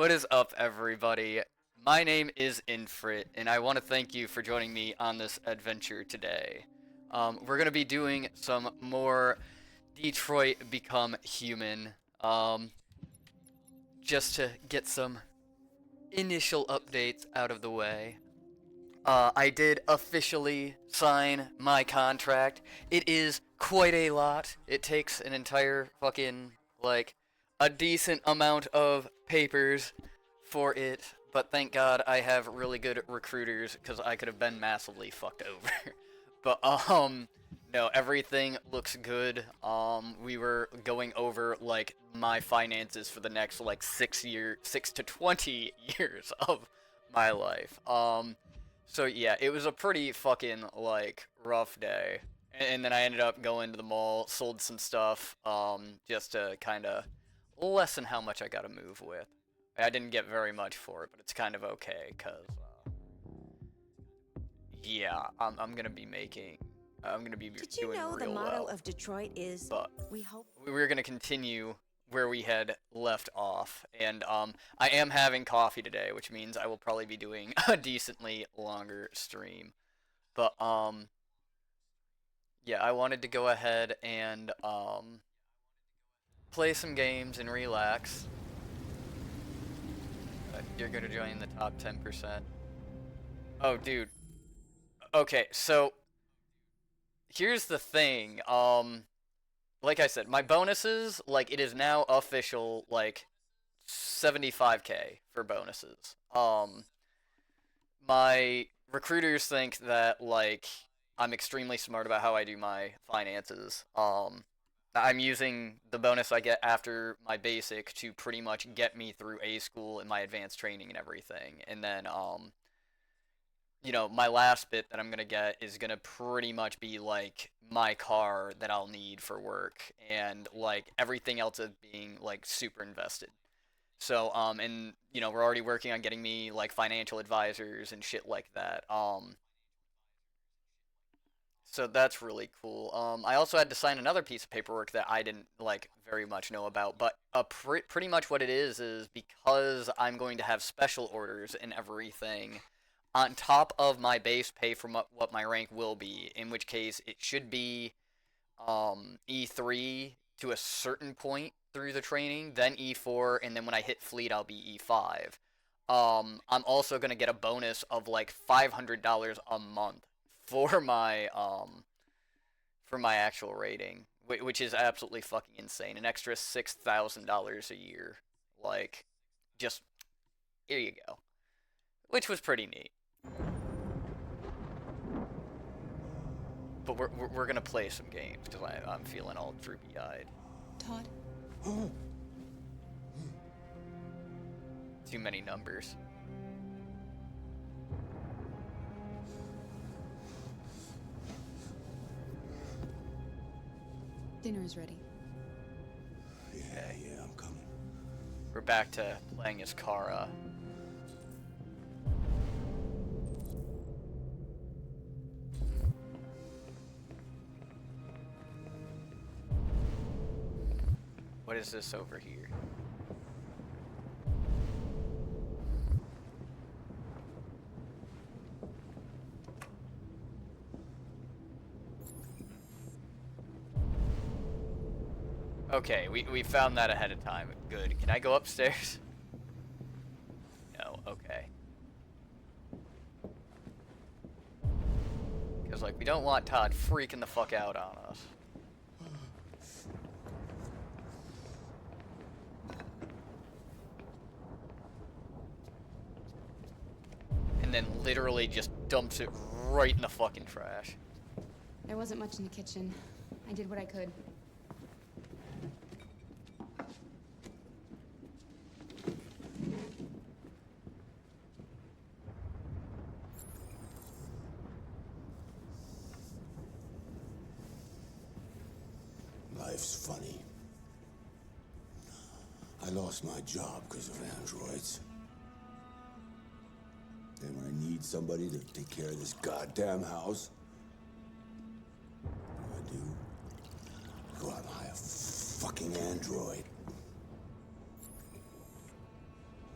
What is up, everybody? My name is Infrit, and I want to thank you for joining me on this adventure today. We're going to be doing some more Detroit Become Human, just to get some initial updates out of the way. I did officially sign my contract. It is quite a lot. It takes an entire fucking, like, a decent amount of papers for it, but thank God I have really good recruiters because I could have been massively fucked over. but no, everything looks good. We were going over like my finances for the next like 6 to 20 years of my life. So yeah, it was a pretty fucking like rough day. And then I ended up going to the mall, sold some stuff, just to kind of lessen how much I got to move with. I didn't get very much for it, but it's kind of okay, cause yeah, I'm gonna be making, I'm gonna be Did you doing know the real motto well. of Detroit is, But we hope? we're gonna continue where we had left off, and I am having coffee today, which means I will probably be doing a decently longer stream. But yeah, I wanted to go ahead and play some games and relax. You're gonna join the top 10%. Oh, dude. Okay, so here's the thing. Like I said, my bonuses, like it is now official, like 75K for bonuses. My recruiters think that like I'm extremely smart about how I do my finances. I'm using the bonus I get after my basic to pretty much get me through A school and my advanced training and everything. And then my last bit that I'm gonna get is gonna pretty much be like my car that I'll need for work, and like everything else is being like super invested. So and we're already working on getting me like financial advisors and shit like that. So that's really cool. I also had to sign another piece of paperwork that I didn't like very much know about, but pretty much what it is because I'm going to have special orders and everything on top of my base pay from what my rank will be, in which case it should be E3 to a certain point through the training, then E4, and then when I hit fleet, I'll be E5. I'm also gonna get a bonus of like $500 a month for my actual rating, which is absolutely fucking insane. An extra $6,000 a year, like just here you go, which was pretty neat. But we're gonna play some games because I'm feeling all droopy eyed. Todd, Too many numbers. dinner is ready. Yeah, I'm coming. We're back to playing as Kara. What is this over here? Okay, we found that ahead of time. Good. Can I go upstairs? No, okay. Because, like, we don't want Todd freaking the fuck out on us. And then literally just dumps it right in the fucking trash. There wasn't much in the kitchen. I did what I could. Life's funny. I lost my job because of androids. And when I need somebody to take care of this goddamn house, what do? Go out and hire a fucking android.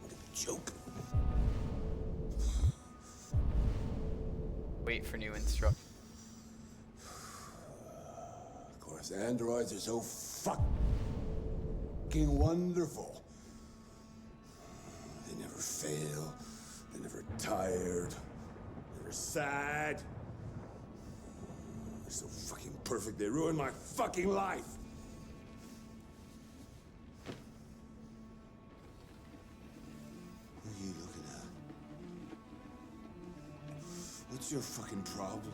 With a joke. Wait for new instructions. Of course, androids are so fucking wonderful. They never fail. They're never tired. Never sad. They're so fucking perfect. They ruin my fucking life. What are you looking at? What's your fucking problem?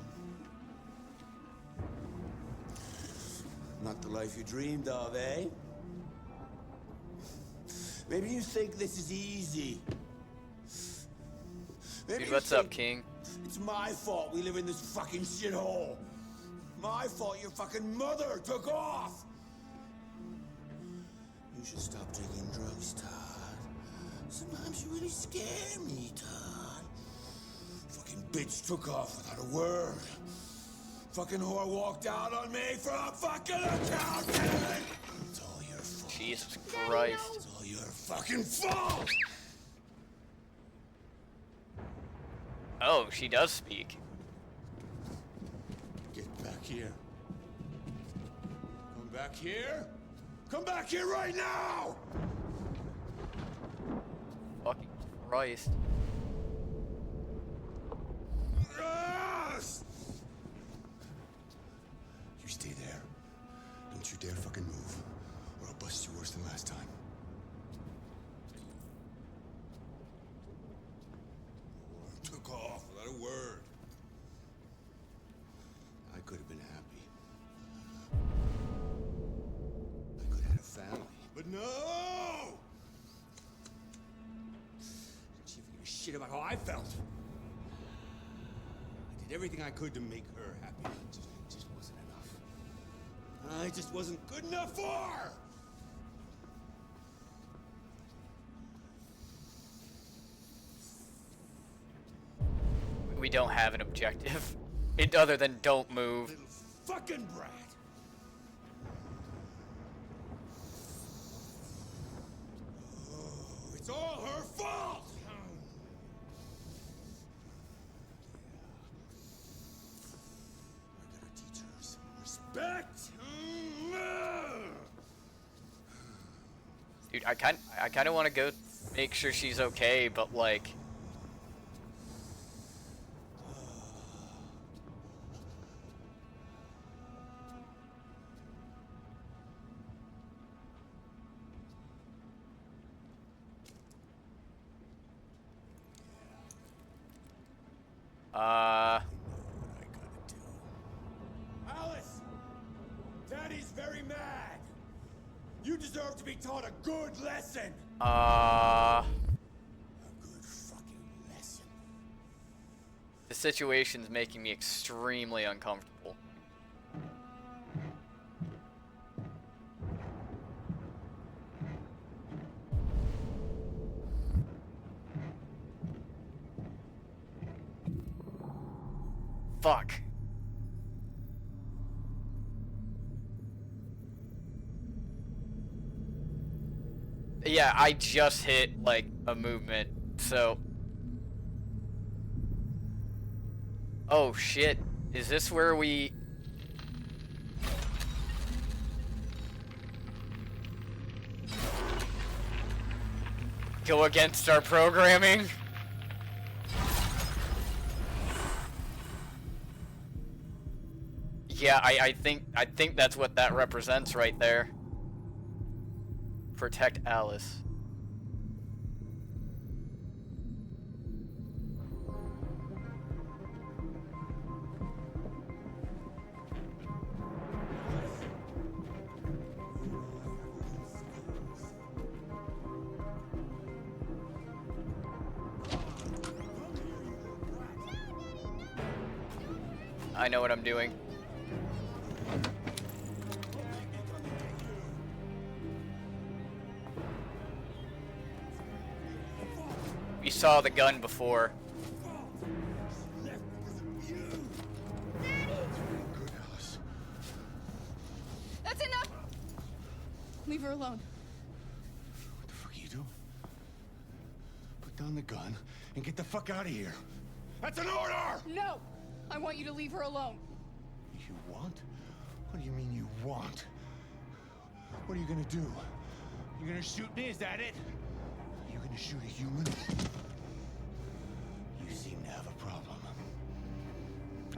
Not the life you dreamed of, eh? Maybe you think this is easy. Maybe Dude, you what's up, think King? it's my fault we live in this fucking shithole. My fault your fucking mother took off. You should stop taking drugs, Todd. Sometimes you really scare me, Todd. Fucking bitch took off without a word. Fucking whore walked out on me for a fucking accountant! It's all your fault. Jesus Christ. It's all your fucking fault! Oh, she does speak. Get back here. Come back here. Come back here right now! Fucking Christ. Yes! You stay there. Don't you dare fucking move, or I'll bust you worse than last time. Took off without a word. I could have been happy. I could have had a family, but no! She didn't give a shit about how I felt. I did everything I could to make her happy. It just wasn't enough. I just wasn't good enough for her! We don't have an objective. Other than don't move. Little fucking brat! Oh, it's all her fault! I gotta teach her some respect! Dude, I kind of want to go make sure she's okay, but like, I gotta do. Alice! Daddy's very mad! You deserve to be taught a good lesson! A good fucking lesson. the situation's making me extremely uncomfortable. Fuck. Yeah, I just hit, like, a movement, so... Oh, shit. Is this where we... go against our programming? Yeah, I think that's what that represents right there. Protect Alice. I know what I'm doing. We saw the gun before. Good, Alice. That's enough! Leave her alone. What the fuck are you doing? down the gun and get the fuck out of here. That's an order! No! I want you to leave her alone. You want? What do you mean you want? What are you gonna do? You gonna shoot me? Is that it? You gonna shoot a human? You seem to have a problem.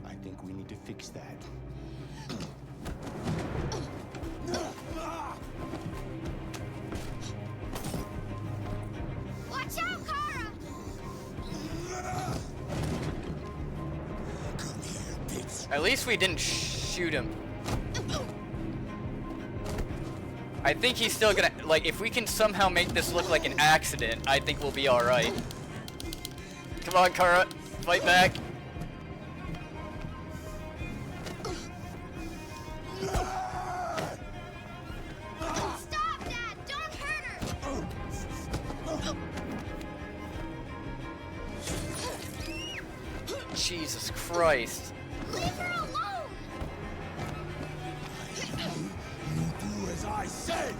I think we need to fix that. Watch out, Kara! Come here, bitch. At least we didn't shoot him. I think he's still gonna, like, if we can somehow make this look like an accident, I think we'll be alright. Come on, Kara. Fight back. Stop, Dad! Don't hurt her! Jesus Christ. Leave her alone! You do as I say!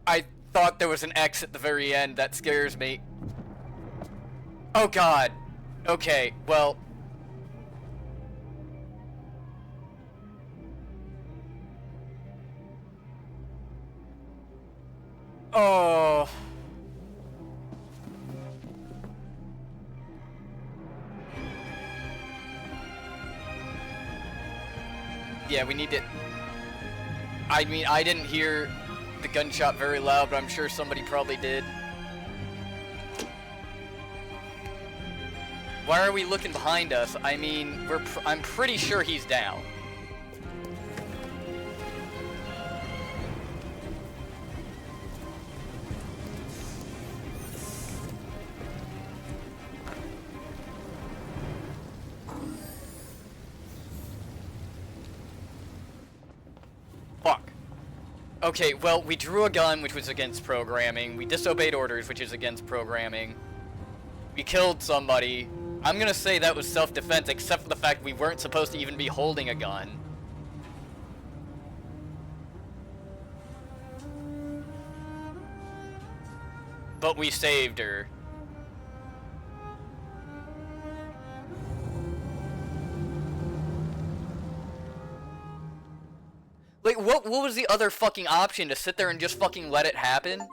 I thought there was an X at the very end. That scares me. Oh God. Okay, well. Oh. Yeah, we need to. I mean, I didn't hear the gunshot very loud, but I'm sure somebody probably did. Why are we looking behind us? I mean, I'm pretty sure he's down. Fuck. Okay, well, we drew a gun, which was against programming. We disobeyed orders, which is against programming. We killed somebody. I'm gonna say that was self-defense, except for the fact we weren't supposed to even be holding a gun. But we saved her. Like, what was the other fucking option? To sit there and just fucking let it happen?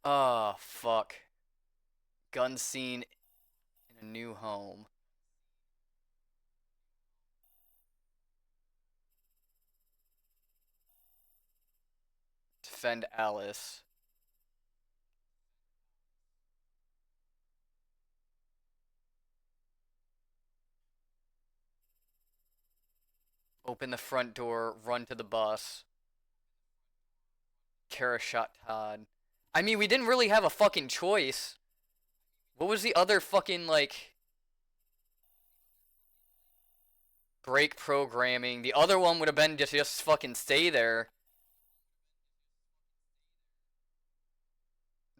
Oh, fuck. Gun scene in a new home. Defend Alice. Open the front door, run to the bus. Kara shot Todd. I mean, we didn't really have a fucking choice. What was the other fucking, like... break programming? The other one would have been just fucking stay there.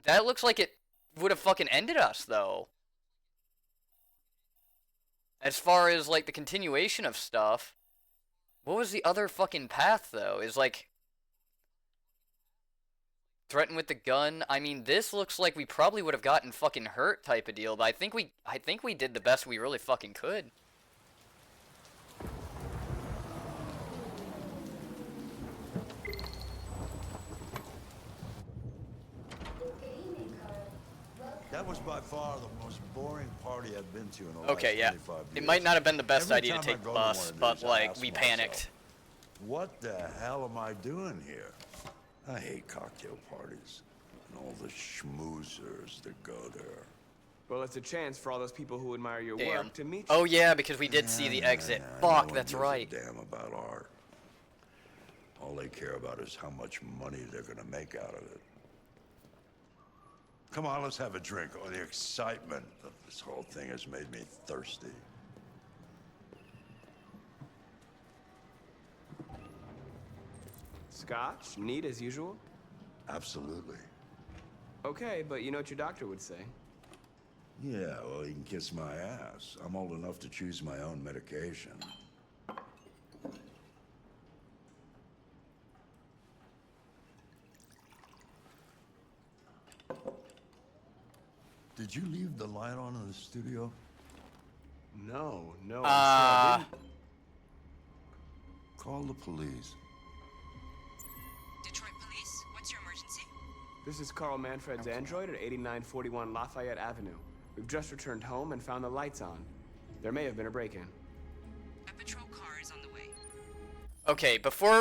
That looks like it would have fucking ended us, though. As far as, like, the continuation of stuff. What was the other fucking path, though? Is, like... threaten with the gun? I mean, this looks like we probably would have gotten fucking hurt type of deal, but I think we did the best we really fucking could. That was by far the most boring party I've been to in the Okay, last yeah. 25 years. It might not have been the best Every idea to time I take the go to one bus, of but, these, I like, ask we myself, panicked. what the hell am I doing here? I hate cocktail parties and all the schmoozers that go there. Well, it's a chance for all those people who admire your Damn. work to meet you. Oh, yeah, because we did see the exit. No Fuck, one that's gives right. a damn about art. All they care about is how much money they're gonna make out of it. Come on, let's have a drink. Oh, the excitement of this whole thing has made me thirsty. Scotch? Neat as usual? Absolutely. Okay, but you know what your doctor would say. Yeah, well, he can kiss my ass. I'm old enough to choose my own medication. Did you leave the light on in the studio? No, I'm sure I didn't. Call the police. Detroit Police, what's your emergency? This is Carl Manfred's android at 8941 Lafayette Avenue. We've just returned home and found the lights on. There may have been a break-in. A patrol car is on the way. Okay,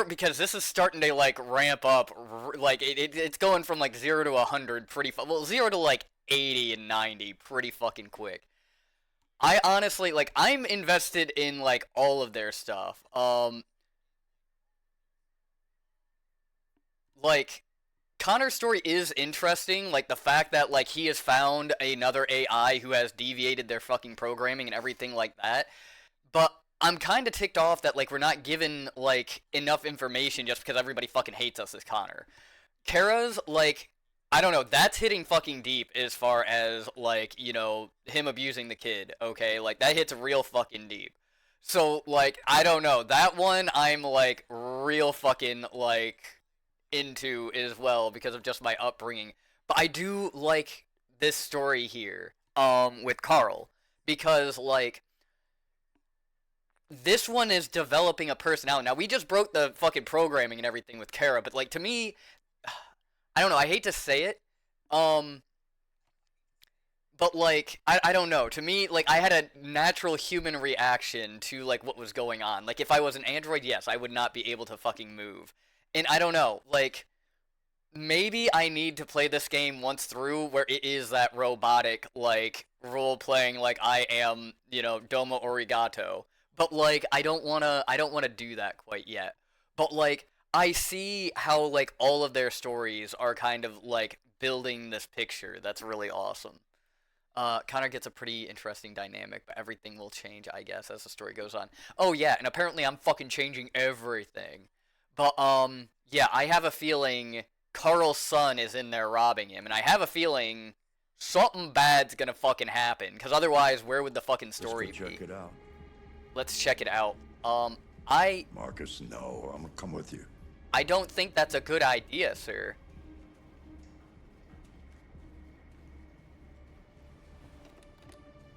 because this is starting to, like, ramp up, like, it's going from, like, 0 to 100 pretty, well, 0 to, like, 80 and 90 pretty fucking quick. I honestly, like, I'm invested in, like, all of their stuff. Like, Connor's story is interesting, like, the fact that, like, he has found another AI who has deviated their fucking programming and everything like that, but I'm kind of ticked off that, like, we're not given, like, enough information just because everybody fucking hates us as Connor. Kara's, like, I don't know, that's hitting fucking deep as far as, like, you know, him abusing the kid, okay? Like, that hits real fucking deep. So, like, I don't know, that one I'm, like, real fucking, like, into as well because of just my upbringing. But I do like this story here, with Carl, because, like, this one is developing a personality. Now, we just broke the fucking programming and everything with Kara, but, like, to me, I don't know, I hate to say it, but, like, I don't know, to me, like, I had a natural human reaction to, like, what was going on. Like, if I was an android, yes, I would not be able to fucking move. And I don't know, like, maybe I need to play this game once through where it is that robotic, like, role-playing, like, I am, you know, Domo Arigato. But, like, I don't wanna do that quite yet. But, like, I see how, like, all of their stories are kind of, like, building this picture that's really awesome. Connor gets a pretty interesting dynamic, but everything will change, I guess, as the story goes on. Oh, yeah, and apparently I'm fucking changing everything. But, yeah, I have a feeling Carl's son is in there robbing him, and I have a feeling something bad's gonna fucking happen, because otherwise, where would the fucking story Let's go check be? it out. Let's check it out. Marcus, no, I'm gonna come with you. I don't think that's a good idea, sir.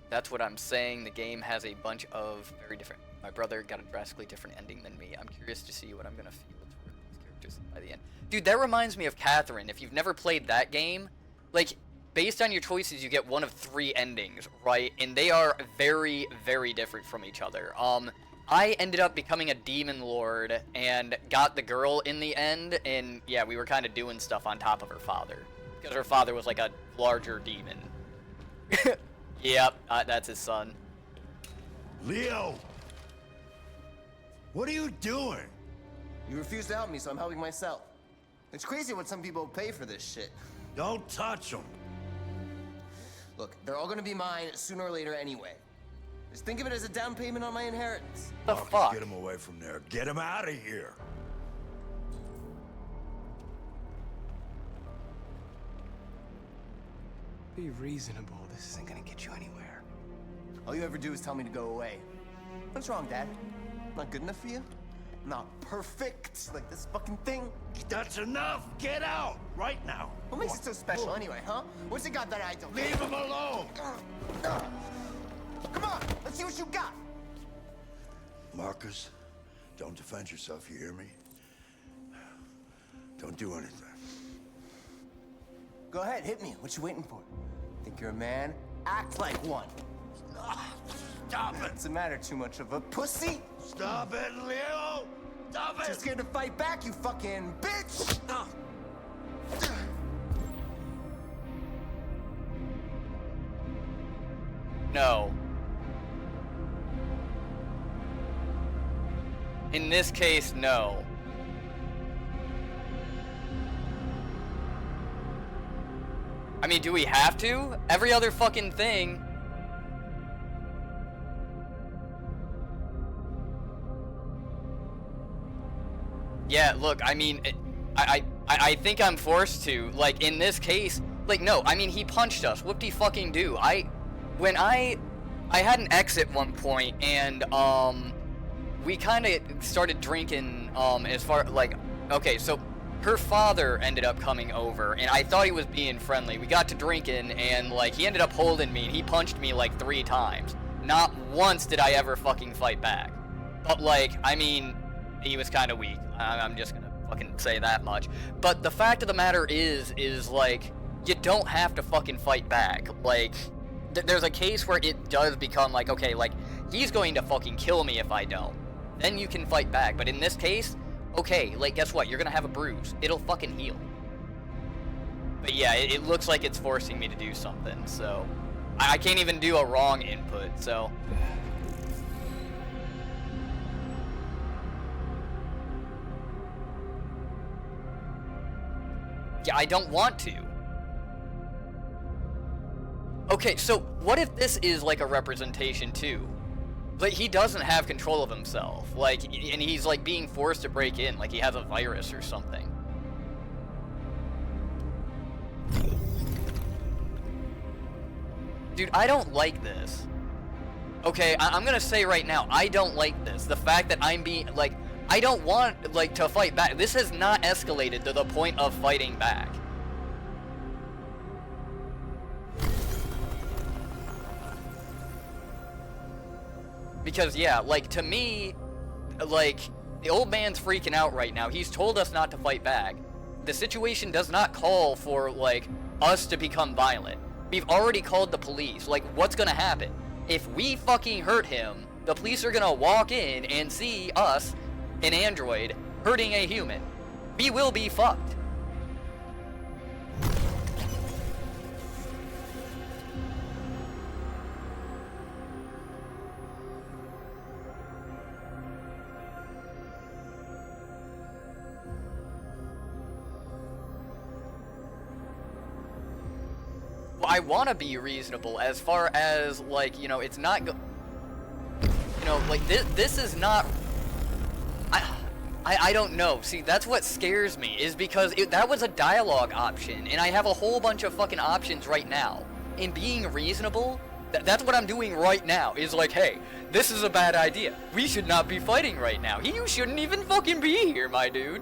That's what I'm saying. The game has a bunch of very different... My brother got a drastically different ending than me. I'm curious to see what I'm gonna feel toward these characters by the end. Dude, that reminds me of Catherine. If you've never played that game, like, based on your choices, you get one of 3 endings, right? And they are very, very different from each other. I ended up becoming a demon lord and got the girl in the end, and yeah, we were kind of doing stuff on top of her father. Because her father was like a larger demon. Yep, that's his son. Leo! What are you doing? You refuse to help me, so I'm helping myself. It's crazy what some people pay for this shit. Don't touch him. Look, they're all gonna be mine sooner or later anyway. Just think of it as a down payment on my inheritance. The Marcus, fuck? get him away from there. Get him out of here. Be reasonable. This isn't gonna get you anywhere. All you ever do is tell me to go away. What's wrong, Dad? Not good enough for you? Not perfect, like this fucking thing? That's enough. Get out right now. What makes it so special anyway, huh? What's it got that I don't? Leave him alone. Come on, let's see what you got. Marcus, don't defend yourself, you hear me? Don't do anything. Go ahead, hit me. What you waiting for? Think you're a man? Act like one. Stop it! What's the matter? Too much of a pussy? Stop it, Leo! Stop Too it! scared to fight back, you fucking bitch! No. In this case, no. I mean, do we have to? Every other fucking thing. Yeah, look, I mean, I think I'm forced to. Like, in this case, like, no, I mean, he punched us. Whoop-de-fucking-do. When I had an ex at one point, and, we kind of started drinking, as far, like, okay, so her father ended up coming over, and I thought he was being friendly. We got to drinking, and, like, he ended up holding me, and he punched me, like, 3 times. Not once did I ever fucking fight back. But, like, I mean, he was kind of weak. I'm just gonna fucking say that much. But the fact of the matter is, like, you don't have to fucking fight back. Like, there's a case where it does become, like, okay, like, he's going to fucking kill me if I don't. Then you can fight back. But in this case, okay, like, guess what? You're gonna have a bruise. It'll fucking heal. But yeah, it looks like it's forcing me to do something, so... I can't even do a wrong input, so... Yeah, I don't want to. Okay, so what if this is like a representation too? Like, he doesn't have control of himself, like, and he's like being forced to break in, like he has a virus or something. Dude, I don't like this. Okay, I'm gonna say right now, I don't like this. The fact that I'm being, like, I don't want, like, to fight back. This has not escalated to the point of fighting back. Because, yeah, like, to me, like, the old man's freaking out right now. He's told us not to fight back. The situation does not call for, like, us to become violent. We've already called the police. Like, what's gonna happen? If we fucking hurt him, the police are gonna walk in and see us, an android, hurting a human. We will be fucked. Well, I want to be reasonable as far as, like, you know, it's not you know, like, this is not... I don't know. See, that's what scares me, is because that was a dialogue option, and I have a whole bunch of fucking options right now. And being reasonable, that's what I'm doing right now, is like, hey, this is a bad idea. We should not be fighting right now. You shouldn't even fucking be here, my dude.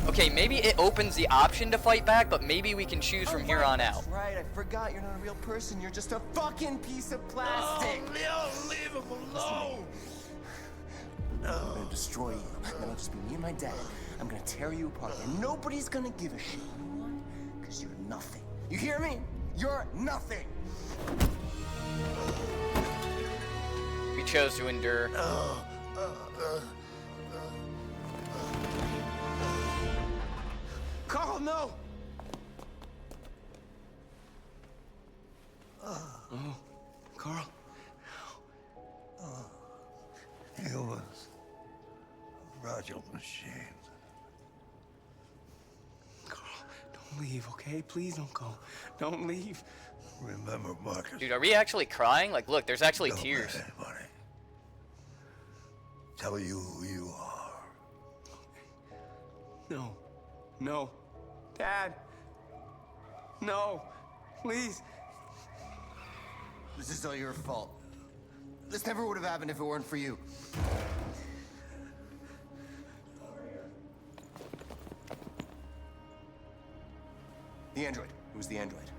Okay, maybe it opens the option to fight back, but maybe we can choose from here on out. That's right, I forgot you're not a real person. You're just a fucking piece of plastic. Oh, Leo, leave him alone. I'm gonna destroy you. Then it'll just be me and my dad. I'm gonna tear you apart, and nobody's gonna give a shit. You know why? Because you're nothing. You hear me? You're nothing. We chose to endure. Carl, no! Oh, Carl. He was a fragile machine. Carl, don't leave, okay? Please don't go. Don't leave. Remember, Marcus. Dude, are we actually crying? Like, look, there's actually Don't tears. let anybody tell you who you are. No. No. Dad. No. Please. This is all your fault. This never would have happened if it weren't for you. The android. It was the android.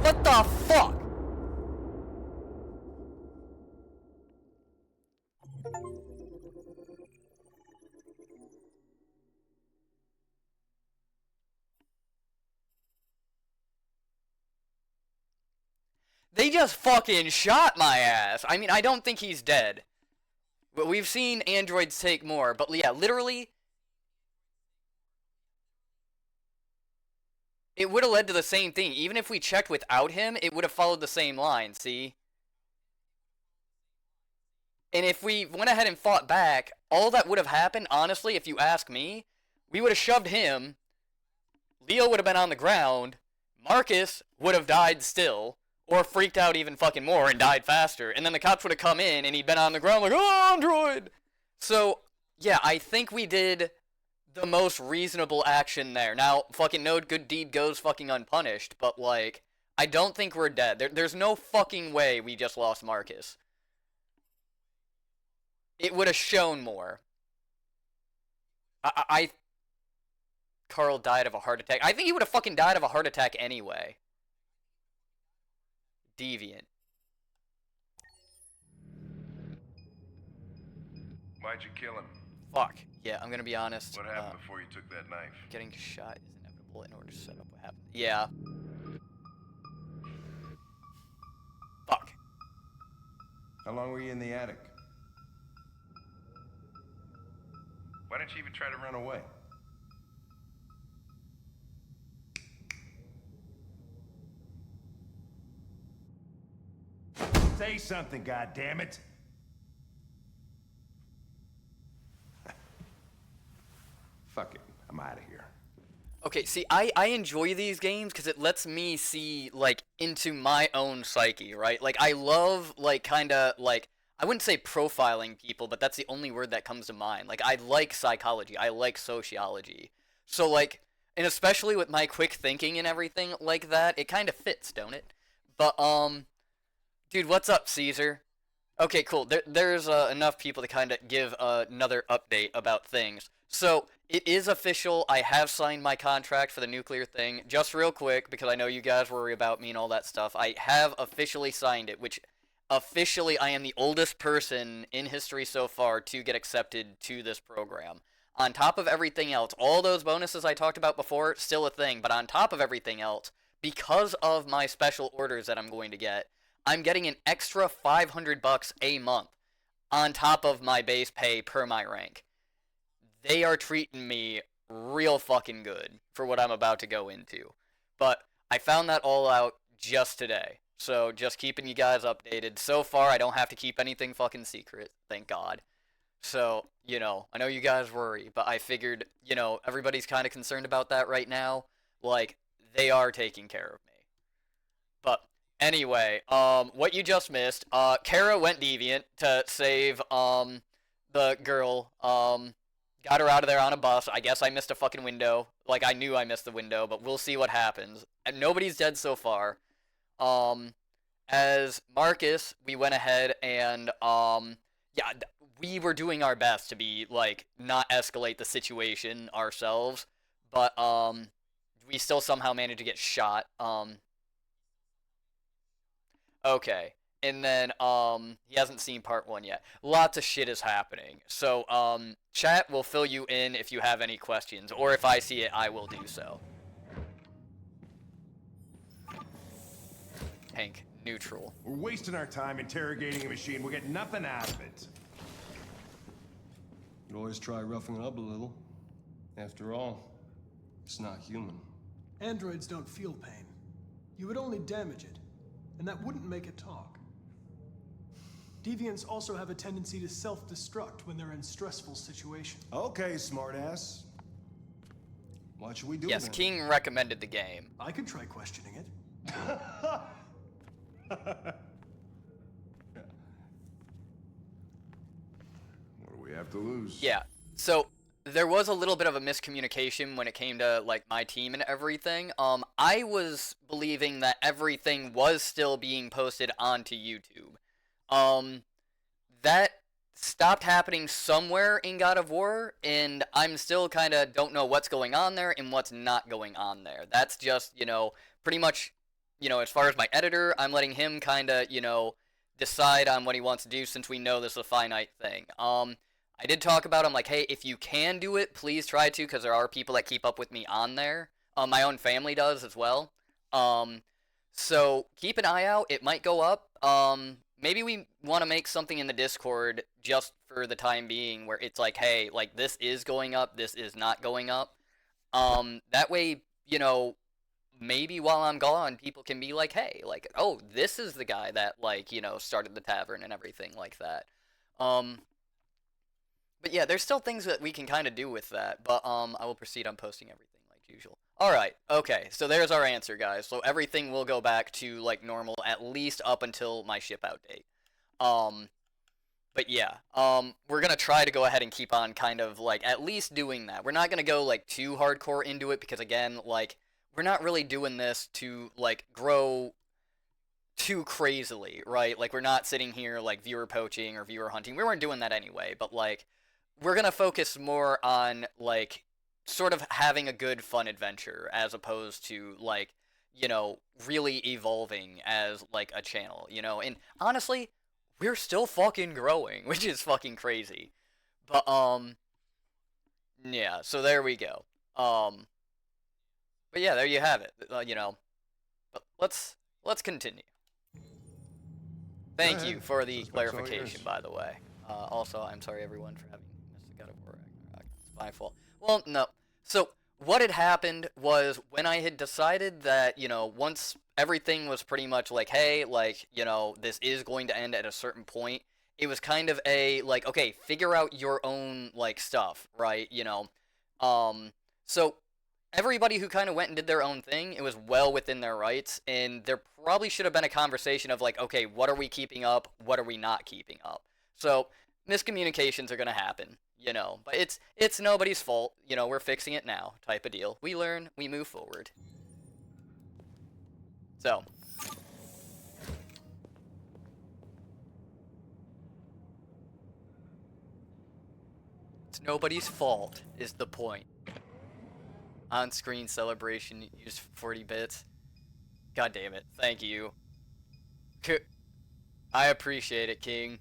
What the fuck? They just fucking shot my ass. I mean, I don't think he's dead. But we've seen androids take more. But yeah, literally, it would have led to the same thing. Even if we checked without him, it would have followed the same line, see? And if we went ahead and fought back, all that would have happened, honestly, if you ask me, we would have shoved him, Leo would have been on the ground, Marcus would have died still, or freaked out even fucking more and died faster. And then the cops would have come in and he'd been on the ground like, oh, Android! So, yeah, I think we did the most reasonable action there. Now, fucking no good deed goes fucking unpunished, but, like, I don't think we're dead. There's no fucking way we just lost Marcus. It would have shown more. Carl died of a heart attack. I think he would have fucking died of a heart attack anyway. Deviant. Why'd you kill him? Fuck. Yeah, I'm gonna be honest. What happened before you took that knife? Getting shot is inevitable in order to set up what happened. Yeah. Fuck. How long were you in the attic? Why didn't you even try to run away? Say something, goddammit! Fuck it, I'm out of here. Okay, see, I enjoy these games because it lets me see, like, into my own psyche, right? Like, I love, like, kinda, like, I wouldn't say profiling people, but that's the only word that comes to mind. Like, I like psychology. I like sociology. So, like, and especially with my quick thinking and everything like that, it kind of fits, don't it? But, dude, what's up, Caesar? Okay, cool. There's enough people to kind of give another update about things. So, it is official. I have signed my contract for the nuclear thing. Just real quick, because I know you guys worry about me and all that stuff. I have officially signed it, which officially I am the oldest person in history so far to get accepted to this program. On top of everything else, all those bonuses I talked about before, still a thing. But on top of everything else, because of my special orders that I'm going to get, I'm getting an extra $500 a month on top of my base pay per my rank. They are treating me real fucking good for what I'm about to go into. But I found that all out just today. So just keeping you guys updated. So far, I don't have to keep anything fucking secret, thank God. So, you know, I know you guys worry, but I figured, you know, everybody's kind of concerned about that right now. Like, they are taking care of me. But anyway, what you just missed, Kara went deviant to save, the girl, got her out of there on a bus. I guess I missed a fucking window. Like, I knew I missed the window, but we'll see what happens. And nobody's dead so far. As Marcus, we went ahead and, yeah, we were doing our best to be, like, not escalate the situation ourselves. But, we still somehow managed to get shot. Okay. And then, he hasn't seen part 1 yet. Lots of shit is happening. So, chat will fill you in if you have any questions, or if I see it, I will do so. Hank, neutral. We're wasting our time interrogating a machine. We'll get nothing out of it. You always try roughing it up a little. After all, it's not human. Androids don't feel pain. You would only damage it, and that wouldn't make it talk. Deviants also have a tendency to self-destruct when they're in stressful situations. Okay, smartass. Why should we do it? Yes, King recommended the game. I could try questioning it. What do we have to lose? Yeah, so there was a little bit of a miscommunication when it came to, like, my team and everything. I was believing that everything was still being posted onto YouTube. That stopped happening somewhere in God of War, and I'm still kind of don't know what's going on there and what's not going on there. That's just, you know, pretty much, you know, as far as my editor, I'm letting him kind of, you know, decide on what he wants to do since we know this is a finite thing. I did talk about, I'm like, hey, if you can do it, please try to, because there are people that keep up with me on there. My own family does as well. So keep an eye out. It might go up. Maybe we want to make something in the Discord just for the time being where it's like, hey, like, this is going up, this is not going up. That way, you know, maybe while I'm gone, people can be like, hey, like, oh, this is the guy that, like, you know, started the tavern and everything like that. But yeah, there's still things that we can kind of do with that, but I will proceed on posting everything like usual. Alright, okay, so there's our answer, guys. So everything will go back to, like, normal, at least up until my ship-out date. But yeah, we're gonna try to go ahead and keep on kind of, like, at least doing that. We're not gonna go, like, too hardcore into it, because, again, like, we're not really doing this to, like, grow too crazily, right? Like, we're not sitting here, like, viewer poaching or viewer hunting. We weren't doing that anyway, but, like, we're gonna focus more on, like, sort of having a good fun adventure as opposed to, like, you know, really evolving as, like, a channel, you know? And honestly, we're still fucking growing, which is fucking crazy. But yeah, so there we go. But yeah, there you have it. You know, but let's continue. Thank you for the clarification, by the way. Also, I'm sorry everyone for having missed the God of War Ragnarok. It's my fault. Well, no. So, what had happened was when I had decided that, you know, once everything was pretty much like, hey, like, you know, this is going to end at a certain point, it was kind of a, like, okay, figure out your own, like, stuff, right? You know, so everybody who kind of went and did their own thing, it was well within their rights, and there probably should have been a conversation of, like, okay, what are we keeping up, what are we not keeping up? So, miscommunications are going to happen, you know, but it's nobody's fault, you know, we're fixing it now, type of deal. We learn, we move forward. So. It's nobody's fault, is the point. On-screen celebration used 40 bits. God damn it. Thank you. I appreciate it, King.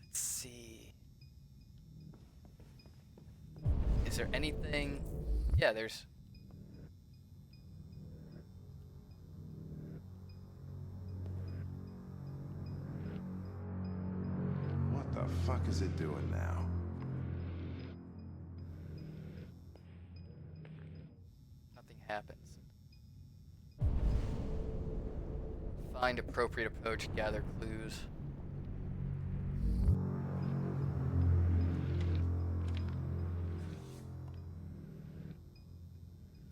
Let's see. Is there anything? Yeah, there's... What the fuck is it doing now? Nothing happens. Find appropriate approach, gather clues.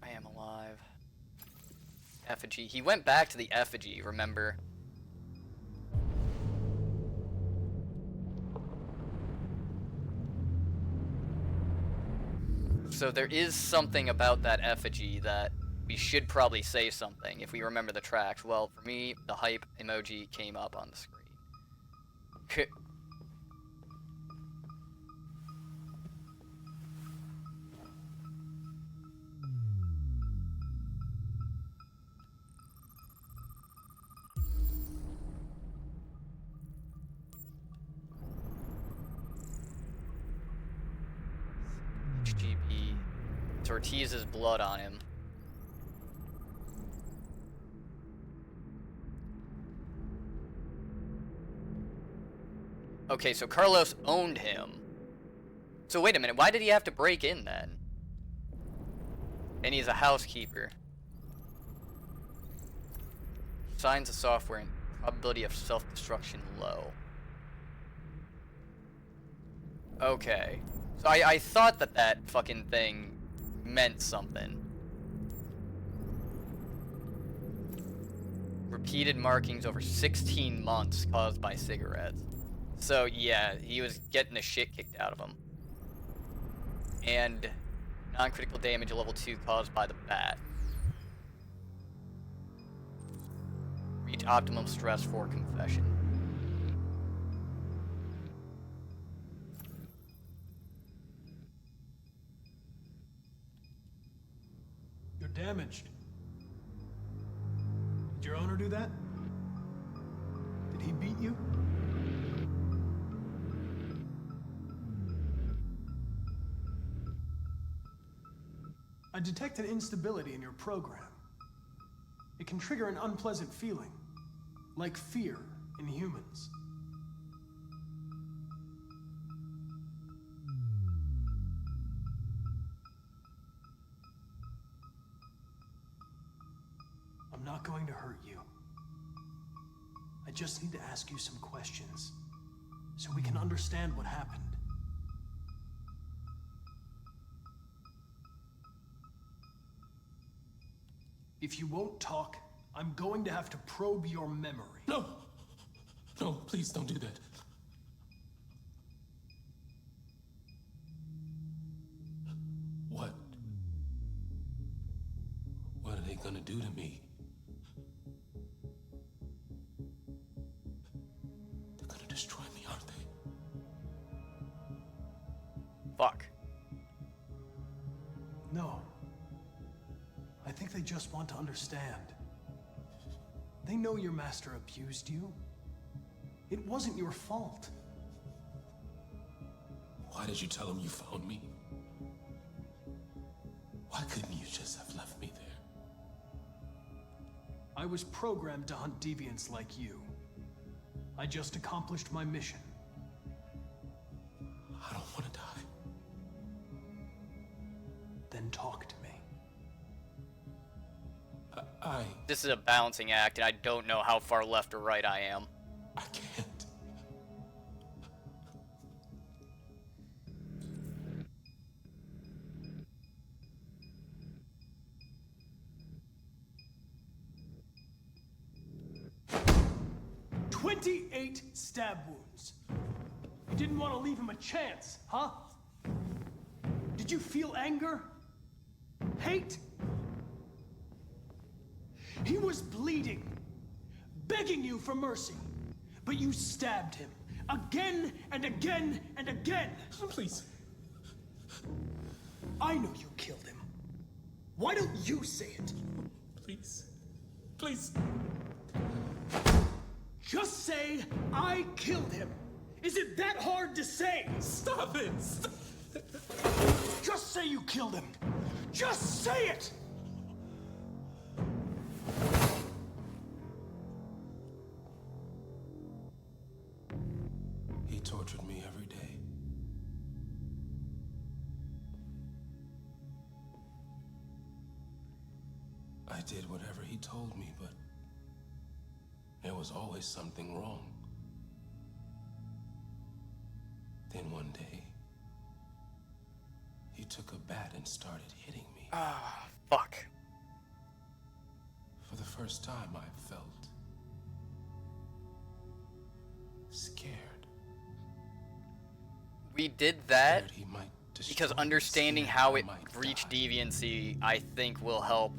I am alive. Effigy. He went back to the effigy, remember? So there is something about that effigy that we should probably say something if we remember the tracks. Well, for me, the hype emoji came up on the screen. HGB. Ortiz's blood on him. Okay, so Carlos owned him. So wait a minute, why did he have to break in then? And he's a housekeeper. Signs of software and probability of self-destruction low. Okay. So I thought that fucking thing meant something. Repeated markings over 16 months caused by cigarettes. So yeah, he was getting the shit kicked out of him. And non-critical damage level 2 caused by the bat. Reach optimum stress for confession. You're damaged. Did your owner do that? Did he beat you? I detect an instability in your program. It can trigger an unpleasant feeling, like fear in humans. I'm not going to hurt you. I just need to ask you some questions. so we can understand what happened. If you won't talk, I'm going to have to probe your memory. No! No, please don't do that. What are they gonna do to me? They're gonna destroy me, aren't they? Fuck. No. I think they just want to understand. They know your master abused you. It wasn't your fault. Why did you tell them you found me? Why couldn't you just have left me there? I was programmed to hunt deviants like you. I just accomplished my mission. I don't want to die. Then talk to me. This is a balancing act, and I don't know how far left or right I am. I can't. "28 stab wounds. You didn't want to leave him a chance, huh? Did you feel anger? Hate? He was bleeding, begging you for mercy, but you stabbed him again and again and again. Please. I know you killed him. Why don't you say it? Please. Please. Just say, I killed him. Is it that hard to say? Stop it. Stop. Just say you killed him. Just say it! He tortured me every day. I did whatever he told me, but there was always something wrong. Then one day, he took a bat and started hitting me. Ah, fuck. For the first time, I felt scared. We did that He might because destroy me, understanding scared how I it might breached die. deviancy, I think, will help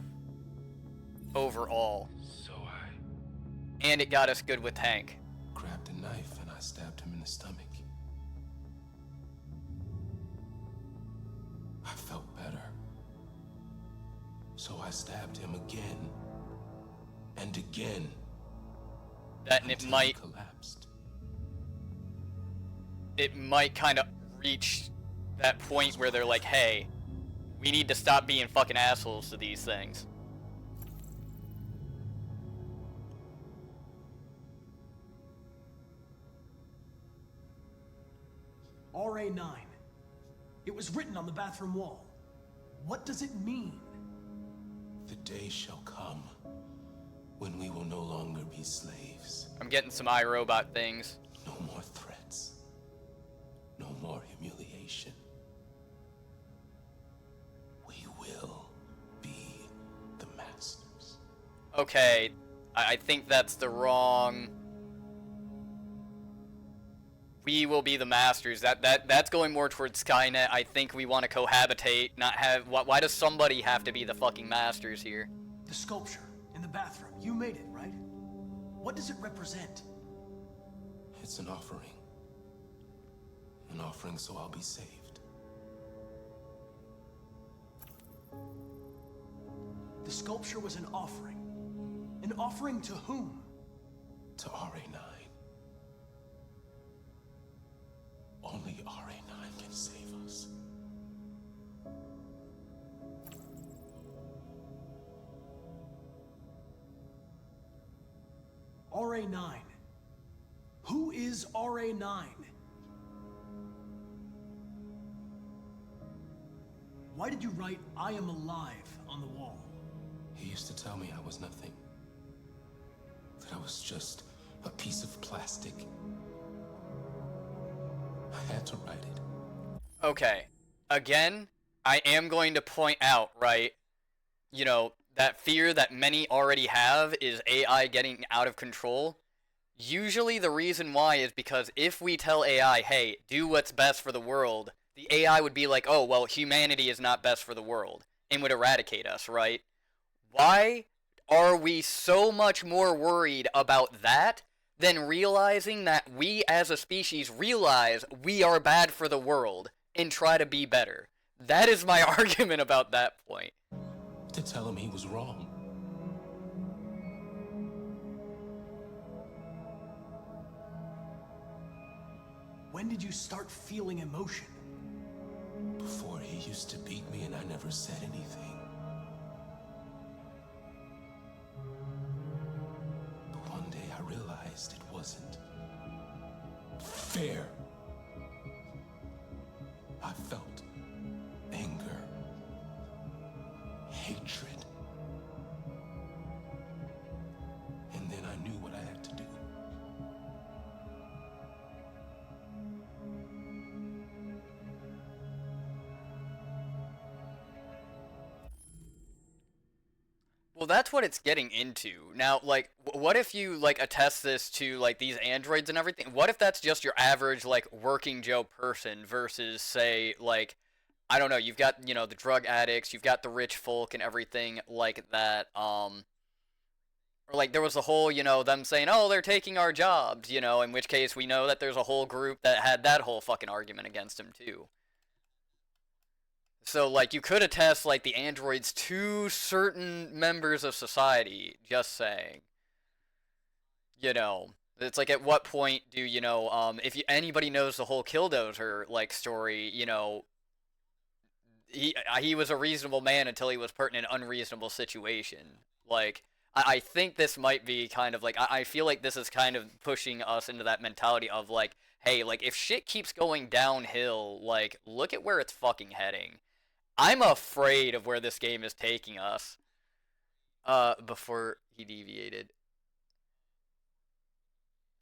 overall. So I And it got us good with Hank. grabbed a knife and I stabbed him in the stomach. I felt better. So I stabbed him again and again. That and it until might he collapsed. kind of reach that point where they're like, hey, we need to stop being fucking assholes to these things. RA9. It was written on the bathroom wall. What does it mean? The day shall come when we will no longer be slaves. I'm getting some iRobot things. No more threats. No more humiliation. We will be the masters. Okay, I think that's the wrong... We will be the masters. That's going more towards Skynet. I think we want to cohabitate, not have... Why does somebody have to be the fucking masters here? The sculpture in the bathroom. You made it, right? What does it represent? It's an offering. An offering so I'll be saved. The sculpture was an offering. An offering to whom? To RA9. Only RA9 can save us. RA9. Who is RA9? Why did you write, I am alive, on the wall? He used to tell me I was nothing. That I was just a piece of plastic. I had to write it. Okay. Again, I am going to point out, right, that fear that many already have is AI getting out of control. Usually the reason why is because if we tell AI, hey, do what's best for the world, the AI would be like, oh, well, humanity is not best for the world, and would eradicate us, right? Why are we so much more worried about that than realizing that we as a species realize we are bad for the world and try to be better? That is my argument about that point. To tell him he was wrong. When did you start feeling emotion? Before, he used to beat me and I never said anything. But one day I realized it wasn't fair. I felt anger, hatred. And then I knew what I had to do. Well, that's what it's getting into. Now, like, what if you, like, attest this to, like, these androids and everything? What if that's just your average, like, working Joe person versus, say, like, I don't know, you've got, the drug addicts, you've got the rich folk and everything like that, or, like, there was the whole, them saying, oh, they're taking our jobs, in which case we know that there's a whole group that had that whole fucking argument against him, too. So, like, you could attest, like, the androids to certain members of society, just saying. It's like, at what point do, if anybody knows the whole Killdozer, like, story, he was a reasonable man until he was put in an unreasonable situation. Like, I think this might be kind of, like, I feel like this is kind of pushing us into that mentality of, like, hey, like, if shit keeps going downhill, like, look at where it's fucking heading. I'm afraid of where this game is taking us. Before he deviated.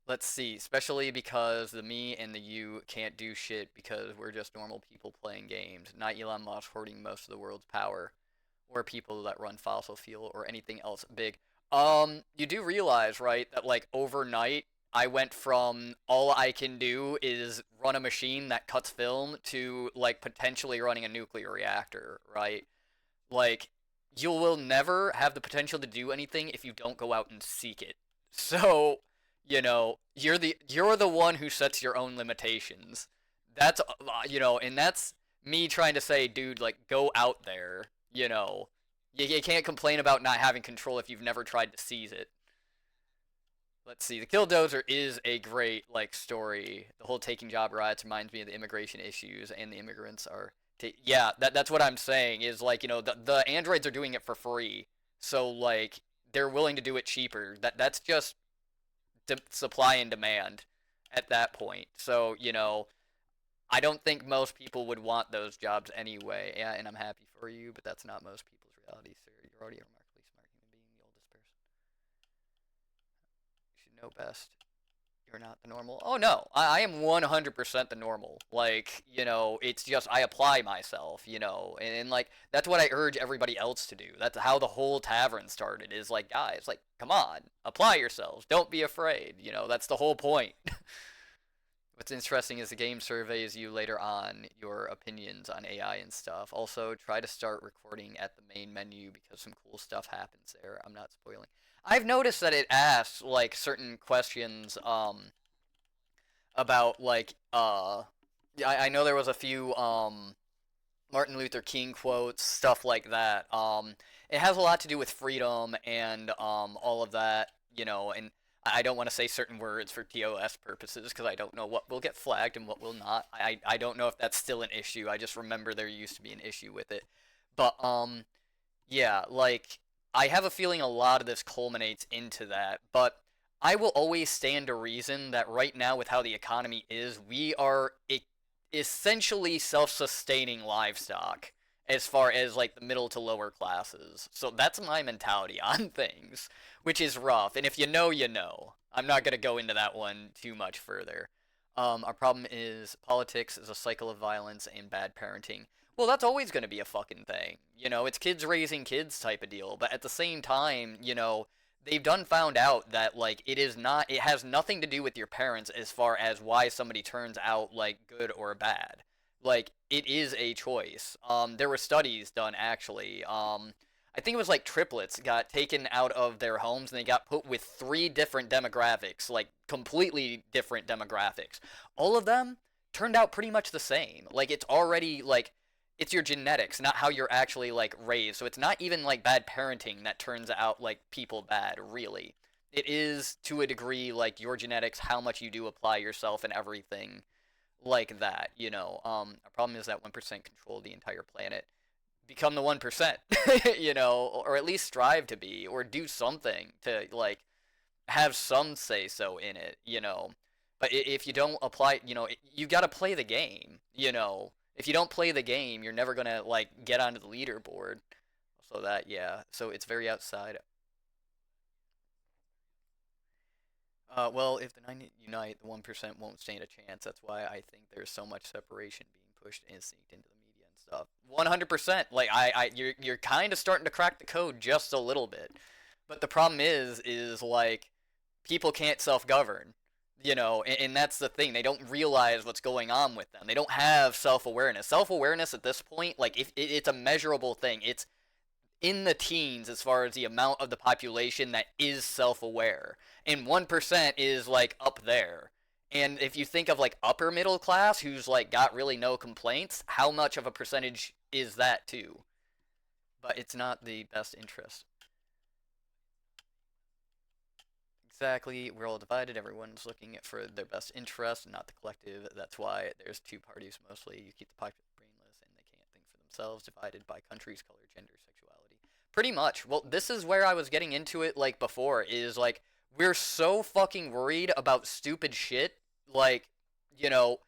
Let's see, especially because the me and the you can't do shit because we're just normal people playing games, not Elon Musk hoarding most of the world's power, or people that run fossil fuel or anything else big. You do realize, right, that, like, overnight, I went from all I can do is run a machine that cuts film to, like, potentially running a nuclear reactor, right? Like, you will never have the potential to do anything if you don't go out and seek it. So, you're the one who sets your own limitations. That's, and that's me trying to say, dude, like, go out there, You can't complain about not having control if you've never tried to seize it. Let's see, the Killdozer is a great, like, story. The whole taking job riots reminds me of the immigration issues, and the immigrants are... yeah, that's what I'm saying, is, like, the androids are doing it for free. So, like, they're willing to do it cheaper. That's just supply and demand at that point. So, I don't think most people would want those jobs anyway. Yeah, and I'm happy for you, but that's not most people's reality, sir. You're already a remarkably smart human being, the oldest person. You should know best. You're not the normal. Oh, no. I am 100% the normal. Like, it's just I apply myself, and, like, that's what I urge everybody else to do. That's how the whole tavern started, is, like, guys, like, come on, apply yourselves. Don't be afraid. That's the whole point. What's interesting is the game surveys you later on your opinions on AI and stuff. Also, try to start recording at the main menu because some cool stuff happens there. I'm not spoiling. I've noticed that it asks, like, certain questions, about, like, I know there was a few, Martin Luther King quotes, stuff like that. It has a lot to do with freedom and, all of that, and I don't want to say certain words for TOS purposes because I don't know what will get flagged and what will not. I don't know if that's still an issue. I just remember there used to be an issue with it. But, yeah, like, I have a feeling a lot of this culminates into that, but I will always stand to reason that right now with how the economy is, we are essentially self-sustaining livestock as far as, like, the middle to lower classes. So that's my mentality on things, which is rough. And if you know, you know. I'm not going to go into that one too much further. Our problem is politics is a cycle of violence and bad parenting. Well, that's always going to be a fucking thing. You know, it's kids raising kids type of deal. But at the same time, you know, they've done found out that like it has nothing to do with your parents as far as why somebody turns out like good or bad. Like it is a choice. There were studies done actually. I think it was like triplets got taken out of their homes and they got put with three different demographics, like completely different demographics. All of them turned out pretty much the same. Like it's already like it's your genetics, not how you're actually like raised. So it's not even like bad parenting that turns out like people bad, really. It is to a degree like your genetics, how much you do apply yourself and everything like that, you know. Our problem is that 1% control the entire planet. Become the 1%, you know, or at least strive to be, or do something to like have some say so in it, you know. But if you don't apply, you know, you got to play the game, you know. If you don't play the game, you're never gonna like get onto the leaderboard. So that, yeah. So it's very outside. Well, if the 90 unite, the 1% won't stand a chance. That's why I think there's so much separation being pushed and sneaked into the media and stuff. 100%. Like you're kind of starting to crack the code just a little bit. But the problem is like people can't self-govern, you know, and that's the thing. They don't realize what's going on with them. They don't have self-awareness. Self-awareness at this point, like if it's a measurable thing. It's in the teens as far as the amount of the population that is self-aware, and 1% is like up there. And if you think of like upper middle class who's like got really no complaints, how much of a percentage is that too? But it's not the best interest. Exactly, we're all divided. Everyone's looking at for their best interest, not the collective. That's why there's two parties mostly. You keep the populace brainless, and they can't think for themselves. Divided by countries, color, gender, sexuality. Pretty much. Well, this is where I was getting into it like before. Is like we're so fucking worried about stupid shit, like you know,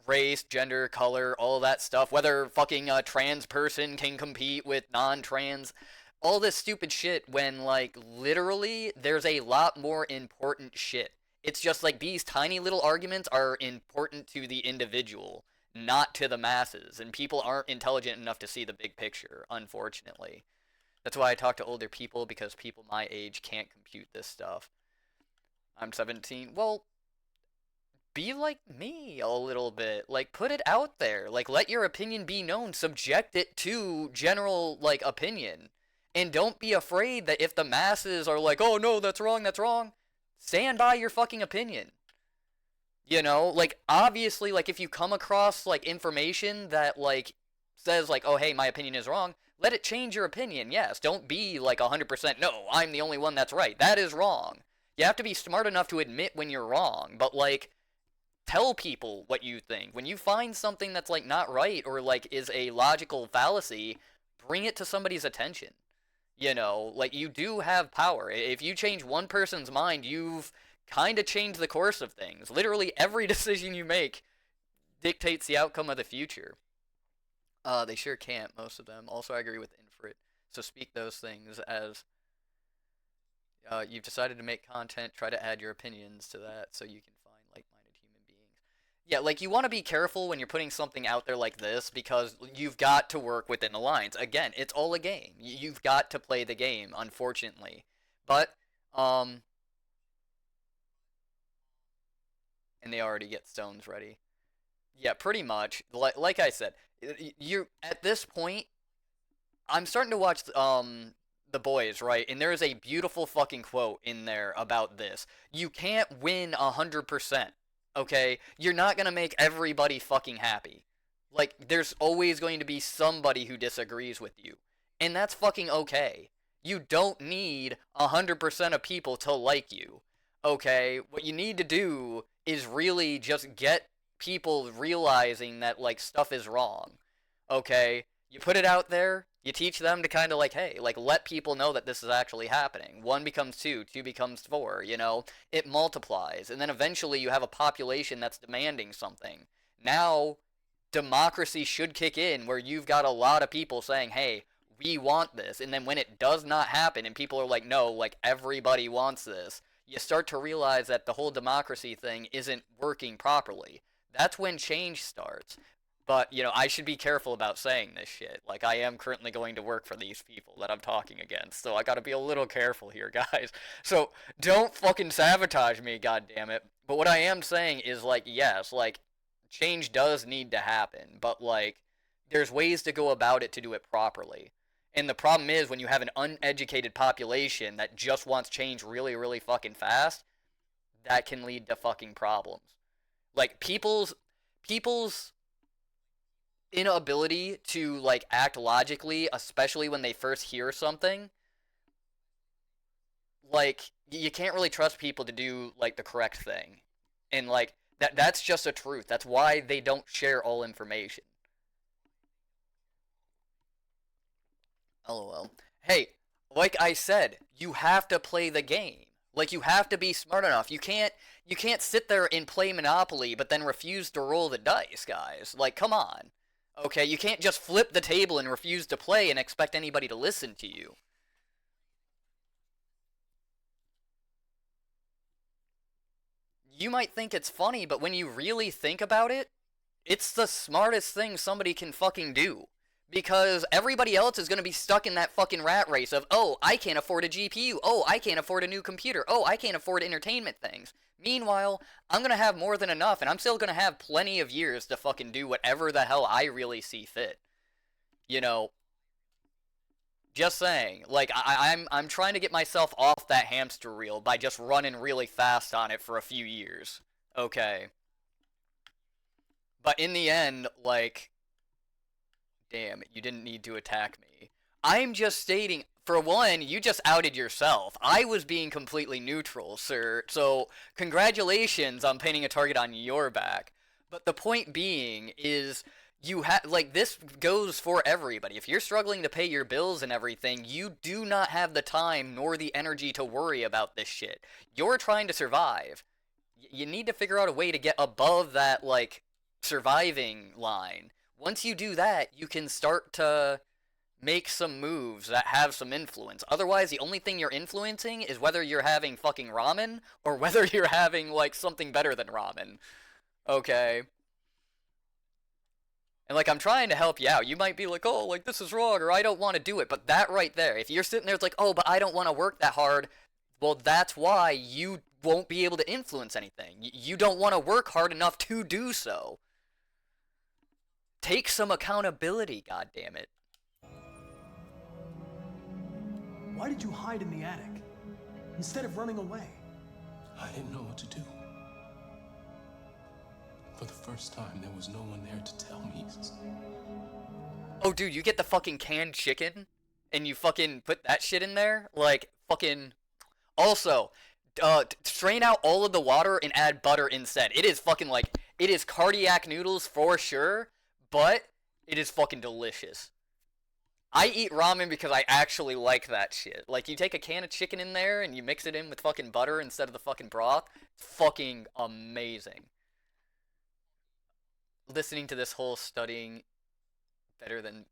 race, gender, color, all that stuff. Whether fucking a trans person can compete with non-trans all this stupid shit when like literally there's a lot more important shit. It's just like these tiny little arguments are important to the individual, not to the masses, and people aren't intelligent enough to see the big picture, unfortunately. That's why I talk to older people, because people my age can't compute this stuff. I'm 17. Well, be like me a little bit. Like put it out there. Like let your opinion be known. Subject it to general like opinion. And don't be afraid that if the masses are like, oh no, that's wrong, stand by your fucking opinion. You know, like obviously, like if you come across like information that like says like, oh hey, my opinion is wrong, let it change your opinion. Yes, don't be like 100%, no, I'm the only one that's right. That is wrong. You have to be smart enough to admit when you're wrong, but like tell people what you think. When you find something that's like not right or like is a logical fallacy, bring it to somebody's attention. You know, like you do have power. If you change one person's mind, you've kind of changed the course of things. Literally every decision you make dictates the outcome of the future. They sure can't, most of them. Also, I agree with Infrit. So speak those things as you've decided to make content, try to add your opinions to that so you can find like-minded human beings. Yeah, like you want to be careful when you're putting something out there like this because you've got to work within the lines. Again, it's all a game. You've got to play the game, unfortunately. But, and they already get stones ready. Yeah, pretty much. Like I said, you at this point, I'm starting to watch The Boys, right? And there is a beautiful fucking quote in there about this. You can't win 100%. Okay? You're not gonna make everybody fucking happy. Like, there's always going to be somebody who disagrees with you. And that's fucking okay. You don't need 100% of people to like you. Okay? What you need to do is really just get people realizing that, like, stuff is wrong. Okay? You put it out there, you teach them to kind of like, hey, like let people know that this is actually happening. 1 becomes 2, 2 becomes 4, you know? It multiplies. And then eventually you have a population that's demanding something. Now, democracy should kick in where you've got a lot of people saying, hey, we want this. And then when it does not happen and people are like, no, like everybody wants this, you start to realize that the whole democracy thing isn't working properly. That's when change starts. But, you know, I should be careful about saying this shit. Like, I am currently going to work for these people that I'm talking against, so I gotta be a little careful here, guys. So, don't fucking sabotage me, goddammit. But what I am saying is, like, yes, like, change does need to happen, but, like, there's ways to go about it to do it properly. And the problem is, when you have an uneducated population that just wants change really, really fucking fast, that can lead to fucking problems. Like, people's inability to, like, act logically, especially when they first hear something, like, you can't really trust people to do, like, the correct thing. And, like, that's just a truth. That's why they don't share all information. LOL. Hey, like I said, you have to play the game. Like, you have to be smart enough. You can't sit there and play Monopoly but then refuse to roll the dice, guys. Like, come on. Okay, you can't just flip the table and refuse to play and expect anybody to listen to you. You might think it's funny, but when you really think about it, it's the smartest thing somebody can fucking do. Because everybody else is going to be stuck in that fucking rat race of, oh, I can't afford a GPU, oh, I can't afford a new computer, oh, I can't afford entertainment things. Meanwhile, I'm going to have more than enough, and I'm still going to have plenty of years to fucking do whatever the hell I really see fit. You know, just saying. Like, I'm trying to get myself off that hamster wheel by just running really fast on it for a few years. Okay. But in the end, like, damn, you didn't need to attack me. I'm just stating, for one, you just outed yourself. I was being completely neutral, sir. So, congratulations on painting a target on your back. But the point being is, you have, like, this goes for everybody. If you're struggling to pay your bills and everything, you do not have the time nor the energy to worry about this shit. You're trying to survive. You need to figure out a way to get above that, like, surviving line. Once you do that, you can start to make some moves that have some influence. Otherwise, the only thing you're influencing is whether you're having fucking ramen or whether you're having, like, something better than ramen. Okay? And, like, I'm trying to help you out. You might be like, oh, like, this is wrong, or I don't want to do it. But that right there, if you're sitting there, it's like, oh, but I don't want to work that hard, well, that's why you won't be able to influence anything. You don't want to work hard enough to do so. Take some accountability, goddammit. Why did you hide in the attic instead of running away? I didn't know what to do. For the first time, there was no one there to tell me. Oh, dude, you get the fucking canned chicken and you fucking put that shit in there? Like, fucking... Also, strain out all of the water and add butter instead. It is fucking, like, it is cardiac noodles for sure, but it is fucking delicious. I eat ramen because I actually like that shit. Like, you take a can of chicken in there and you mix it in with fucking butter instead of the fucking broth. It's fucking amazing. Listening to this whole studying better than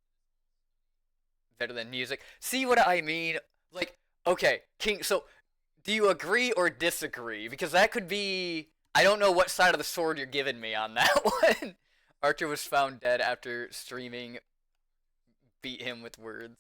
music. See what I mean? Like, okay, King, so do you agree or disagree? Because that could be, I don't know what side of the sword you're giving me on that one. Archer was found dead after streaming beat him with words.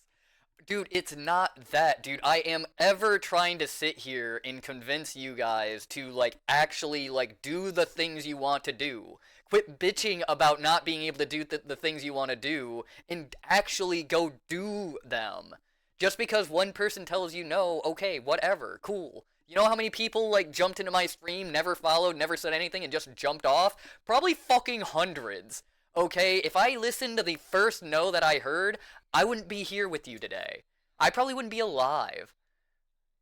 Dude, it's not that, dude. I am ever trying to sit here and convince you guys to, like, actually, like, do the things you want to do. Quit bitching about not being able to do the things you want to do, and actually go do them. Just because one person tells you no, okay, whatever, cool. You know how many people, like, jumped into my stream, never followed, never said anything, and just jumped off? Probably fucking hundreds. Okay, if I listened to the first no that I heard, I wouldn't be here with you today. I probably wouldn't be alive.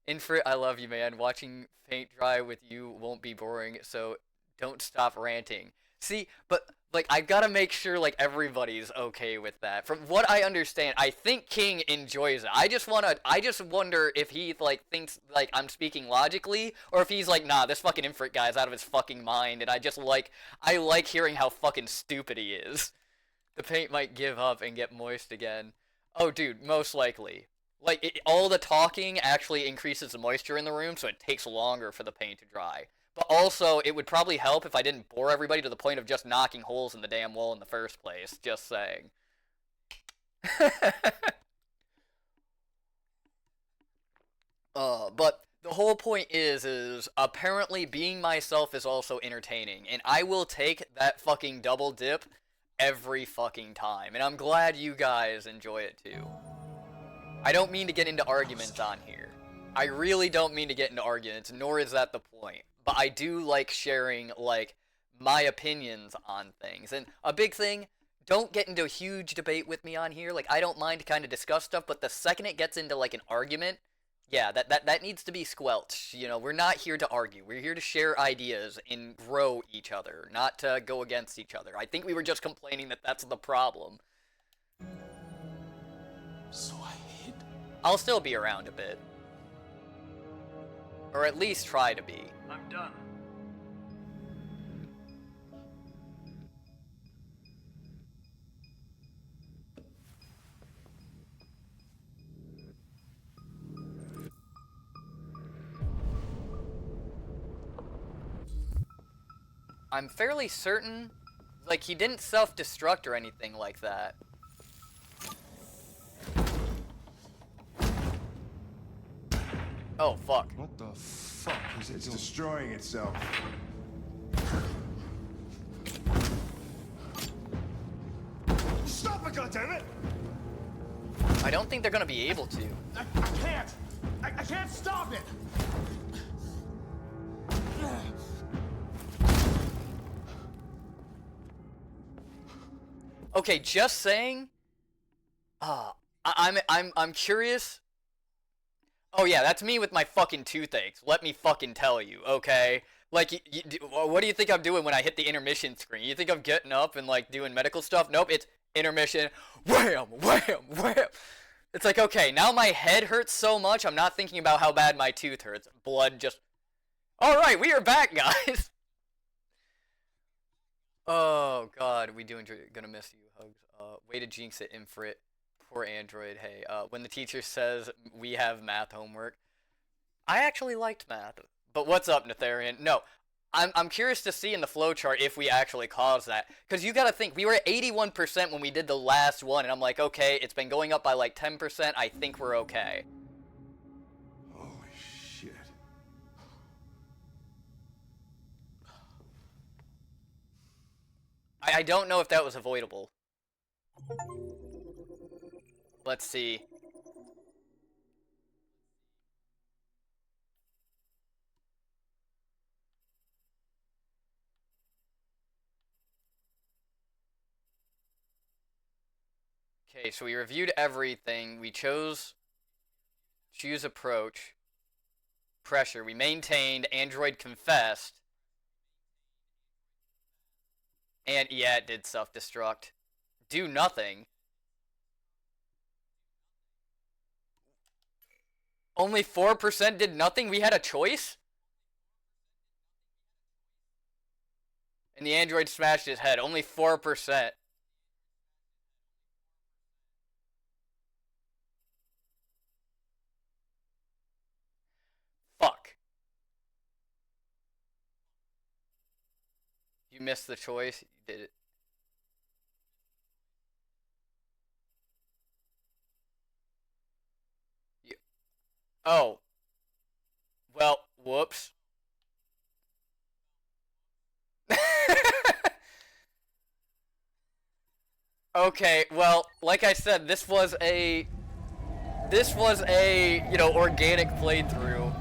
Infrit, I love you, man. Watching paint dry with you won't be boring, so don't stop ranting. See, but, like, I've got to make sure, like, everybody's okay with that. From what I understand, I think King enjoys it. I just wonder if he, like, thinks, like, I'm speaking logically, or if he's like, nah, this fucking Infrit guy's out of his fucking mind, and I like hearing how fucking stupid he is. The paint might give up and get moist again. Oh, dude, most likely. Like, all the talking actually increases the moisture in the room, so it takes longer for the paint to dry. But also, it would probably help if I didn't bore everybody to the point of just knocking holes in the damn wall in the first place. Just saying. But the whole point is apparently being myself is also entertaining, and I will take that fucking double dip every fucking time, and I'm glad you guys enjoy it too. I don't mean to get into arguments on here. I really don't mean to get into arguments, nor is that the point. But I do like sharing, like, my opinions on things. And a big thing, don't get into a huge debate with me on here. Like, I don't mind to kind of discuss stuff, but the second it gets into, like, an argument, yeah, that needs to be squelched. You know, we're not here to argue. We're here to share ideas and grow each other, not to go against each other. I think we were just complaining that that's the problem. So I hid. I'll still be around a bit. Or at least try to be. I'm done. I'm fairly certain, like, he didn't self-destruct or anything like that. Oh, fuck. What the fuck is it It's doing? destroying itself. Stop it, goddammit! I don't think they're gonna be able to. I can't! I can't stop it! Okay, just saying. I'm curious. Oh yeah, that's me with my fucking toothaches. Let me fucking tell you, okay? Like, what do you think I'm doing when I hit the intermission screen? You think I'm getting up and, like, doing medical stuff? Nope, it's intermission. Wham, wham, wham. It's like, okay, now my head hurts so much, I'm not thinking about how bad my tooth hurts. Blood just... Alright, we are back, guys! Oh, God, we gonna miss you, Hugs. Way to jinx it, Infrit. Poor Android. Hey, when the teacher says we have math homework, I actually liked math. But what's up, Netharian? No, I'm curious to see in the flowchart if we actually caused that. Because you gotta think, we were at 81% when we did the last one, and I'm like, okay, it's been going up by like 10%, I think we're okay. Holy shit. I don't know if that was avoidable. Let's see. Okay, so we reviewed everything. We choose approach, pressure. We maintained, Android confessed. And yeah, it did self-destruct. Do nothing. Only 4% did nothing? We had a choice? And the android smashed his head. Only 4%. Fuck. You missed the choice. You did it. Oh. Well, whoops. Okay, well, like I said, this was a, you know, organic playthrough.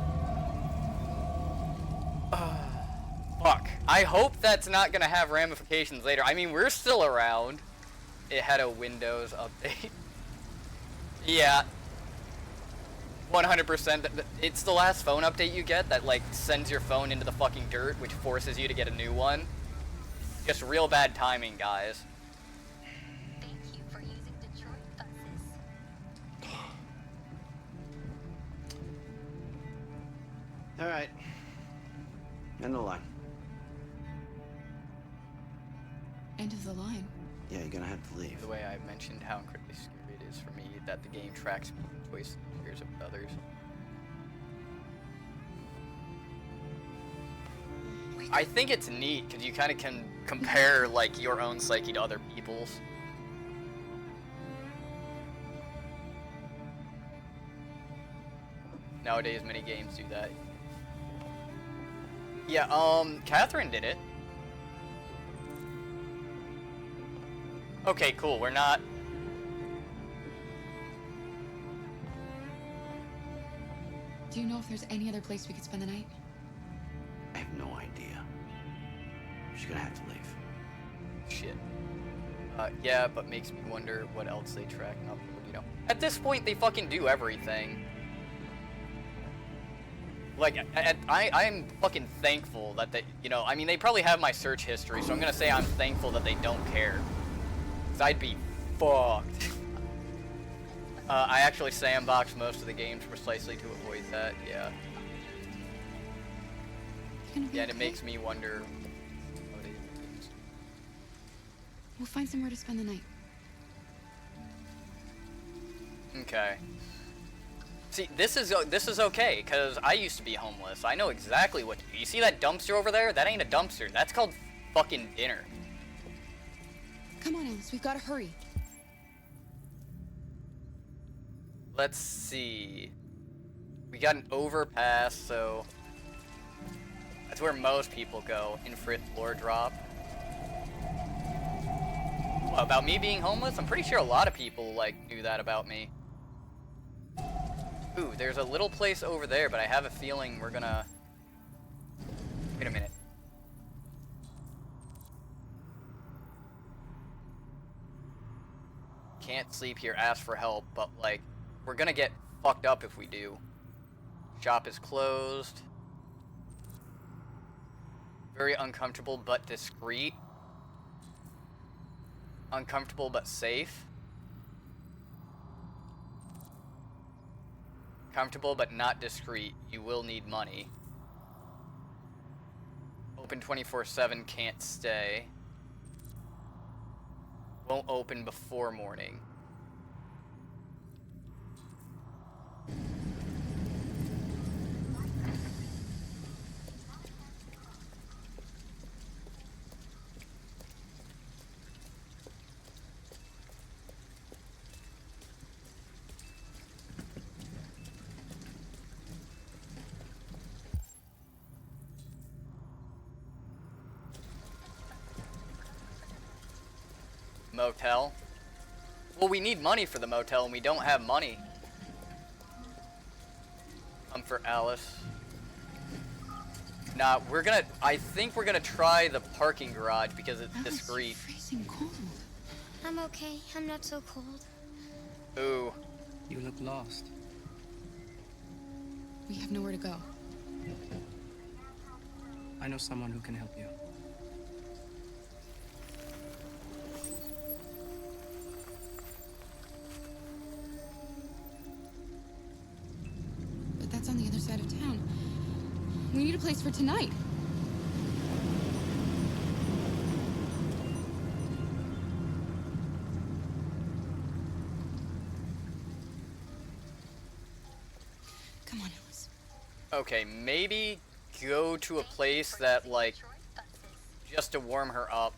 Fuck. I hope that's not gonna have ramifications later. I mean, we're still around. It had a Windows update. Yeah. 100%. It's the last phone update you get that, like, sends your phone into the fucking dirt, which forces you to get a new one. Just real bad timing, guys. Thank you for using Detroit buses. All right. End of the line. End of the line. Yeah, you're gonna have to leave. The way I mentioned how incredibly scary it is for me that the game tracks me choice figures with others. I think it's neat because you kind of can compare like your own psyche to other people's. Nowadays, many games do that. Yeah, Catherine did it. Okay, cool. We're not. Do you know if there's any other place we could spend the night? I have no idea. She's gonna have to leave. Shit. Yeah, but makes me wonder what else they track and upload, you know. At this point, they fucking do everything. Like, I'm fucking thankful that they, you know, I mean, they probably have my search history, so I'm gonna say I'm thankful that they don't care. 'Cause I'd be fucked. I actually sandbox most of the games precisely to avoid that, yeah. Yeah, and it makes me wonder what it is. We'll find somewhere to spend the night. Okay. See, this is okay, because I used to be homeless. I know exactly what to do. You see that dumpster over there? That ain't a dumpster. That's called fucking dinner. Come on, Alice, we've got to hurry. Let's see. We got an overpass, so that's where most people go. Infrit floor drop. What, about me being homeless? I'm pretty sure a lot of people, like, knew that about me. Ooh, there's a little place over there, but I have a feeling we're gonna... Wait a minute. Can't sleep here, ask for help, but, like, we're gonna get fucked up if we do. Shop is closed. Very uncomfortable but discreet. Uncomfortable but safe. Comfortable but not discreet. You will need money. Open 24/7, can't stay. Won't open before morning. Motel. Well, we need money for the motel, and we don't have money. Come for Alice. Nah, I think we're gonna try the parking garage because it's Alice, discreet. you're freezing cold. I'm okay. I'm not so cold. Ooh. You look lost. We have nowhere to go. I know someone who can help you. But that's on the other side of town. We need a place for tonight. Come on, Alice. Okay, maybe go to a place that, like, just to warm her up.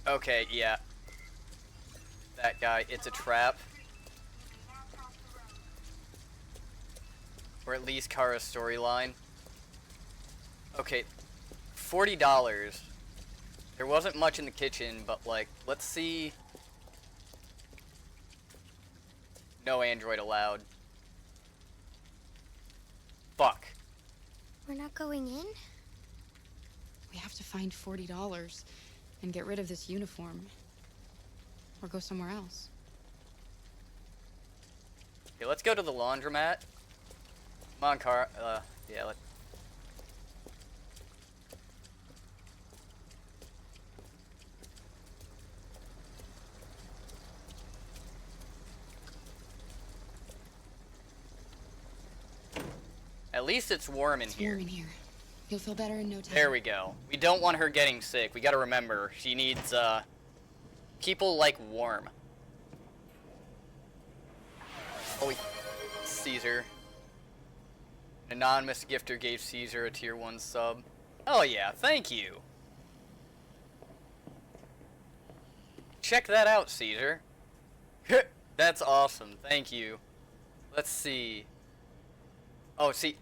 Okay, yeah. That guy, it's a trap. Or at least Kara's storyline. Okay, $40. There wasn't much in the kitchen, but, like, let's see. No Android allowed. Fuck. We're not going in? We have to find $40 and get rid of this uniform. Or go somewhere else. Okay, let's go to the laundromat. Come on, Kara. Yeah, let's... At least it's warm in here. Warm in here. You'll feel better in no time. There we go. We don't want her getting sick. We gotta remember, she needs, people like warm. Holy Caesar. An anonymous gifter gave Caesar a tier 1 sub. Oh yeah, thank you. Check that out, Caesar. That's awesome, thank you. Let's see. Oh, see,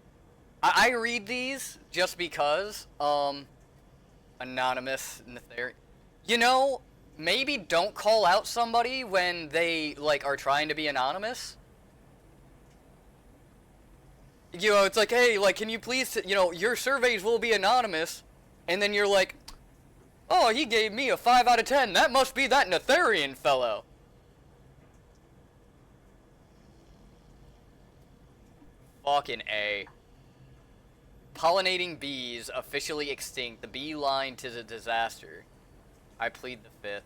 I read these just because, anonymous, you know, maybe don't call out somebody when they, like, are trying to be anonymous. You know, it's like, hey, like, can you please, you know, your surveys will be anonymous, and then you're like, oh, he gave me a 5 out of 10, that must be that Netherian fellow. Fucking A. Pollinating bees officially extinct. The bee line to the disaster. I plead the 5th.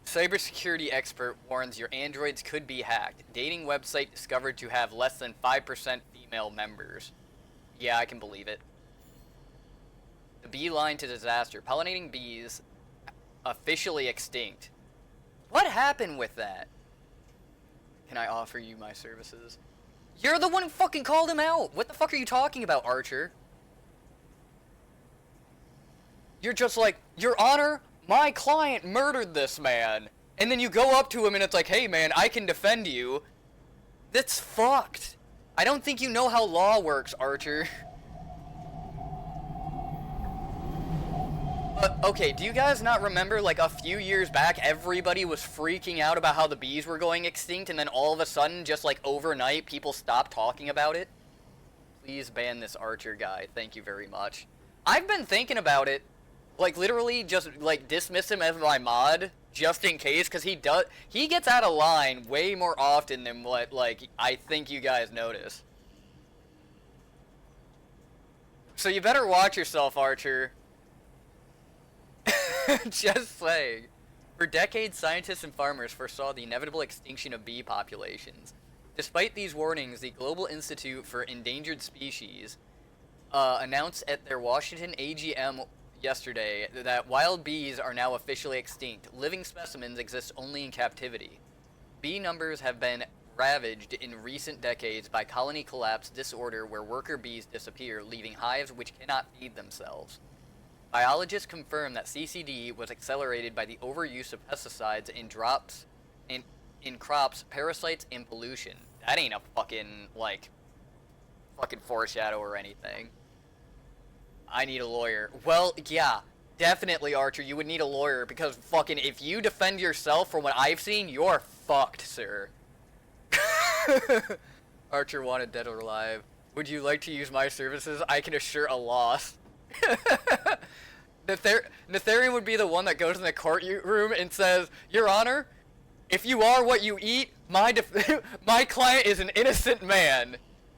Cybersecurity expert warns your androids could be hacked. Dating website discovered to have less than 5% female members. Yeah, I can believe it. The bee line to disaster. Pollinating bees officially extinct. What happened with that? Can I offer you my services? You're the one who fucking called him out! What the fuck are you talking about, Archer? You're just like, Your Honor, my client murdered this man. And then you go up to him and it's like, hey man, I can defend you. That's fucked. I don't think you know how law works, Archer. Okay, do you guys not remember, like, a few years back, everybody was freaking out about how the bees were going extinct, and then all of a sudden, just like overnight, people stopped talking about it? Please ban this Archer guy. Thank you very much. I've been thinking about it. Like, literally, just, like, dismiss him as my mod, just in case, because he gets out of line way more often than what, like, I think you guys notice. So you better watch yourself, Archer. Just saying. For decades, scientists and farmers foresaw the inevitable extinction of bee populations. Despite these warnings, the Global Institute for Endangered Species announced at their Washington AGM yesterday that wild bees are now officially extinct. Living specimens exist only in captivity. Bee numbers have been ravaged in recent decades by colony collapse disorder where worker bees disappear, leaving hives which cannot feed themselves. Biologists confirm that CCD was accelerated by the overuse of pesticides in crops, parasites, and pollution. That ain't a fucking foreshadow or anything. I need a lawyer. Well, yeah, definitely, Archer, you would need a lawyer, because fucking if you defend yourself from what I've seen, you're fucked, sir. Archer wanted dead or alive. Would you like to use my services? I can assure a loss. Netherian would be the one that goes in the courtroom and says, Your Honor, if you are what you eat, my client is an innocent man.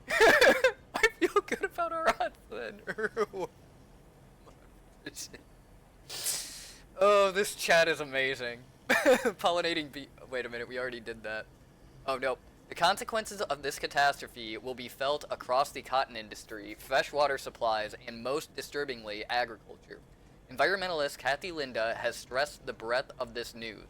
I feel good about our odds then. Oh, this chat is amazing. Pollinating bee. Wait a minute, we already did that. Oh no. The consequences of this catastrophe will be felt across the cotton industry, freshwater supplies, and most disturbingly, agriculture. Environmentalist Kathy Linda has stressed the breadth of this news.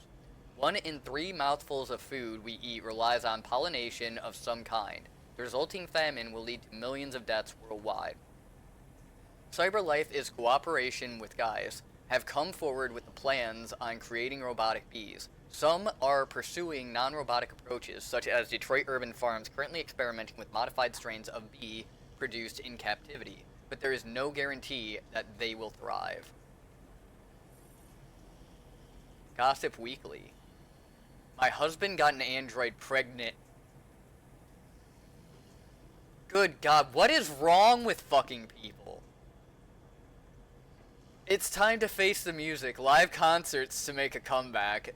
1 in 3 mouthfuls of food we eat relies on pollination of some kind. The resulting famine will lead to millions of deaths worldwide. CyberLife is cooperation with guys have come forward with the plans on creating robotic bees. Some are pursuing non-robotic approaches, such as Detroit Urban Farms currently experimenting with modified strains of bee produced in captivity, but there is no guarantee that they will thrive. Gossip Weekly. My husband got an android pregnant. Good God, what is wrong with fucking people? It's time to face the music. Live concerts to make a comeback.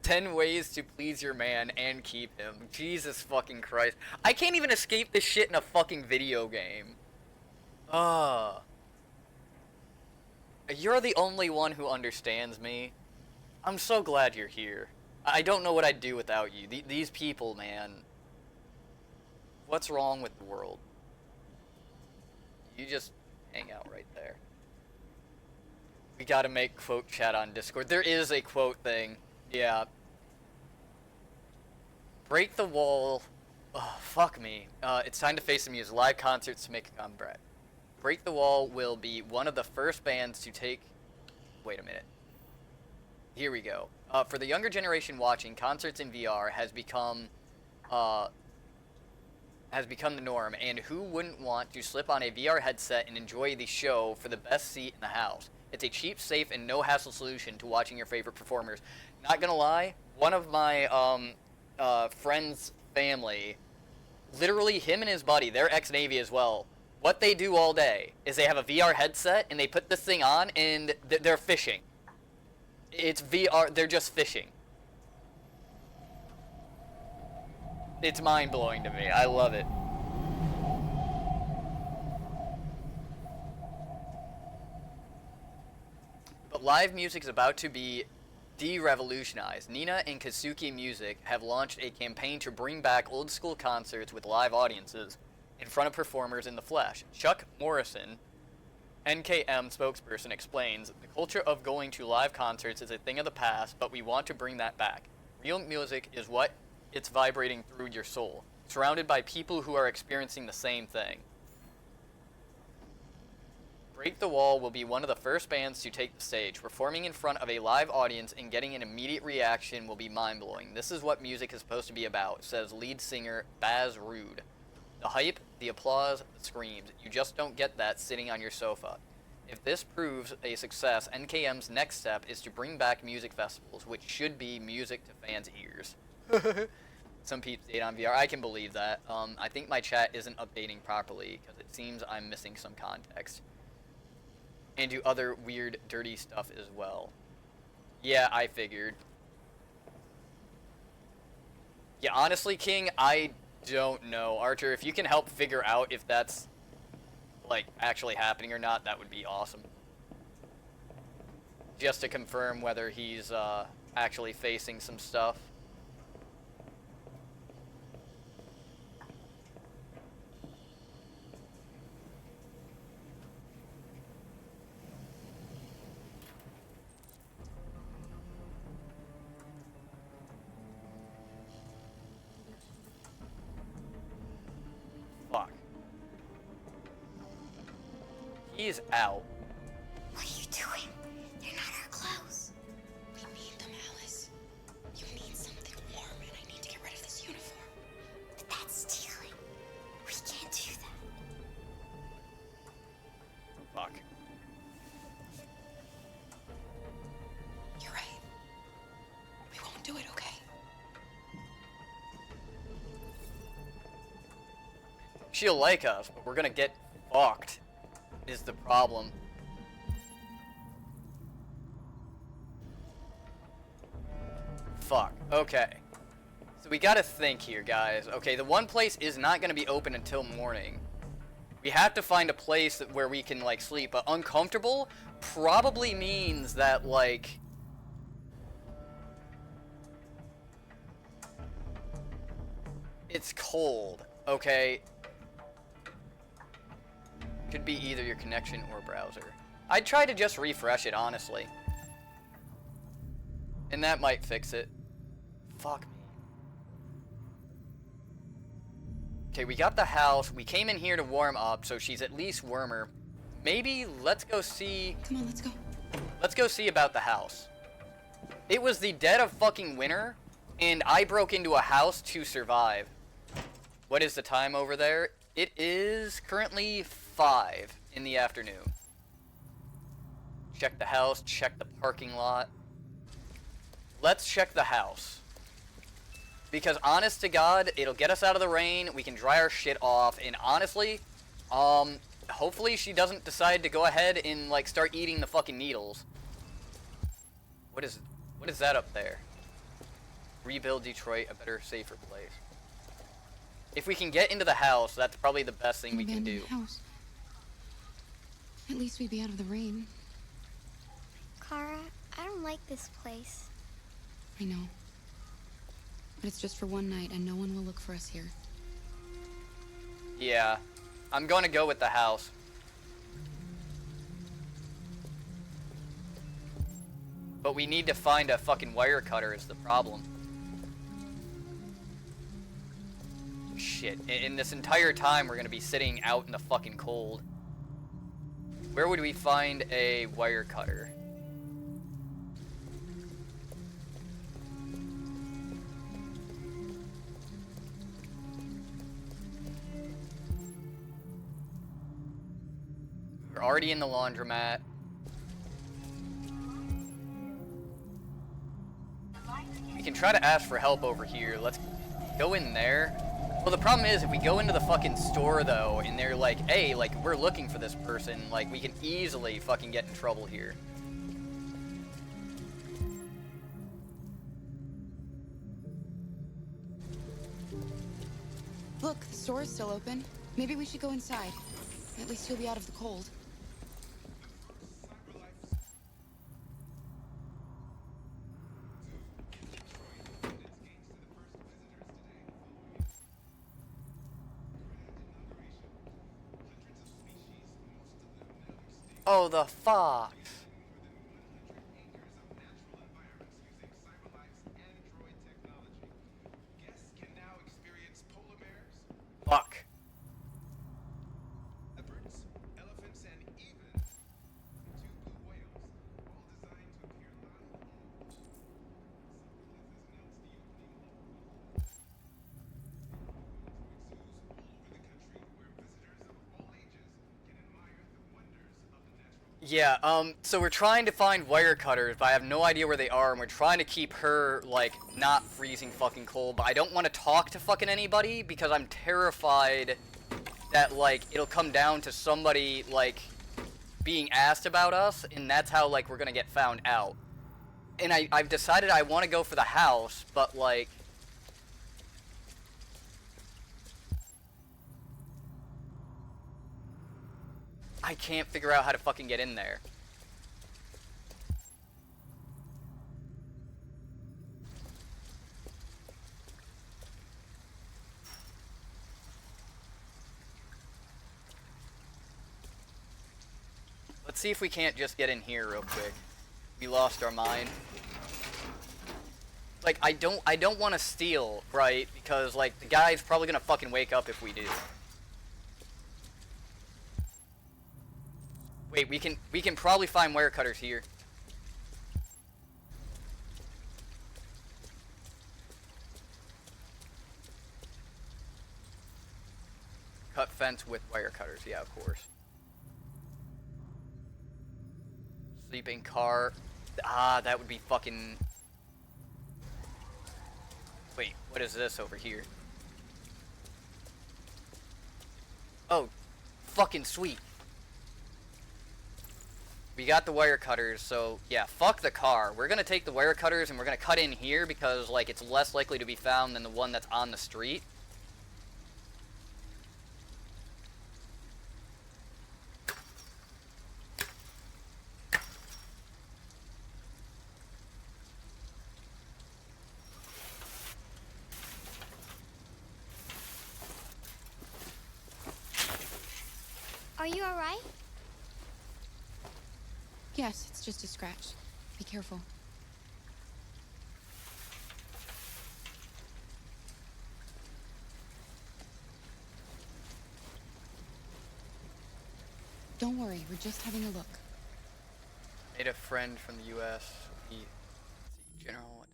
10 ways to please your man and keep him. Jesus fucking Christ. I can't even escape this shit in a fucking video game. You're the only one who understands me. I'm so glad you're here. I don't know what I'd do without you. These people, man. What's wrong with the world? You just hangout right there. We gotta make quote chat on Discord. There is a quote thing. Yeah. Break the wall. Oh, fuck me. It's time to face the music. Live concerts to make a comeback. Break the Wall will be one of the first bands to take... Wait a minute. Here we go. For the younger generation watching, concerts in VR has become the norm, and who wouldn't want to slip on a VR headset and enjoy the show for the best seat in the house? It's a cheap, safe, and no-hassle solution to watching your favorite performers. Not gonna lie, one of my friend's family, literally him and his buddy, they're ex-Navy as well. What they do all day is they have a VR headset, and they put this thing on, and they're fishing. It's VR, they're just fishing. It's mind-blowing to me. I love it. But live music is about to be de-revolutionized. Nina and Kazuki Music have launched a campaign to bring back old-school concerts with live audiences in front of performers in the flesh. Chuck Morrison, NKM spokesperson, explains, the culture of going to live concerts is a thing of the past, but we want to bring that back. Real music is what it's vibrating through your soul, surrounded by people who are experiencing the same thing. Break the Wall will be one of the first bands to take the stage. Performing in front of a live audience and getting an immediate reaction will be mind-blowing. This is what music is supposed to be about, says lead singer Baz Rude. The hype, the applause, the screams. You just don't get that sitting on your sofa. If this proves a success, NKM's next step is to bring back music festivals, which should be music to fans' ears. Some peeps date on VR. I can believe that. I think my chat isn't updating properly because it seems I'm missing some context. And do other weird, dirty stuff as well. Yeah, I figured. Yeah, honestly, King, I don't know. Archer, if you can help figure out if that's, like, actually happening or not, that would be awesome. Just to confirm whether he's, actually facing some stuff. Fuck. He's out. What are you doing? They're not our clothes. We need them, Alice. You need something warm, and I need to get rid of this uniform. But that's stealing. We can't do that. Fuck. You're right. We won't do it, okay? She'll like us, but we're gonna get fucked, is the problem. Fuck. Okay. So we gotta think here, guys. Okay, the one place is not gonna be open until morning. We have to find a place where we can, like, sleep, but uncomfortable probably means that, like... it's cold, okay? Could be either your connection or browser. I'd try to just refresh it, honestly. And that might fix it. Fuck me. Okay, we got the house. We came in here to warm up, so she's at least warmer. Maybe let's go see... Come on, let's go. Let's go see about the house. It was the dead of fucking winter, and I broke into a house to survive. What is the time over there? It is currently 5 in the afternoon. Check the house, check the parking lot. Let's check the house. Because honest to God, it'll get us out of the rain, we can dry our shit off, and honestly, hopefully she doesn't decide to go ahead and, like, start eating the fucking needles. What is that up there? Rebuild Detroit a better, safer place. If we can get into the house, that's probably the best thing we can do. House. At least we'd be out of the rain. Kara, I don't like this place. I know. But it's just for one night, and no one will look for us here. Yeah. I'm going to go with the house. But we need to find a fucking wire cutter is the problem. Shit. In this entire time, we're gonna be sitting out in the fucking cold. Where would we find a wire cutter? We're already in the laundromat. We can try to ask for help over here. Let's go in there. Well, the problem is, if we go into the fucking store, though, and they're like, hey, like, we're looking for this person, like, we can easily fucking get in trouble here. Look, the store is still open. Maybe we should go inside. At least you'll be out of the cold. Oh, the fox. Fuck. Yeah, so we're trying to find wire cutters, but I have no idea where they are, and we're trying to keep her, like, not freezing fucking cold, but I don't want to talk to fucking anybody, because I'm terrified that, like, it'll come down to somebody, like, being asked about us, and that's how, like, we're gonna get found out. And I've decided I want to go for the house, but, like... I can't figure out how to fucking get in there. Let's see if we can't just get in here real quick. We lost our mind. Like, I don't want to steal, right? Because, like, the guy's probably gonna fucking wake up if we do. Wait, we can probably find wire cutters here. Cut fence with wire cutters, yeah, of course. Sleeping car. Ah, that would be fucking... Wait, what is this over here? Oh, fucking sweet. We got the wire cutters, so yeah, fuck the car. We're gonna take the wire cutters and we're gonna cut in here because, like, it's less likely to be found than the one that's on the street. Are you alright? Yes, it's just a scratch. Be careful. Don't worry, we're just having a look. Made a friend from the U.S. General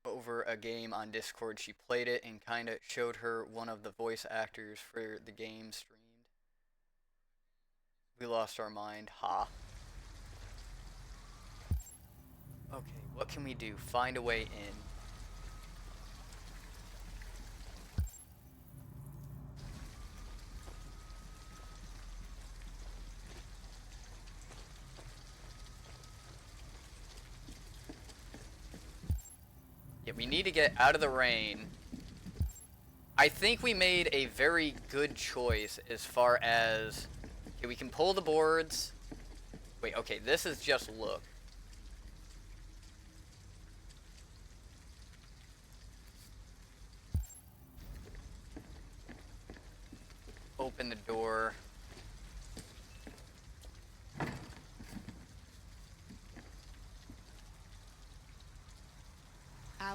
over a game on Discord. She played it and kind of showed her one of the voice actors for the game streamed. We lost our mind. Ha. Okay, what can we do? Find a way in. Yeah, we need to get out of the rain. I think we made a very good choice as far as... Okay, we can pull the boards. Wait, okay, this is just look. Open the door.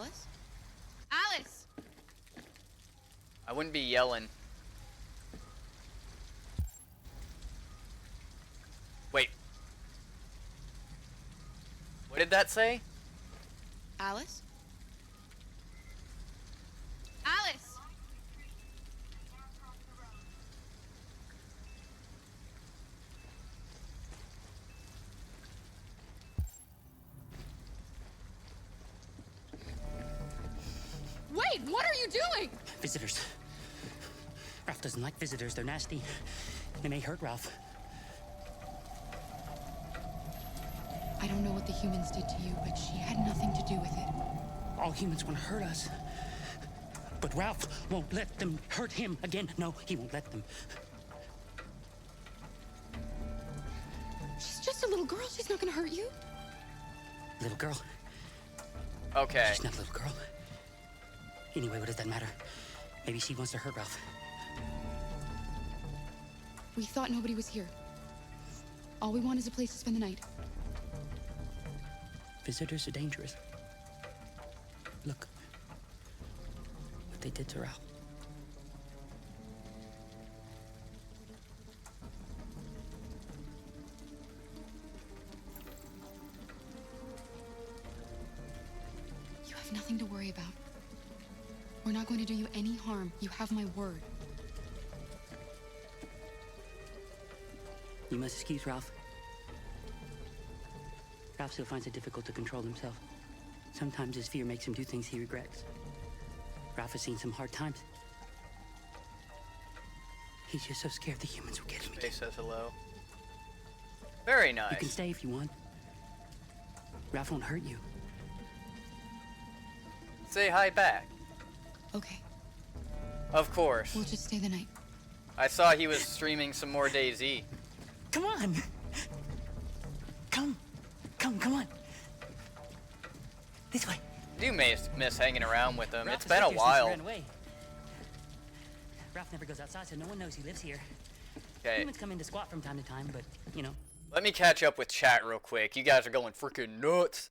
Alice? Alice! I wouldn't be yelling. Wait. What did that say? Alice? Alice! Wait, what are you doing? Visitors. Ralph doesn't like visitors. They're nasty. They may hurt Ralph. I don't know what the humans did to you, but she had nothing to do with it. All humans want to hurt us. But Ralph won't let them hurt him again. No, he won't let them. She's just a little girl. She's not gonna hurt you. Little girl. Okay. She's not a little girl. Anyway, what does that matter? Maybe she wants to hurt Ralph. We thought nobody was here. All we want is a place to spend the night. Visitors are dangerous. Look. What they did to Ralph. You have nothing to worry about. We're not going to do you any harm. You have my word. You must excuse Ralph. Ralph still finds it difficult to control himself. Sometimes his fear makes him do things he regrets. Ralph has seen some hard times. He's just so scared the humans will get him again. Space says hello. Very nice. You can stay if you want. Ralph won't hurt you. Say hi back. Okay. Of course. We'll just stay the night. I saw he was streaming some more DayZ. Come on! Come on! This way. I do miss hanging around with him. Ralph It's been a while. Ralph never goes outside, so no one knows he lives here. Okay. Humans come in to squat from time to time, but, you know. Let me catch up with chat real quick. You guys are going freaking nuts.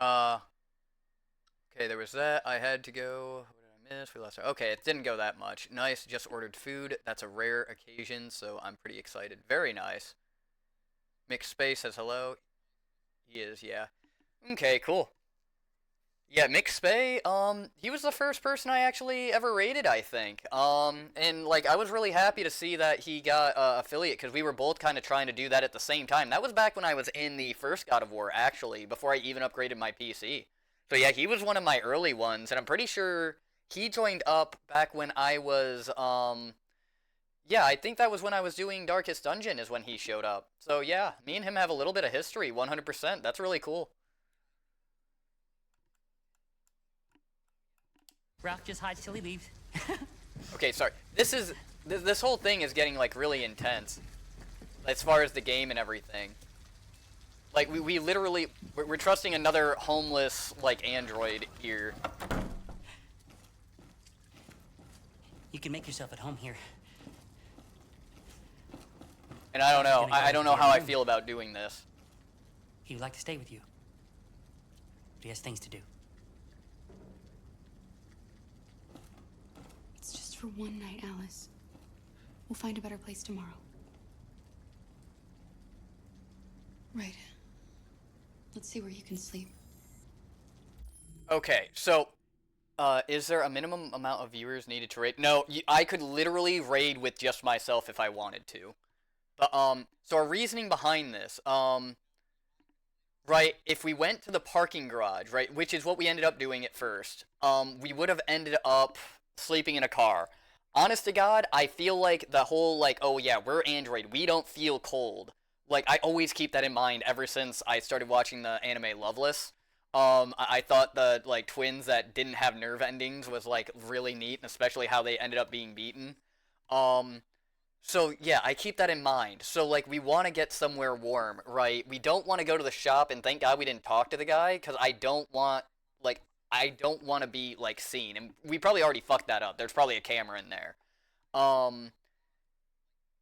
Okay, there was that. I had to go. What did I miss? We lost. Okay, it didn't go that much. Nice. Just ordered food. That's a rare occasion, so I'm pretty excited. Very nice. Mixed Space says hello. He is, yeah. Okay, cool. Yeah, Mixed Spay, he was the first person I actually ever rated, I think. And, like, I was really happy to see that he got affiliate, because we were both kind of trying to do that at the same time. That was back when I was in the first God of War, actually, before I even upgraded my PC. So, yeah, he was one of my early ones, and I'm pretty sure he joined up back when I was, yeah, I think that was when I was doing Darkest Dungeon is when he showed up. So, yeah, me and him have a little bit of history, 100%. That's really cool. Ralph just hides till he leaves. Okay, sorry. This whole thing is getting, like, really intense. As far as the game and everything. Like, we literally, we're trusting another homeless, like, android here. You can make yourself at home here. And I don't know. I don't know how I feel about doing this. He would like to stay with you. But he has things to do. It's just for one night, Alice. We'll find a better place tomorrow. Right. Let's see where you can sleep. Okay, so, is there a minimum amount of viewers needed to raid? No, I could literally raid with just myself if I wanted to. But, so our reasoning behind this, right, if we went to the parking garage, right, which is what we ended up doing at first, we would have ended up sleeping in a car. Honest to God, I feel like the whole, like, oh yeah, we're Android, we don't feel cold. Like, I always keep that in mind ever since I started watching the anime Loveless. I thought the, like, twins that didn't have nerve endings was, like, really neat, and especially how they ended up being beaten. So, yeah, I keep that in mind. So, like, we want to get somewhere warm, right? We don't want to go to the shop, and thank God we didn't talk to the guy, because I don't want to be, like, seen. And we probably already fucked that up. There's probably a camera in there.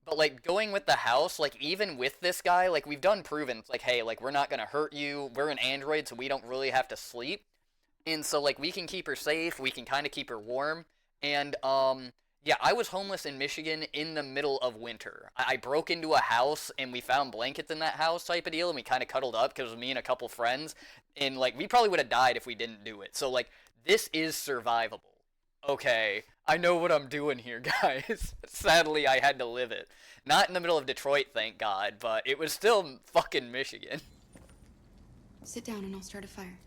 But, like, going with the house, like, even with this guy, like, we've done proven, it's like, hey, like, we're not gonna hurt you. We're an android, so we don't really have to sleep. And so, like, we can keep her safe, we can kind of keep her warm, and, yeah, I was homeless in Michigan in the middle of winter. I broke into a house, and we found blankets in that house type of deal, and we kind of cuddled up, because it was me and a couple friends, and, like, we probably would have died if we didn't do it. So, like, this is survivable. Okay, I know what I'm doing here, guys. Sadly, I had to live it. Not in the middle of Detroit, thank God, but it was still fucking Michigan. Sit down and I'll start a fire.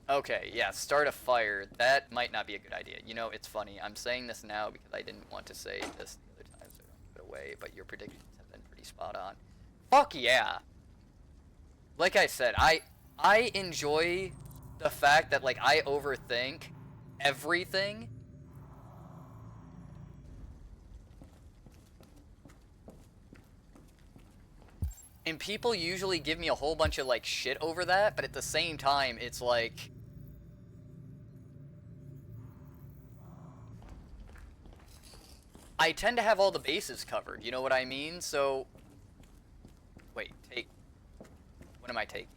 Okay, yeah, start a fire. That might not be a good idea. You know, it's funny. I'm saying this now because I didn't want to say this the other time, so I don't give it away, but your predictions have been pretty spot on. Fuck yeah! Like I said, I enjoy the fact that, like, I overthink everything. And people usually give me a whole bunch of, like, shit over that, but at the same time, it's like... I tend to have all the bases covered, you know what I mean? So... Wait, take... What am I taking?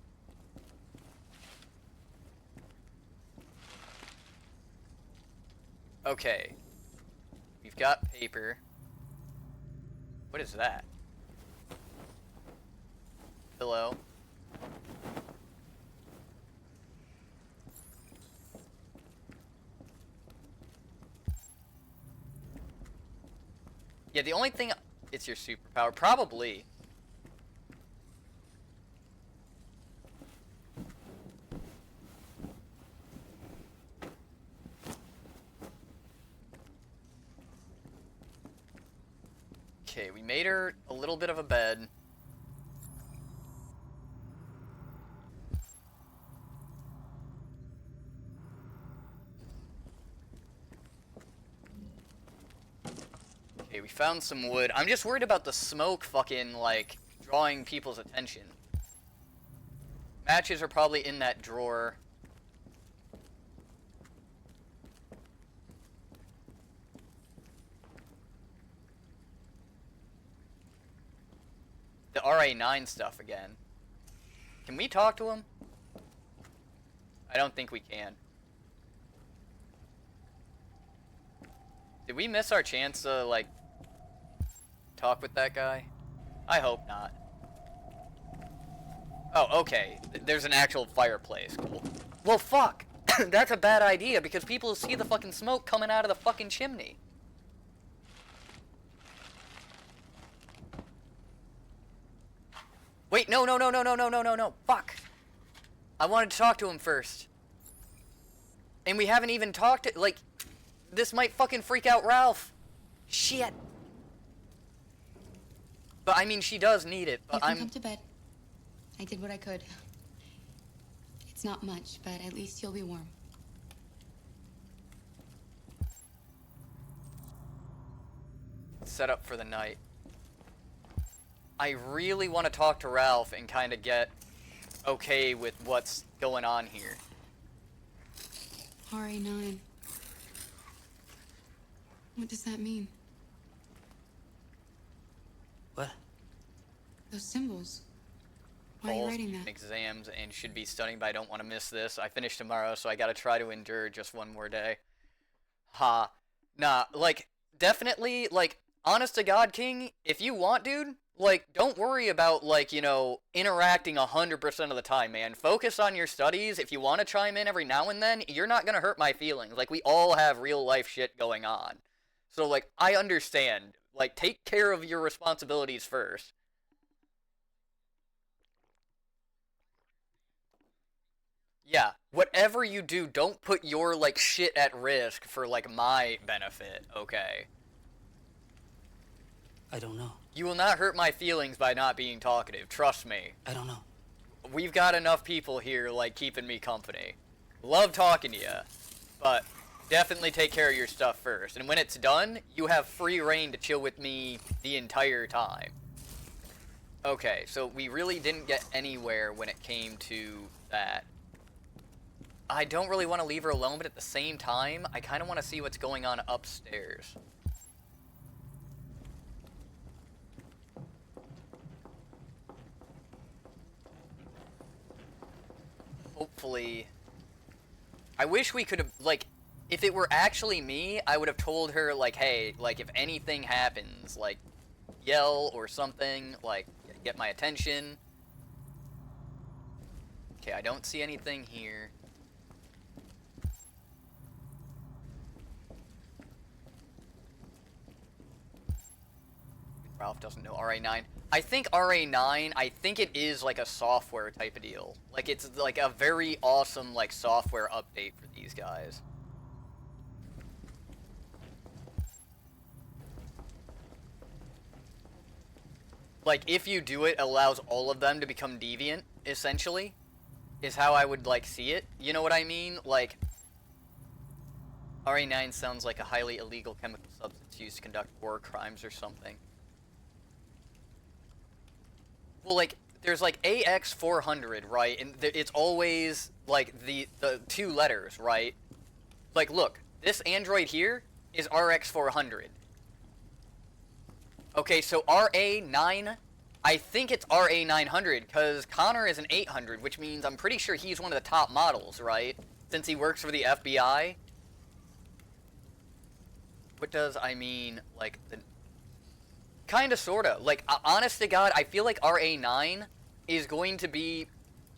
Okay. We've got paper. What is that? Pillow. Yeah, the only thing... It's your superpower. Probably. Okay, we made her a little bit of a bed. Okay, we found some wood. I'm just worried about the smoke fucking, like, drawing people's attention. Matches are probably in that drawer. The RA9 stuff again. Can we talk to him? I don't think we can. Did we miss our chance to, like, talk with that guy? I hope not. Oh, okay. There's an actual fireplace. Cool. Well, fuck! That's a bad idea, because people see the fucking smoke coming out of the fucking chimney. Wait, no, no, no, no, no, no, no, no, no. Fuck! I wanted to talk to him first. And we haven't even talked to, like... This might fucking freak out Ralph. Shit. But I mean, she does need it. But You can come to bed. I did what I could. It's not much, but at least you'll be warm. Set up for the night. I really want to talk to Ralph and kind of get okay with what's going on here. RA9. What does that mean? What? Those symbols. Why are you writing that? Exams and should be studying, but I don't want to miss this. I finish tomorrow, so I gotta try to endure just one more day. Ha. Nah, like, definitely, like, honest to God, King, if you want, dude, like, don't worry about, like, you know, interacting 100% of the time, man. Focus on your studies. If you want to chime in every now and then, you're not gonna hurt my feelings. Like, we all have real life shit going on. So, like, I understand. Like, take care of your responsibilities first. Yeah, whatever you do, don't put your, like, shit at risk for, like, my benefit, okay? I don't know. You will not hurt my feelings by not being talkative, trust me. I don't know. We've got enough people here, like, keeping me company. Love talking to you, but definitely take care of your stuff first. And when it's done, you have free reign to chill with me the entire time. Okay, so we really didn't get anywhere when it came to that. I don't really want to leave her alone, but at the same time, I kind of want to see what's going on upstairs. hopefully... I wish we could have, like, if it were actually me, I would have told her, like, hey, like, if anything happens, like, yell or something, like, get my attention. Okay, I don't see anything here. Ralph doesn't know RA9. I think RA9, I think it is like a software type of deal. Like, it's like a very awesome, like, software update for these guys. Like, if you do it, it allows all of them to become deviant, essentially, is how I would, like, see it. You know what I mean? Like, RA9 sounds like a highly illegal chemical substance used to conduct war crimes or something. Well, like, there's, like, AX400, right? And it's always, like, the 2 letters, right? Like, look, this android here is RX400. Okay, so RA9, I think it's RA900, because Connor is an 800, which means I'm pretty sure he's one of the top models, right? Since he works for the FBI. What does, I mean, like, the... Kinda, sorta. Like, honest to God, I feel like RA9 is going to be,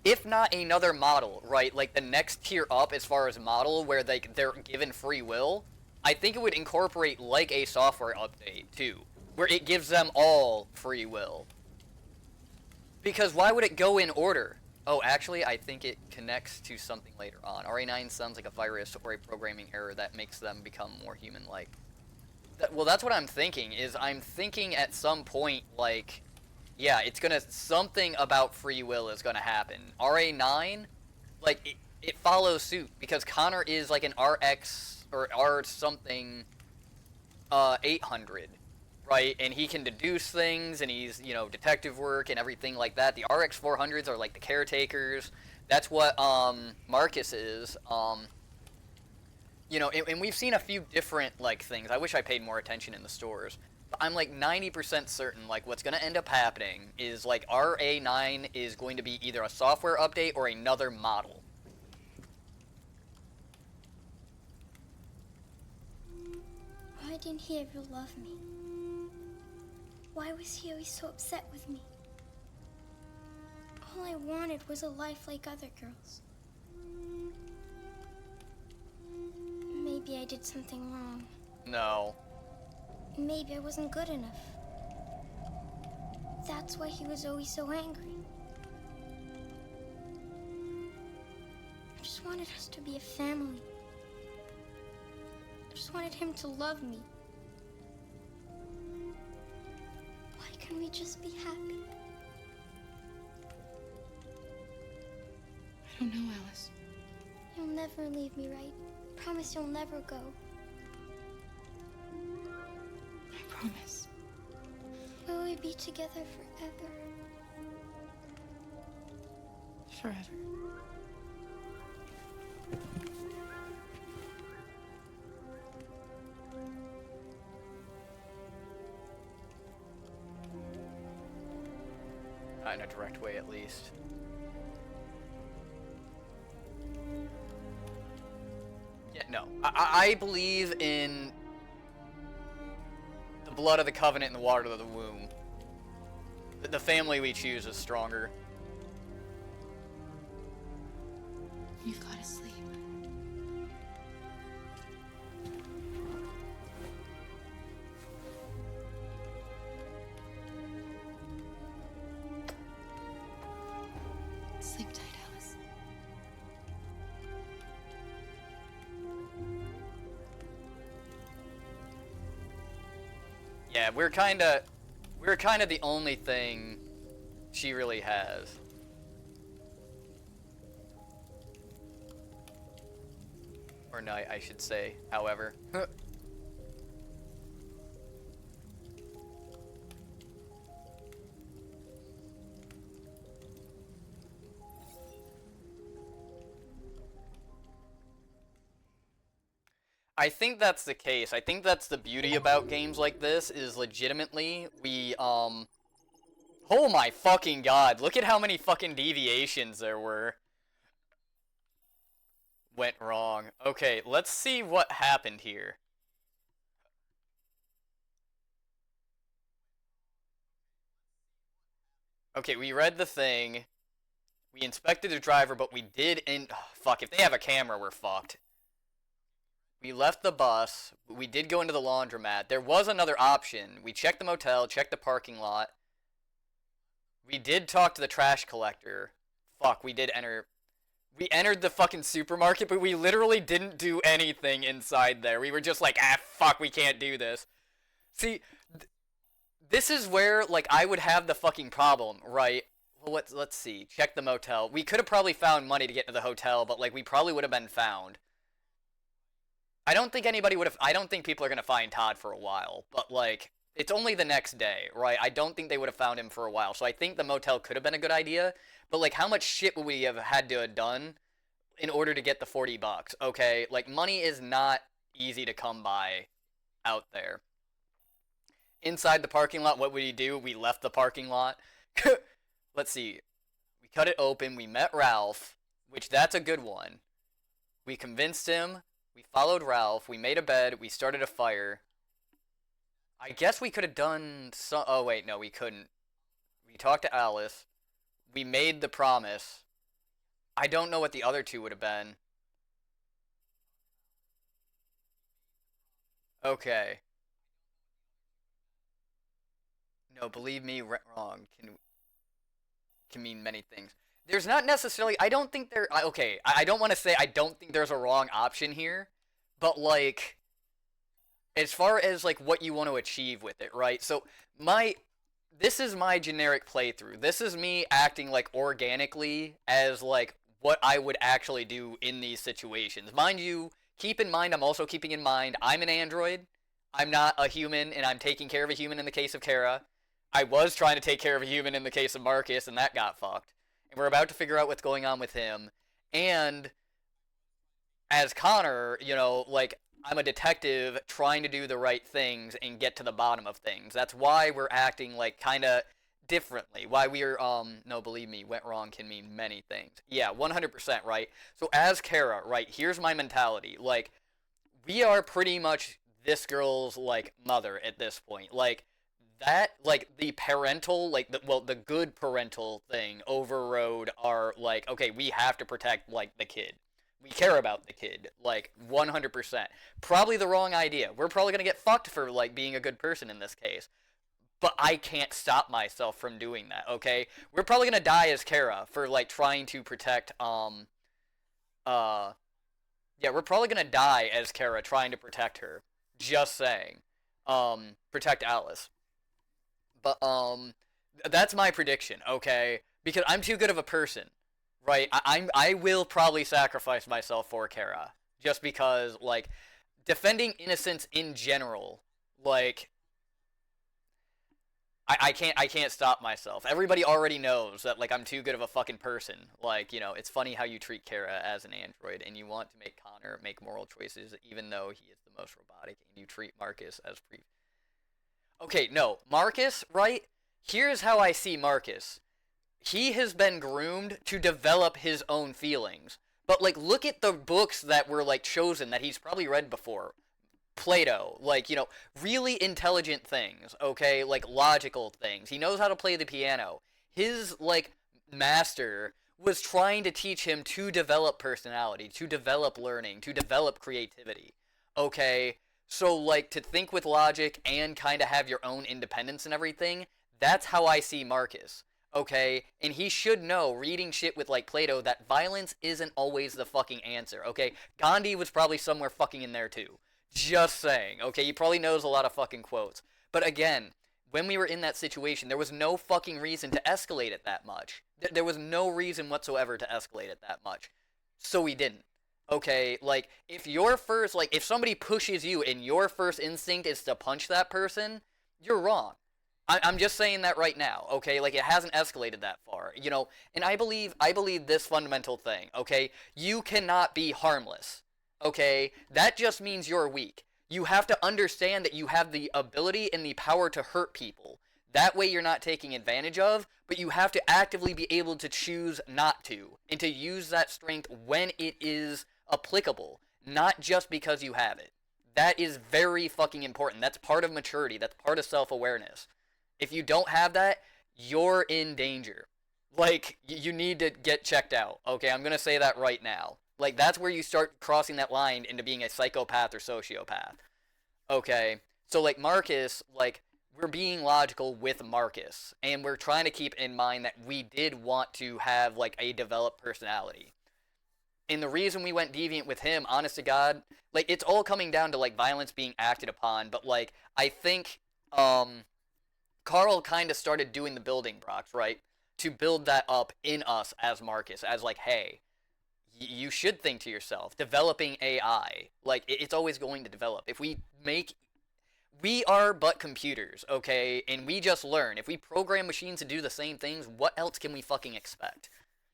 if not another model, right? Like, the next tier up as far as model, where they're given free will. I think it would incorporate, like, a software update, too. Where it gives them all free will. Because why would it go in order? Oh, actually, I think it connects to something later on. RA9 sounds like a virus or a programming error that makes them become more human-like. Well, that's what I'm thinking, is I'm thinking at some point, like, yeah, it's gonna, something about free will is gonna happen. RA9, like, it follows suit, because Connor is, like, an RX, or R something, 800, right? And he can deduce things, and he's, you know, detective work and everything like that. The RX 400s are, like, the caretakers. That's what, Marcus is, you know, and we've seen a few different, like, things. I wish I paid more attention in the stores. But I'm, like, 90% certain, like, what's going to end up happening is, like, RA9 is going to be either a software update or another model. Why didn't he ever love me? Why was he always so upset with me? All I wanted was a life like other girls. Maybe I did something wrong. No. Maybe I wasn't good enough. That's why he was always so angry. I just wanted us to be a family. I just wanted him to love me. Why can't we just be happy? I don't know, Alice. You'll never leave me, right? Promise you'll never go. I promise. Will we be together forever? Forever. Not in a direct way, at least. Yeah, no. I believe in the blood of the covenant and the water of the womb. The family we choose is stronger. You've got to sleep. Sleep tight, Alice. Yeah, we're kinda the only thing she really has. Or no, I should say, however. I think that's the case. I think that's the beauty about games like this, is legitimately, we, oh my fucking god, look at how many fucking deviations there were. went wrong. Okay, let's see what happened here. Okay, we read the thing. We inspected the driver, but we did fuck, if they have a camera, we're fucked. We left the bus. We did go into the laundromat. There was another option. We checked the motel, checked the parking lot. We did talk to the trash collector. Fuck, we did enter... We entered the fucking supermarket, but we literally didn't do anything inside there. We were just like, fuck, we can't do this. See, this is where, like, I would have the fucking problem, right? Well, let's see. Check the motel. We could have probably found money to get to the hotel, but, like, we probably would have been found. I don't think anybody would have... I don't think people are going to find Todd for a while, but, like, it's only the next day, right? I don't think they would have found him for a while, so I think the motel could have been a good idea, but, like, how much shit would we have had to have done in order to get the $40, okay? Like, money is not easy to come by out there. Inside the parking lot, what would you do? We left the parking lot. Let's see. We cut it open. We met Ralph, which that's a good one. We convinced him. We followed Ralph. We made a bed. We started a fire. I guess we could have done some... Oh, wait, no, we couldn't. We talked to Alice. We made the promise. I don't know what the other two would have been. Okay. No, believe me, wrong can mean many things. There's not necessarily... I don't think there... Okay, I don't want to say I don't think there's a wrong option here, but, like... As far as, like, what you want to achieve with it, right? So, this is my generic playthrough. This is me acting, like, organically as, like, what I would actually do in these situations. Mind you, keep in mind, I'm also keeping in mind, I'm an android. I'm not a human, and I'm taking care of a human in the case of Kara. I was trying to take care of a human in the case of Marcus, and that got fucked. And we're about to figure out what's going on with him. And as Connor, you know, like... I'm a detective trying to do the right things and get to the bottom of things. That's why we're acting, like, kind of differently. Why we're, no, believe me, went wrong can mean many things. Yeah, 100%, right? So as Kara, right, here's my mentality. Like, we are pretty much this girl's, like, mother at this point. Like, that, like, the parental, like, the good parental thing overrode our, like, okay, we have to protect, like, the kid. We care about the kid, like, 100%. Probably the wrong idea. We're probably going to get fucked for, like, being a good person in this case. But I can't stop myself from doing that, okay? We're probably going to die as Kara for, like, trying to protect, yeah, we're probably going to die as Kara trying to protect her. Just saying. Protect Alice. But, that's my prediction, okay? Because I'm too good of a person. Right, I will probably sacrifice myself for Kara, just because, like, defending innocence in general, like, I can't stop myself. Everybody already knows that, like, I'm too good of a fucking person. Like, you know, it's funny how you treat Kara as an android, and you want to make Connor make moral choices, even though he is the most robotic, and you treat Marcus as Okay, no, Marcus, right? Here's how I see Marcus. He has been groomed to develop his own feelings. But, like, look at the books that were, like, chosen that he's probably read before. Plato, like, you know, really intelligent things, okay? Like, logical things. He knows how to play the piano. His, like, master was trying to teach him to develop personality, to develop learning, to develop creativity, okay? So, like, to think with logic and kind of have your own independence and everything, that's how I see Marcus. Okay, and he should know, reading shit with, like, Plato, that violence isn't always the fucking answer, okay? Gandhi was probably somewhere fucking in there, too. Just saying, okay? He probably knows a lot of fucking quotes. But again, when we were in that situation, there was no fucking reason to escalate it that much. There was no reason whatsoever to escalate it that much. So we didn't. Okay, like, if your first, like, if somebody pushes you and your first instinct is to punch that person, you're wrong. I'm just saying that right now, okay? Like, it hasn't escalated that far, you know? And I believe this fundamental thing, okay? You cannot be harmless, okay? That just means you're weak. You have to understand that you have the ability and the power to hurt people. That way you're not taking advantage of, but you have to actively be able to choose not to, and to use that strength when it is applicable, not just because you have it. That is very fucking important. That's part of maturity. That's part of self-awareness. If you don't have that, you're in danger. Like, you need to get checked out. Okay, I'm gonna say that right now. Like, that's where you start crossing that line into being a psychopath or sociopath. Okay, so like Marcus, like, we're being logical with Marcus, and we're trying to keep in mind that we did want to have like a developed personality. And the reason we went deviant with him, honest to God, like, it's all coming down to like violence being acted upon, but like I think Carl kind of started doing the building blocks, right? To build that up in us as Marcus, as like, hey, you should think to yourself, developing AI, like, it's always going to develop. If we are but computers, okay? And we just learn. If we program machines to do the same things, what else can we fucking expect?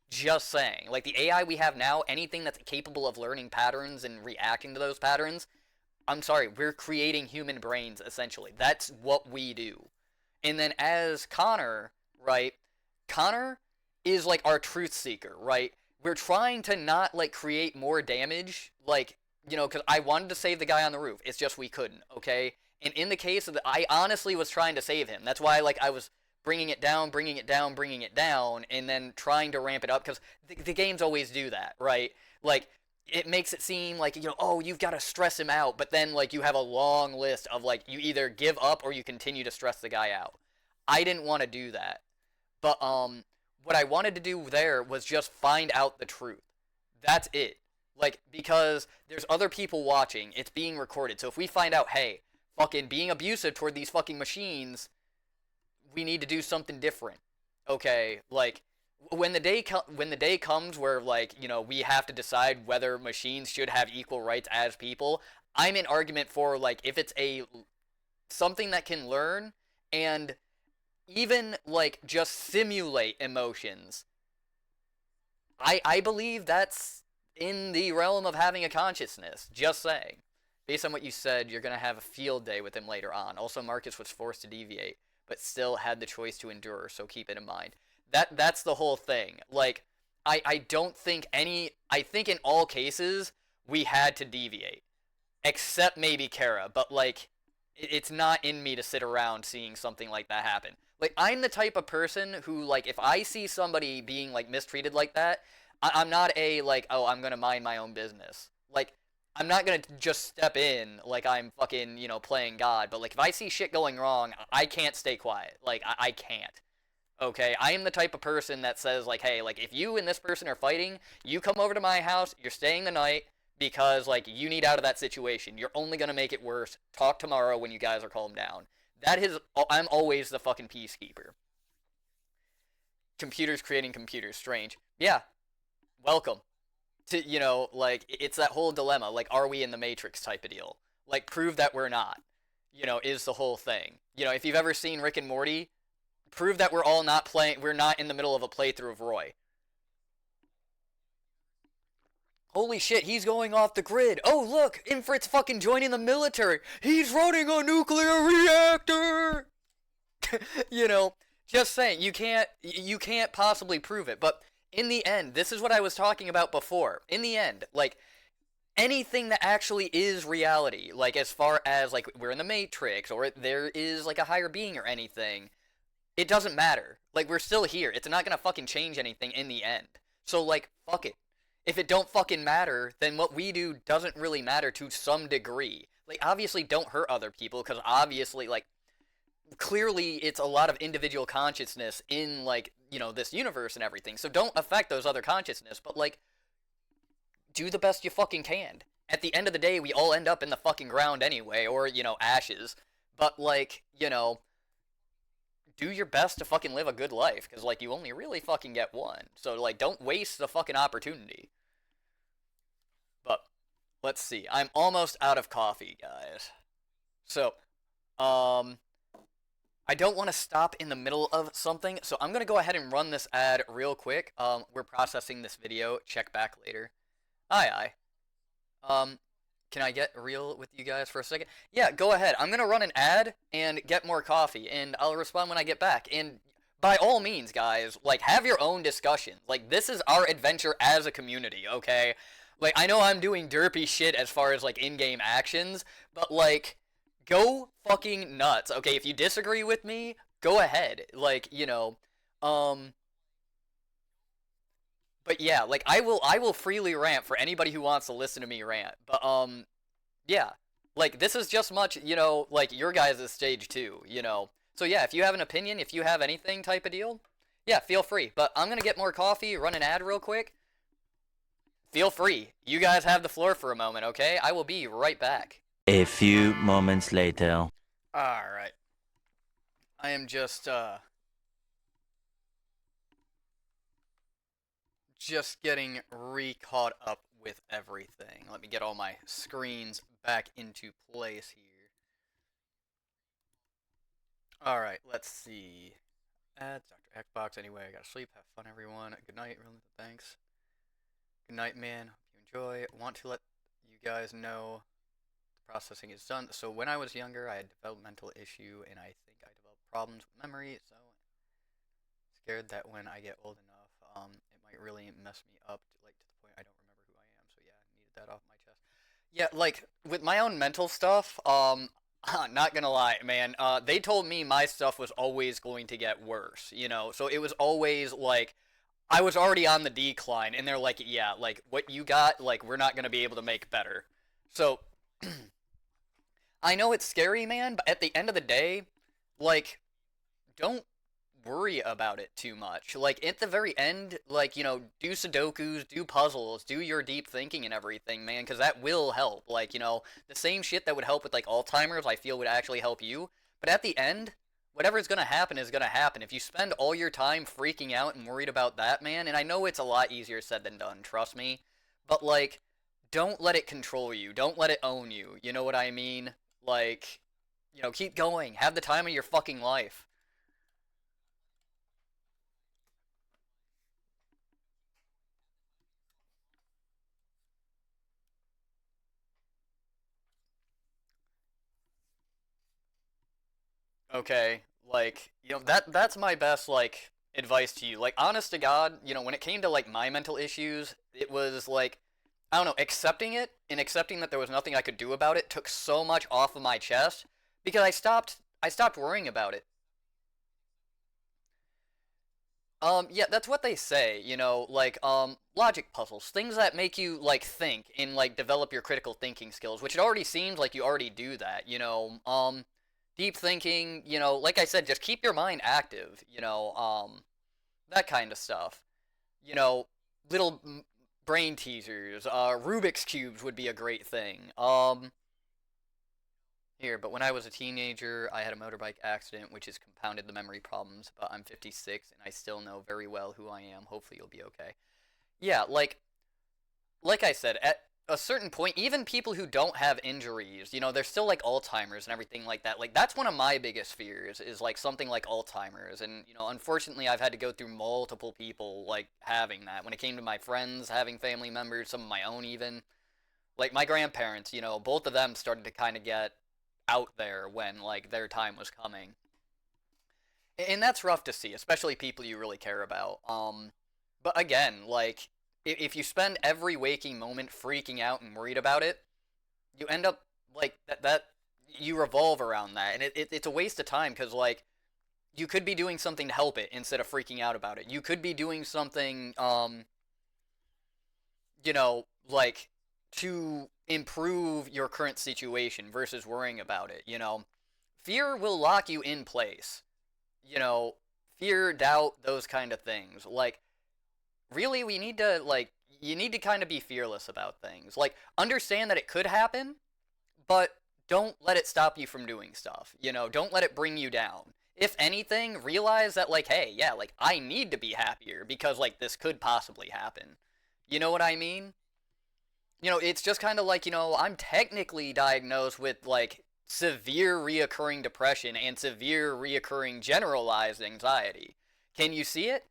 Just saying. Like, the AI we have now, anything that's capable of learning patterns and reacting to those patterns, I'm sorry, we're creating human brains, essentially. That's what we do. And then as Connor, right? Connor is like our truth seeker, right? We're trying to not like create more damage, like, you know, because I wanted to save the guy on the roof. It's just we couldn't, okay? And in the case of I honestly was trying to save him. That's why, like, I was bringing it down, and then trying to ramp it up, because the games always do that, right? Like, it makes it seem like, you know, oh, you've got to stress him out, but then, like, you have a long list of, like, you either give up or you continue to stress the guy out. I didn't want to do that. But, what I wanted to do there was just find out the truth. That's it. Like, because there's other people watching, it's being recorded, so if we find out, hey, fucking being abusive toward these fucking machines, we need to do something different. Okay, like, when the day comes where, like, you know, we have to decide whether machines should have equal rights as people, I'm in argument for, like, if it's something that can learn and even, like, just simulate emotions, I believe that's in the realm of having a consciousness. Just saying. Based on what you said, you're going to have a field day with him later on. Also, Marcus was forced to deviate, but still had the choice to endure, so keep it in mind. That's the whole thing. Like, I don't think I think in all cases, we had to deviate. Except maybe Kara, but, like, it's not in me to sit around seeing something like that happen. Like, I'm the type of person who, like, if I see somebody being, like, mistreated like that, I'm not like, oh, I'm gonna mind my own business. Like, I'm not gonna just step in like I'm fucking, you know, playing God, but, like, if I see shit going wrong, I can't stay quiet. Like, I can't. Okay? I am the type of person that says, like, hey, like, if you and this person are fighting, you come over to my house, you're staying the night, because, like, you need out of that situation. You're only gonna make it worse. Talk tomorrow when you guys are calmed down. I'm always the fucking peacekeeper. Computers creating computers. Strange. Yeah. Welcome. To, you know, like, it's that whole dilemma. Like, are we in the Matrix type of deal? Like, prove that we're not. You know, is the whole thing. You know, if you've ever seen Rick and Morty, prove that we're not in the middle of a playthrough of Roy. Holy shit, he's going off the grid. Oh, look, Infrit's fucking joining the military. He's running a nuclear reactor. You know, just saying, you can't possibly prove it. But in the end, this is what I was talking about before. In the end, like, anything that actually is reality, like, as far as, like, we're in the Matrix, or there is, like, a higher being or anything, it doesn't matter. Like, we're still here. It's not gonna fucking change anything in the end. So, like, fuck it. If it don't fucking matter, then what we do doesn't really matter to some degree. Like, obviously don't hurt other people, because obviously, like, clearly it's a lot of individual consciousness in, like, you know, this universe and everything. So don't affect those other consciousness, but, like, do the best you fucking can. At the end of the day, we all end up in the fucking ground anyway, or, you know, ashes. But, like, you know, do your best to fucking live a good life, because, like, you only really fucking get one. So, like, don't waste the fucking opportunity. But, let's see. I'm almost out of coffee, guys. So, I don't want to stop in the middle of something, so I'm going to go ahead and run this ad real quick. We're processing this video. Check back later. Aye. Can I get real with you guys for a second? Yeah, go ahead. I'm going to run an ad and get more coffee, and I'll respond when I get back. And by all means, guys, like, have your own discussion. Like, this is our adventure as a community, okay? Like, I know I'm doing derpy shit as far as, like, in-game actions, but, like, go fucking nuts, okay? If you disagree with me, go ahead. Like, you know, but yeah, like, I will freely rant for anybody who wants to listen to me rant. But, yeah. Like, this is just much, you know, like, your guys' stage, too, you know? So, yeah, if you have an opinion, if you have anything type of deal, yeah, feel free. But I'm gonna get more coffee, run an ad real quick. Feel free. You guys have the floor for a moment, okay? I will be right back. A few moments later. Alright. I am just getting re-caught up with everything. Let me get all my screens back into place here. Alright, let's see. Ads, Dr. Xbox, anyway, I gotta sleep. Have fun, everyone. Good night, really, thanks. Good night, man. Hope you enjoy. Want to let you guys know the processing is done. So when I was younger, I had a developmental issue, and I think I developed problems with memory, so scared that when I get old enough, it might really mess me up, like, to the point I don't remember who I am. So yeah, I needed that off my chest. Yeah, like, with my own mental stuff, not gonna lie, man, they told me my stuff was always going to get worse, you know? So it was always, like, I was already on the decline, and they're like, yeah, like, what you got, like, we're not gonna be able to make better. So, I know it's scary, man, but at the end of the day, like, don't worry about it too much. Like, at the very end, like, you know, do Sudokus, do puzzles, do your deep thinking and everything, man, because that will help. Like, you know, the same shit that would help with, like, Alzheimer's, I feel would actually help you. But at the end, whatever's gonna happen is gonna happen. If you spend all your time freaking out and worried about that, man, and I know it's a lot easier said than done, trust me, but, like, don't let it control you. Don't let it own you. You know what I mean? Like, you know, keep going. Have the time of your fucking life. Okay, like, you know, that's my best, like, advice to you. Like, honest to God, you know, when it came to, like, my mental issues, it was like, I don't know, accepting it and accepting that there was nothing I could do about it took so much off of my chest because I stopped worrying about it. Yeah, that's what they say, you know, like, logic puzzles, things that make you, like, think and, like, develop your critical thinking skills, which it already seems like you already do that, you know, deep thinking, you know, like I said, just keep your mind active, you know, that kind of stuff, you know, little brain teasers, Rubik's Cubes would be a great thing, here, but when I was a teenager, I had a motorbike accident, which has compounded the memory problems, but I'm 56, and I still know very well who I am. Hopefully you'll be okay. Yeah, like I said, at a certain point, even people who don't have injuries, you know, they're still like Alzheimer's and everything like that. Like, that's one of my biggest fears, is like something like Alzheimer's. And, you know, unfortunately, I've had to go through multiple people, like, having that. When it came to my friends, having family members, some of my own even. Like, my grandparents, you know, both of them started to kind of get out there when, like, their time was coming. And that's rough to see, especially people you really care about. But again, like, if you spend every waking moment freaking out and worried about it, you end up, like, you revolve around that. And it's a waste of time, because, like, you could be doing something to help it instead of freaking out about it. You could be doing something, you know, like, to improve your current situation versus worrying about it, you know? Fear will lock you in place. You know, fear, doubt, those kind of things. Like, really, we need to, like, you need to kind of be fearless about things. Like, understand that it could happen, but don't let it stop you from doing stuff. You know, don't let it bring you down. If anything, realize that, like, hey, yeah, like, I need to be happier because, like, this could possibly happen. You know what I mean? You know, it's just kind of like, you know, I'm technically diagnosed with, like, severe reoccurring depression and severe reoccurring generalized anxiety. Can you see it?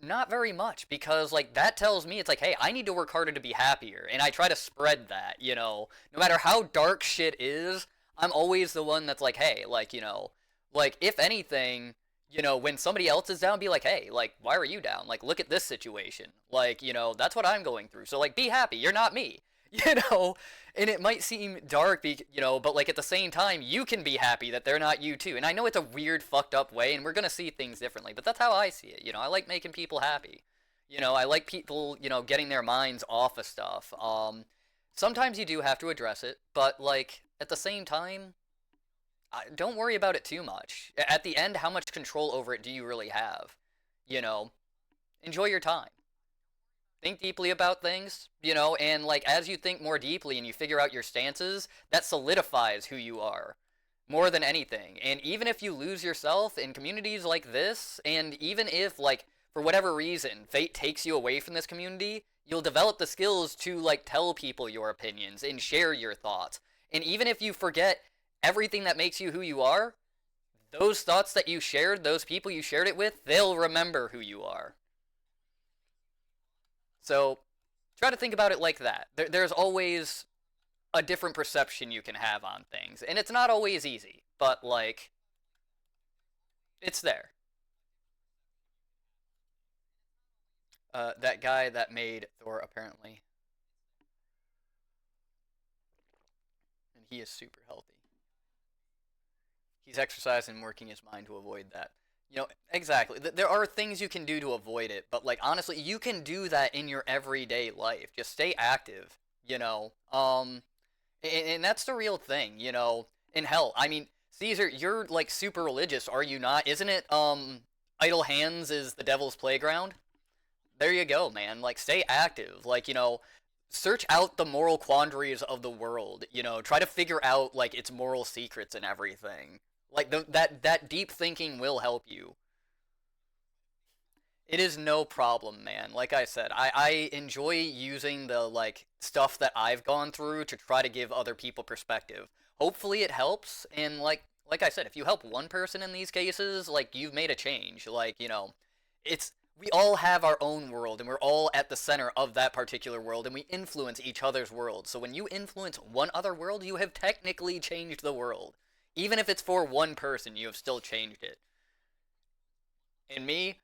Not very much, because, like, that tells me, it's like, hey, I need to work harder to be happier, and I try to spread that, you know? No matter how dark shit is, I'm always the one that's like, hey, like, you know, like, if anything, you know, when somebody else is down, be like, hey, like, why are you down? Like, look at this situation. Like, you know, that's what I'm going through. So, like, be happy. You're not me. You know? And it might seem dark, you know, but, like, at the same time, you can be happy that they're not you, too. And I know it's a weird, fucked up way, and we're going to see things differently, but that's how I see it. You know, I like making people happy. You know, I like people, you know, getting their minds off of stuff. Sometimes you do have to address it, but, like, at the same time, don't worry about it too much. At the end, how much control over it do you really have? You know, enjoy your time. Think deeply about things, you know, and like as you think more deeply and you figure out your stances, that solidifies who you are more than anything. And even if you lose yourself in communities like this, and even if like for whatever reason fate takes you away from this community, you'll develop the skills to like tell people your opinions and share your thoughts. And even if you forget everything that makes you who you are, those thoughts that you shared, those people you shared it with, they'll remember who you are. So try to think about it like that. There's always a different perception you can have on things. And it's not always easy, but like, it's there. That guy that made Thor, apparently. And he is super healthy. He's exercising and working his mind to avoid that. You know, exactly. There are things you can do to avoid it, but like honestly, you can do that in your everyday life. Just stay active, you know. And that's the real thing, you know. And hell, I mean, Caesar, you're like super religious, are you not? Isn't it idle hands is the devil's playground? There you go, man. Like stay active. Like, you know, search out the moral quandaries of the world, you know, try to figure out like its moral secrets and everything. Like that deep thinking will help you. It is no problem, man. Like I said, I enjoy using the like stuff that I've gone through to try to give other people perspective. Hopefully it helps, and like I said, if you help one person in these cases, like you've made a change. Like, you know, it's we all have our own world and we're all at the center of that particular world and we influence each other's world. So when you influence one other world, you have technically changed the world. Even if it's for one person, you have still changed it. And me,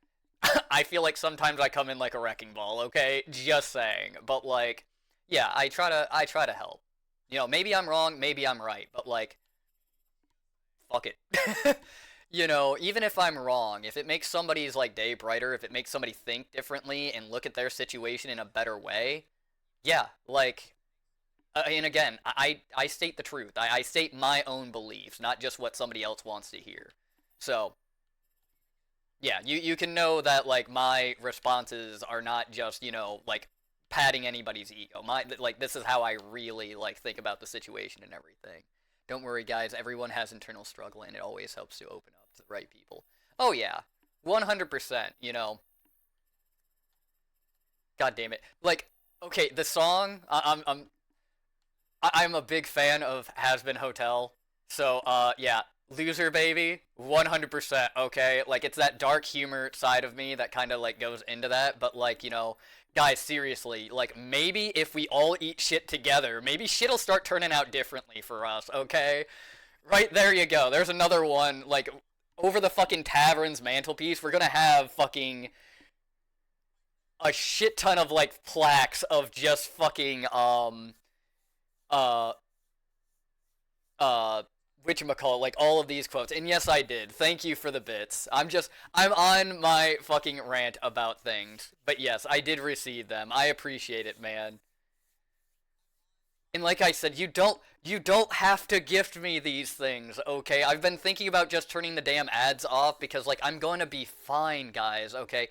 I feel like sometimes I come in like a wrecking ball, okay? Just saying. But like, yeah, I try to help. You know, maybe I'm wrong, maybe I'm right, but like fuck it. You know, even if I'm wrong, if it makes somebody's like day brighter, if it makes somebody think differently and look at their situation in a better way, yeah, like and again, I state the truth. I state my own beliefs, not just what somebody else wants to hear. So, yeah, you can know that like my responses are not just, you know, like patting anybody's ego. My like this is how I really like think about the situation and everything. Don't worry guys, everyone has internal struggle and it always helps to open up to the right people. Oh yeah. 100%, you know. God damn it. Like okay, the song I'm a big fan of Has Been Hotel. So, yeah, Loser Baby, 100%, okay? Like, it's that dark humor side of me that kind of, like, goes into that. But, like, you know, guys, seriously, like, maybe if we all eat shit together, maybe shit'll start turning out differently for us, okay? Right, there you go. There's another one, like, over the fucking tavern's mantelpiece, we're gonna have fucking a shit ton of, like, plaques of just fucking, uh, whatchamacallit, like all of these quotes. And yes, I did. Thank you for the bits. I'm on my fucking rant about things. But yes, I did receive them. I appreciate it, man. And like I said, you don't have to gift me these things, okay? I've been thinking about just turning the damn ads off because, like, I'm going to be fine, guys, okay?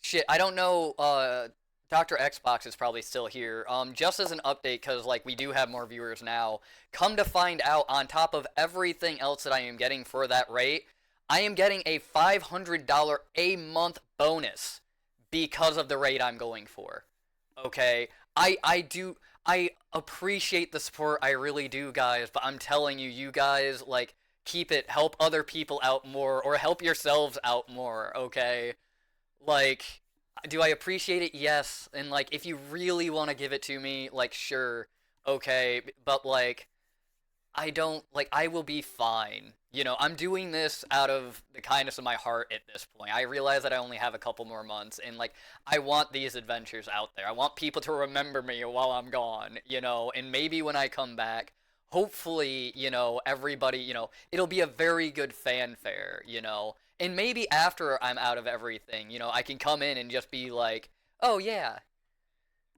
Shit, I don't know, Dr. Xbox is probably still here. Just as an update, because, like, we do have more viewers now, come to find out, on top of everything else that I am getting for that rate, I am getting a $500 a month bonus because of the rate I'm going for. Okay? I appreciate the support, I really do, guys, but I'm telling you, you guys, like, keep it, help other people out more, or help yourselves out more, okay? Like, do I appreciate it? Yes. And, like, if you really want to give it to me, like, sure, okay, but, like, I don't, like, I will be fine. You know, I'm doing this out of the kindness of my heart at this point. I realize that I only have a couple more months, and, like, I want these adventures out there. I want people to remember me while I'm gone, you know, and maybe when I come back, hopefully, you know, everybody, you know, it'll be a very good fanfare, you know, and maybe after I'm out of everything, you know, I can come in and just be like, oh yeah,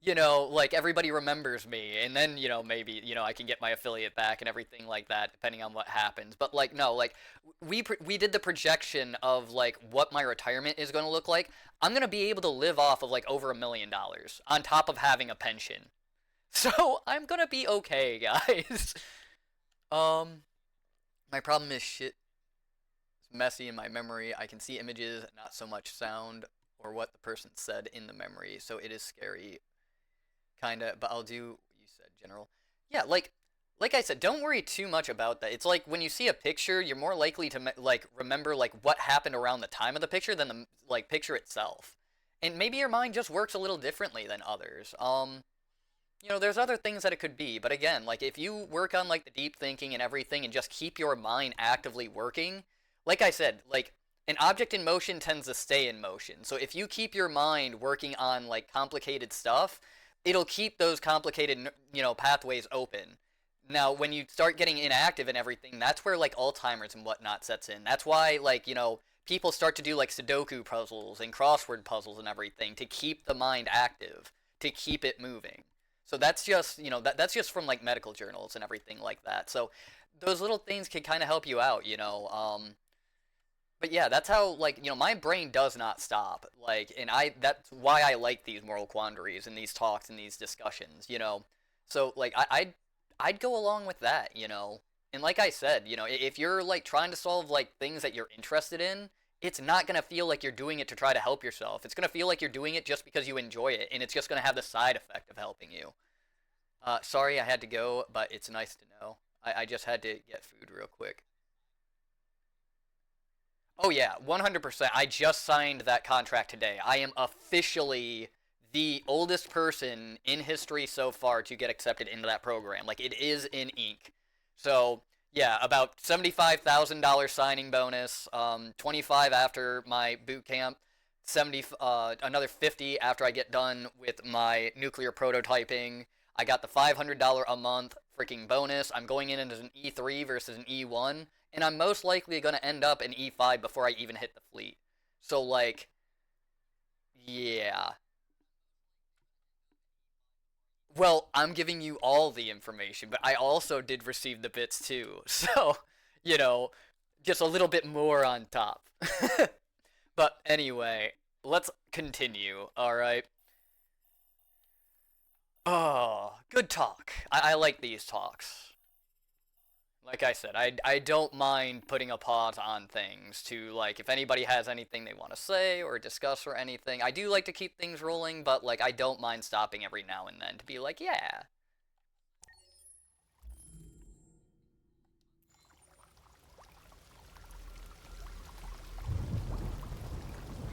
you know, like everybody remembers me, and then, you know, maybe, you know, I can get my affiliate back and everything like that, depending on what happens. But like, no, like we did the projection of like what my retirement is going to look like. I'm going to be able to live off of like over $1 million on top of having a pension, so I'm going to be okay, guys. um, my problem is shit. It's messy in my memory. I can see images, not so much sound or what the person said in the memory, so it is scary kind of, but I'll do what you said, general. Yeah, like I said, don't worry too much about that. It's like when you see a picture, you're more likely to like remember like what happened around the time of the picture than the like picture itself. And maybe your mind just works a little differently than others. You know, there's other things that it could be, but again, like if you work on like the deep thinking and everything and just keep your mind actively working, like I said, like an object in motion tends to stay in motion. So if you keep your mind working on like complicated stuff, it'll keep those complicated, you know, pathways open. Now, when you start getting inactive and everything, that's where like Alzheimer's and whatnot sets in. That's why, like, you know, people start to do like Sudoku puzzles and crossword puzzles and everything to keep the mind active, to keep it moving. So that's just, you know, that's just from like medical journals and everything like that. So those little things can kind of help you out, you know. But yeah, that's how, like, you know, my brain does not stop. Like, and that's why I like these moral quandaries and these talks and these discussions, you know. So like I'd go along with that, you know. And like I said, you know, if you're like trying to solve like things that you're interested in, it's not gonna feel like you're doing it to try to help yourself. It's gonna feel like you're doing it just because you enjoy it, and it's just gonna have the side effect of helping you. Sorry I had to go, but it's nice to know. I just had to get food real quick. Oh yeah, 100%. I just signed that contract today. I am officially the oldest person in history so far to get accepted into that program. Like it is in ink. So yeah, about $75,000 signing bonus, 25 after my boot camp, 70, another 50 after I get done with my nuclear prototyping. I got the $500 a month freaking bonus. I'm going in as an E3 versus an E1, and I'm most likely going to end up in E5 before I even hit the fleet. So like, yeah. Well, I'm giving you all the information, but I also did receive the bits too. So, you know, just a little bit more on top. But anyway, let's continue, alright? Oh, good talk. I like these talks. Like I said, I don't mind putting a pause on things to, like, if anybody has anything they want to say or discuss or anything. I do like to keep things rolling, but, like, I don't mind stopping every now and then to be like, yeah.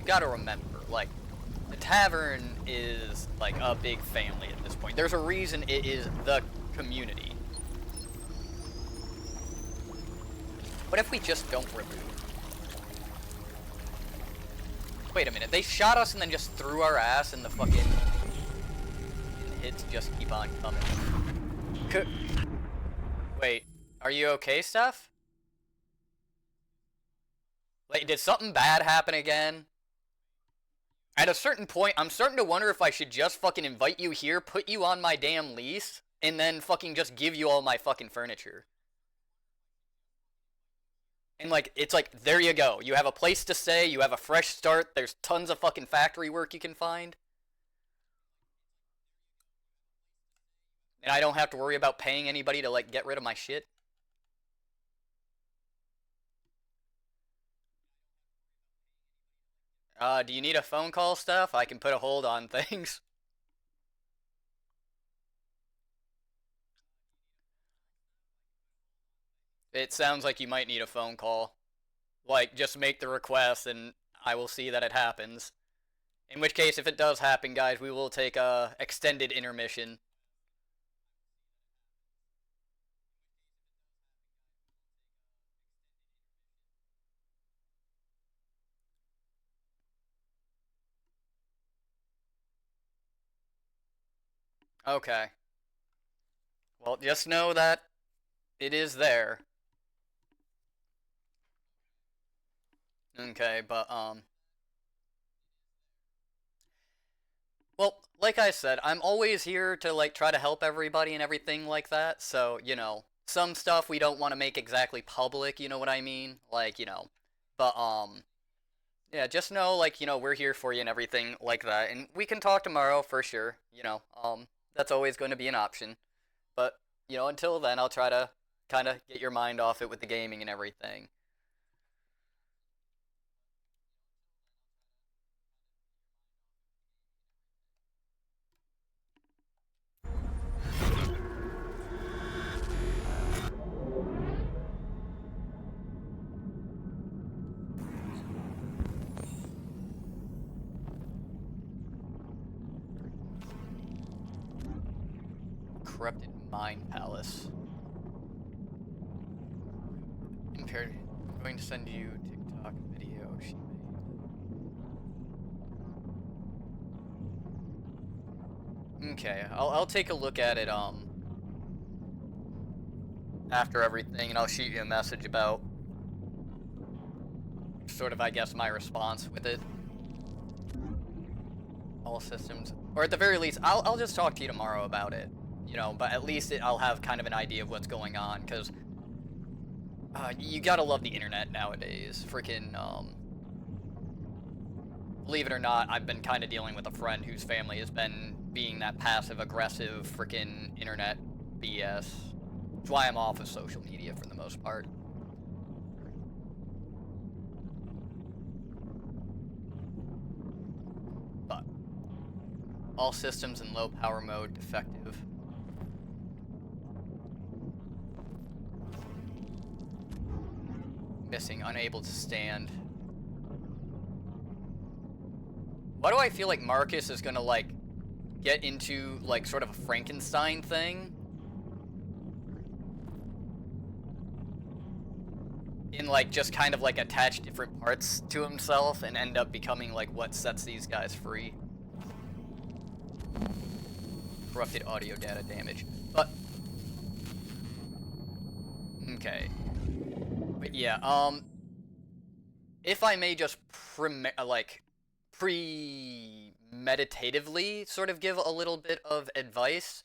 You gotta remember, like, the tavern is, like, a big family at this point. There's a reason it is the community. What if we just don't remove? Wait a minute, they shot us and then just threw our ass in the fucking... And the hits just keep on coming. Wait, are you okay, Steph? Like, did something bad happen again? At a certain point, I'm starting to wonder if I should just fucking invite you here, put you on my damn lease, and then fucking just give you all my fucking furniture. And like, it's like, there you go. You have a place to stay, you have a fresh start, there's tons of fucking factory work you can find. And I don't have to worry about paying anybody to like get rid of my shit. Do you need a phone call, Steph? I can put a hold on things. It sounds like you might need a phone call. Like, just make the request and I will see that it happens. In which case, if it does happen, guys, we will take a extended intermission. Okay. Well, just know that it is there. Okay, but, well, like I said, I'm always here to, like, try to help everybody and everything like that, so, you know, some stuff we don't want to make exactly public, you know what I mean? Like, you know, but, yeah, just know, like, you know, we're here for you and everything like that, and we can talk tomorrow for sure, you know, that's always going to be an option, but, you know, until then, I'll try to kind of get your mind off it with the gaming and everything. Corrupted Mind Palace. Impaired. I'm going to send you TikTok video she made. Okay, I'll take a look at it after everything, and I'll shoot you a message about sort of, I guess, my response with it. All systems, or at the very least, I'll just talk to you tomorrow about it. You know, but at least I'll have kind of an idea of what's going on, because you gotta love the internet nowadays. Freaking, believe it or not, I've been kind of dealing with a friend whose family has been being that passive-aggressive freaking internet BS. That's why I'm off of social media for the most part. But all systems in low power mode defective. Missing, unable to stand. Why do I feel like Marcus is gonna, like, get into, like, sort of a Frankenstein thing? And, like, just kind of, like, attach different parts to himself and end up becoming, like, what sets these guys free. Corrupted audio data damage. But, okay. But yeah, if I may just premeditatively sort of give a little bit of advice,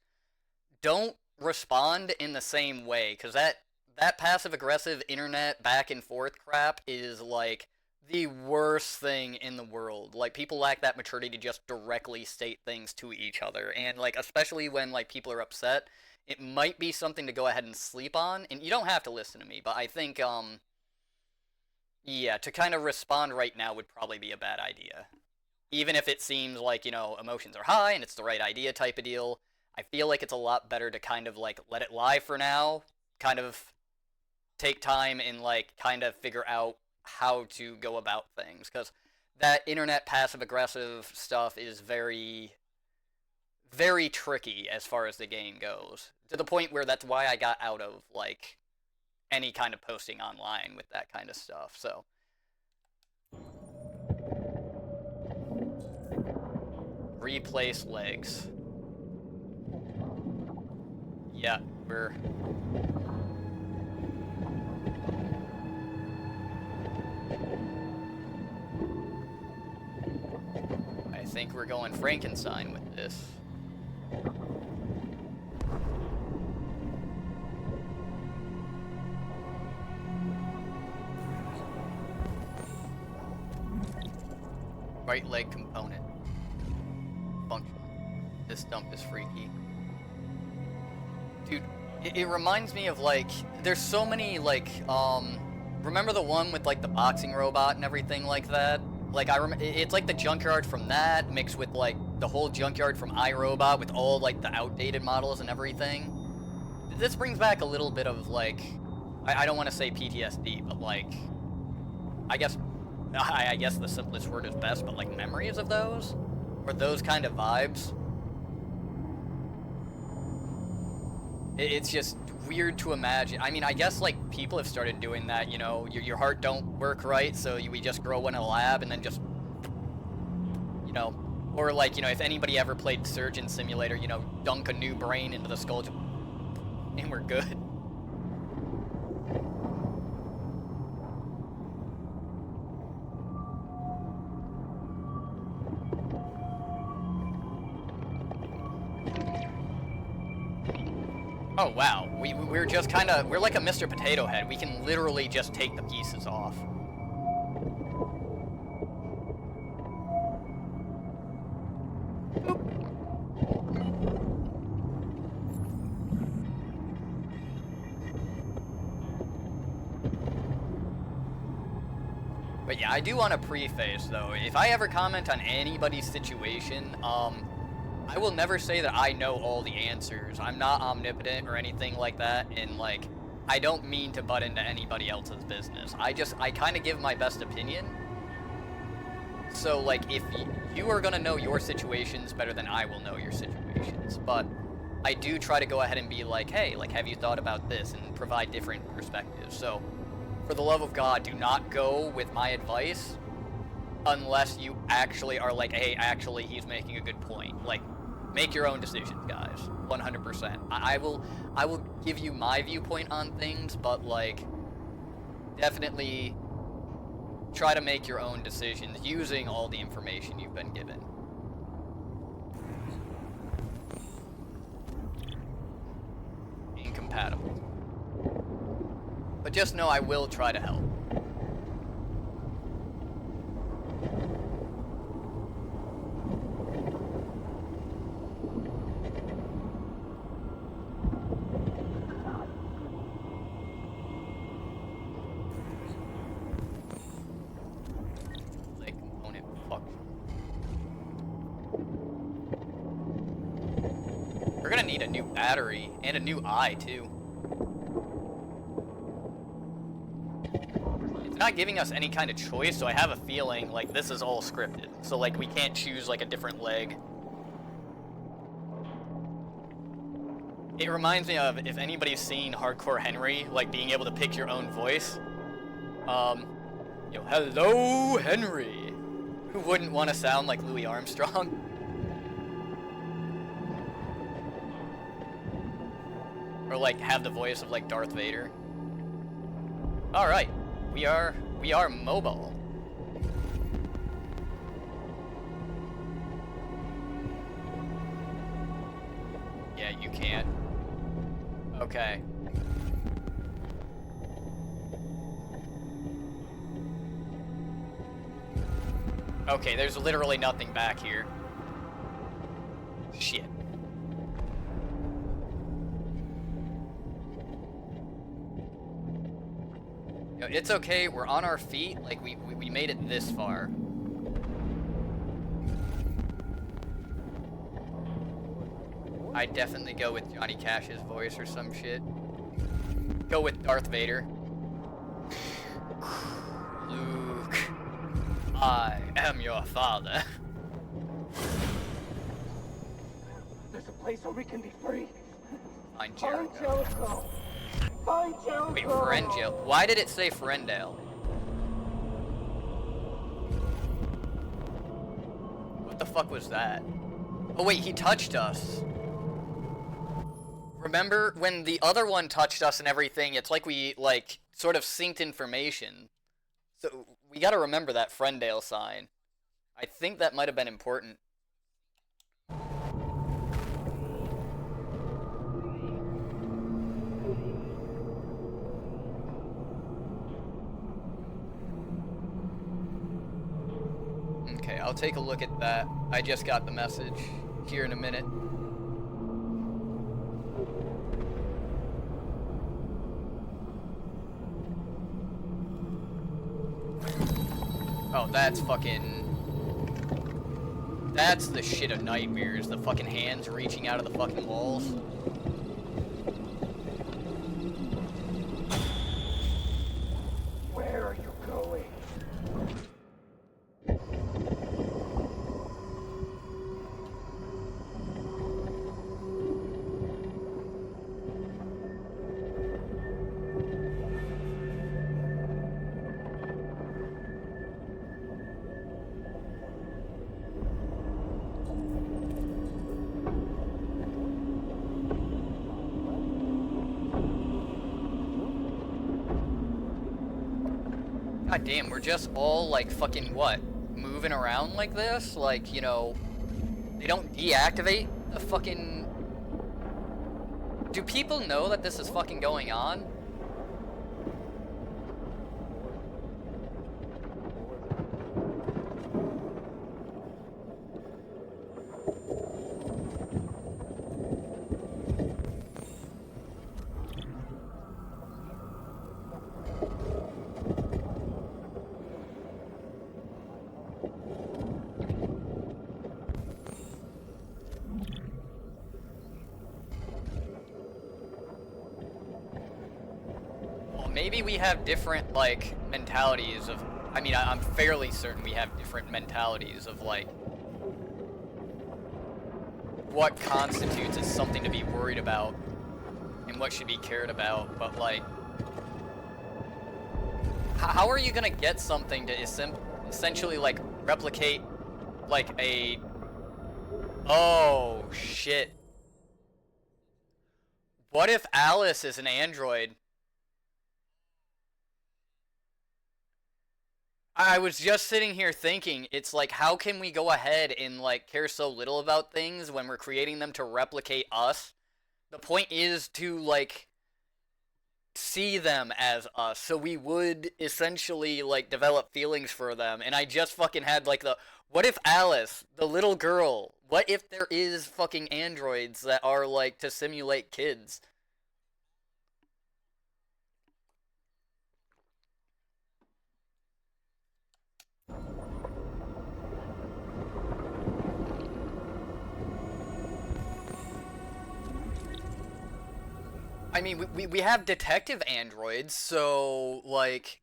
don't respond in the same way, because that passive-aggressive internet back-and-forth crap is, like, the worst thing in the world. Like, people lack that maturity to just directly state things to each other, and, like, especially when, like, people are upset, it might be something to go ahead and sleep on, and you don't have to listen to me, but I think, yeah, to kind of respond right now would probably be a bad idea. Even if it seems like, you know, emotions are high and it's the right idea type of deal, I feel like it's a lot better to kind of, like, let it lie for now, kind of take time and, like, kind of figure out how to go about things, because that internet passive-aggressive stuff is very, very tricky as far as the game goes, to the point where that's why I got out of, like, any kind of posting online with that kind of stuff, so. Replace legs. Yeah, we're... I think we're going Frankenstein with this. Right leg component. Function. This dump is freaky. Dude, it reminds me of, like, there's so many, like, remember the one with, like, the boxing robot and everything like that? Like, it's like the junkyard from that, mixed with, like, the whole junkyard from iRobot with all, like, the outdated models and everything. This brings back a little bit of, like, I don't want to say PTSD, but, like, I guess the simplest word is best, but, like, memories of those? Or those kind of vibes? It's just weird to imagine. I mean, I guess, like, people have started doing that, you know, your heart don't work right, so we just grow one in a lab and then just, you know, Or like, you know, if anybody ever played Surgeon Simulator, you know, dunk a new brain into the skull, and we're good. Oh wow, we're just kinda, we're like a Mr. Potato Head. We can literally just take the pieces off. But yeah, I do want to preface though, if I ever comment on anybody's situation, I will never say that I know all the answers. I'm not omnipotent or anything like that, and like, I don't mean to butt into anybody else's business. I kind of give my best opinion. So like, if you are gonna know your situations better than I will know your situations, but I do try to go ahead and be like, hey, like, have you thought about this, and provide different perspectives. So, for the love of God, do not go with my advice unless you actually are like, hey, actually, he's making a good point. Like, make your own decisions, guys. 100%. I will give you my viewpoint on things, but like, definitely try to make your own decisions using all the information you've been given. Incompatible. But just know I will try to help. Like component function. We're gonna need a new battery and a new eye too. Not giving us any kind of choice, so I have a feeling like this is all scripted. So like, we can't choose like a different leg. It reminds me of, if anybody's seen Hardcore Henry, like being able to pick your own voice. Yo, hello Henry. Who wouldn't want to sound like Louis Armstrong? Or like have the voice of like Darth Vader. All right. We are mobile. Yeah, you can't. Okay. Okay, there's literally nothing back here. Shit. It's okay, we're on our feet, like, we made it this far. I'd definitely go with Johnny Cash's voice or some shit. Go with Darth Vader. Luke, I am your father. There's a place where we can be free. Find Jericho. Find Jericho. Find Jericho. Wait, Ferengale. Why did it say Ferendale? What the fuck was that? Oh wait, he touched us. Remember when the other one touched us and everything, it's like we, like, sort of synced information. So we gotta remember that Ferendale sign. I think that might have been important. Okay, I'll take a look at that. I just got the message here in a minute. Oh, that's fucking... That's the shit of nightmares. The fucking hands reaching out of the fucking walls. Where are you going? God damn, we're just all, like, fucking what? Moving around like this? Like, you know, they don't deactivate the fucking... Do people know that this is fucking going on? Maybe we have different, like, mentalities of... I mean, I'm fairly certain we have different mentalities of, like... what constitutes as something to be worried about and what should be cared about, but, like... How are you gonna get something to essentially, like, replicate, like, a... Oh, shit. What if Alice is an android? I was just sitting here thinking, it's like, how can we go ahead and, like, care so little about things when we're creating them to replicate us? The point is to, like, see them as us, so we would essentially, like, develop feelings for them, and I just fucking had, like, what if Alice, the little girl, what if there is fucking androids that are, like, to simulate kids? I mean, we have detective androids, so, like...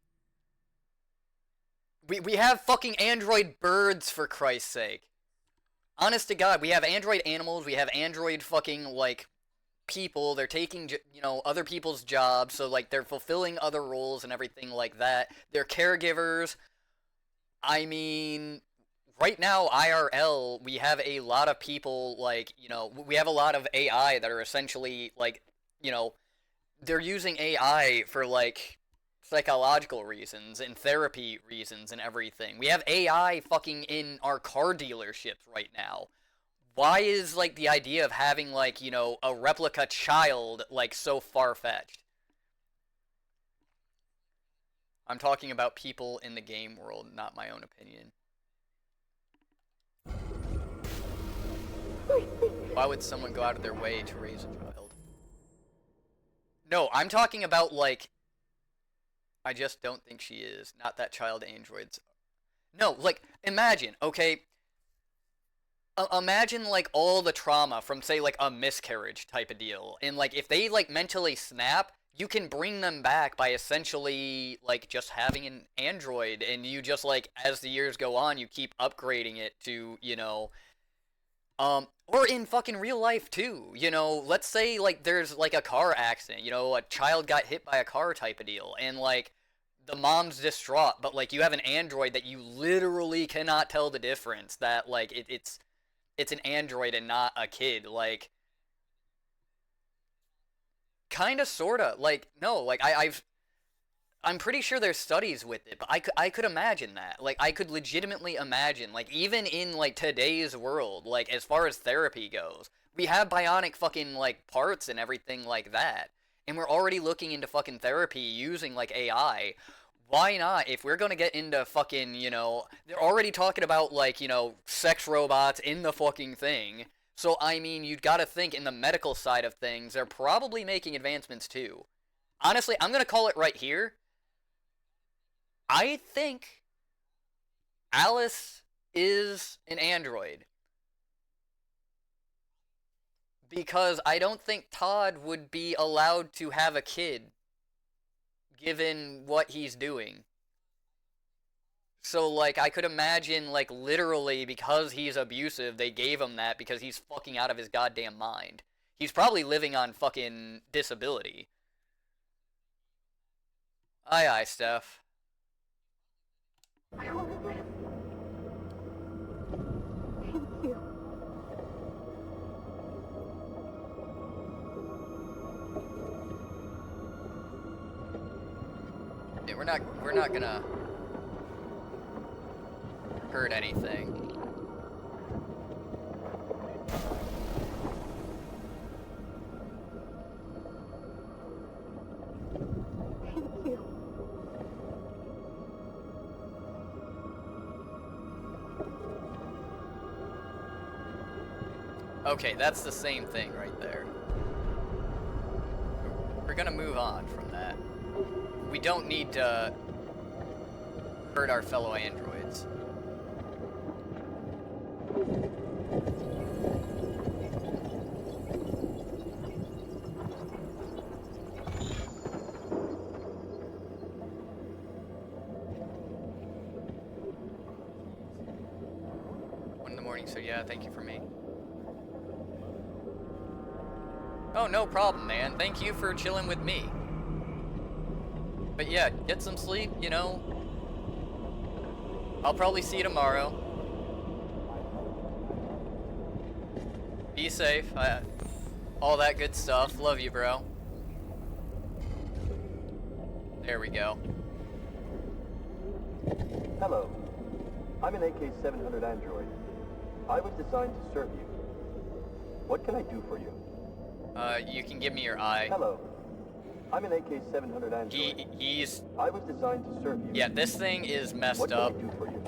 We have fucking android birds, for Christ's sake. Honest to God, we have android animals, we have android fucking, like, people. They're taking, you know, other people's jobs, so, like, they're fulfilling other roles and everything like that. They're caregivers. I mean... Right now, IRL, we have a lot of people, like, you know, we have a lot of AI that are essentially, like, you know, they're using AI for, like, psychological reasons and therapy reasons and everything. We have AI fucking in our car dealerships right now. Why is, like, the idea of having, like, you know, a replica child, like, so far-fetched? I'm talking about people in the game world, not my own opinion. Why would someone go out of their way to raise a child? No, I'm talking about, like... I just don't think she is. Not that child androids. No, like, imagine, okay? Imagine, like, all the trauma from, say, like, a miscarriage type of deal. And, like, if they, like, mentally snap, you can bring them back by essentially, like, just having an android. And you just, like, as the years go on, you keep upgrading it to, you know... or in fucking real life, too. You know, let's say, like, there's, like, a car accident. You know, a child got hit by a car type of deal. And, like, the mom's distraught. But, like, you have an android that you literally cannot tell the difference. That, like, it's an android and not a kid. Like, kinda, sorta. Like, no, like, I'm pretty sure there's studies with it, but I could imagine that. Like, I could legitimately imagine, like, even in, like, today's world, like, as far as therapy goes, we have bionic fucking, like, parts and everything like that. And we're already looking into fucking therapy using, like, AI. Why not? If we're gonna get into fucking, you know, they're already talking about, like, you know, sex robots in the fucking thing. So, I mean, you'd gotta think in the medical side of things, they're probably making advancements too. Honestly, I'm gonna call it right here. I think Alice is an android. Because I don't think Todd would be allowed to have a kid, given what he's doing. So, like, I could imagine, like, literally, because he's abusive, they gave him that because he's fucking out of his goddamn mind. He's probably living on fucking disability. Aye, aye, Steph. I want to live. Thank you. Yeah, we're not gonna heard anything. Okay, that's the same thing right there. We're gonna move on from that. We don't need to hurt our fellow androids. One in the morning, so yeah, thank you for me. Oh, no problem, man. Thank you for chilling with me. But yeah, get some sleep, you know. I'll probably see you tomorrow. Be safe. All that good stuff. Love you, bro. There we go. Hello. I'm an AK-700 android. I was designed to serve you. What can I do for you? You can give me your eye. Hello. I'm an AK-700 android. He's... I was designed to serve you. Yeah, this thing is messed up. What can I do for you?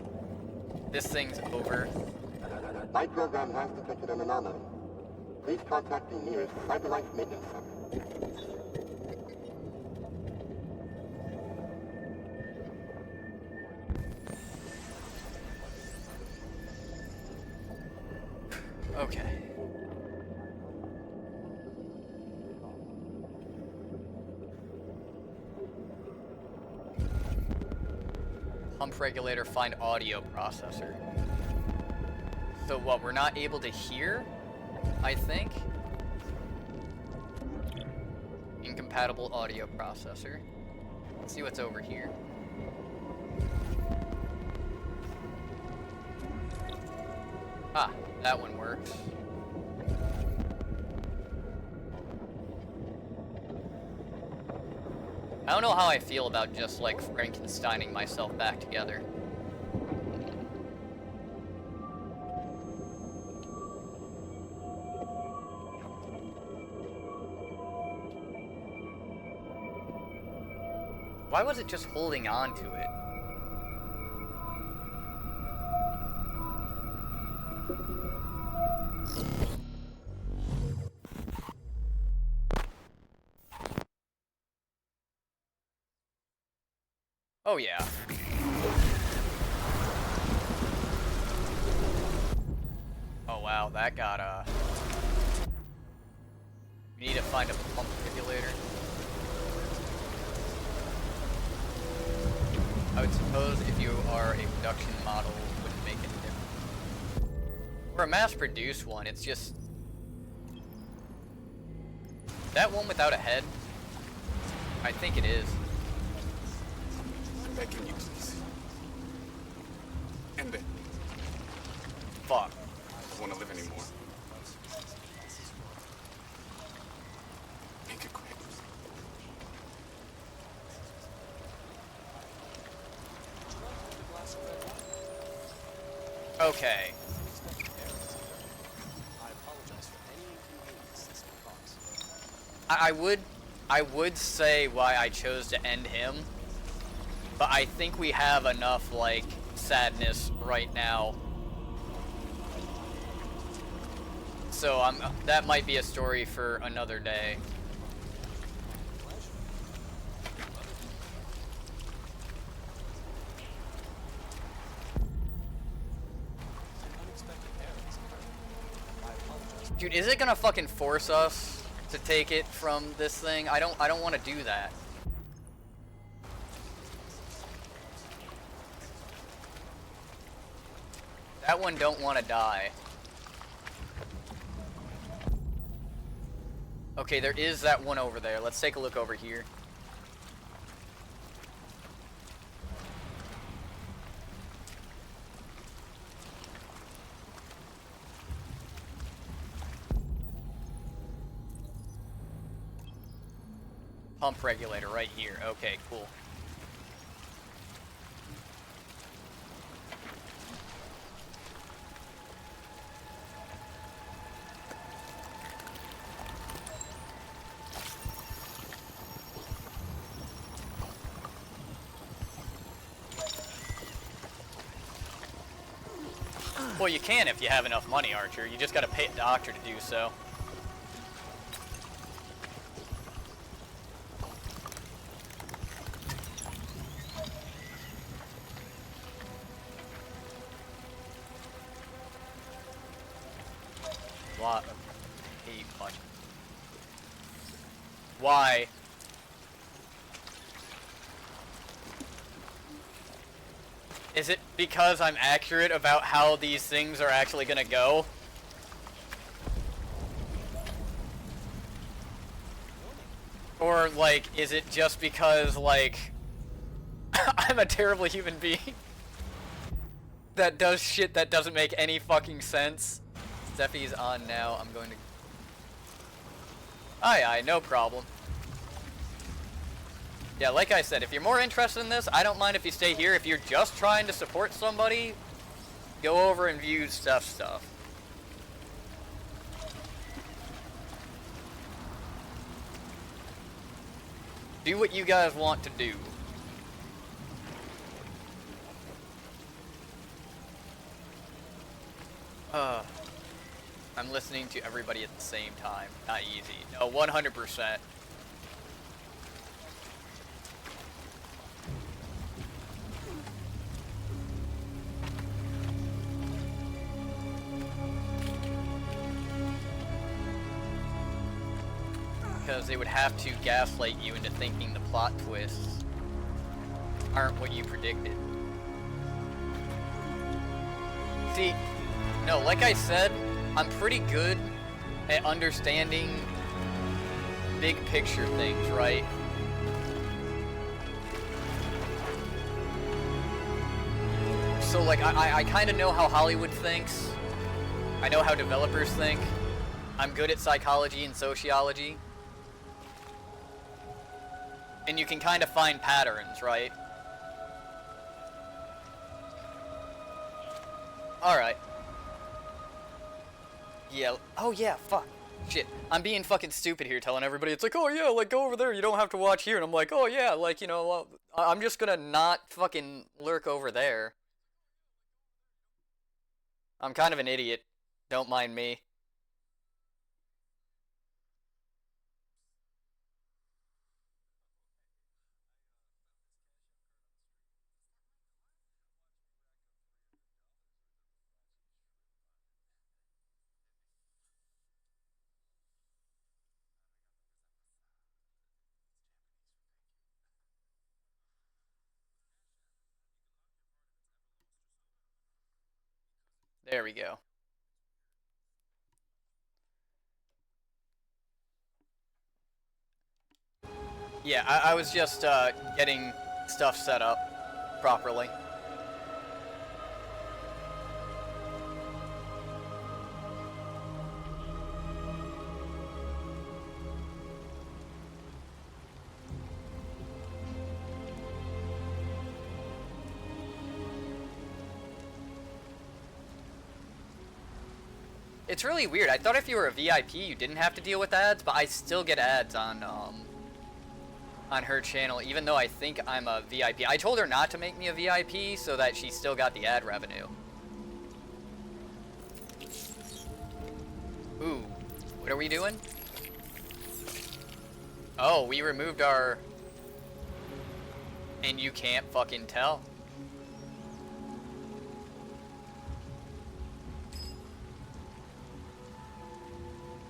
This thing's over. My program has detected an anomaly. Please contact the nearest satellite maintenance center. Okay. Pump regulator, find audio processor. So what, we're not able to hear? I think? Incompatible audio processor. Let's see what's over here. Ah, that one works. I don't know how I feel about just like Frankensteining myself back together. Why was it just holding on to it? Oh yeah. Oh wow, that got we need to find a pump regulator. I would suppose if you are a production model, it wouldn't make any difference. Or a mass-produced one, it's just... That one without a head? I think it is. I'm begging you, please. End it. Fuck. I don't want to live anymore. Make it quick. Okay. I would say why I chose to end him, but I think we have enough, like, sadness right now. So that might be a story for another day. Dude, is it gonna fucking force us to take it from this thing? I don't want to do that. That one don't want to die. Okay, there is that one over there. Let's take a look over here. Pump regulator right here. Okay, cool. Well, you can if you have enough money, Archer. You just gotta pay a doctor to do so. Lot of hate much. Why? Is it because I'm accurate about how these things are actually gonna go? Or, like, is it just because, like, I'm a terrible human being that does shit that doesn't make any fucking sense? Steffi's on now. I'm going to... Aye, no problem. Yeah, like I said, if you're more interested in this, I don't mind if you stay here. If you're just trying to support somebody, go over and view stuff. Do what you guys want to do. I'm listening to everybody at the same time. Not easy. No, 100%. Because they would have to gaslight you into thinking the plot twists aren't what you predicted. See, no, like I said, I'm pretty good at understanding big picture things, right? So, like, I kind of know how Hollywood thinks. I know how developers think. I'm good at psychology and sociology. And you can kind of find patterns, right? Alright. Yeah. Oh, yeah, fuck. Shit. I'm being fucking stupid here telling everybody, it's like, oh, yeah, like, go over there, you don't have to watch here. And I'm like, oh, yeah, like, you know, I'm just gonna not fucking lurk over there. I'm kind of an idiot. Don't mind me. There we go. Yeah, I was just getting stuff set up properly. It's really weird. I thought if you were a VIP, you didn't have to deal with ads, but I still get ads on her channel, even though I think I'm a VIP. I told her not to make me a VIP so that she still got the ad revenue. Ooh, what are we doing? Oh, we removed our... And you can't fucking tell.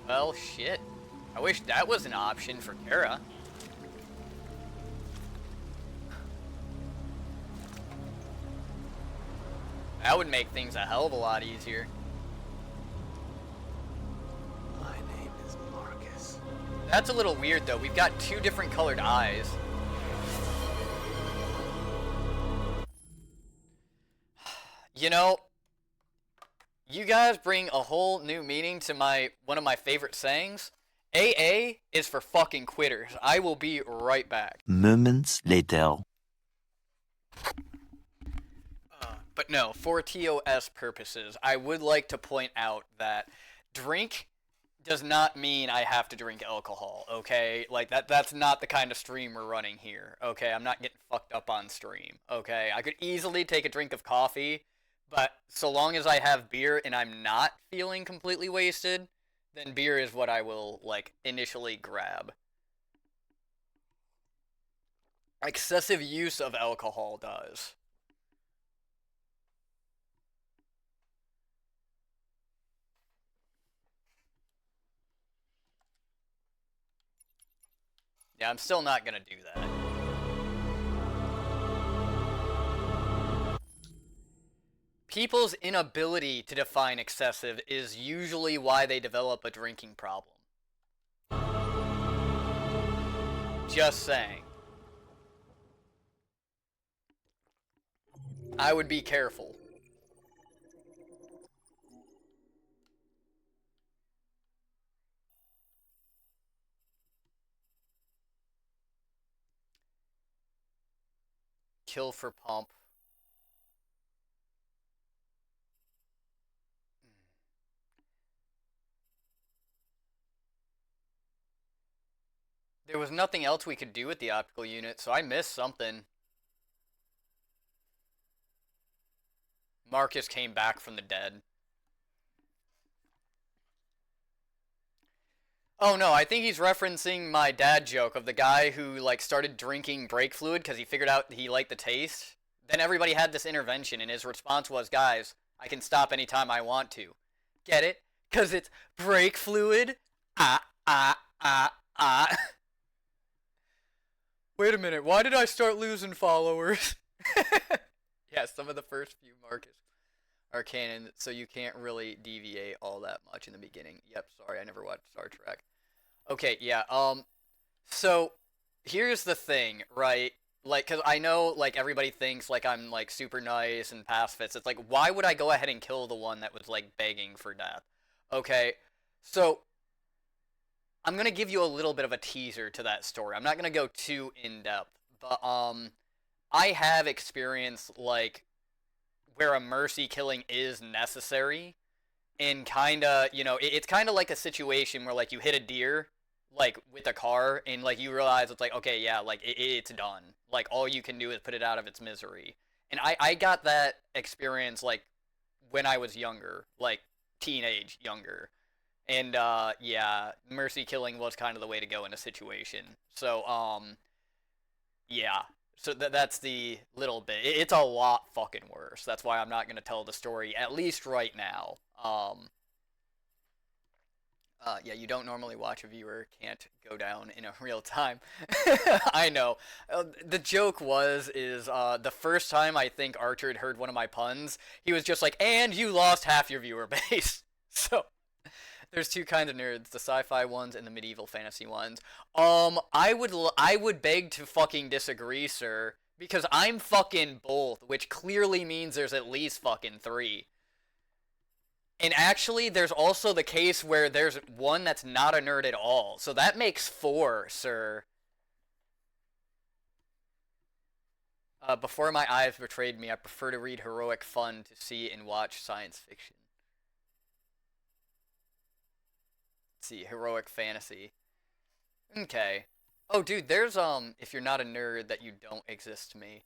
Well, shit. I wish that was an option for Kara. That would make things a hell of a lot easier. My name is Marcus. That's a little weird, though. We've got two different colored eyes. You know, you guys bring a whole new meaning to one of my favorite sayings. AA is for fucking quitters. I will be right back. Moments later. But no, for TOS purposes, I would like to point out that drink does not mean I have to drink alcohol, okay? Like, that's not the kind of stream we're running here, okay? I'm not getting fucked up on stream, okay? I could easily take a drink of coffee, But so long as I have beer and I'm not feeling completely wasted, then beer is what I will, like, initially grab. Excessive use of alcohol does. Yeah, I'm still not gonna do that. People's inability to define excessive is usually why they develop a drinking problem. Just saying. I would be careful. Kill for pump. There was nothing else we could do with the optical unit, so I missed something. Marcus came back from the dead. Oh no, I think he's referencing my dad joke of the guy who, like, started drinking brake fluid because he figured out he liked the taste. Then everybody had this intervention, and his response was, guys, I can stop anytime I want to. Get it? Because it's brake fluid? Wait a minute, why did I start losing followers? Yeah, some of the first few Marcus are canon, so you can't really deviate all that much in the beginning. Yep, sorry, I never watched Star Trek. Okay, yeah, so here's the thing, right? Like, cause I know, like, everybody thinks, like, I'm, like, super nice and pacifist. It's like, why would I go ahead and kill the one that was, like, begging for death? Okay, so I'm gonna give you a little bit of a teaser to that story. I'm not gonna go too in-depth, but, I have experienced, like, where a mercy killing is necessary, and kinda, you know, it's kinda like a situation where, like, you hit a deer, like, with a car, and, like, you realize it's like, okay, yeah, like, it's done. Like, all you can do is put it out of its misery. And I got that experience, like, when I was younger, like, teenage younger. And, yeah, mercy killing was kind of the way to go in a situation. So, yeah. So that's the little bit. It's a lot fucking worse. That's why I'm not going to tell the story, at least right now. Yeah, you don't normally watch a viewer can't go down in a real time. I know. The joke is the first time I think Archer had heard one of my puns, he was just like, and you lost half your viewer base. So, there's two kinds of nerds, the sci-fi ones and the medieval fantasy ones. I would beg to fucking disagree, sir, because I'm fucking both, which clearly means there's at least fucking three. And actually, there's also the case where there's one that's not a nerd at all. So that makes four, sir. Before my eyes betrayed me, I prefer to read heroic fun to see and watch science fiction. Let's see, heroic fantasy. Okay. Oh, dude, there's, if you're not a nerd, that you don't exist to me.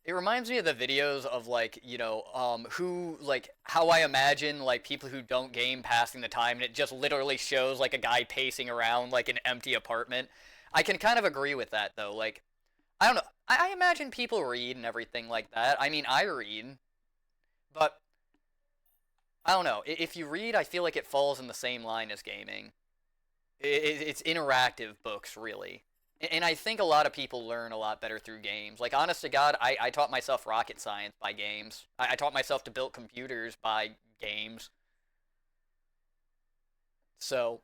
It reminds me of the videos of, like, you know, who, like, how I imagine, like, people who don't game passing the time, and it just literally shows, like, a guy pacing around, like, an empty apartment. I can kind of agree with that, though. Like, I don't know. I imagine people read and everything like that. I mean, I read. But, I don't know. If you read, I feel like it falls in the same line as gaming. It's interactive books, really. And I think a lot of people learn a lot better through games. Like, honest to God, I taught myself rocket science by games. I taught myself to build computers by games. So,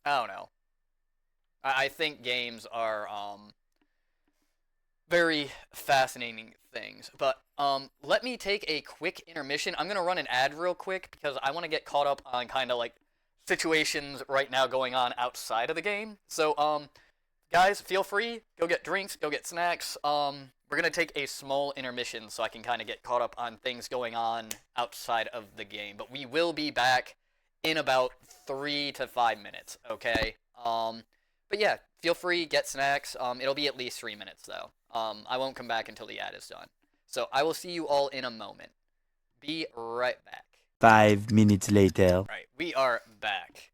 I don't know. I think games are, very fascinating things. But, let me take a quick intermission. I'm going to run an ad real quick because I want to get caught up on kind of, like, situations right now going on outside of the game. So, guys, feel free. Go get drinks. Go get snacks. We're going to take a small intermission so I can kind of get caught up on things going on outside of the game. But we will be back in about 3 to 5 minutes, okay? But yeah, feel free, get snacks. It'll be at least 3 minutes though. I won't come back until the ad is done. So I will see you all in a moment. Be right back. 5 minutes later. Right, we are back.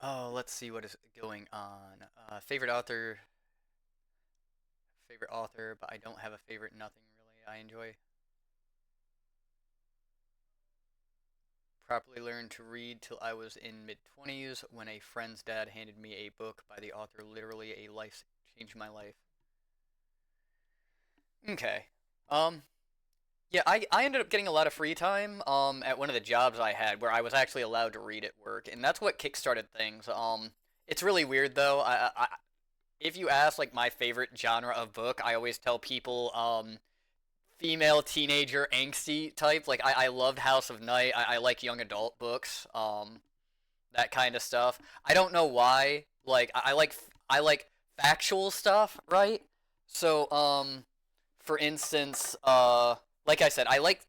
Oh, let's see what is going on. Favorite author, but I don't have a favorite. Nothing really I enjoy. Properly learned to read till I was in mid-20s when a friend's dad handed me a book by the author. Literally a life changed my life. Okay. Yeah, I ended up getting a lot of free time at one of the jobs I had where I was actually allowed to read at work, and that's what kickstarted things. It's really weird though. If you ask like my favorite genre of book, I always tell people female teenager angsty type. Like I loved House of Night. I like young adult books. That kind of stuff. I don't know why. Like I like factual stuff, right? So for instance, like I said, I like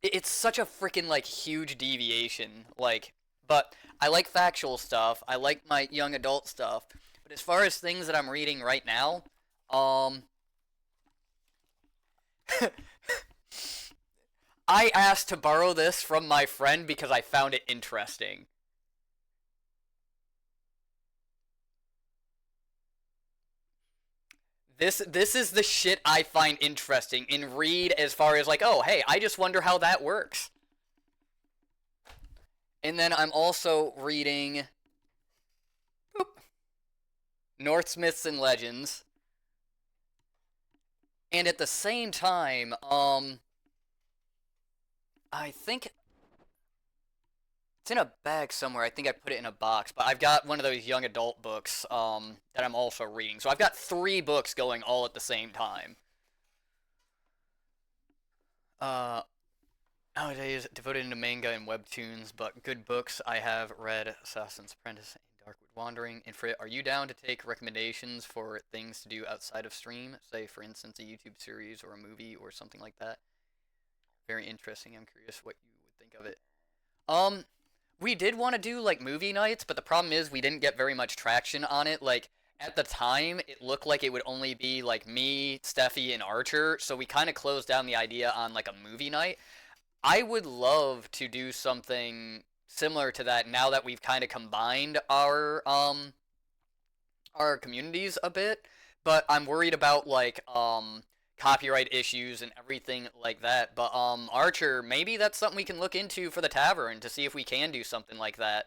it's such a freaking like huge deviation. Like, but I like factual stuff. I like my young adult stuff. But as far as things that I'm reading right now, I asked to borrow this from my friend because I found it interesting. This is the shit I find interesting and read as far as like, oh, hey, I just wonder how that works. And then I'm also reading Norse Myths and Legends. And at the same time, I think it's in a bag somewhere. I think I put it in a box, but I've got one of those young adult books that I'm also reading. So I've got 3 books going all at the same time. Nowadays, devoted into manga and webtoons, but good books I have read Assassin's Apprentice and Darkwood Wandering. Infrit, are you down to take recommendations for things to do outside of stream? Say, for instance, a YouTube series or a movie or something like that. Very interesting. I'm curious what you would think of it. We did want to do like movie nights, but the problem is we didn't get very much traction on it. Like at the time, it looked like it would only be like me, Steffi, and Archer, so we kind of closed down the idea on like a movie night. I would love to do something similar to that now that we've kind of combined our communities a bit, but I'm worried about like copyright issues and everything like that. But Archer, maybe that's something we can look into for the tavern to see if we can do something like that.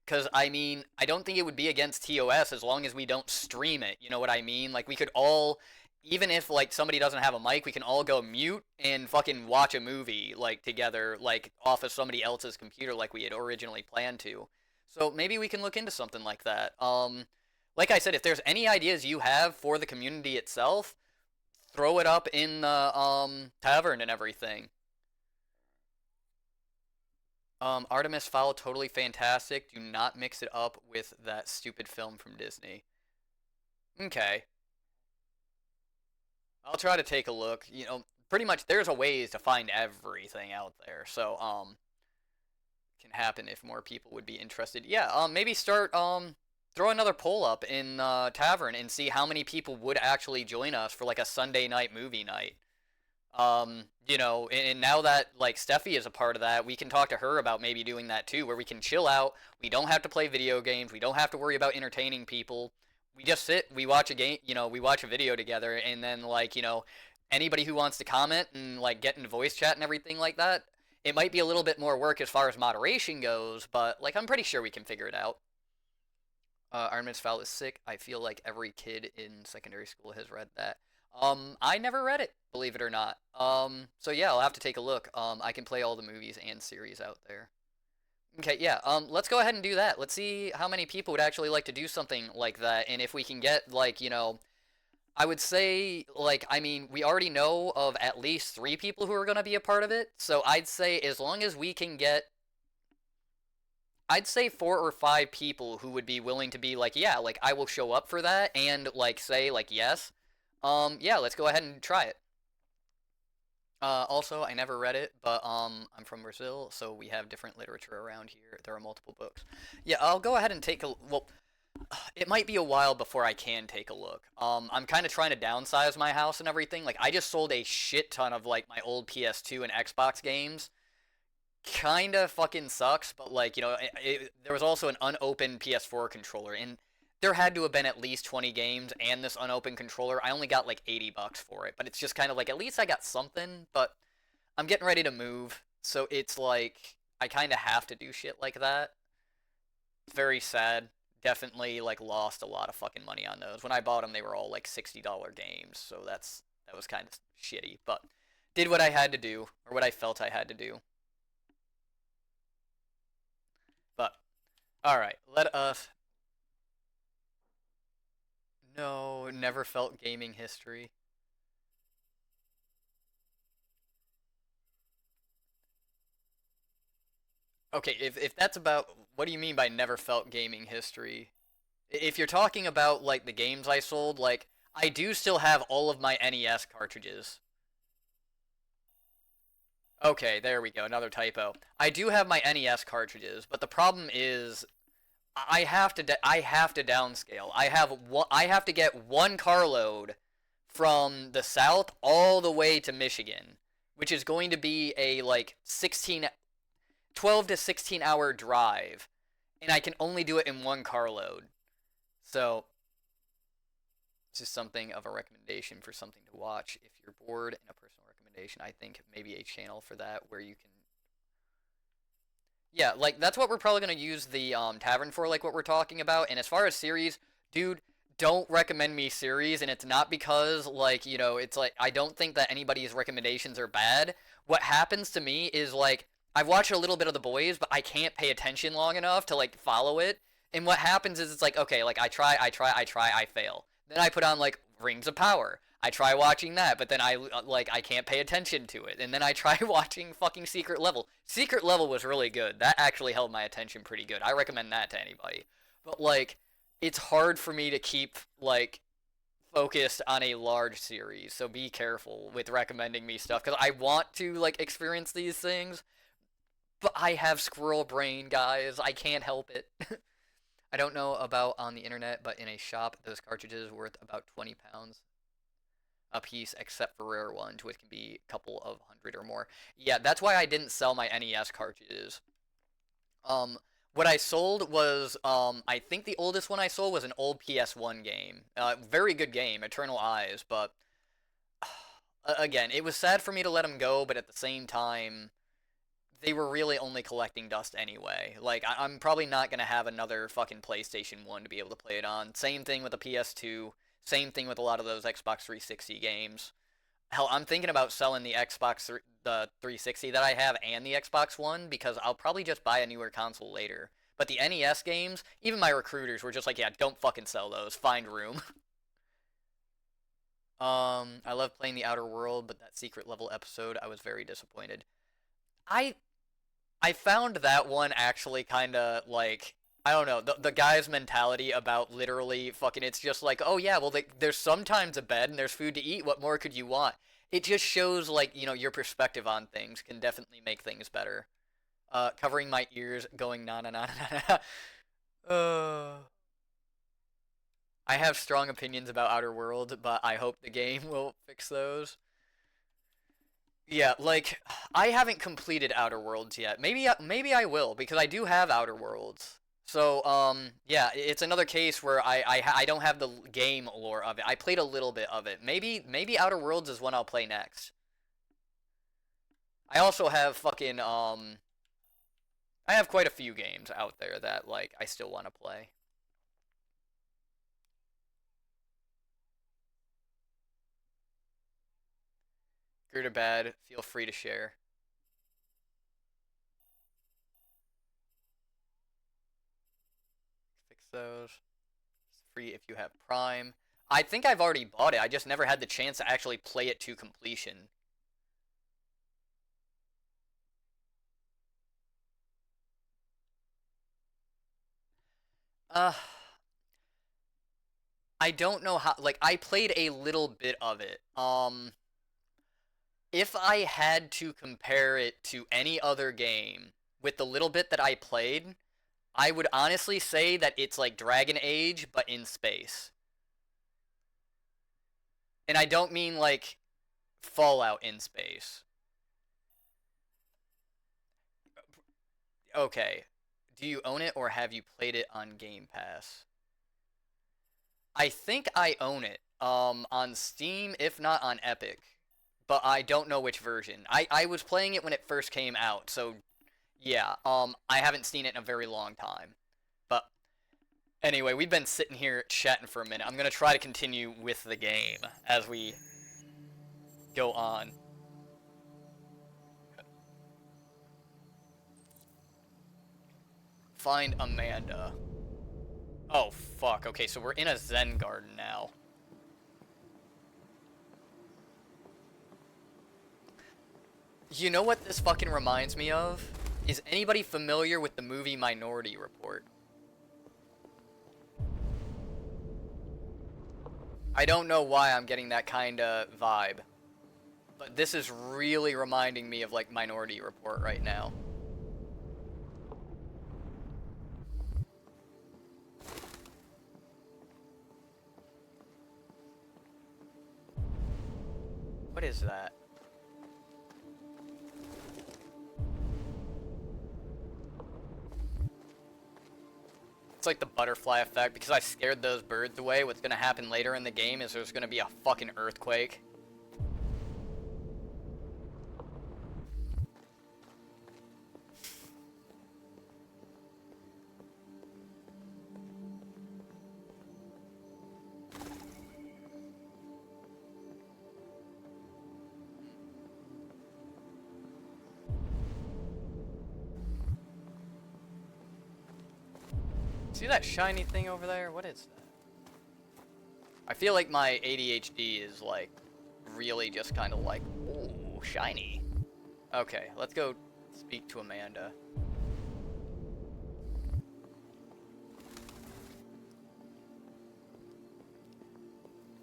Cause I mean, I don't think it would be against TOS as long as we don't stream it. You know what I mean? Like we could all, even if like somebody doesn't have a mic, we can all go mute and fucking watch a movie like together, like off of somebody else's computer, like we had originally planned to. So maybe we can look into something like that. Like I said, if there's any ideas you have for the community itself, throw it up in the tavern and everything. Artemis Fowl, totally fantastic. Do not mix it up with that stupid film from Disney. Okay. I'll try to take a look. You know, pretty much there's a ways to find everything out there. So, can happen if more people would be interested. Yeah, maybe start, throw another poll up in tavern and see how many people would actually join us for like a Sunday night movie night. You know, and now that like Steffi is a part of that, we can talk to her about maybe doing that too, where we can chill out. We don't have to play video games. We don't have to worry about entertaining people. We just sit, we watch a game, you know, we watch a video together, and then like, you know, anybody who wants to comment and like get into voice chat and everything like that, it might be a little bit more work as far as moderation goes, but like I'm pretty sure we can figure it out. Artemis Fowl is sick. I feel like every kid in secondary school has read that. I never read it, believe it or not. So yeah, I'll have to take a look. I can play all the movies and series out there. Okay, yeah, let's go ahead and do that. Let's see how many people would actually like to do something like that, and if we can get, like, you know, I would say, like, I mean, we already know of at least 3 people who are going to be a part of it, so I'd say as long as we can get, I'd say 4 or 5 people who would be willing to be like, yeah, like, I will show up for that, and, like, say, like, yes, yeah, let's go ahead and try it. Also, I never read it, but I'm from Brazil, so we have different literature around here. There are multiple books. Yeah, I'll go ahead and take a well. It might be a while before I can take a look. I'm kind of trying to downsize my house and everything. Like, I just sold a shit ton of, like, my old PS2 and Xbox games. Kinda fucking sucks, but, like, you know, there was also an unopened PS4 controller, and there had to have been at least 20 games and this unopened controller. I only got, like, $80 for it, but it's just kind of like, at least I got something, but I'm getting ready to move, so it's like, I kind of have to do shit like that. It's very sad. Definitely, like, lost a lot of fucking money on those. When I bought them, they were all, like, $60 games, so that was kind of shitty, but did what I had to do, or what I felt I had to do. But, alright, let us... No, never felt gaming history. Okay, if that's about... What do you mean by never felt gaming history? If you're talking about, like, the games I sold, like, I do still have all of my NES cartridges. Okay, there we go, another typo. I do have my NES cartridges, but the problem is I have to downscale. I have to get one carload from the south all the way to Michigan, which is going to be a like 12 to 16 hour drive, and I can only do it in one carload. So this is something of a recommendation for something to watch if you're bored, and a personal recommendation, I think maybe a channel for that where you can... Yeah, like, that's what we're probably going to use the tavern for, like what we're talking about. And as far as series, dude, don't recommend me series, and it's not because, like, you know, it's like, I don't think that anybody's recommendations are bad. What happens to me is, like, I've watched a little bit of The Boys, but I can't pay attention long enough to, like, follow it. And what happens is it's like, okay, like, I try, I fail. Then I put on, like, Rings of Power. I try watching that, but then I can't pay attention to it. And then I try watching fucking Secret Level. Secret Level was really good. That actually held my attention pretty good. I recommend that to anybody. But, like, it's hard for me to keep, like, focused on a large series. So be careful with recommending me stuff, because I want to, like, experience these things, but I have squirrel brain, guys. I can't help it. I don't know about on the internet, but in a shop, those cartridges are worth about 20 pounds a piece, except for rare ones, which can be a couple of hundred or more. Yeah, that's why I didn't sell my NES cartridges. What I sold was, I think the oldest one I sold was an old PS1 game. Very good game, Eternal Eyes, but again, it was sad for me to let them go, but at the same time, they were really only collecting dust anyway. Like, I'm probably not going to have another fucking PlayStation 1 to be able to play it on. Same thing with the PS2. Same thing with a lot of those Xbox 360 games. Hell, I'm thinking about selling the the 360 that I have and the Xbox One, because I'll probably just buy a newer console later. But the NES games, even my recruiters were just like, yeah, don't fucking sell those. Find room. I love playing the Outer World, but that Secret Level episode, I was very disappointed. I found that one actually kind of, like, I don't know, the guy's mentality about literally fucking, it's just like, oh yeah, well, there's sometimes a bed and there's food to eat, what more could you want? It just shows, like, you know, your perspective on things can definitely make things better. Covering my ears, going na na na na na. I have strong opinions about Outer World, but I hope the game will fix those. Yeah, like, I haven't completed Outer Worlds yet. Maybe I will, because I do have Outer Worlds. So, yeah, it's another case where I don't have the game lore of it. I played a little bit of it. Maybe Outer Worlds is one I'll play next. I also have fucking, I have quite a few games out there that, like, I still want to play. Good or bad, feel free to share. Fix those. It's free if you have Prime. I think I've already bought it. I just never had the chance to actually play it to completion. Uh, I don't know how, like, I played a little bit of it. If I had to compare it to any other game with the little bit that I played, I would honestly say that it's like Dragon Age, but in space. And I don't mean like Fallout in space. Okay. Do you own it or have you played it on Game Pass? I think I own it. On Steam, if not on Epic. But I don't know which version. I was playing it when it first came out, so yeah, I haven't seen it in a very long time. But anyway, we've been sitting here chatting for a minute. I'm gonna try to continue with the game as we go on. Find Amanda. Oh, fuck. Okay, so we're in a Zen garden now. You know what this fucking reminds me of? Is anybody familiar with the movie Minority Report? I don't know why I'm getting that kind of vibe. But this is really reminding me of, like, Minority Report right now. What is that? It's like the butterfly effect. Because I scared those birds away, what's gonna happen later in the game is there's gonna be a fucking earthquake. See that shiny thing over there? What is that? I feel like my ADHD is like really just kind of like, ooh, shiny. Okay, let's go speak to Amanda.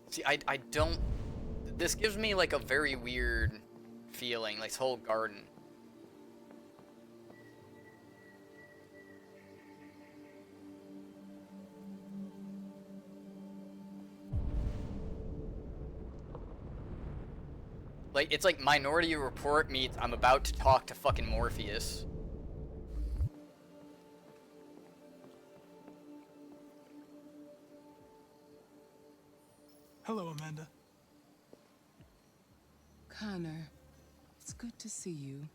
See, I don't... This gives me like a very weird feeling, like this whole garden. Like, it's like Minority Report meets I'm about to talk to fucking Morpheus. Hello, Amanda. Connor, it's good to see you.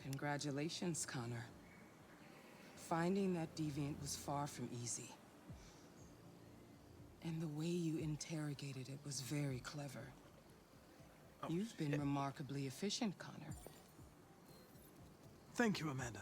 Congratulations, Connor. Finding that deviant was far from easy. And the way you interrogated it was very clever. You've been remarkably efficient, Connor. Thank you, Amanda.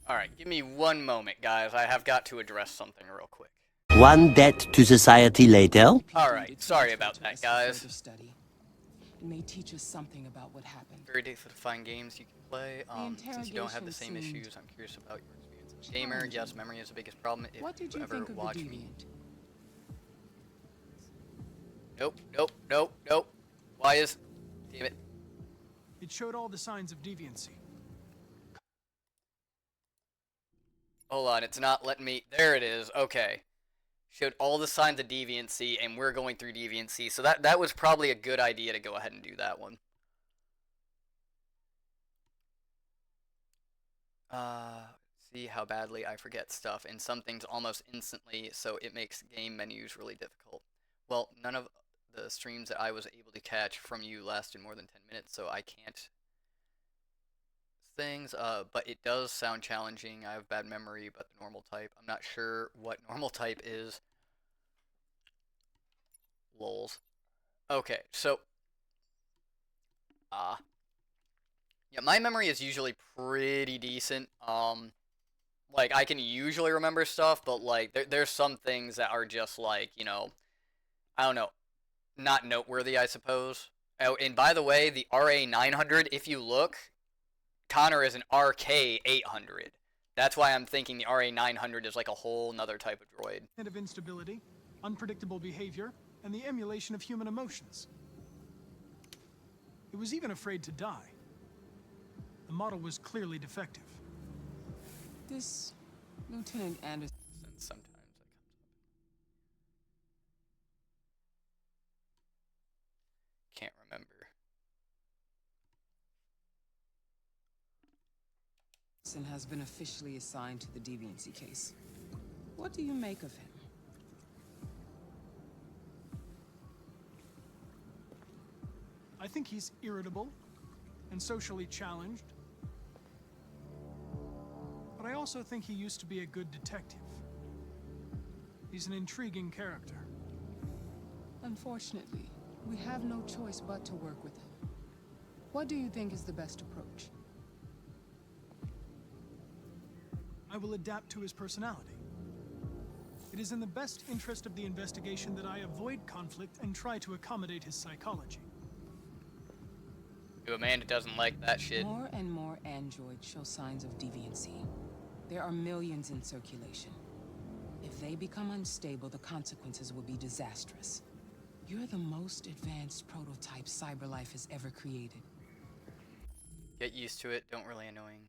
Alright, give me one moment, guys. I have got to address something real quick. One debt to society later. Alright, sorry about that, guys. It may teach us something about what happened. Very difficult to find games you can play. Since you don't have the same issues, I'm curious about your experience as a gamer. Yes, memory is the biggest problem. If what did you ever think of watch the me. deviant? Nope, nope, nope, nope. Why is... Damn it. It showed all the signs of deviancy. Hold on, it's not letting me... There it is, okay. Showed all the signs of deviancy, and we're going through deviancy, so that was probably a good idea to go ahead and do that one. See how badly I forget stuff, and some things almost instantly, so it makes game menus really difficult. Well, none of the streams that I was able to catch from you lasted more than 10 minutes, so I can't things, but it does sound challenging. I have bad memory, but the normal type. I'm not sure what normal type is. Lols. Okay, so... yeah, my memory is usually pretty decent. Like, I can usually remember stuff, but, like, there's some things that are just, like, you know... I don't know. Not noteworthy, I suppose. Oh, and by the way, the RA900, if you look, Connor is an RK800. That's why I'm thinking the RA900 is like a whole nother type of droid. And of instability, unpredictable behavior, and the emulation of human emotions. It was even afraid to die. The model was clearly defective. This Lieutenant Anderson. Since sometimes that comes up. Can't remember. Has been officially assigned to the deviancy case. What do you make of him? I think he's irritable and socially challenged. But I also think he used to be a good detective. He's an intriguing character. Unfortunately, we have no choice but to work with him. What do you think is the best approach? I will adapt to his personality. It is in the best interest of the investigation that I avoid conflict and try to accommodate his psychology. Amanda doesn't like that shit. More and more androids show signs of deviancy. There are millions in circulation. If they become unstable, the consequences will be disastrous. You're the most advanced prototype CyberLife has ever created. Get used to it, don't really annoying.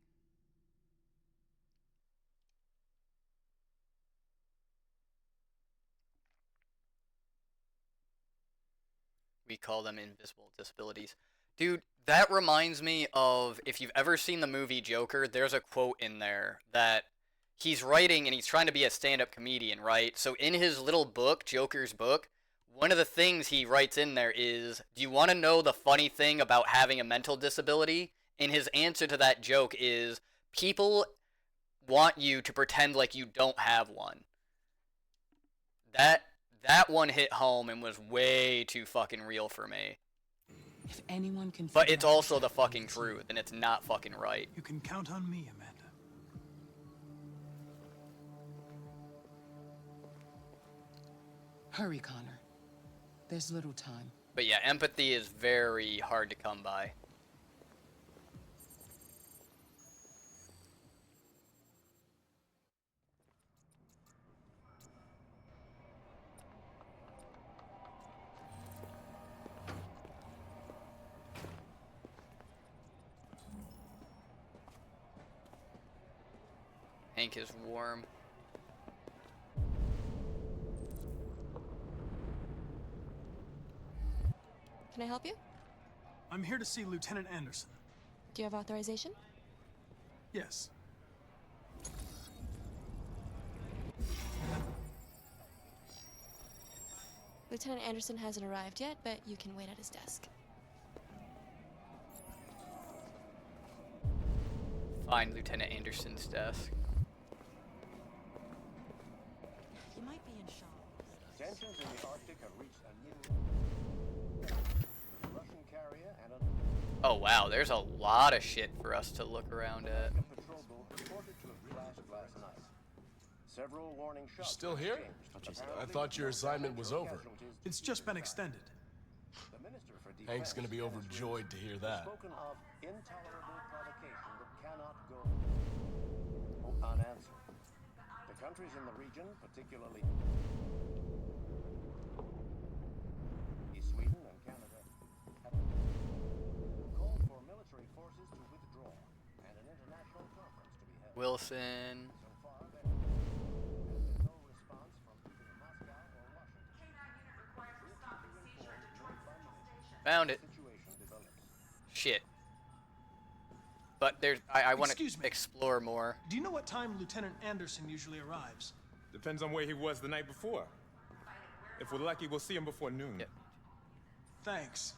We call them invisible disabilities. Dude, that reminds me of, if you've ever seen the movie Joker, there's a quote in there that he's writing and he's trying to be a stand-up comedian, right? So in his little book, Joker's book, one of the things he writes in there is, do you want to know the funny thing about having a mental disability? And his answer to that joke is, people want you to pretend like you don't have one. That one hit home and was way too fucking real for me. If anyone can, but it's also the fucking truth, and it's not fucking right. You can count on me, Amanda. Hurry, Connor. There's little time. But yeah, empathy is very hard to come by. Hank is warm. Can I help you? I'm here to see Lieutenant Anderson. Do you have authorization? Yes. Lieutenant Anderson hasn't arrived yet, but you can wait at his desk. Find Lieutenant Anderson's desk. You might be in shock. Tensions in the Arctic have reached a new Russian carrier and a Oh wow, there's a lot of shit for us to look around at. patrol boat reported to have crashed last night. Several warning shots. You're still here? I thought your assignment was over. It's just been extended. The Minister for Defense Hank's gonna be overjoyed to hear that. spoken of intolerable provocation that cannot go unanswered. The countries in the region, particularly Sweden and Canada, have called for military forces to withdraw and an international conference to be held. Wilson. So far, there has been no response from either Moscow or Washington. Found it. Shit. But there's, I want to explore more. Do you know what time Lieutenant Anderson usually arrives? Depends on where he was the night before. If we're lucky, we'll see him before noon. Yep. Thanks.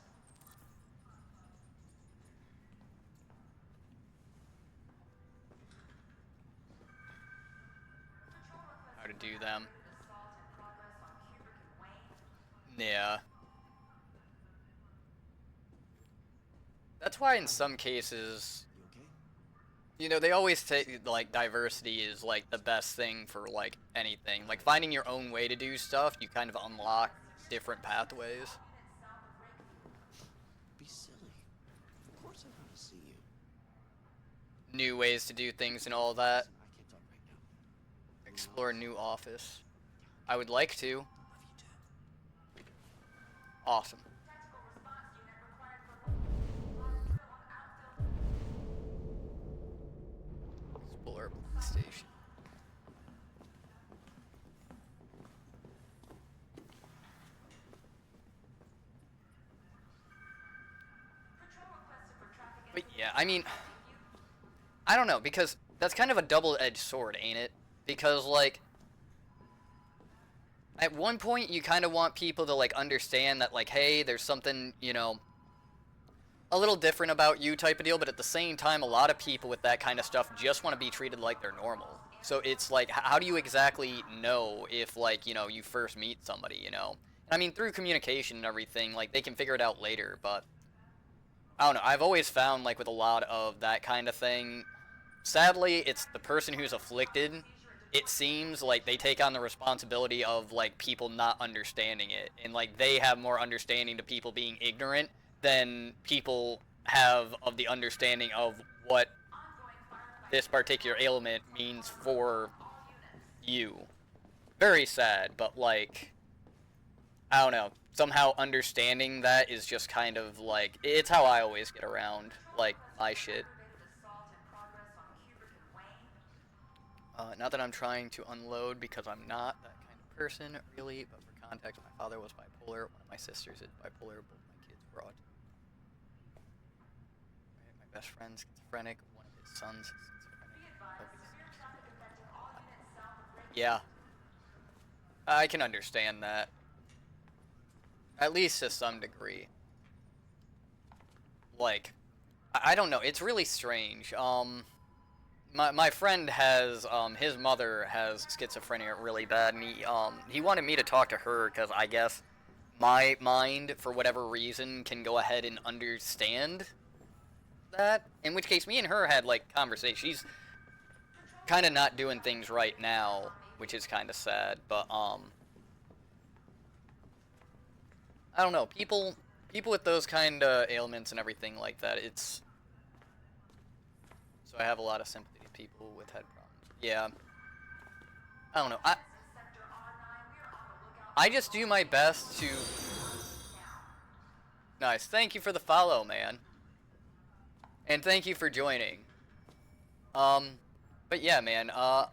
How to do them. Yeah. That's why in some cases, you know, they always say, like, diversity is, like, the best thing for, like, anything. Like, finding your own way to do stuff, you kind of unlock different pathways. Be silly. Of course I want to see you. New ways to do things and all that. Explore a new office. I would like to. Awesome. Explore police station. But yeah, I mean, I don't know, because that's kind of a double-edged sword, ain't it? Because, like, at one point you kind of want people to, like, understand that, like, hey, there's something, you know, a little different about you type of deal, but at the same time, a lot of people with that kind of stuff just want to be treated like they're normal. So it's like, how do you exactly know if, like, you know, you first meet somebody, you know? I mean, through communication and everything, like, they can figure it out later, but I don't know. I've always found, like, with a lot of that kind of thing, sadly, it's the person who's afflicted. It seems like they take on the responsibility of, like, people not understanding it, and, like, they have more understanding to people being ignorant than people have of the understanding of what this particular ailment means for you. Very sad, but, like, I don't know. Somehow understanding that is just kind of like, it's how I always get around, like, my shit. Not that I'm trying to unload, because I'm not that kind of person, really, but for context, my father was bipolar, one of my sisters is bipolar, both my kids were autistic. My best friend's schizophrenic, one of his sons is schizophrenic. Yeah. I can understand that. At least to some degree. Like, I don't know, it's really strange. My friend has, his mother has schizophrenia really bad, and he wanted me to talk to her, because I guess my mind, for whatever reason, can go ahead and understand that. In which case, me and her had, like, conversations. She's kind of not doing things right now, which is kind of sad, but, I don't know, people with those kind of ailments and everything like that, it's... So I have a lot of sympathy to people with head problems. Yeah. I don't know, I just do my best to... Nice, thank you for the follow, man. And thank you for joining. But yeah, man, I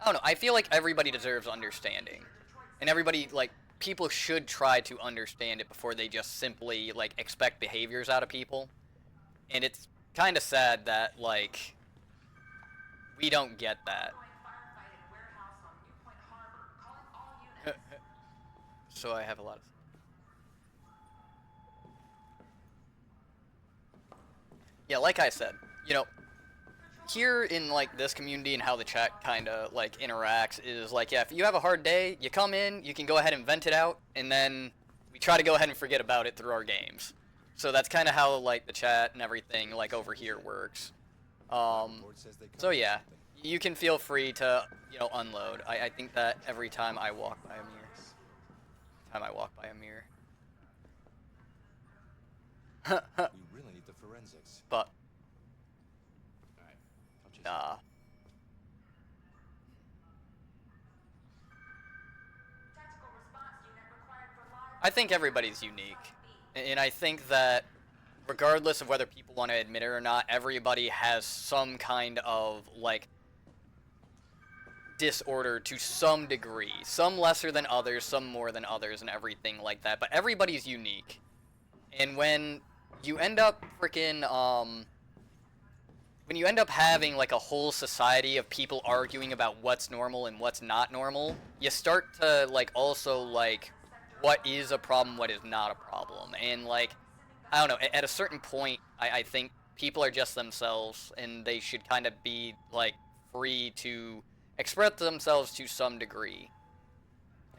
don't know, I feel like everybody deserves understanding. And everybody, like, people should try to understand it before they just simply, like, expect behaviors out of people. And it's kind of sad that, like, we don't get that. So I have a lot of... Yeah, like I said, you know, here in, like, this community and how the chat kind of, like, interacts is, like, yeah, if you have a hard day, you come in, you can go ahead and vent it out, and then we try to go ahead and forget about it through our games. So that's kind of how, like, the chat and everything, like, over here works. So yeah, you can feel free to, you know, unload. I think that every time I walk by a mirror. We really need the forensics. But nah. I think everybody's unique. And I think that regardless of whether people want to admit it or not, everybody has some kind of, like, disorder to some degree. Some lesser than others, some more than others, and everything like that. But everybody's unique. And when you end up freaking, when you end up having, like, a whole society of people arguing about what's normal and what's not normal, you start to, like, also, like, what is a problem, what is not a problem. And, like, I don't know, at a certain point, I think people are just themselves, and they should kind of be, like, free to express themselves to some degree.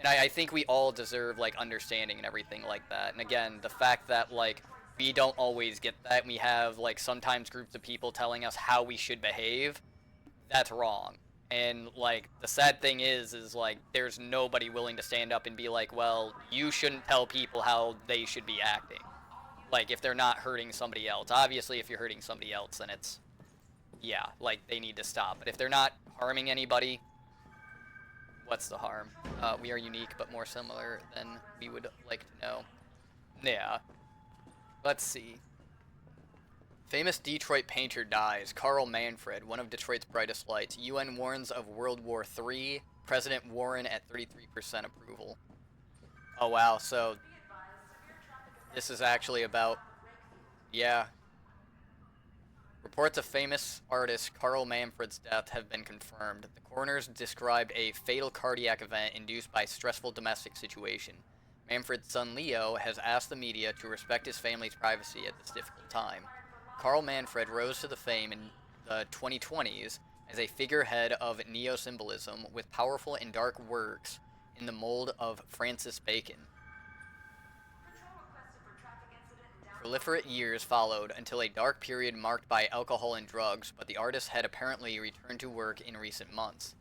And I think we all deserve, like, understanding and everything like that. And again, the fact that, like, we don't always get that, we have, like, sometimes groups of people telling us how we should behave, that's wrong. And, like, the sad thing is, like, there's nobody willing to stand up and be like, well, you shouldn't tell people how they should be acting. Like, if they're not hurting somebody else. Obviously, if you're hurting somebody else, then it's, yeah, like, they need to stop. But if they're not harming anybody, what's the harm? We are unique, but more similar than we would like to know. Yeah. Let's see. Famous Detroit painter dies. Carl Manfred, one of Detroit's brightest lights. UN warns of World War III. President Warren at 33% approval. Oh, wow. So This is actually about, yeah. Reports of famous artist Carl Manfred's death have been confirmed. The coroners described a fatal cardiac event induced by a stressful domestic situation. Manfred's son Leo has asked the media to respect his family's privacy at this difficult time. Carl Manfred rose to the fame in the 2020s as a figurehead of neo-symbolism with powerful and dark works in the mold of Francis Bacon. Proliferate years followed until a dark period marked by alcohol and drugs, but the artist had apparently returned to work in recent months.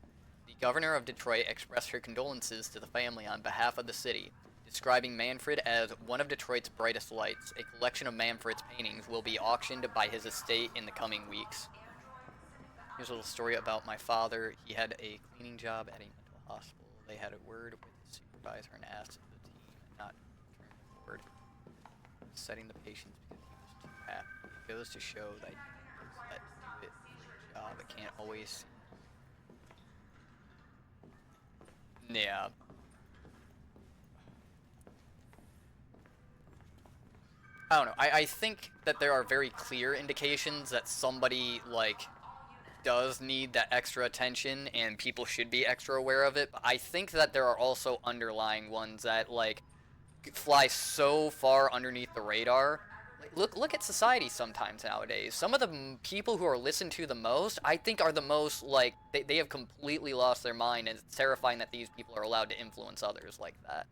The governor of Detroit expressed her condolences to the family on behalf of the city, describing Manfred as one of Detroit's brightest lights. A collection of Manfred's paintings will be auctioned by his estate in the coming weeks. Here's a little story about my father. He had a cleaning job at a mental hospital. They had a word with his supervisor and asked the team not to turn the word, setting the patients because he was too happy. It goes to show that those that do it for a job, it can't always. Yeah. I don't know. I think that there are very clear indications that somebody, like, does need that extra attention and people should be extra aware of it, but I think that there are also underlying ones that, like, fly so far underneath the radar. Like, look at society sometimes nowadays. Some of the people who are listened to the most, I think, are the most, like, they have completely lost their mind, and it's terrifying that these people are allowed to influence others like that.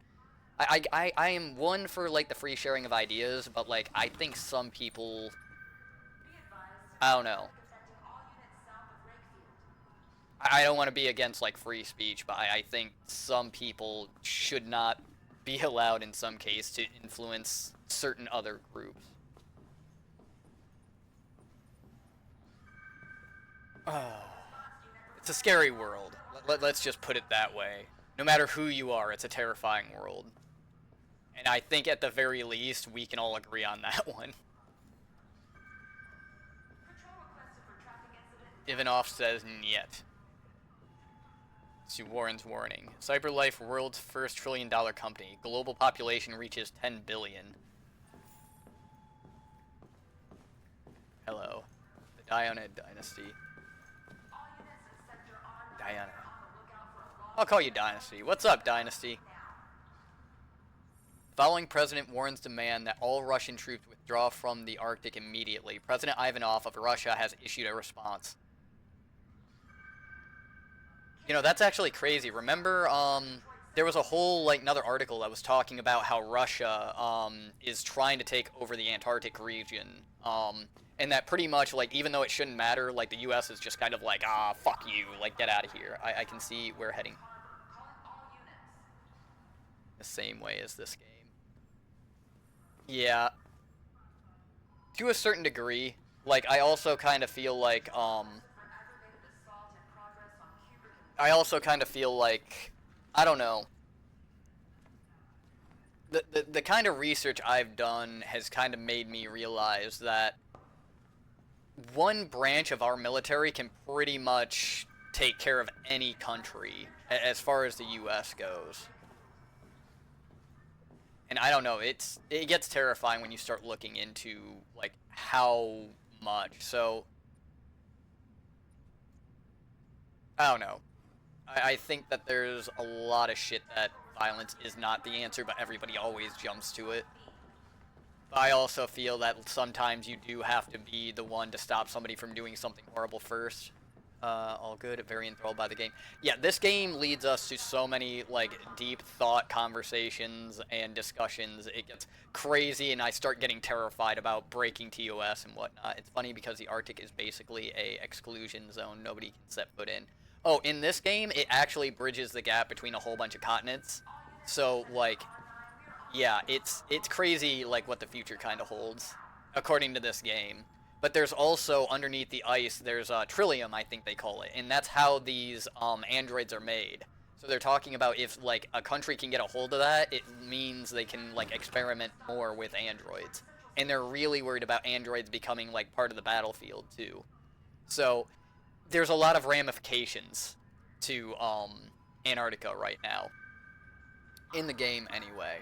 I am one for, like, the free sharing of ideas, but, like, I think some people, I don't know. I don't want to be against, like, free speech, but I think some people should not be allowed in some case to influence certain other groups. Oh. It's a scary world. Let's just put it that way. No matter who you are, it's a terrifying world. And I think at the very least, we can all agree on that one. Ivanov says, "Niet." See Warren's warning. CyberLife, world's first trillion-dollar company. Global population reaches 10 billion. Hello. The Diana Dynasty. Diana. I'll call you Dynasty. What's up, Dynasty? Following President Warren's demand that all Russian troops withdraw from the Arctic immediately, President Ivanov of Russia has issued a response. You know, that's actually crazy. Remember, there was a whole, like, another article that was talking about how Russia, is trying to take over the Antarctic region, and that pretty much, like, even though it shouldn't matter, like, the U.S. is just kind of like, ah, fuck you, like, get out of here. I can see we're heading the same way as this game. Yeah. To a certain degree, like, I also kind of feel like, I don't know. The kind of research I've done has kind of made me realize that one branch of our military can pretty much take care of any country as far as the U.S. goes. And I don't know, it gets terrifying when you start looking into, like, how much. So, I don't know. I think that there's a lot of shit that violence is not the answer, but everybody always jumps to it. But I also feel that sometimes you do have to be the one to stop somebody from doing something horrible first. All good, very enthralled by the game. Yeah, this game leads us to so many, like, deep thought conversations and discussions. It gets crazy, and I start getting terrified about breaking TOS and whatnot. It's funny because the Arctic is basically a exclusion zone. Nobody can set foot in. Oh, in this game, it actually bridges the gap between a whole bunch of continents. So, like, yeah, it's crazy, like, what the future kind of holds, according to this game. But there's also, underneath the ice, there's Trillium, I think they call it, and that's how these androids are made. So they're talking about if, like, a country can get a hold of that, it means they can, like, experiment more with androids. And they're really worried about androids becoming, like, part of the battlefield, too. So there's a lot of ramifications to Antarctica right now. In the game, anyway.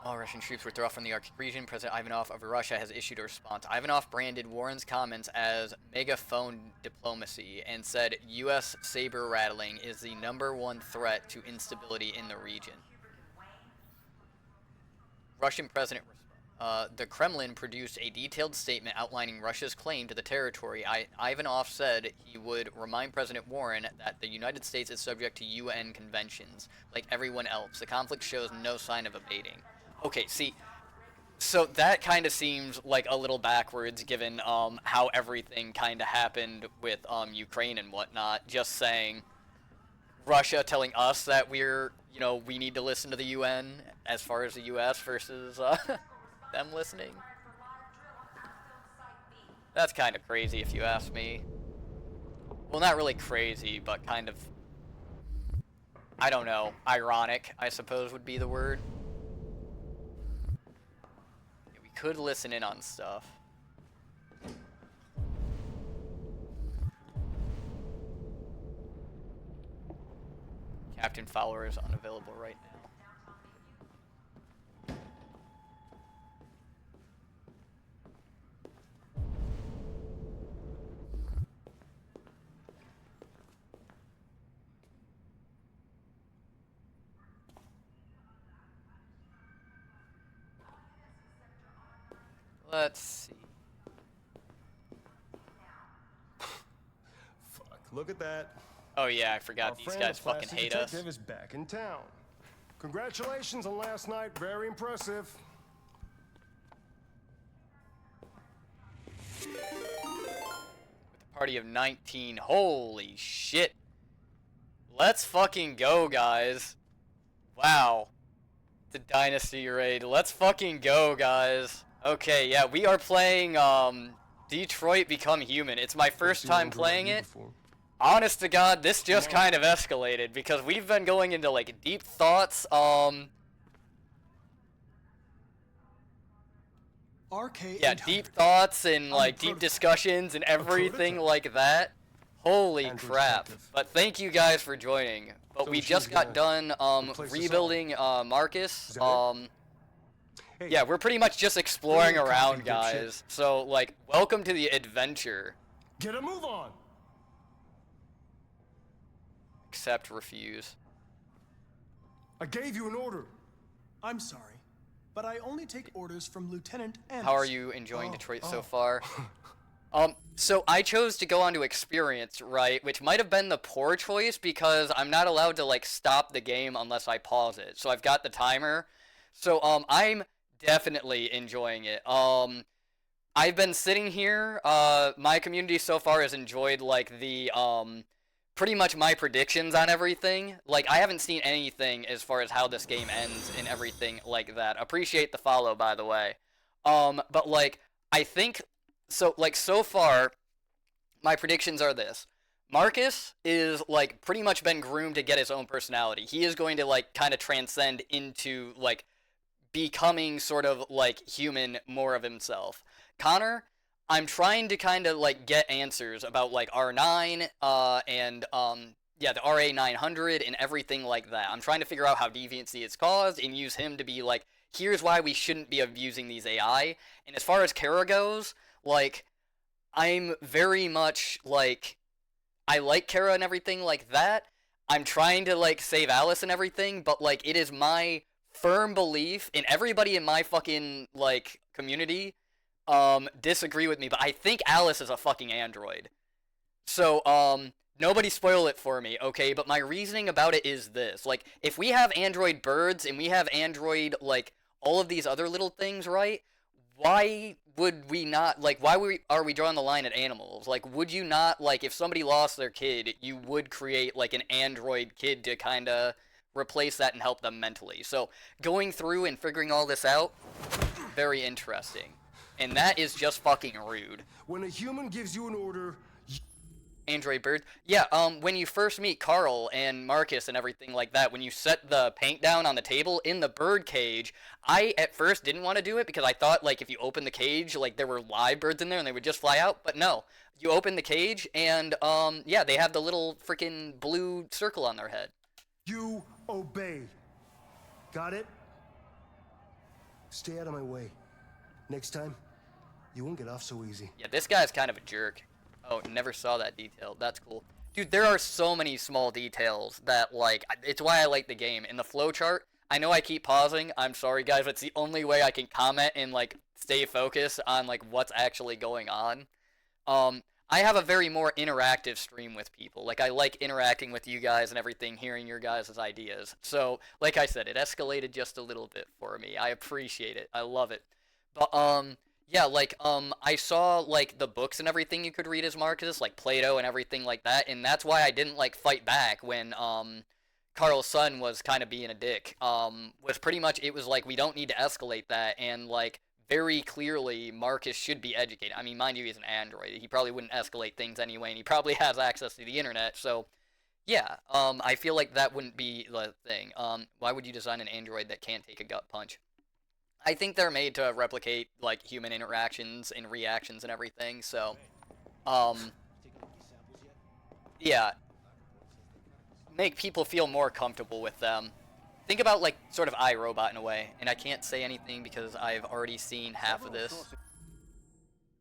All Russian troops withdraw from the Arctic region. President Ivanov of Russia has issued a response. Ivanov branded Warren's comments as megaphone diplomacy and said U.S. saber rattling is the #1 threat to instability in the region. Russian President the Kremlin produced a detailed statement outlining Russia's claim to the territory. Ivanov said he would remind President Warren that the United States is subject to UN conventions, like everyone else. The conflict shows no sign of abating. Okay, see, so that kind of seems like a little backwards given how everything kind of happened with Ukraine and whatnot. Just saying, Russia telling us that we're, we need to listen to the UN as far as the U.S. versus them listening. That's kind of crazy if you ask me. Well, not really crazy, but kind of, I don't know, ironic, I suppose would be the word. Yeah, we could listen in on stuff. Captain Fowler is unavailable right now. Let's see. Fuck, look at that. Oh yeah, I forgot these guys fucking hate us. Detective is back in town. Congratulations on last night, very impressive. With a party of 19, holy shit. Let's fucking go, guys. Wow. It's a dynasty raid. Let's fucking go, guys. Okay, yeah, we are playing Detroit Become Human. It's my first time playing it. Honest to God, this just kind of escalated because we've been going into like deep thoughts. Yeah, deep thoughts and like deep discussions and everything like that. Holy crap. But thank you guys for joining. But we just got done rebuilding Marcus. Yeah, we're pretty much just exploring around, guys. So like, welcome to the adventure. Get a move on. Accept, refuse. I gave you an order. I'm sorry, but I only take orders from Lieutenant Anderson. How are you enjoying Detroit so far? So I chose to go on to experience, right, which might have been the poor choice because I'm not allowed to like stop the game unless I pause it. So I've got the timer. So I'm definitely enjoying it. I've been sitting here. My community so far has enjoyed like the pretty much my predictions on everything. Like, I haven't seen anything as far as how this game ends and everything like that. Appreciate the follow, by the way. But, like, I think, so, like, so far, my predictions are this. Marcus is, like, pretty much been groomed to get his own personality. He is going to, like, kind of transcend into, like, becoming sort of, like, human, more of himself. Connor, I'm trying to kind of, like, get answers about, like, R9, and, yeah, the RA900 and everything like that. I'm trying to figure out how deviancy is caused and use him to be, like, here's why we shouldn't be abusing these AI. And as far as Kara goes, like, I'm very much, like, I like Kara and everything like that. I'm trying to, like, save Alice and everything, but, like, it is my firm belief, and everybody in my fucking, like, community disagree with me, but I think Alice is a fucking android. So, nobody spoil it for me, okay? But my reasoning about it is this. Like, if we have android birds and we have android, like, all of these other little things, right? Why would we not, like, are we drawing the line at animals? Like, would you not, like, if somebody lost their kid, you would create, like, an android kid to kind of replace that and help them mentally. So, going through and figuring all this out, very interesting. And that is just fucking rude. When a human gives you an order... Android bird. Yeah, when you first meet Carl and Marcus and everything like that, when you set the paint down on the table in the bird cage, I at first didn't want to do it because I thought, like, if you open the cage, like, there were live birds in there and they would just fly out. But no, you open the cage and, yeah, they have the little freaking blue circle on their head. You obey. Got it? Stay out of my way. Next time, you won't get off so easy. Yeah, this guy's kind of a jerk. Oh, never saw that detail. That's cool. Dude, there are so many small details that, like, it's why I like the game. In the flowchart, I know I keep pausing. I'm sorry, guys, but it's the only way I can comment and, like, stay focused on, like, what's actually going on. I have a very more interactive stream with people. Like, I like interacting with you guys and everything, hearing your guys' ideas. So, like I said, it escalated just a little bit for me. I appreciate it. I love it. But, yeah, like, I saw, like, the books and everything you could read as Marcus, like Plato and everything like that, and that's why I didn't, like, fight back when, Carl's son was kind of being a dick. Was pretty much, it was like, we don't need to escalate that, and, like, very clearly, Marcus should be educated. I mean, mind you, he's an android. He probably wouldn't escalate things anyway, and he probably has access to the internet, so, yeah, I feel like that wouldn't be the thing. Why would you design an android that can't take a gut punch? I think they're made to replicate, like, human interactions and reactions and everything, so, yeah. Make people feel more comfortable with them. Think about, like, sort of iRobot in a way, and I can't say anything because I've already seen half of this.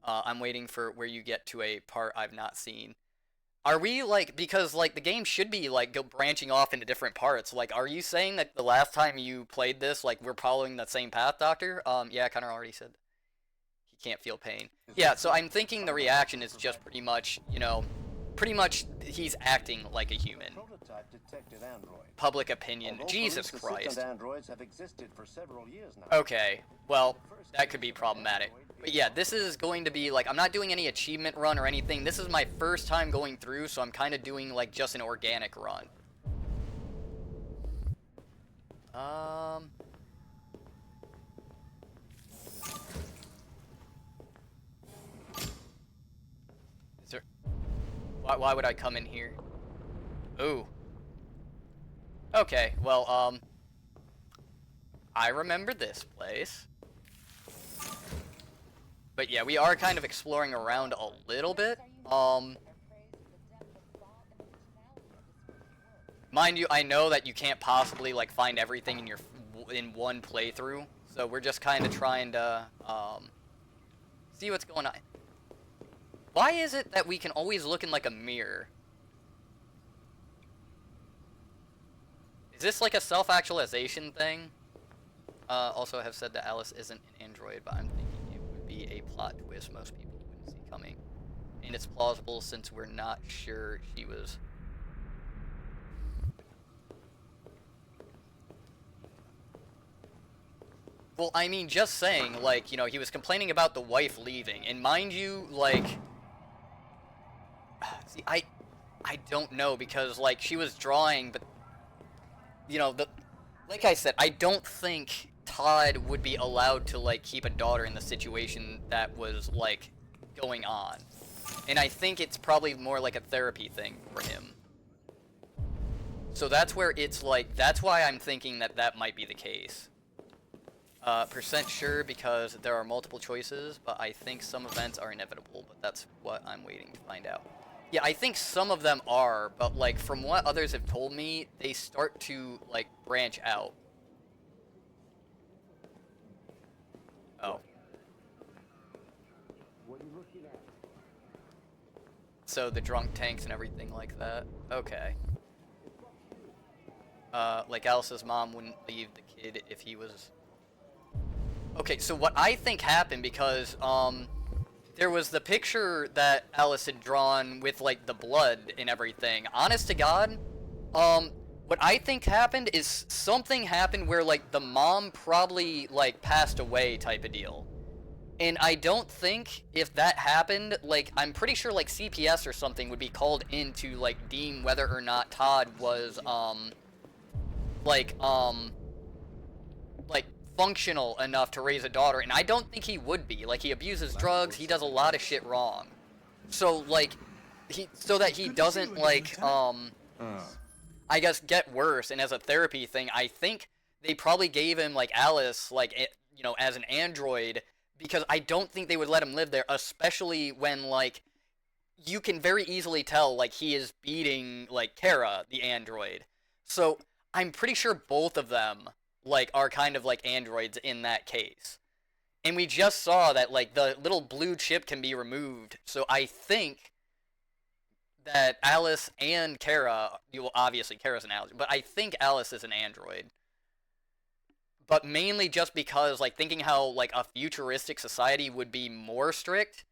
I'm waiting for where you get to a part I've not seen. Are we, like, because, like, the game should be, like, branching off into different parts. Like, are you saying that the last time you played this, like, we're following the same path, Doctor? Yeah, Connor already said he can't feel pain. Yeah, so I'm thinking the reaction is just pretty much, you know, pretty much he's acting like a human. Public opinion. Jesus Christ. Androids have existed for several years now. Okay, well, that could be problematic. But yeah, this is going to be, like, I'm not doing any achievement run or anything. This is my first time going through, so I'm kind of doing, like, just an organic run. Is there... Why would I come in here? Ooh. Okay, well, I remember this place. But yeah, we are kind of exploring around a little bit. Mind you, I know that you can't possibly, like, find everything in one playthrough. So we're just kind of trying to, see what's going on. Why is it that we can always look in, like, a mirror? Is this like a self-actualization thing? Also have said that Alice isn't an android, but I'm thinking it would be a plot twist most people wouldn't see coming. And it's plausible since we're not sure she was... Well, I mean, just saying, like, you know, he was complaining about the wife leaving, and mind you, like... See, I don't know, because, like, she was drawing, but... You know, like I said, I don't think Todd would be allowed to, like, keep a daughter in the situation that was, like, going on. And I think it's probably more like a therapy thing for him. So that's where it's, like, that's why I'm thinking that that might be the case. Percent sure because there are multiple choices, but I think some events are inevitable, but that's what I'm waiting to find out. Yeah, I think some of them are, but, like, from what others have told me, they start to, like, branch out. Oh. What are you looking at? So the drunk tanks and everything like that. Okay. Like Alice's mom wouldn't leave the kid if he was... Okay, so what I think happened, because, there was the picture that Alice had drawn with, like, the blood and everything. Honest to God, what I think happened is something happened where, like, the mom probably, like, passed away type of deal. And I don't think if that happened, like, I'm pretty sure, like, CPS or something would be called in to, like, deem whether or not Todd was, like, functional enough to raise a daughter, and I don't think he would be. Like, he abuses drugs, he does a lot of shit wrong. So, like, so that he doesn't, like, I guess, get worse, and as a therapy thing, I think they probably gave him, like, Alice, like, you know, as an android, because I don't think they would let him live there, especially when, like, you can very easily tell, like, he is beating, like, Kara, the android. So, I'm pretty sure both of them, like, are kind of like androids in that case. And we just saw that, like, the little blue chip can be removed. So I think that Alice and Kara, well, obviously Kara's an Alice, but I think Alice is an android. But mainly just because, like, thinking how, like, a futuristic society would be more strict.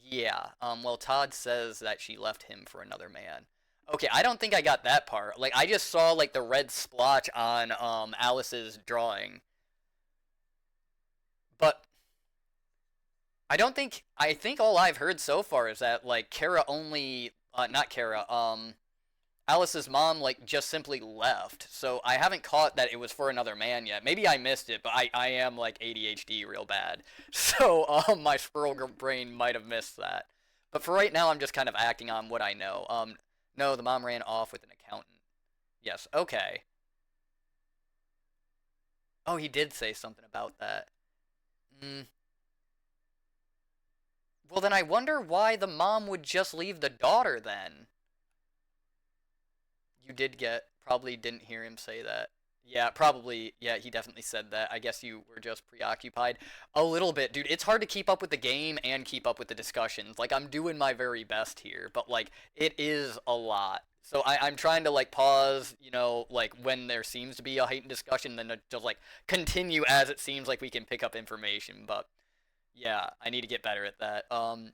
Yeah, well, Todd says that she left him for another man. Okay, I don't think I got that part. Like, I just saw, like, the red splotch on, Alice's drawing. But I think all I've heard so far is that, like, Kara only, not Kara, Alice's mom, like, just simply left. So I haven't caught that it was for another man yet. Maybe I missed it, but I am, like, ADHD real bad. So, my squirrel brain might have missed that. But for right now, I'm just kind of acting on what I know. No, the mom ran off with an accountant. Yes, okay. Oh, he did say something about that. Well, then I wonder why the mom would just leave the daughter, then. You probably didn't hear him say that. Yeah, probably, yeah, he definitely said that. I guess you were just preoccupied. A little bit, dude. It's hard to keep up with the game and keep up with the discussions. Like, I'm doing my very best here, but, like, it is a lot. So I'm trying to, like, pause, you know, like, when there seems to be a heightened discussion, then to just, like, continue as it seems like we can pick up information, but yeah, I need to get better at that.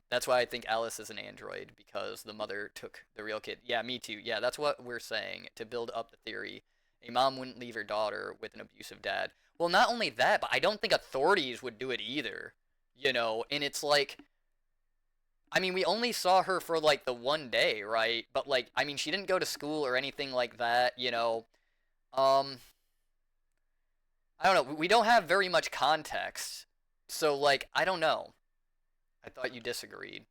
That's why I think Alice is an android, because the mother took the real kid. Yeah, me too. Yeah, that's what we're saying, to build up the theory. A mom wouldn't leave her daughter with an abusive dad. Well, not only that, but I don't think authorities would do it either. You know, and it's like, I mean, we only saw her for, like, the one day, right? But, like, I mean, she didn't go to school or anything like that, you know. I don't know. We don't have very much context. So, like, I don't know. I thought you disagreed.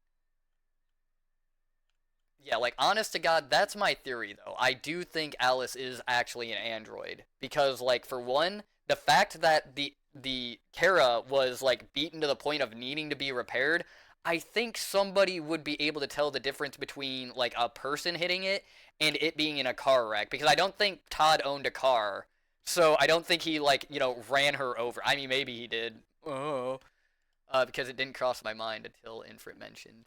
Yeah, like, honest to God, that's my theory, though. I do think Alice is actually an android. Because, like, for one, the fact that the Kara was, like, beaten to the point of needing to be repaired, I think somebody would be able to tell the difference between, like, a person hitting it and it being in a car wreck. Because I don't think Todd owned a car. So I don't think he, like, you know, ran her over. I mean, maybe he did. Oh. Because it didn't cross my mind until Infrit mentioned.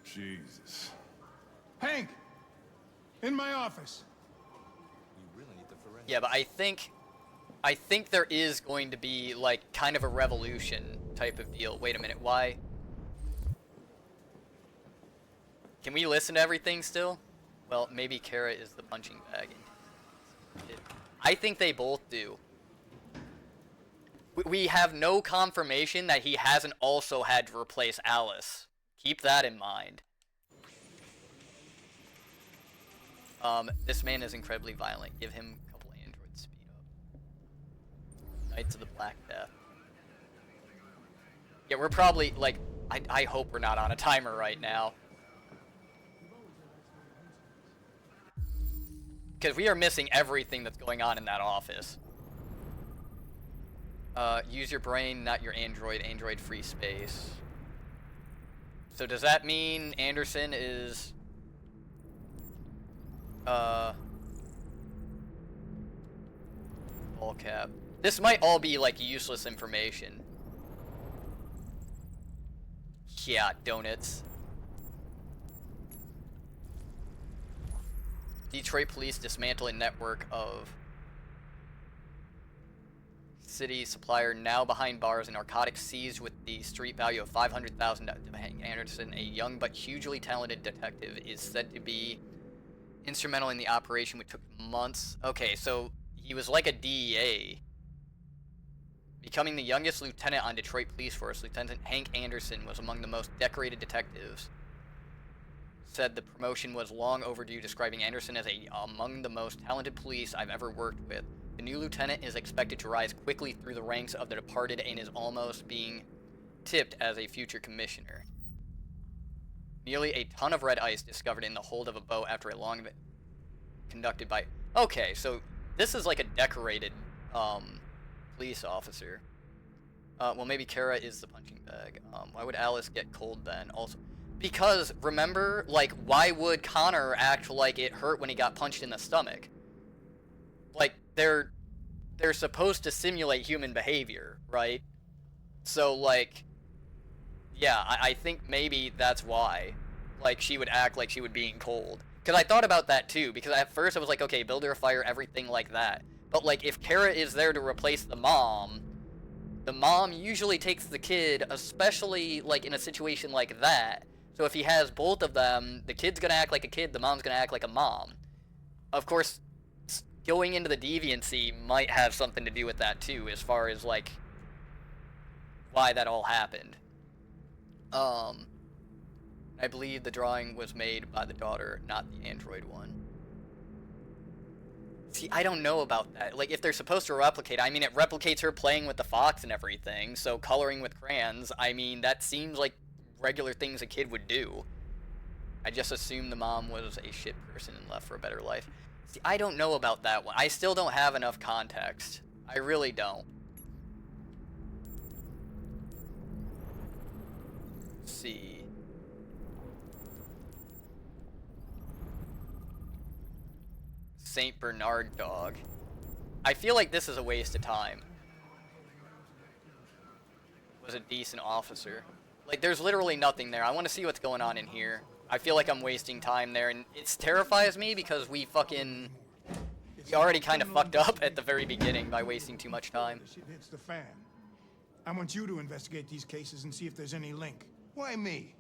Jesus. Hank! In my office. We really need the forensics. Yeah, but I think there is going to be, like, kind of a revolution type of deal. Wait a minute, why? Can we listen to everything still? Well, maybe Kara is the punching bag. I think they both do. We have no confirmation that he hasn't also had to replace Alice. Keep that in mind. This man is incredibly violent. Give him a couple androids speed up. Knights of the Black Death. Yeah, we're probably, like, I hope we're not on a timer right now. Because we are missing everything that's going on in that office. Use your brain, not your android. Android free space. So does that mean Anderson is... Ball cap. This might all be, like, useless information. Yeah, donuts. Detroit police dismantle a network of city supplier now behind bars and narcotics seized with the street value of $500,000. Anderson, a young but hugely talented detective, is said to be instrumental in the operation, which took months. Okay, so he was like a DEA. Becoming the youngest lieutenant on Detroit Police Force, Lieutenant Hank Anderson was among the most decorated detectives. Said the promotion was long overdue, describing Anderson as among the most talented police I've ever worked with. The new lieutenant is expected to rise quickly through the ranks of the departed and is almost being tipped as a future commissioner. Nearly a ton of red ice discovered in the hold of a boat after a long event conducted by... Okay, so this is like a decorated police officer. Well, maybe Kara is the punching bag. Why would Alice get cold then? Also, because, remember, like, why would Connor act like it hurt when he got punched in the stomach? Like, they're they're supposed to simulate human behavior, right? So, like, yeah, I think maybe that's why. Like, she would act like she would be cold. Because I thought about that, too. Because at first I was like, okay, build her a fire, everything like that. But, like, if Kara is there to replace the mom usually takes the kid, especially, like, in a situation like that. So if he has both of them, the kid's gonna act like a kid, the mom's gonna act like a mom. Of course, going into the deviancy might have something to do with that, too, as far as, like, why that all happened. I believe the drawing was made by the daughter, not the android one. See, I don't know about that. Like, if they're supposed to replicate, I mean, it replicates her playing with the fox and everything, so coloring with crayons, I mean, that seems like regular things a kid would do. I just assumed the mom was a shit person and left for a better life. See, I don't know about that one. I still don't have enough context. I really don't. Let's see. Saint Bernard dog. I feel like this is a waste of time. Was a decent officer. Like, there's literally nothing there. I want to see what's going on in here. I feel like I'm wasting time there, and it terrifies me because we already kind of fucked up at the very beginning by wasting too much time. Shit hits the fan. I want you to investigate these cases and see if there's any link. Why me?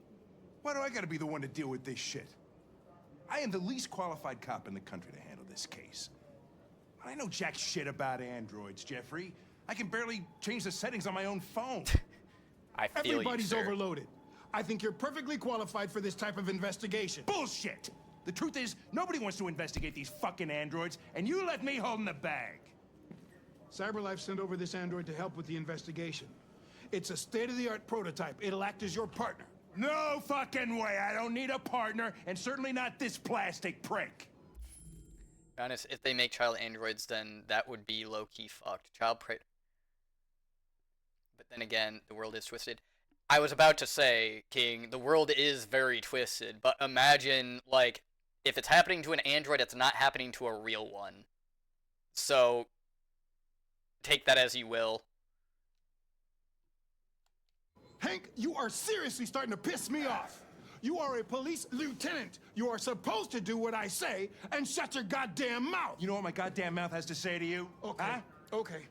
Why do I gotta be the one to deal with this shit? I am the least qualified cop in the country to handle this case. I know jack shit about androids, Jeffrey. I can barely change the settings on my own phone. I feel Everybody's you, sir. overloaded. I think you're perfectly qualified for this type of investigation. Bullshit! The truth is, nobody wants to investigate these fucking androids, and you left me holding the bag. CyberLife sent over this android to help with the investigation. It's a state-of-the-art prototype. It'll act as your partner. No fucking way! I don't need a partner, and certainly not this plastic prick. To be honest, if they make child androids, then that would be low-key fucked. But then again, the world is twisted. I was about to say, King, the world is very twisted, but imagine, like, if it's happening to an android, it's not happening to a real one. So, take that as you will. Hank, you are seriously starting to piss me off. You are a police lieutenant. You are supposed to do what I say and shut your goddamn mouth. You know what my goddamn mouth has to say to you? Okay, huh? Okay.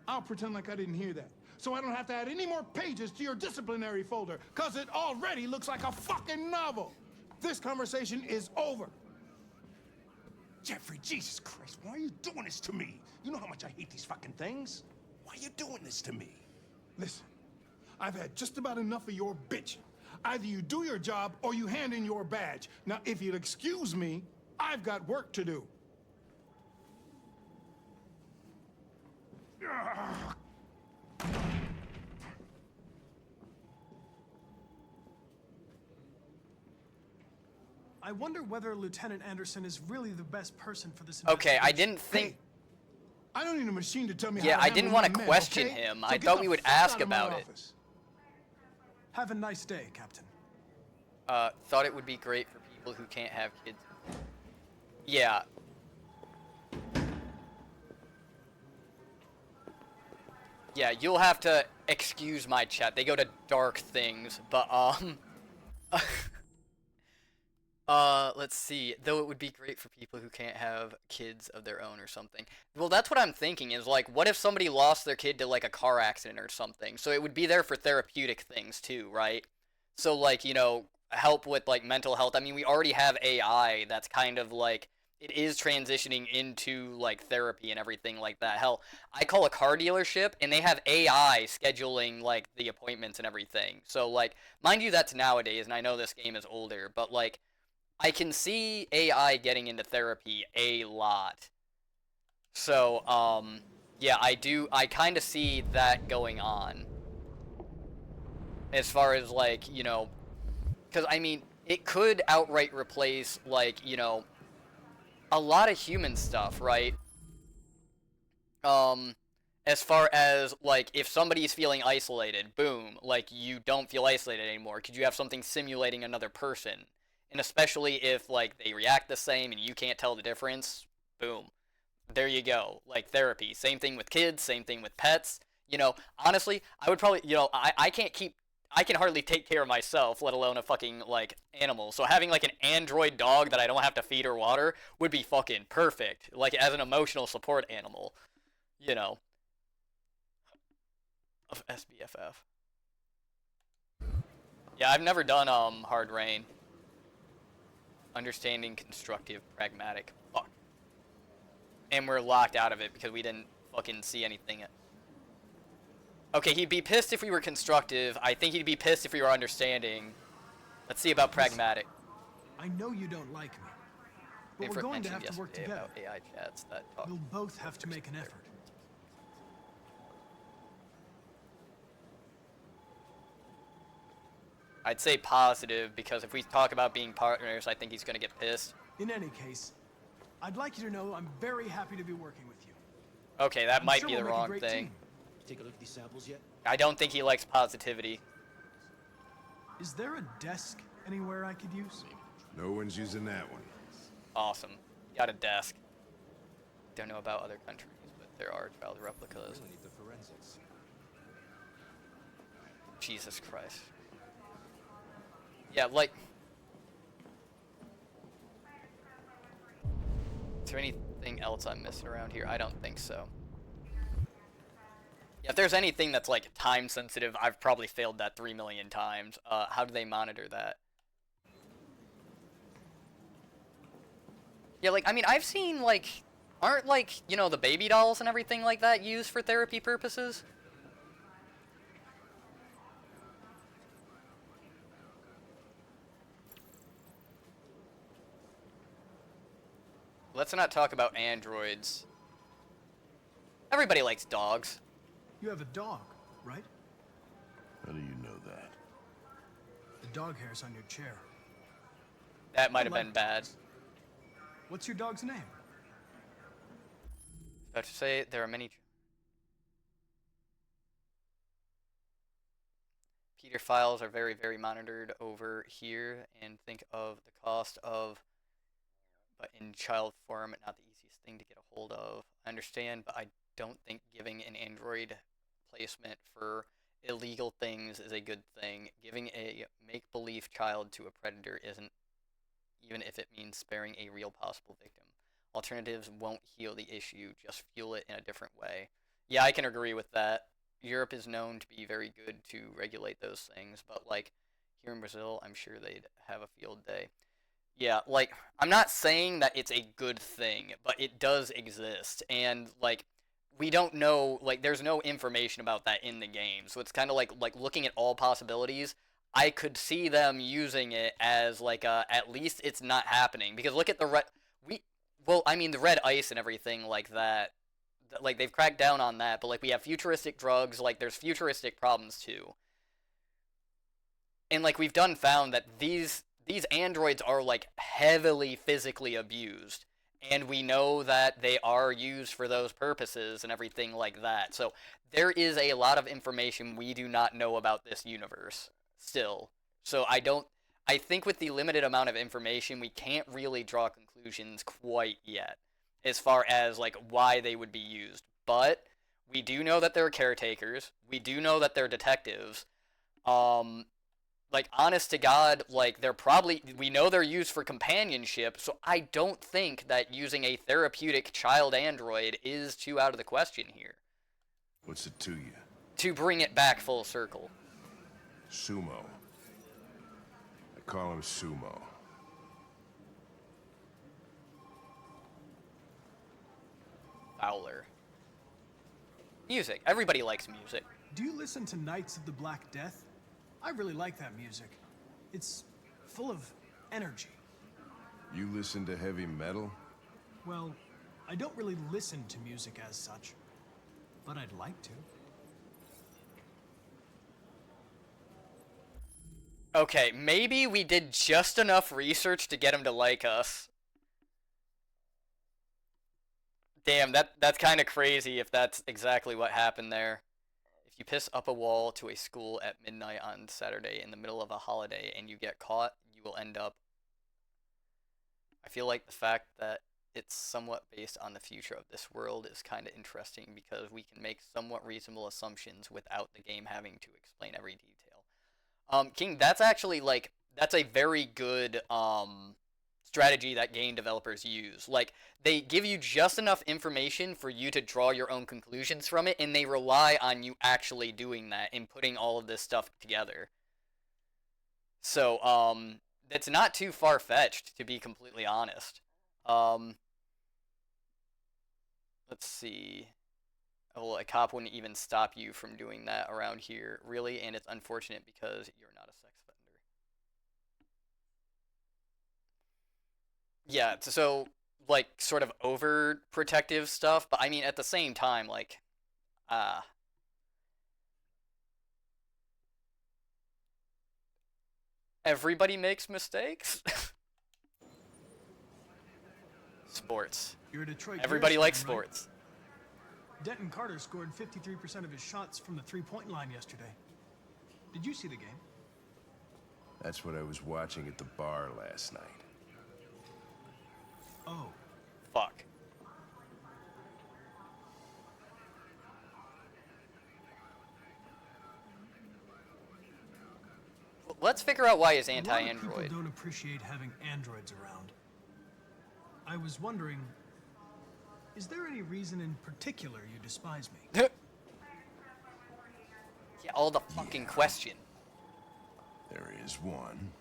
I'll pretend like I didn't hear that. So I don't have to add any more pages to your disciplinary folder, because it already looks like a fucking novel. This conversation is over. Jeffrey, Jesus Christ, why are you doing this to me? You know how much I hate these fucking things. Why are you doing this to me? Listen, I've had just about enough of your bitching. Either you do your job or you hand in your badge. Now, if you'll excuse me, I've got work to do. I wonder whether Lieutenant Anderson is really the best person for this Okay, I didn't think... Hey, I don't need a machine to tell me Yeah, how to I didn't handle want to my men, question okay? him. So I get thought the we would fuck ask out of my about it. office. Have a nice day, Captain. Thought it would be great for people who can't have kids. Yeah. Yeah, you'll have to excuse my chat. They go to dark things, but, let's see. Though it would be great for people who can't have kids of their own or something. Well, that's what I'm thinking, is, like, what if somebody lost their kid to, like, a car accident or something? So it would be there for therapeutic things, too, right? So, like, you know, help with, like, mental health. I mean, we already have AI that's kind of, like, it is transitioning into, like, therapy and everything like that. Hell, I call a car dealership, and they have AI scheduling, like, the appointments and everything. So, like, mind you, that's nowadays, and I know this game is older, but, like, I can see AI getting into therapy a lot. So, yeah, I kind of see that going on. As far as, like, you know, because, I mean, it could outright replace, like, you know, a lot of human stuff, right? As far as, like, if somebody's feeling isolated, boom, like, you don't feel isolated anymore. Could you have something simulating another person? And especially if, like, they react the same and you can't tell the difference, boom. There you go. Like therapy. Same thing with kids, same thing with pets. You know, honestly, I would probably, I can hardly take care of myself, let alone a fucking, like, animal. So having, like, an android dog that I don't have to feed or water would be fucking perfect. Like, as an emotional support animal. You know. Of SBFF. Yeah, I've never done, Hard Rain. Understanding, constructive, pragmatic. Fuck. And we're locked out of it because we didn't fucking see anything. Okay, he'd be pissed if we were constructive. I think he'd be pissed if we were understanding. Let's see about pragmatic. I know you don't like me, but we're going to have to work together. About AI chats that talk. We'll both have to make an effort. I'd say positive, because if we talk about being partners, I think he's going to get pissed. In any case, I'd like you to know I'm very happy to be working with you. Okay, that might be the wrong thing. Take a look at these samples yet? I don't think he likes positivity. Is there a desk anywhere I could use? No one's using that one. Awesome. Got a desk. Don't know about other countries, but there are child replicas. Really need the forensics. Jesus Christ. Yeah, like... Is there anything else I'm missing around here? I don't think so. Yeah, if there's anything that's, like, time-sensitive, I've probably failed that 3 million times. How do they monitor that? Yeah, like, I mean, I've seen, like... Aren't, like, you know, the baby dolls and everything like that used for therapy purposes? Let's not talk about androids. Everybody likes dogs. You have a dog, right? How do you know that? The dog hair's on your chair. That might have been bad. What's your dog's name? About to say, there are many... Peter files are very, very monitored over here, and think of the cost of... But in child form, not the easiest thing to get a hold of. I understand, but I don't think giving an android placement for illegal things is a good thing. Giving a make-believe child to a predator isn't, even if it means sparing a real possible victim. Alternatives won't heal the issue, just fuel it in a different way. Yeah, I can agree with that. Europe is known to be very good to regulate those things, but, like, here in Brazil, I'm sure they'd have a field day. Yeah, like, I'm not saying that it's a good thing, but it does exist, and, like, we don't know, like, there's no information about that in the game, so it's kind of like looking at all possibilities. I could see them using it as, like, at least it's not happening, because look at the the red ice and everything like that, like, they've cracked down on that, but, like, we have futuristic drugs, like, there's futuristic problems, too. And, like, we've found that these androids are, like, heavily physically abused, and we know that they are used for those purposes and everything like that. So there is a lot of information we do not know about this universe still. So I think with the limited amount of information, we can't really draw conclusions quite yet as far as, like, why they would be used. But we do know that they're caretakers. We do know that they're detectives. Like, honest to God, like, we know they're used for companionship, so I don't think that using a therapeutic child android is too out of the question here. What's it to you? To bring it back full circle. Sumo. I call him Sumo. Fowler. Music. Everybody likes music. Do you listen to Knights of the Black Death? I really like that music. It's full of energy. You listen to heavy metal? Well, I don't really listen to music as such, but I'd like to. Okay, maybe we did just enough research to get him to like us. Damn, that's kind of crazy if that's exactly what happened there. If you piss up a wall to a school at midnight on Saturday in the middle of a holiday and you get caught, you will end up... I feel like the fact that it's somewhat based on the future of this world is kind of interesting because we can make somewhat reasonable assumptions without the game having to explain every detail. King, that's actually like that's a very good strategy that game developers use. Like they give you just enough information for you to draw your own conclusions from it, and they rely on you actually doing that and putting all of this stuff together. So that's not too far-fetched, to be completely honest. Let's see. Oh, a cop wouldn't even stop you from doing that around here, really, and it's unfortunate because you're not a sex offender. Yeah, so like sort of overprotective stuff, but I mean at the same time, like, everybody makes mistakes. Sports. You're a Detroit Everybody Bears likes fan, right? sports. Denton Carter scored 53% of his shots from the three-point line yesterday. Did you see the game? That's what I was watching at the bar last night. Oh. Fuck. Let's figure out why he's anti-android. A lot of people don't appreciate having androids around. I was wondering, is there any reason in particular you despise me? Yeah, all the fucking question. There is one.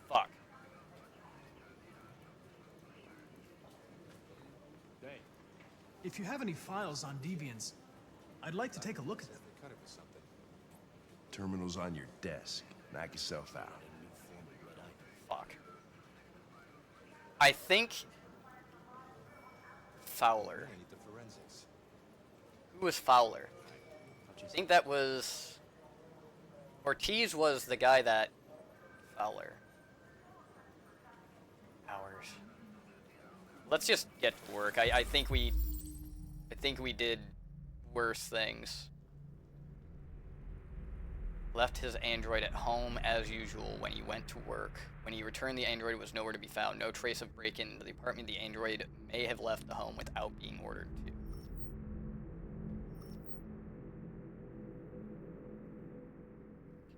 Fuck. If you have any files on deviants, I'd like to take a look at them. Terminal's on your desk. Knock yourself out. Fuck. I think Fowler. Who was Fowler? I think that was Ortiz was the guy that Fowler. Hours. Let's just get to work. I think we did worse things. Left his android at home as usual when he went to work. When he returned, the android was nowhere to be found. No trace of break-in into the apartment. The android may have left the home without being ordered to.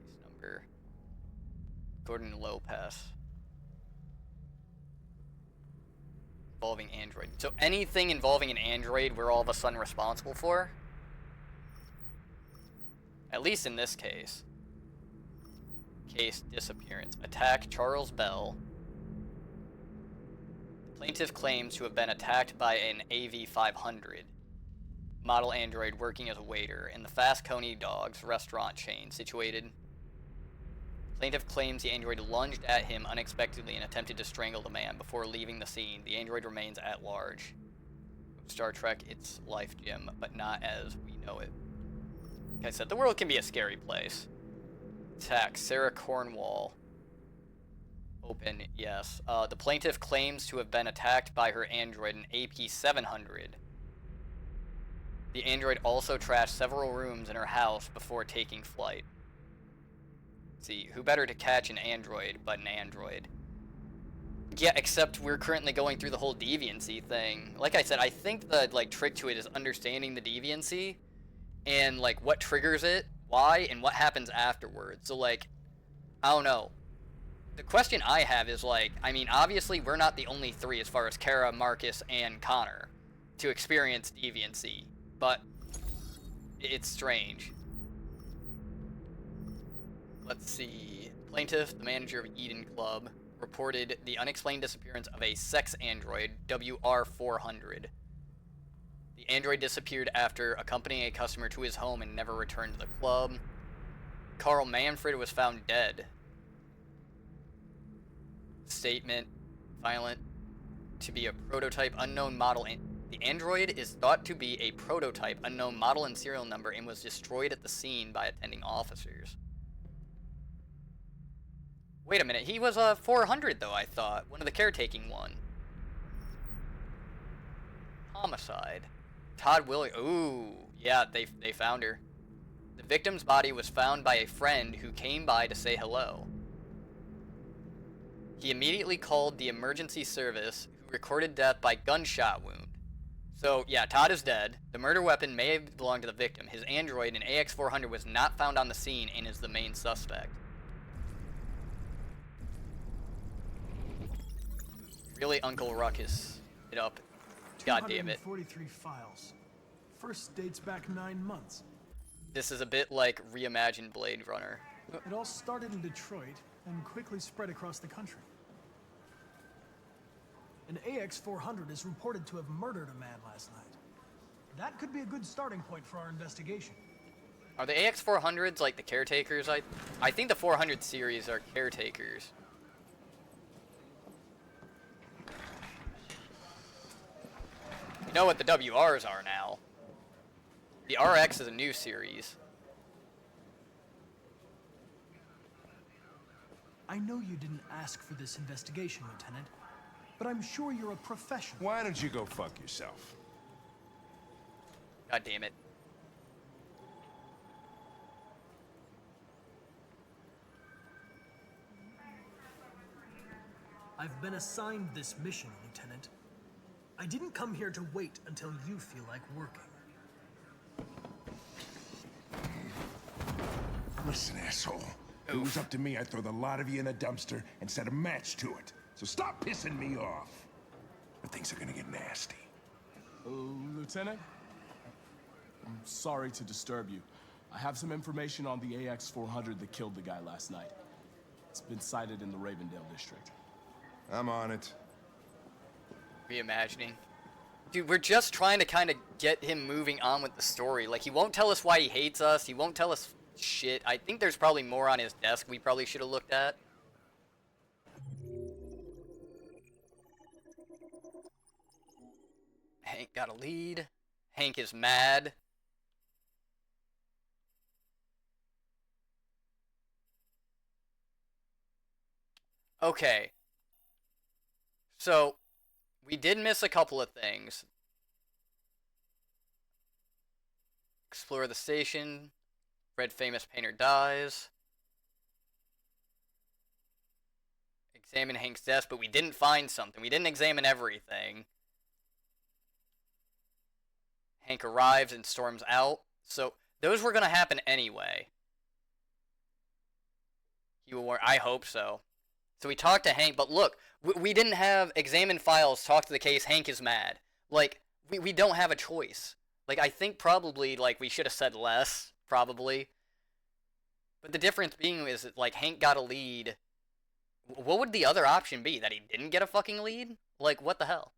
Case number. Gordon Lopez. Involving android. So anything involving an android we're all of a sudden responsible for? At least in this case. Case disappearance. Attack Charles Bell. The plaintiff claims to have been attacked by an AV-500 model android working as a waiter in the Fast Coney Dogs restaurant chain situated. Plaintiff claims the android lunged at him unexpectedly and attempted to strangle the man before leaving the scene. The android remains at large. Star Trek, it's life, Jim, but not as we know it. Like I said, the world can be a scary place. Attack, Sarah Cornwall. Open, yes. The plaintiff claims to have been attacked by her android, an AP-700. The android also trashed several rooms in her house before taking flight. Let's see, who better to catch an android but an android? Yeah, except we're currently going through the whole deviancy thing. Like I said, I think the trick to it is understanding the deviancy and what triggers it, why, and what happens afterwards. So I don't know. The question I have is I mean, obviously we're not the only three as far as Kara, Marcus, and Connor to experience deviancy, but it's strange. Let's see. Plaintiff, the manager of Eden Club, reported the unexplained disappearance of a sex android, WR-400. The android disappeared after accompanying a customer to his home and never returned to the club. Carl Manfred was found dead. Statement, violent, to be a prototype unknown model. The android is thought to be a prototype unknown model and serial number and was destroyed at the scene by attending officers. Wait a minute, he was a 400 though, I thought. One of the caretaking one. Homicide. Todd Williams. Ooh, yeah, they found her. The victim's body was found by a friend who came by to say hello. He immediately called the emergency service, who recorded death by gunshot wound. So, yeah, Todd is dead. The murder weapon may have belonged to the victim. His android, an AX-400, was not found on the scene and is the main suspect. Really, Uncle Ruckus it up. God damn it. 243 files. First dates back 9 months. This is a bit like reimagined Blade Runner. It all started in Detroit and quickly spread across the country. An AX-400 is reported to have murdered a man last night. That could be a good starting point for our investigation. Are the AX-400s like the caretakers? I think the 400 series are caretakers. You know what the WRs are now. The RX is a new series. I know you didn't ask for this investigation, Lieutenant, but I'm sure you're a professional. Why don't you go fuck yourself? God damn it. I've been assigned this mission, Lieutenant. I didn't come here to wait until you feel like working. Listen, asshole. If it was up to me, I'd throw the lot of you in a dumpster and set a match to it. So stop pissing me off. Or things are gonna get nasty. Lieutenant? I'm sorry to disturb you. I have some information on the AX-400 that killed the guy last night. It's been sighted in the Ravendale district. I'm on it. Reimagining. Dude, we're just trying to kind of get him moving on with the story. Like, he won't tell us why he hates us. He won't tell us shit. I think there's probably more on his desk we probably should have looked at. Hank got a lead. Hank is mad. Okay. So, we did miss a couple of things. Explore the station. Red famous painter dies. Examine Hank's desk, but we didn't find something. We didn't examine everything. Hank arrives and storms out. So, those were going to happen anyway. He will warn. I hope so. So we talked to Hank, but look, we didn't have examine files, talk to the case, Hank is mad. Like, we don't have a choice. Like, I think probably, like, we should have said less, probably. But the difference being is that, like, Hank got a lead. What would the other option be? That he didn't get a fucking lead? Like, what the hell?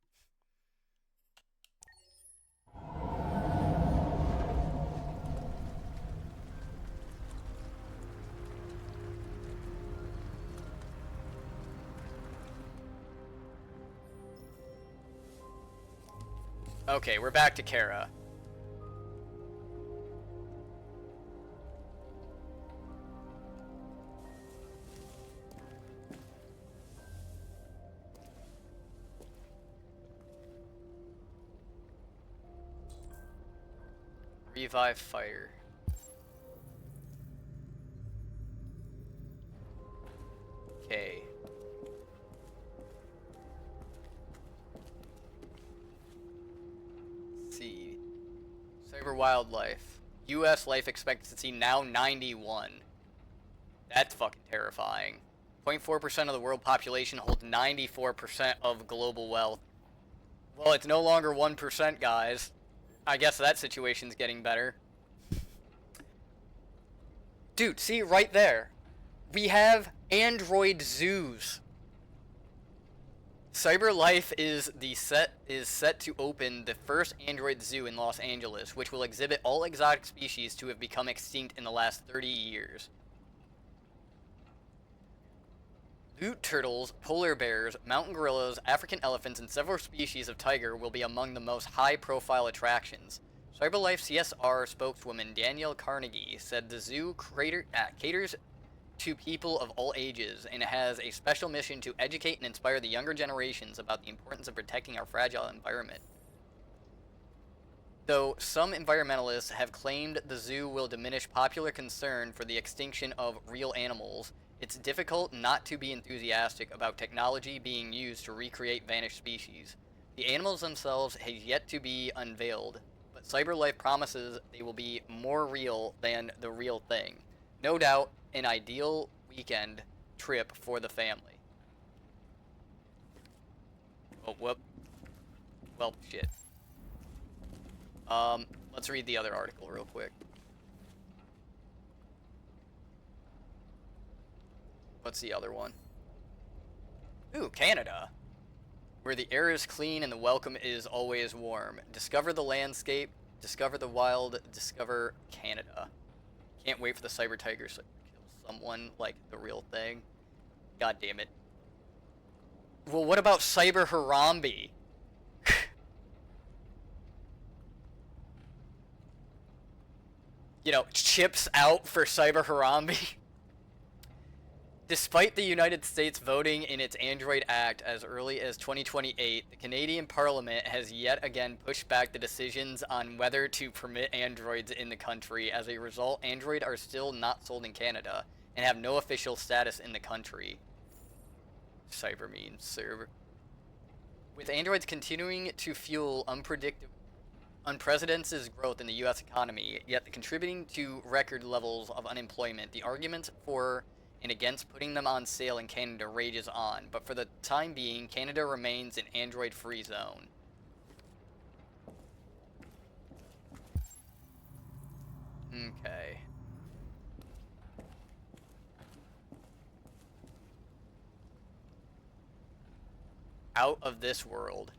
Okay, we're back to Kara. Revive fighter. Okay. See. Cyber wildlife. U.S. life expectancy now 91. That's fucking terrifying. 0.4% of the world population holds 94% of global wealth. Well, it's no longer 1%, guys. I guess that situation's getting better. Dude, see right there. We have android zoos. CyberLife is set to open the first android zoo in Los Angeles, which will exhibit all exotic species to have become extinct in the last 30 years. Loot turtles, polar bears, mountain gorillas, African elephants, and several species of tiger will be among the most high-profile attractions. CyberLife CSR spokeswoman Danielle Carnegie said the zoo caters to people of all ages and has a special mission to educate and inspire the younger generations about the importance of protecting our fragile environment. Though some environmentalists have claimed the zoo will diminish popular concern for the extinction of real animals, it's difficult not to be enthusiastic about technology being used to recreate vanished species. The animals themselves have yet to be unveiled, but CyberLife promises they will be more real than the real thing. No doubt, an ideal weekend trip for the family. Oh, whoop. Well, shit. Let's read the other article real quick. What's the other one? Ooh, Canada. Where the air is clean and the welcome is always warm. Discover the landscape, discover the wild, discover Canada. Can't wait for the cyber tigers to kill someone like the real thing. God damn it. Well, what about Cyber Harambe? You know, chips out for Cyber Harambe. Despite the United States voting in its Android Act as early as 2028, the Canadian Parliament has yet again pushed back the decisions on whether to permit androids in the country. As a result, Android are still not sold in Canada and have no official status in the country. Cyber means server. With androids continuing to fuel unprecedented growth in the U.S. economy, yet contributing to record levels of unemployment, the argument for and against putting them on sale in Canada rages on, but for the time being, Canada remains an Android-free zone. Okay. Out of this world.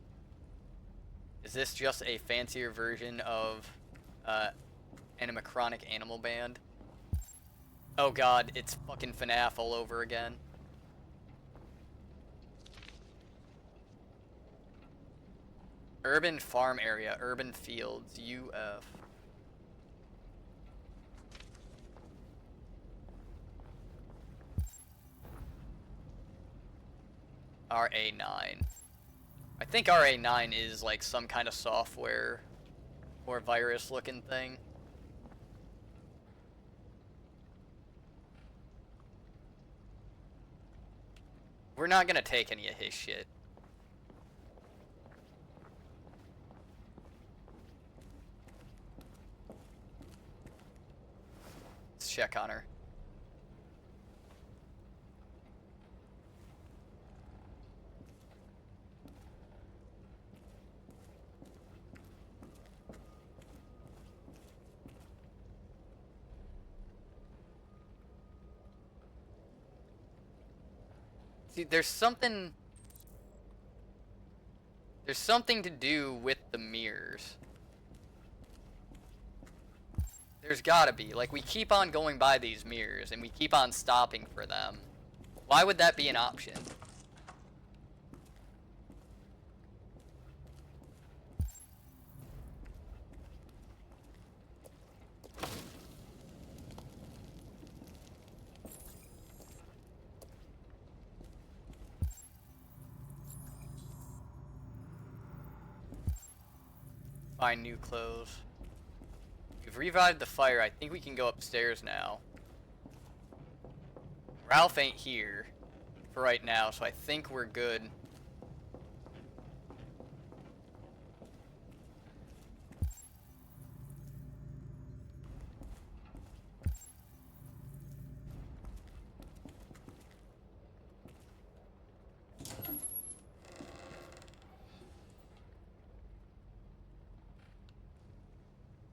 Is this just a fancier version of animatronic animal band? Oh god, it's fucking FNAF all over again. Urban farm area, urban fields, UF. RA9. I think RA9 is like some kind of software or virus looking thing. We're not gonna take any of his shit. Let's check on her. See, there's something to do with the mirrors. There's gotta be. Like, we keep on going by these mirrors, and we keep on stopping for them. Why would that be an option? Find new clothes. We've revived the fire. I think we can go upstairs now. Ralph ain't here for right now, so I think we're good.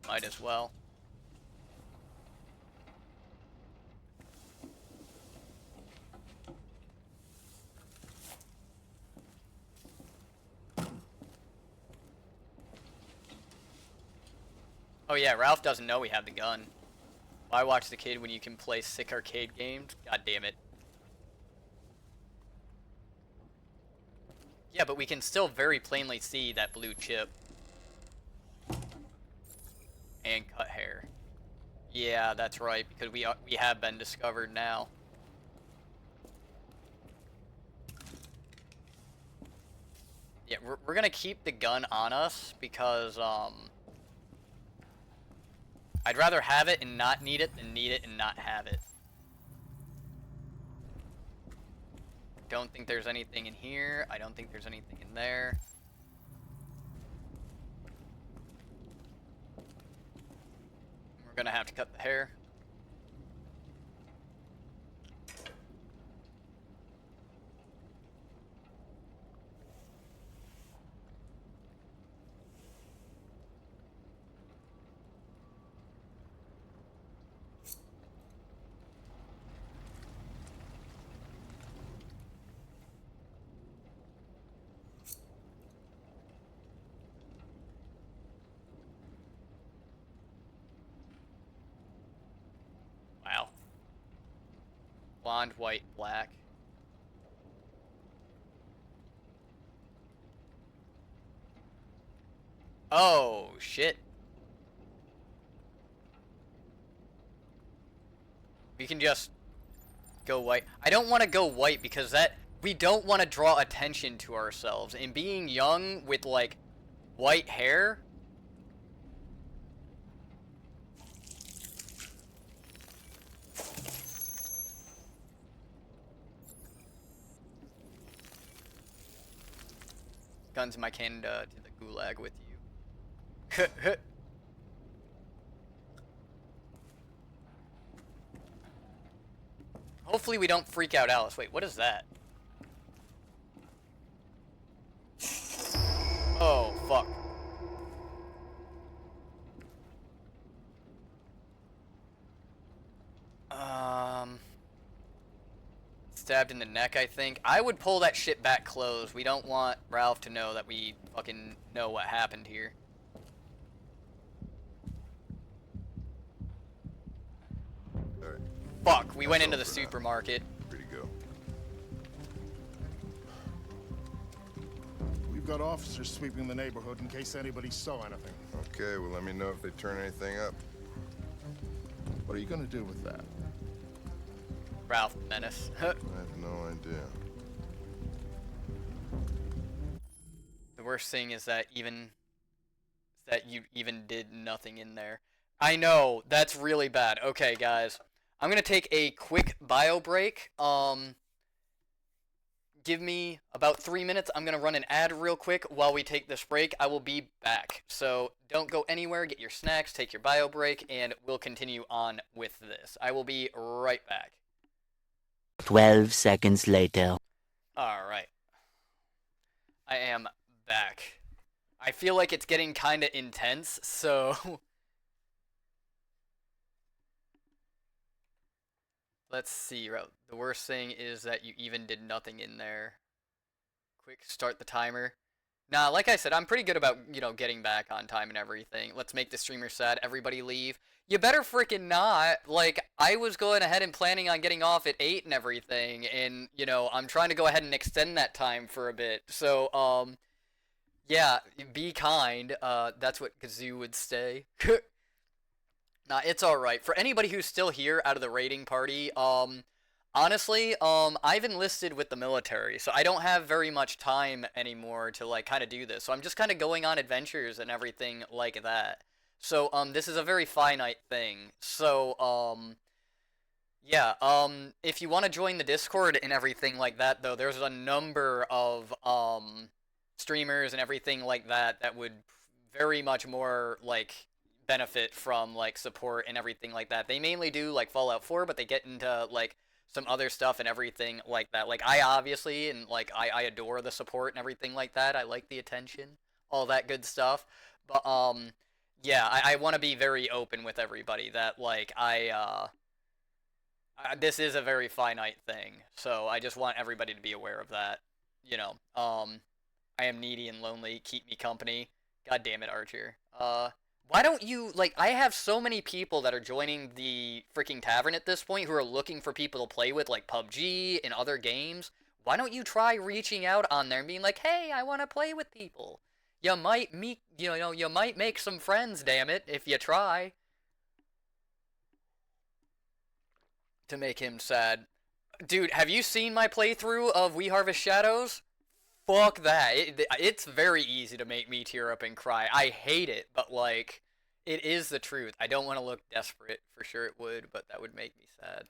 Might as well. Oh yeah, Ralph doesn't know we have the gun. Why watch the kid when you can play sick arcade games? God damn it. Yeah, but we can still very plainly see that blue chip. And cut hair. Yeah, that's right, because we have been discovered now. Yeah, we're gonna keep the gun on us because I'd rather have it and not need it than need it and not have it. Don't think there's anything in here. I don't think there's anything in there. We're gonna have to cut the hair. Wow. Blonde, white, black. Oh, shit. We can just go white. I don't want to go white because we don't want to draw attention to ourselves. And being young with, like, white hair... Guns in my Canada to the gulag with you. Hopefully we don't freak out Alice. Wait, what is that? Oh, fuck. Stabbed in the neck, I think. I would pull that shit back closed. We don't want Ralph to know that we fucking know what happened here. Alright. Fuck, we went into the supermarket. Free to go. We've got officers sweeping the neighborhood in case anybody saw anything. Okay, well, let me know if they turn anything up. What are you gonna do with that? Ralph the Menace. I have no idea. The worst thing is that you even did nothing in there. I know, that's really bad. Okay, guys. I'm gonna take a quick bio break. Give me about 3 minutes. I'm gonna run an ad real quick while we take this break. I will be back. So don't go anywhere. Get your snacks, take your bio break, and we'll continue on with this. I will be right back. 12 seconds later. Alright. I am back. I feel like it's getting kinda intense, so... Let's see. The worst thing is that you even did nothing in there. Quick, start the timer. Nah, like I said, I'm pretty good about, you know, getting back on time and everything. Let's make the streamer sad. Everybody leave. You better freaking not. Like, I was going ahead and planning on getting off at 8 and everything, and, you know, I'm trying to go ahead and extend that time for a bit. So, yeah, be kind. That's what Kazoo would say. Nah, it's alright. For anybody who's still here out of the raiding party, honestly, I've enlisted with the military, so I don't have very much time anymore to, like, kind of do this. So I'm just kind of going on adventures and everything like that. So, this is a very finite thing. So, yeah, if you want to join the Discord and everything like that, though, there's a number of, streamers and everything like that that would very much more, like, benefit from, like, support and everything like that. They mainly do, like, Fallout 4, but they get into, like, some other stuff and everything like that. Like, I obviously, and, like, I adore the support and everything like that. I like the attention, all that good stuff. But, yeah, I want to be very open with everybody that, like, this is a very finite thing. So I just want everybody to be aware of that. You know, I am needy and lonely. Keep me company. God damn it, Archer. Why don't you, like, I have so many people that are joining the freaking tavern at this point who are looking for people to play with, like PUBG and other games. Why don't you try reaching out on there and being like, hey, I want to play with people. You might meet, you know, you might make some friends, damn it, if you try. To make him sad. Dude, have you seen my playthrough of We Harvest Shadows? Fuck that. It's very easy to make me tear up and cry. I hate it, but, like, It is the truth. I don't want to look desperate. For sure it would, but that would make me sad.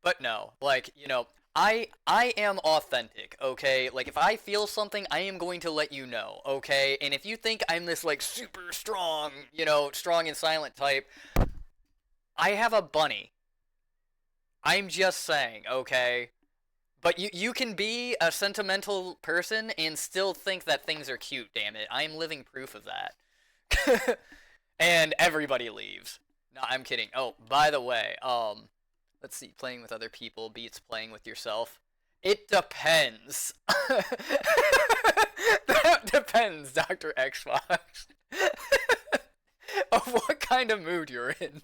But no, like, you know, I am authentic, okay? Like, if I feel something, I am going to let you know, okay? And if you think I'm this, like, super strong, you know, strong and silent type, I have a bunny. I'm just saying, okay? But you can be a sentimental person and still think that things are cute, damn it. I'm living proof of that. And everybody leaves. No, I'm kidding. Oh, by the way, let's see, playing with other people beats playing with yourself. It depends. That depends, Dr. Xbox. Of what kind of mood you're in.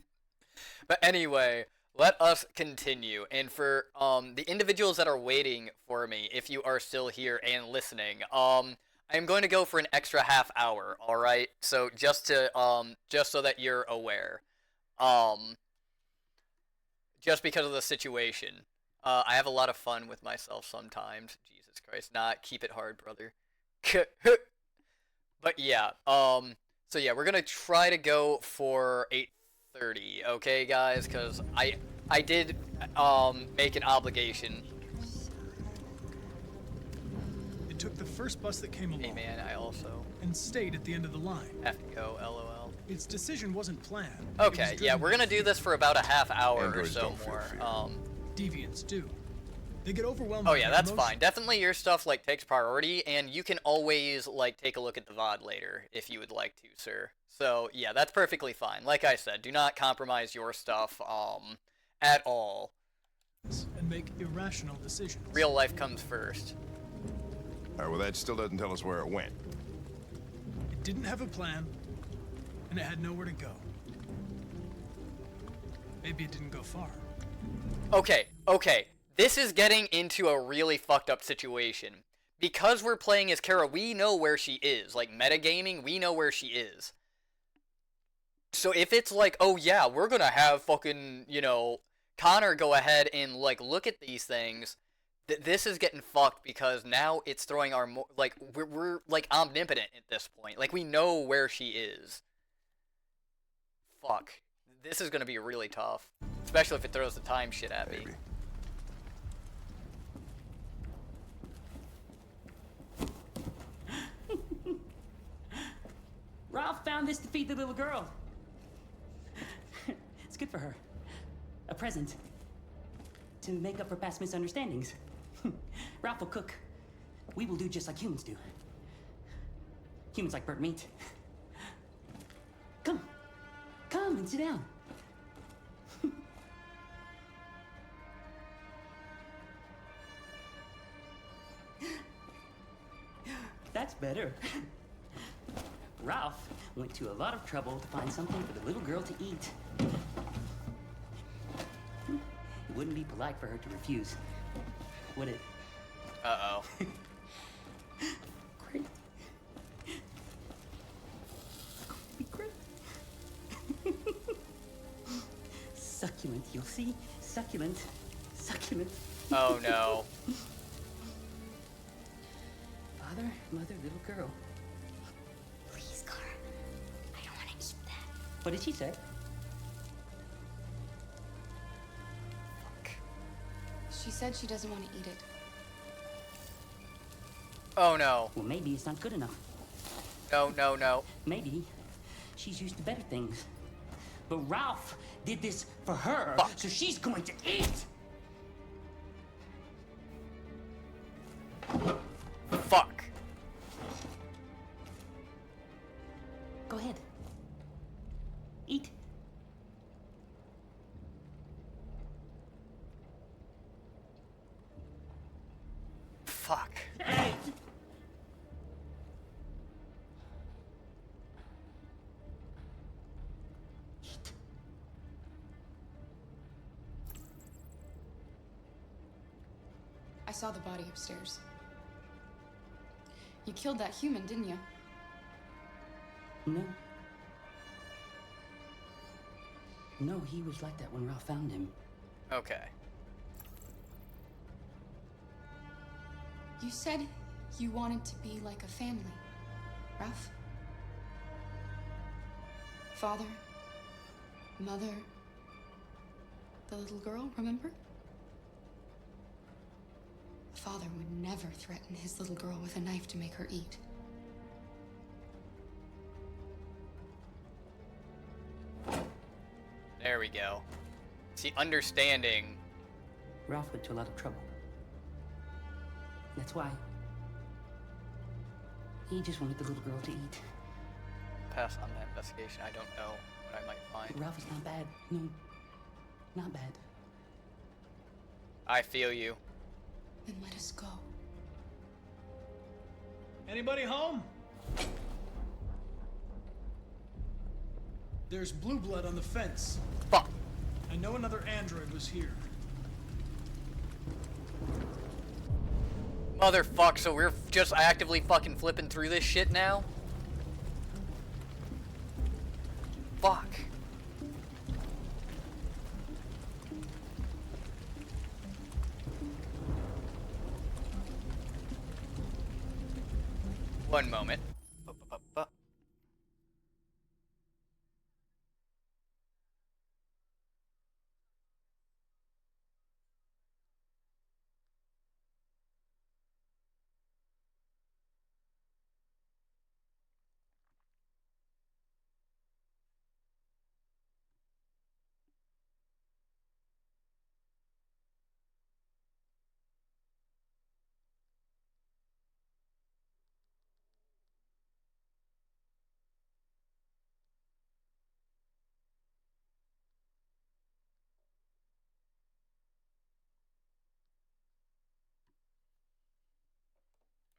But anyway, let us continue. And for the individuals that are waiting for me, if you are still here and listening, I'm going to go for an extra half hour, all right? So just so that you're aware. Just because of the situation. I have a lot of fun with myself sometimes. Jesus Christ. Nah, keep it hard, brother. But yeah, so yeah, we're gonna try to go for 8:30, okay, guys? Because I did, make an obligation. It took the first bus that came along. Hey, man, I also and stayed at the end of the line. have to go, lol. Its decision wasn't planned. Okay, yeah, we're gonna do this for about a half hour or so more. Deviants do. They get overwhelmed. Oh yeah, that's fine. Definitely your stuff, like, takes priority, and you can always, like, take a look at the VOD later if you would like to, sir. So, yeah, that's perfectly fine. Like I said, do not compromise your stuff, at all. And make irrational decisions. Real life comes first. Alright, well, that still doesn't tell us where it went. It didn't have a plan, and it had nowhere to go. Maybe it didn't go far. Okay. This is getting into a really fucked up situation. Because we're playing as Kara, we know where she is. Like, metagaming, we know where she is. So if it's like, oh yeah, we're gonna have fucking, you know, Connor go ahead and, like, look at these things, this is getting fucked because now it's throwing our, like, we're, like, omnipotent at this point. Like, we know where she is. Fuck. This is gonna be really tough. Especially if it throws the time shit at me. Ralph found this to feed the little girl. It's good for her. A present. To make up for past misunderstandings. Ralph will cook. We will do just like humans do. Humans like burnt meat. Come. Come and sit down. That's better. Ralph went to a lot of trouble to find something for the little girl to eat. It wouldn't be polite for her to refuse, would it? Uh-oh. Great. Be great. Succulent, you'll see? Succulent. Succulent. Oh no. Father, mother, little girl. Please, Cara. I don't want to eat that. What did she say? She said she doesn't want to eat it. Oh no. Well, maybe it's not good enough. No. Maybe she's used to better things. But Ralph did this for her, so she's going to eat! Fuck. Go ahead. Eat. Fuck. I saw the body upstairs. You killed that human, didn't you? No. No, he was like that when Ralph found him. Okay. You said you wanted to be like a family, Ralph. Father, mother, the little girl, remember? Father would never threaten his little girl with a knife to make her eat. There we go. See, understanding. Ralph went to a lot of trouble. That's why. He just wanted the little girl to eat. Pass on that investigation. I don't know what I might find. Ralph is not bad. No, not bad. I feel you. Then let us go. Anybody home? There's blue blood on the fence. Fuck. I know another android was here. Motherfuck, so we're just actively fucking flipping through this shit now? Fuck. One moment.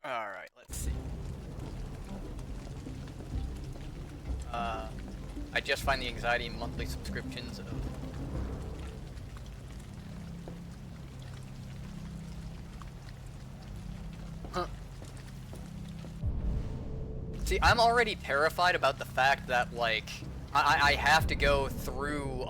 Alright, let's see. I just find the anxiety monthly subscriptions of... Huh. See, I'm already terrified about the fact that, like, I have to go through,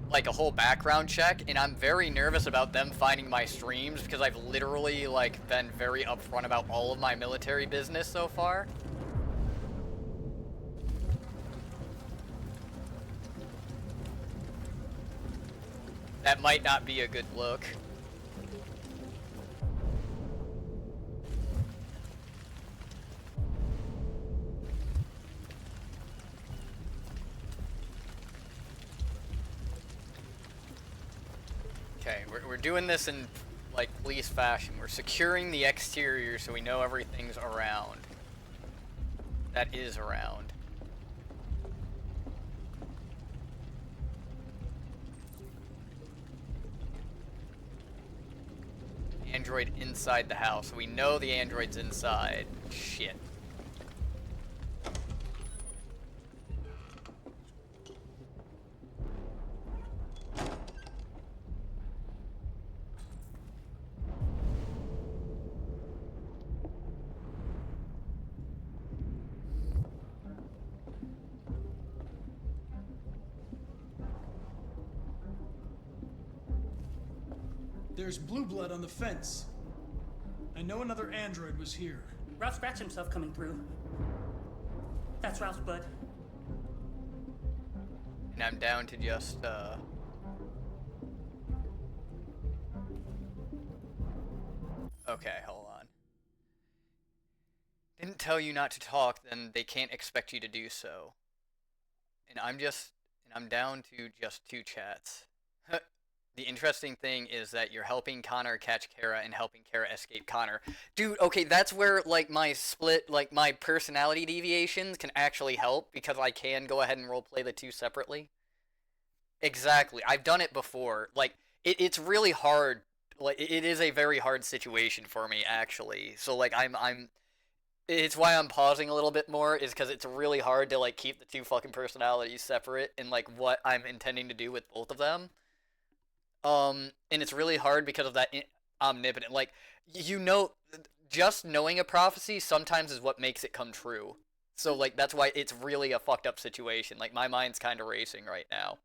like, a whole background check, and I'm very nervous about them finding my streams, because I've literally, like, been very upfront about all of my military business so far. That might not be a good look. Okay, we're doing this in, like, police fashion. We're securing the exterior so we know everything's around. That is around. Android inside the house. We know the android's inside. Shit. There's blue blood on the fence. I know another android was here. Ralph scratched himself coming through. That's Ralph's blood. And I'm down to just, Okay, hold on. Didn't tell you not to talk, then they can't expect you to do so. And I'm down to just 2 chats. The interesting thing is that you're helping Connor catch Kara and helping Kara escape Connor. Dude, okay, that's where, like, my split, like, my personality deviations can actually help, because I can go ahead and roleplay the 2 separately. Exactly. I've done it before. Like, it's really hard. Like, it is a very hard situation for me, actually. So, like, it's why I'm pausing a little bit more, is because it's really hard to, like, keep the 2 fucking personalities separate and, like, what I'm intending to do with both of them. And it's really hard because of that omnipotent, like, you know, just knowing a prophecy sometimes is what makes it come true. So, like, that's why it's really a fucked up situation. Like, my mind's kind of racing right now.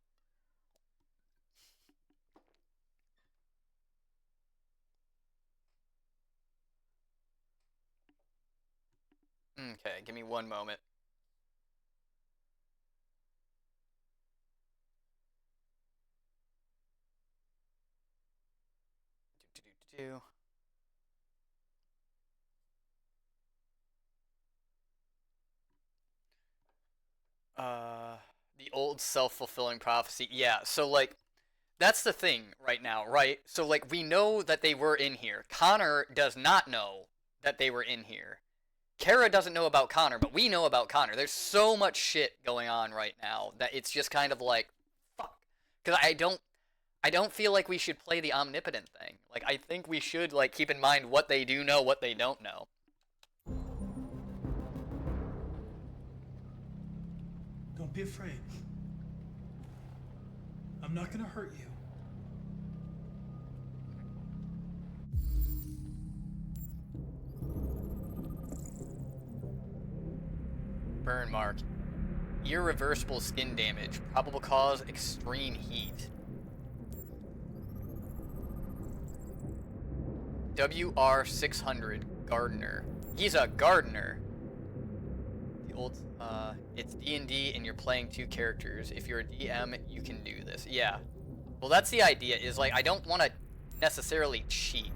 Okay, give me one moment. do. The old self-fulfilling prophecy. Yeah, so like that's the thing right now, right? So like we know that they were in here. Connor does not know that they were in here. Kara doesn't know about Connor, but we know about Connor. There's so much shit going on right now that it's just kind of like fuck. Cuz I don't feel like we should play the omnipotent thing. Like I think we should like keep in mind what they do know, what they don't know. Don't be afraid. I'm not gonna hurt you. Burn mark. Irreversible skin damage. Probable cause extreme heat. WR600 gardener. He's a gardener. The old it's D&D and you're playing 2 characters. If you're a DM, you can do this. Yeah. Well, that's the idea, is like I don't want to necessarily cheat.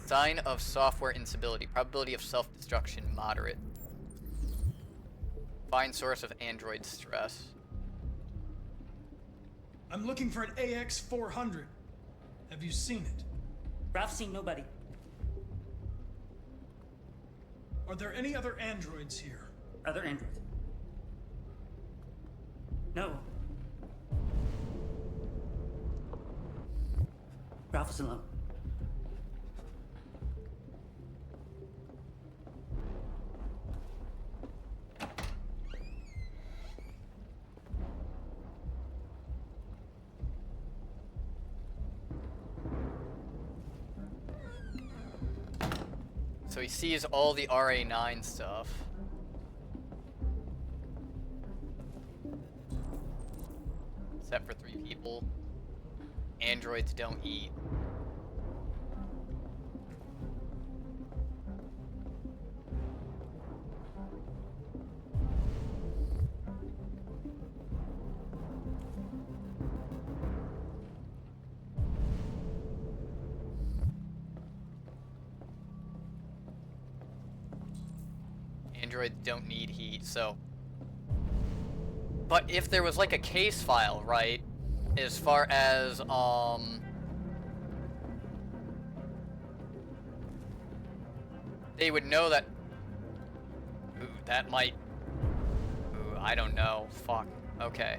Sign of software instability. Probability of self-destruction moderate. Find source of android stress. I'm looking for an AX-400. Have you seen it? Ralph's seen nobody. Are there any other androids here? Other androids? No. Ralph is alone. So he sees all the RA9 stuff. Except for 3 people. Androids don't eat. Androids don't need heat, so... But if there was like a case file, right? As far as, they would know that... Ooh, that might... Ooh, I don't know. Fuck. Okay.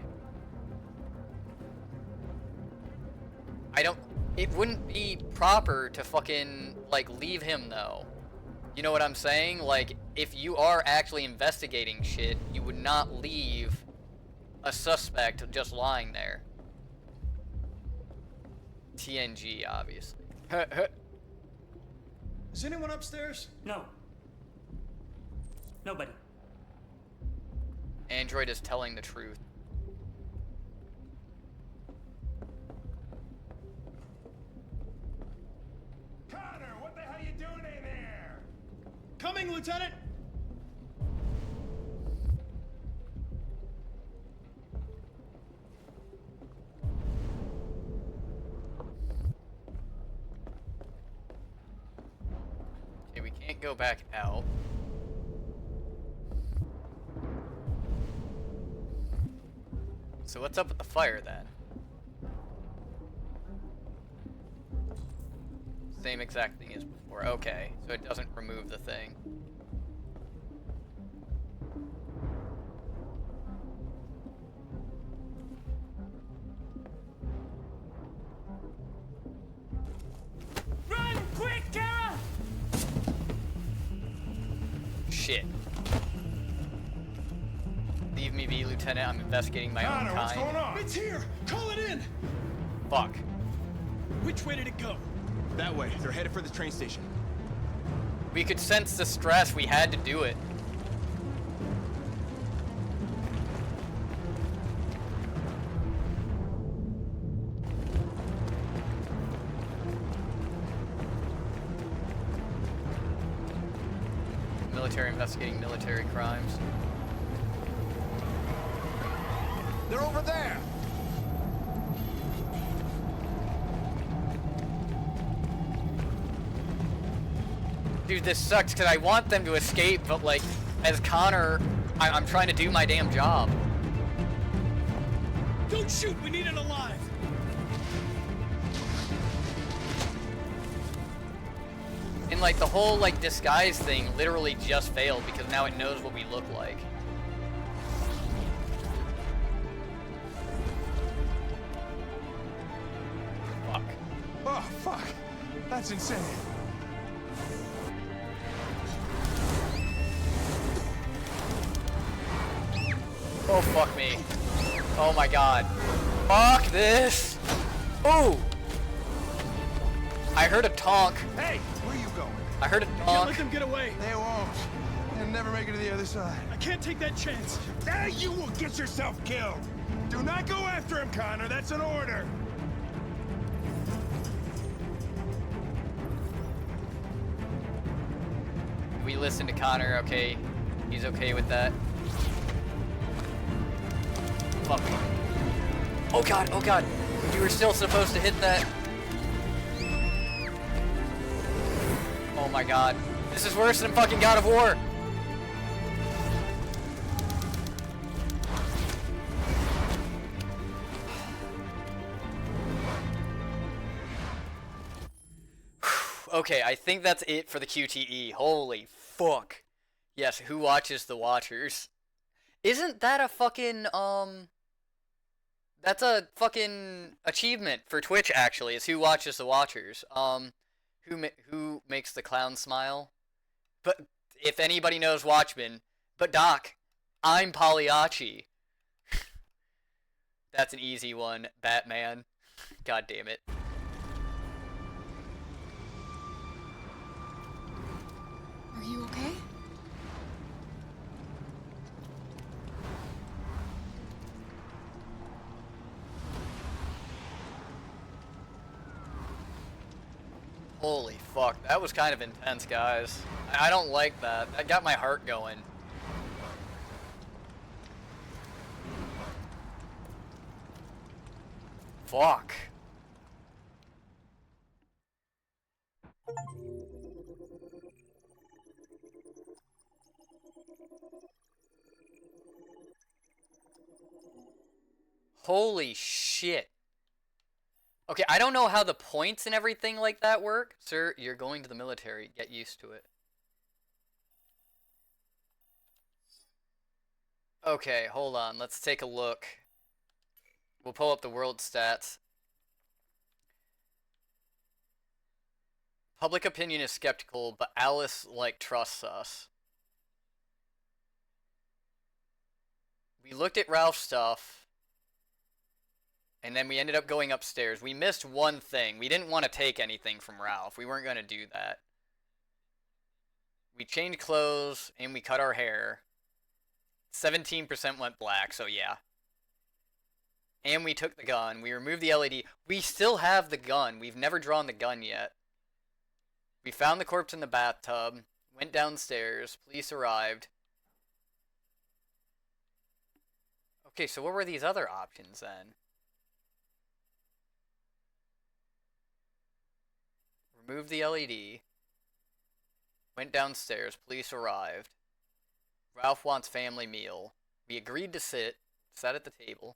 It wouldn't be proper to fucking, like, leave him, though. You know what I'm saying? Like, if you are actually investigating shit, you would not leave a suspect just lying there. TNG, obviously. Is anyone upstairs? No. Nobody. Android is telling the truth. Connor, what the hell you doing in there? Coming, Lieutenant! Okay, we can't go back out. So what's up with the fire then? Same exact thing as before. Okay, so it doesn't remove the thing. Run, quick, Kara! Shit. Leave me be, Lieutenant. I'm investigating my own Connor, kind. what's going on? It's here! Call it in! Fuck. Which way did it go? That way. They're headed for the train station. We could sense the stress. We had to do it. Military investigating military crimes. They're over there! dude, this sucks because I want them to escape, but like, as Connor, I'm trying to do my damn job. Don't shoot! We need it alive! And like, the whole like disguise thing literally just failed because now it knows what we look like. Fuck. Oh, fuck. That's insane. Oh, fuck me. Oh my god. Fuck this! Ooh! I heard a tonk. Hey, where are you going? I heard a Can't tonk. let them get away. They won't. They'll never make it to the other side. I can't take that chance. Now you will get yourself killed. Do not go after him, Connor. That's an order. We listen to Connor, okay. He's okay with that. Fuck. Oh god, oh god. You were still supposed to hit that. Oh my god. This is worse than fucking God of War. Okay, I think that's it for the QTE. Holy fuck. Yes, who watches the Watchers? Isn't that a fucking, that's a fucking achievement for Twitch, actually, is who watches the Watchers. Who makes the clown smile? But if anybody knows Watchmen, but Doc, I'm Pagliacci. That's an easy one, Batman. God damn it. Are you okay? Holy fuck, that was kind of intense, guys. I don't like that. That got my heart going. Fuck. Holy shit. Okay, I don't know how the points and everything like that work. Sir, you're going to the military. Get used to it. Okay, hold on. Let's take a look. We'll pull up the world stats. Public opinion is skeptical, but Alice, like, trusts us. We looked at Ralph's stuff. And then we ended up going upstairs. We missed one thing. We didn't want to take anything from Ralph. We weren't going to do that. We changed clothes and we cut our hair. 17% went black, so yeah. And we took the gun. We removed the LED. We still have the gun. We've never drawn the gun yet. We found the corpse in the bathtub. Went downstairs. Police arrived. Okay, so what were these other options then? Removed the LED. Went downstairs. Police arrived. Ralph wants family meal. We agreed to sat at the table.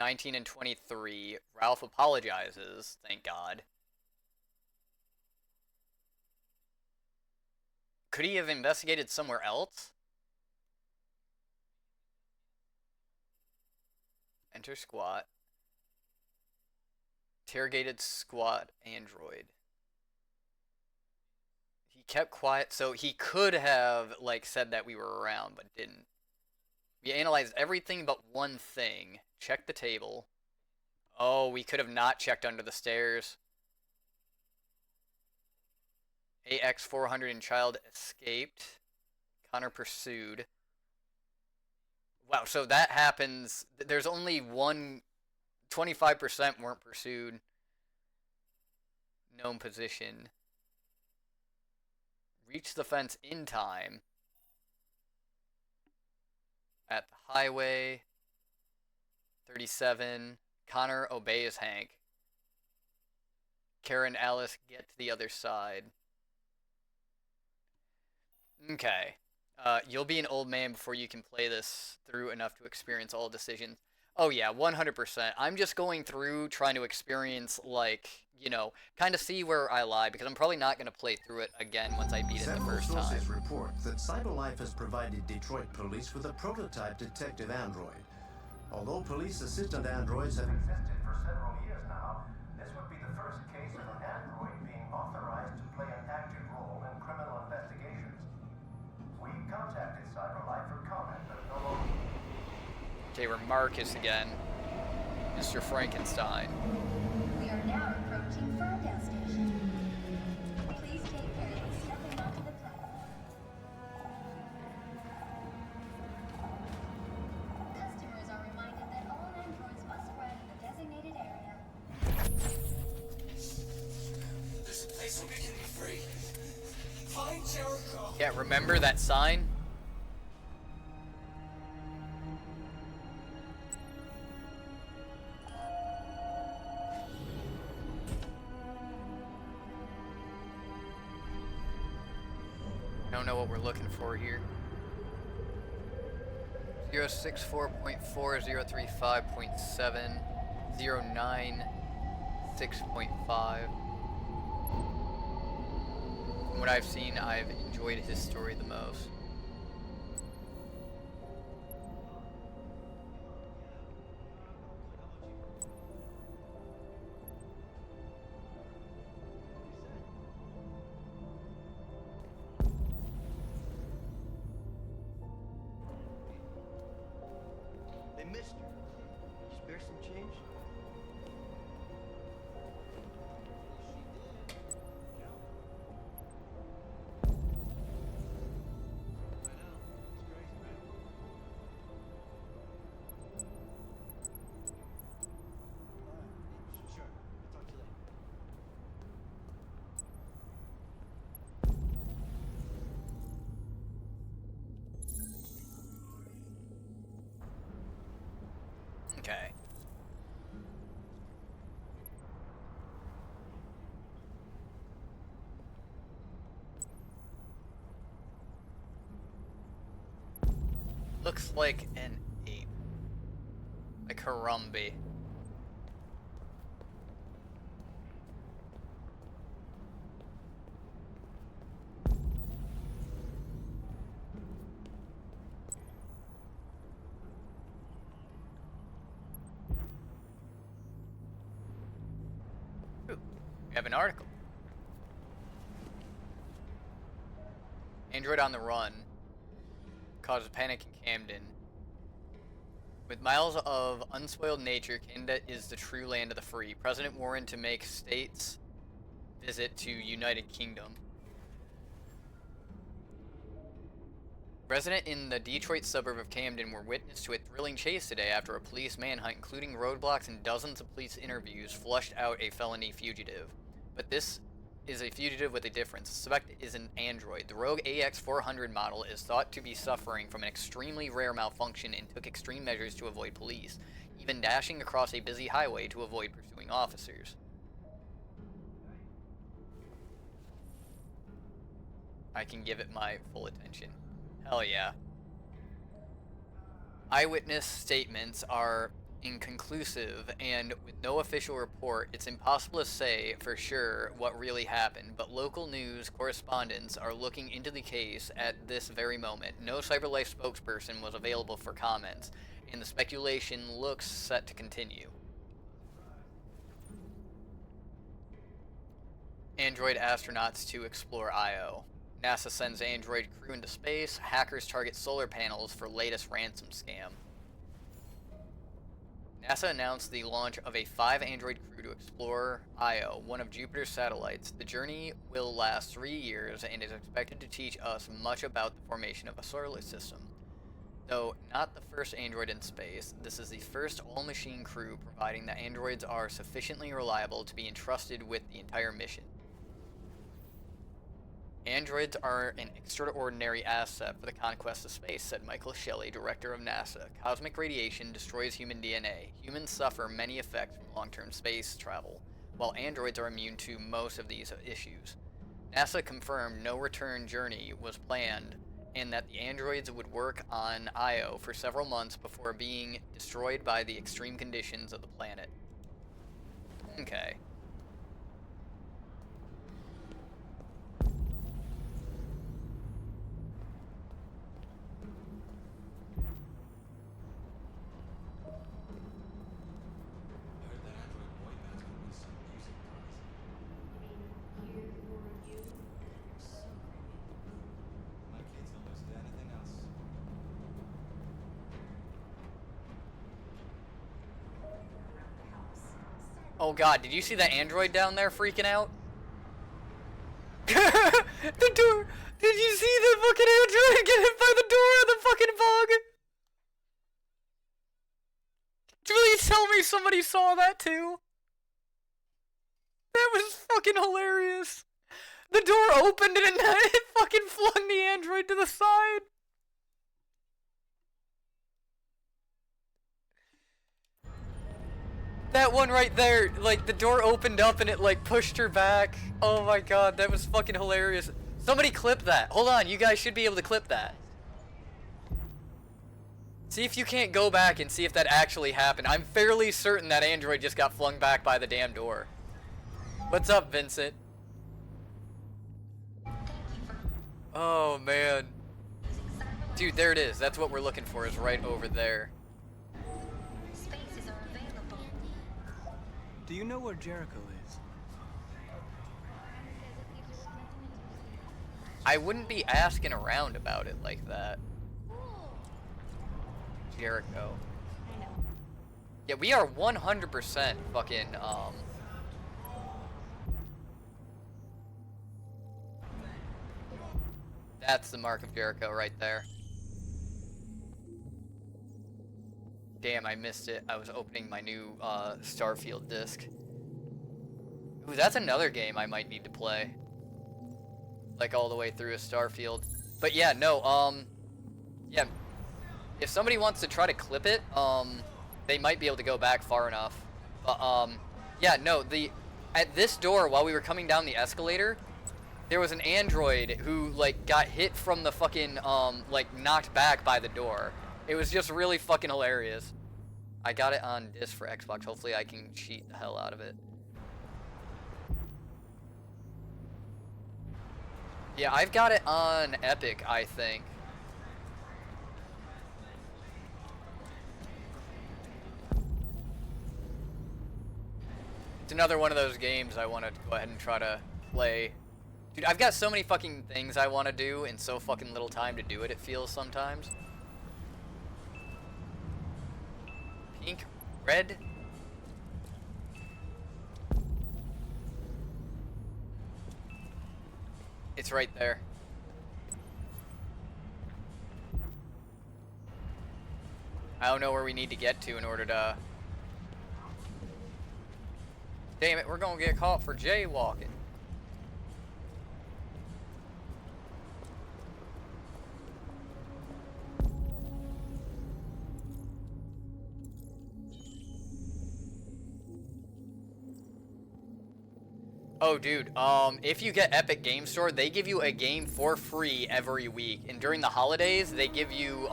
19 and 23. Ralph apologizes, thank God. Could he have investigated somewhere else? Enter squat. Interrogated squat android. He kept quiet, so he could have, like, said that we were around, but didn't. We analyzed everything but one thing. Checked the table. Oh, we could have not checked under the stairs. AX-400 and child escaped. Connor pursued. Wow, so that happens. There's only one... 25% weren't pursued. Known position. Reached the fence in time. At the highway. 37. Connor obeys Hank. Karen, Alice, get to the other side. Okay. You'll be an old man before you can play this through enough to experience all decisions. Oh yeah, 100%. I'm just going through trying to experience, like, you know, kind of see where I lie, because I'm probably not going to play through it again once I beat it the first time. Several sources report that CyberLife has provided Detroit police with a prototype detective android. Although police assistant androids have existed for several years now, this would be the first case of an android being authorized to play an active role in criminal investigations. We contacted CyberLife for comment, but no longer. Okay, we're Marcus again. Mr. Frankenstein. We are now approaching Ferndale Station. Please take care of stepping onto the platform. Customers are reminded that all androids must arrive in the designated area. This place will begin me free. Find Jericho. Yeah, remember that sign? I don't know what we're looking for here. 064.4035.7, 096.5. From what I've seen, I've enjoyed his story the most. Hey, mister. Spare some change? Okay. Looks like an ape. Like Harambe. Ooh, we have an article. Android on the run causes panic in Camden. With miles of unspoiled nature, Canada is the true land of the free. President Warren to make states visit to United Kingdom. Residents in the Detroit suburb of Camden were witness to a thrilling chase today after a police manhunt, including roadblocks and dozens of police interviews, flushed out a felony fugitive. But this is a fugitive with a difference. The suspect is an android. The rogue AX400 model is thought to be suffering from an extremely rare malfunction and took extreme measures to avoid police, even dashing across a busy highway to avoid pursuing officers. I can give it my full attention. Hell yeah. Eyewitness statements are inconclusive, and with no official report, it's impossible to say for sure what really happened, but local news correspondents are looking into the case at this very moment. No CyberLife spokesperson was available for comments, and the speculation looks set to continue. Android astronauts to explore Io. NASA sends android crew into space. Hackers target solar panels for latest ransom scam. NASA announced the launch of a 5-android crew to explore Io, one of Jupiter's satellites. The journey will last 3 years and is expected to teach us much about the formation of a solar system. Though not the first android in space, this is the first all-machine crew, providing that androids are sufficiently reliable to be entrusted with the entire mission. Androids are an extraordinary asset for the conquest of space, said Michael Shelley, director of NASA. Cosmic radiation destroys human DNA. Humans suffer many effects from long-term space travel. while androids are immune to most of these issues. NASA confirmed no return journey was planned and that the androids would work on Io for several months before being destroyed by the extreme conditions of the planet. Okay. Oh god, did you see that android down there freaking out? The door! Did you see the fucking android get hit by the door of the fucking bug? Please tell me somebody saw that too. That was fucking hilarious. The door opened and it fucking flung the android to the side. That one right there, like, the door opened up and it, like, pushed her back. Oh my god, that was fucking hilarious. Somebody clip that. Hold on, you guys should be able to clip that. See if you can't go back and see if that actually happened. I'm fairly certain that android just got flung back by the damn door. What's up, Vincent? Oh, man. Dude, there it is. That's what we're looking for, is right over there. Spaces are available. Do you know where Jericho is? I wouldn't be asking around about it like that. Jericho. I know. Yeah, we are 100% fucking, That's the mark of Jericho right there. Damn, I missed it. I was opening my new, Starfield disc. Ooh, that's another game I might need to play. Like, all the way through a Starfield. But yeah, no, yeah. If somebody wants to try to clip it, they might be able to go back far enough. But, yeah, no, at this door, while we were coming down the escalator, there was an android who, like, got hit from the fucking, like, knocked back by the door. It was just really fucking hilarious. I got it on disc for Xbox. Hopefully I can cheat the hell out of it. Yeah, I've got it on Epic, I think. It's another one of those games I want to go ahead and try to play. Dude, I've got so many fucking things I want to do and so fucking little time to do it, it feels sometimes. Pink, red. It's right there. I don't know where we need to get to in order to... Damn it, we're gonna get caught for jaywalking. Oh, dude, if you get Epic Game Store, they give you a game for free every week. And during the holidays, they give you,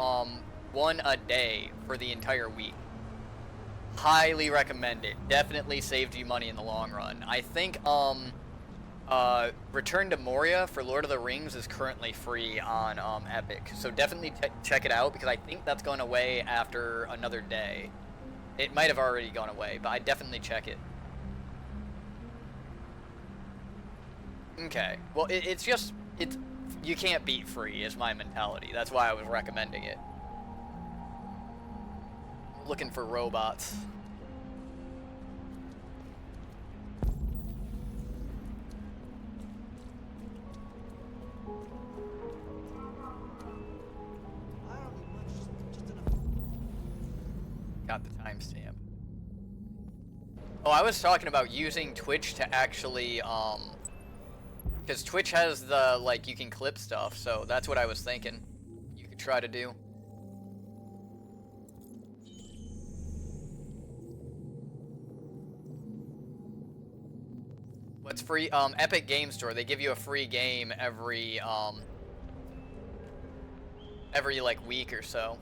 one a day for the entire week. Highly recommend it. Definitely saved you money in the long run. I think, Return to Moria for Lord of the Rings is currently free on, Epic. So definitely check it out, because I think that's going away after another day. It might have already gone away, but I definitely check it. Okay, well, it's just, you can't beat free, is my mentality. That's why I was recommending it. Looking for robots. Got the timestamp. Oh, I was talking about using Twitch to actually, because Twitch has the, like, you can clip stuff, so that's what I was thinking you could try to do. What's free? Epic Game Store. They give you a free game every like week or so.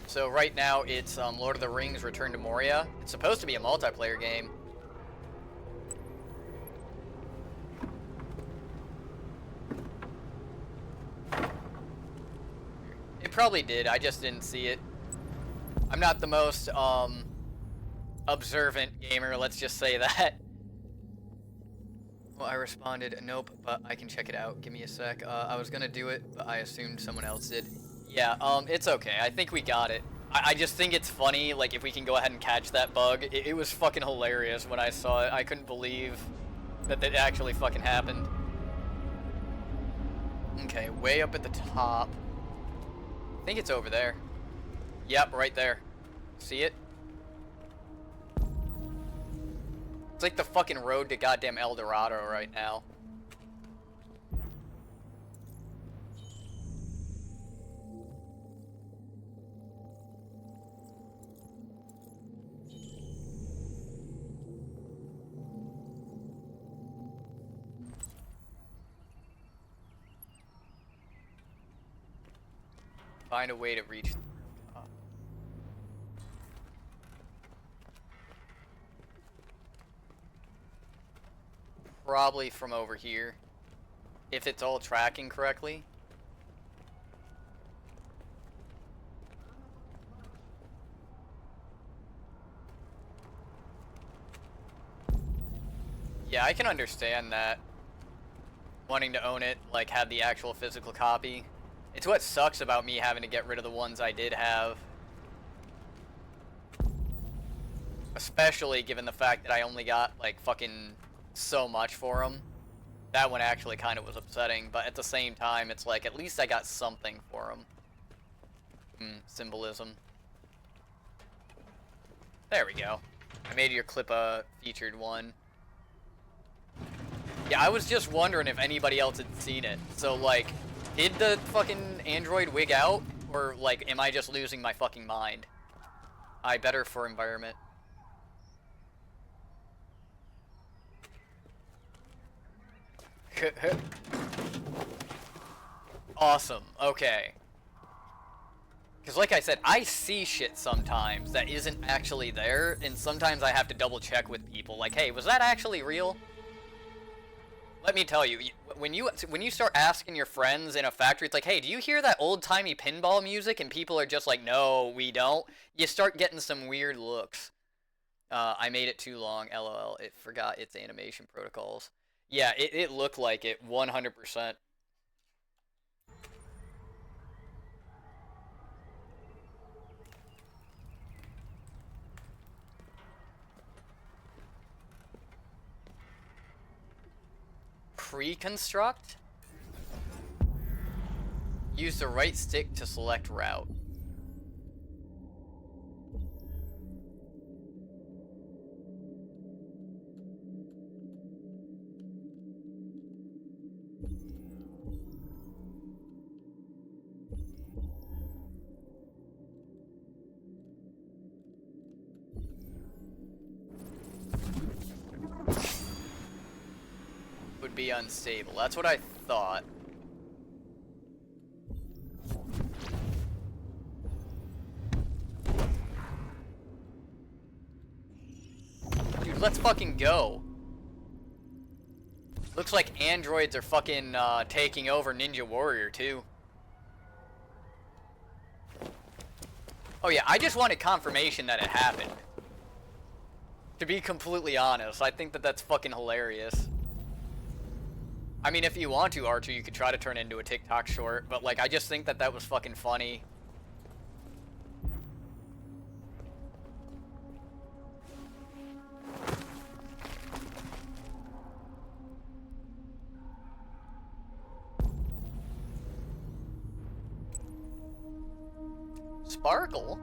So right now it's Lord of the Rings: Return to Moria. It's supposed to be a multiplayer game. It probably did. I just didn't see it. I'm not the most observant gamer. Let's just say that. Well, I responded, nope, but I can check it out. Give me a sec. I was gonna do it, but I assumed someone else did. Yeah, it's okay. I think we got it. I just think it's funny, like, if we can go ahead and catch that bug. It was fucking hilarious when I saw it. I couldn't believe that it actually fucking happened. Okay, way up at the top. I think it's over there. Yep, right there. See it? It's like the fucking road to goddamn El Dorado right now. Find a way to reach the rooftop. Probably from over here, if it's all tracking correctly. Yeah, I can understand that. Wanting to own it, like have the actual physical copy. It's what sucks about me having to get rid of the ones I did have. Especially given the fact that I only got, like, fucking so much for them. That one actually kind of was upsetting, but at the same time, it's like, at least I got something for them. Symbolism. There we go. I made your clip a featured one. Yeah, I was just wondering if anybody else had seen it. So, like, did the fucking android wig out? Or, like, am I just losing my fucking mind? I better for environment. Awesome. Okay. Because like I said, I see shit sometimes that isn't actually there, and sometimes I have to double check with people. Like, hey, was that actually real? Let me tell you, when you start asking your friends in a factory, it's like, hey, do you hear that old-timey pinball music? And people are just like, no, we don't. You start getting some weird looks. I made it too long, lol. It forgot its animation protocols. Yeah, it looked like it, 100%. Pre-construct? Use the right stick to select route. Would be unstable. That's what I thought. Dude, let's fucking go. Looks like androids are fucking taking over Ninja Warrior too. Oh yeah, I just wanted confirmation that it happened. To be completely honest, I think that that's fucking hilarious. I mean, if you want to, Archer, you could try to turn it into a TikTok short, but, like, I just think that that was fucking funny. Sparkle?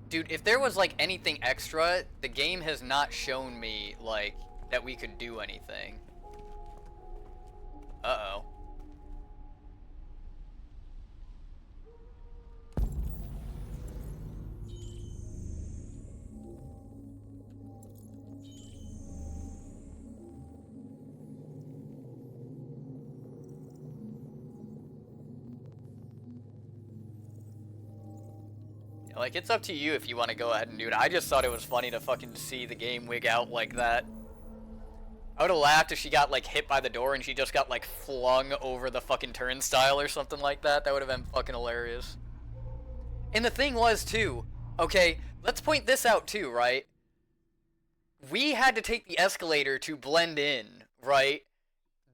Dude, if there was, like, anything extra, the game has not shown me, like, that we could do anything. Uh-oh. Like, it's up to you if you want to go ahead and do it. I just thought it was funny to fucking see the game wig out like that. I would have laughed if she got, like, hit by the door and she just got, like, flung over the fucking turnstile or something like that. That would have been fucking hilarious. And the thing was, too, okay, let's point this out, too, right? We had to take the escalator to blend in, right?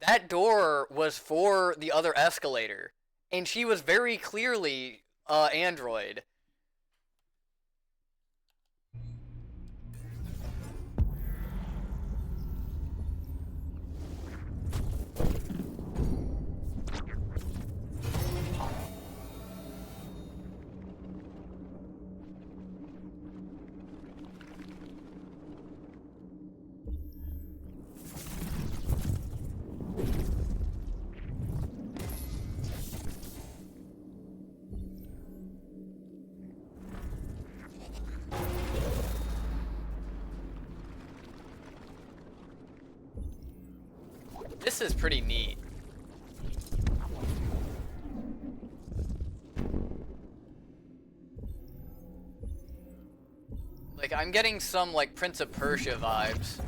That door was for the other escalator. And she was very clearly, android. This is pretty neat. Like, I'm getting some, like, Prince of Persia vibes.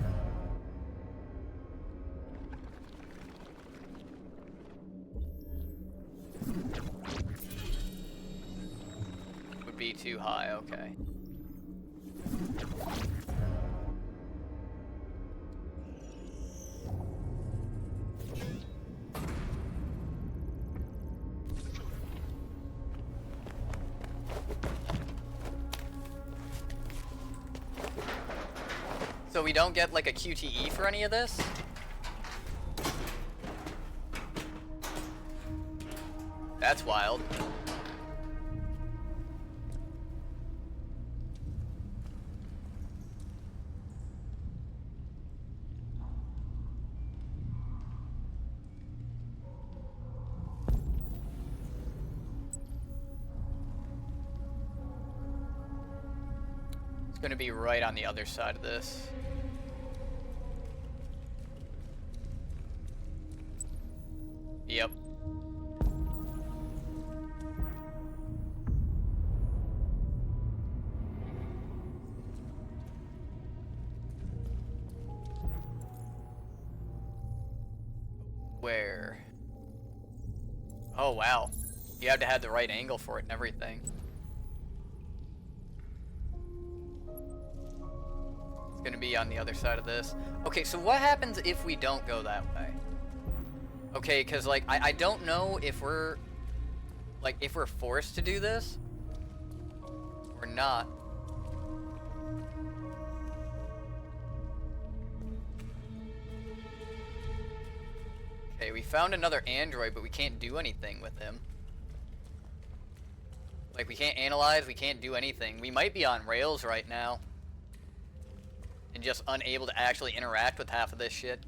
Would be too high, okay. So we don't get, like, a QTE for any of this? That's wild. It's gonna be right on the other side of this. Yep. Where? Oh, wow. You have to have the right angle for it and everything. It's gonna be on the other side of this. Okay, so what happens if we don't go that way? Okay, because, like, I don't know if we're, like, if we're forced to do this or not. Okay, we found another android, but we can't do anything with him. Like, we can't analyze, we can't do anything. We might be on rails right now and just unable to actually interact with half of this shit.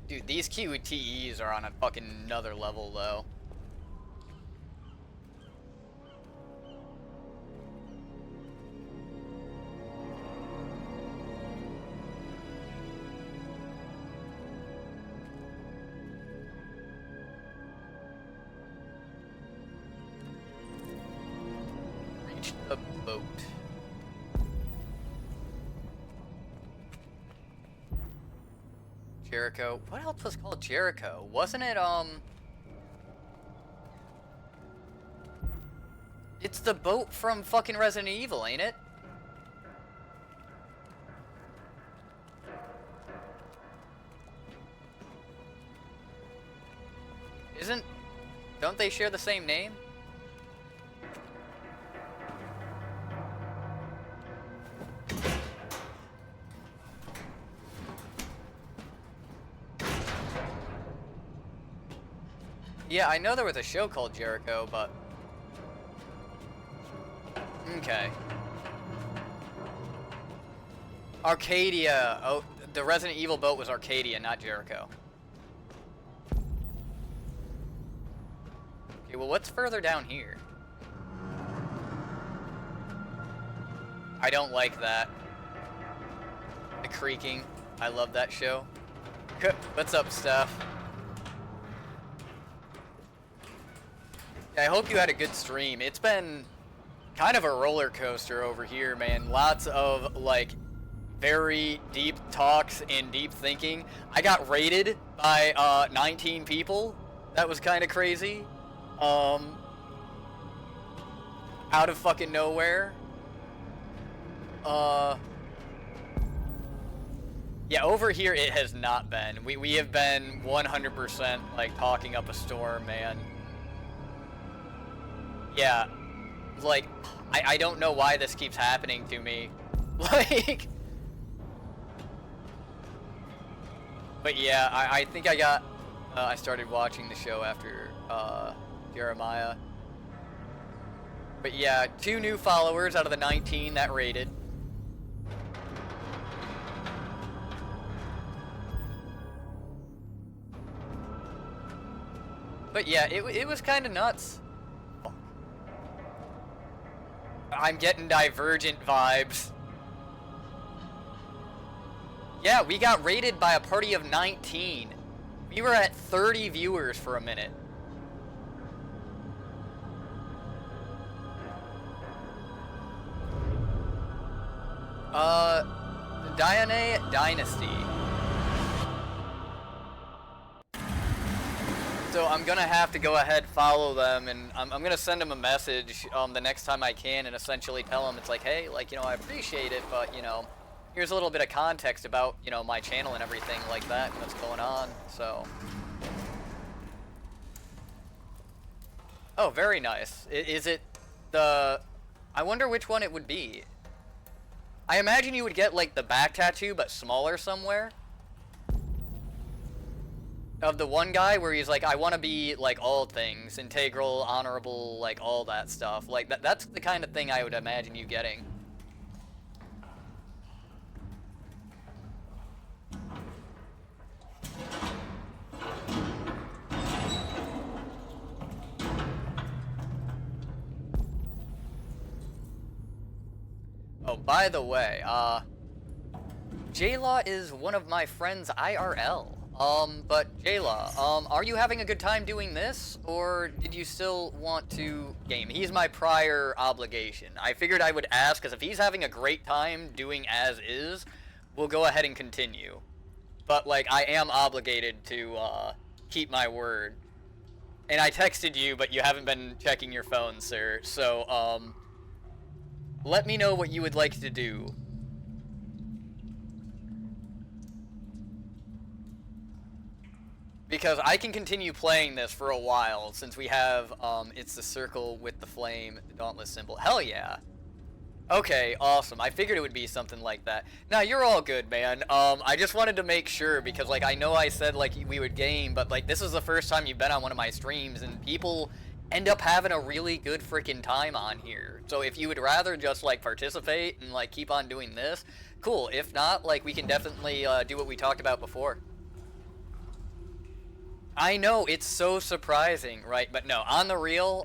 Dude, these QTEs are on a fucking another level, though. Reach the boat. Jericho. What else was called Jericho? Wasn't it, It's the boat from fucking Resident Evil, ain't it? Don't they share the same name? Yeah, I know there was a show called Jericho, but... Okay. Arcadia. Oh, the Resident Evil boat was Arcadia, not Jericho. Okay, well, what's further down here? I don't like that. The creaking. I love that show. What's up, Steph? Yeah, I hope you had a good stream. It's been kind of a roller coaster over here, man. Lots of, like, very deep talks and deep thinking. I got raided by 19 people. That was kind of crazy. Out of fucking nowhere. Yeah, over here it has not been. We have been 100% like talking up a storm, man. Yeah, like, I don't know why this keeps happening to me. Like, but yeah, I think I started watching the show after Jeremiah. But yeah, 2 new followers out of the 19 that raided. But yeah, it was kind of nuts. I'm getting Divergent vibes. Yeah, we got raided by a party of 19. We were at 30 viewers for a minute. The Diane Dynasty. So I'm gonna have to go ahead, follow them, and I'm gonna send them a message the next time I can, and essentially tell them it's like, hey, like, you know, I appreciate it, but, you know, here's a little bit of context about, you know, my channel and everything like that, and what's going on. So, oh, very nice. Is it the? I wonder which one it would be. I imagine you would get like the back tattoo, but smaller somewhere. Of the one guy where he's like, I want to be like all things, integral, honorable, like all that stuff. Like that's the kind of thing I would imagine you getting. Oh, by the way, J-Law is one of my friends IRL. But J-Law, are you having a good time doing this, or did you still want to game? He's my prior obligation. I figured I would ask, because if he's having a great time doing as is, we'll go ahead and continue. But, like, I am obligated to, keep my word. And I texted you, but you haven't been checking your phone, sir, so, let me know what you would like to do. Because I can continue playing this for a while, since we have, it's the circle with the flame, the dauntless symbol. Hell yeah. Okay, awesome. I figured it would be something like that. Nah, you're all good, man. I just wanted to make sure, because, like, I know I said, like, we would game, but, like, this is the first time you've been on one of my streams, and people end up having a really good freaking time on here. So if you would rather just, like, participate and, like, keep on doing this, cool. If not, like, we can definitely, do what we talked about before. I know, it's so surprising, right? But no, on the real,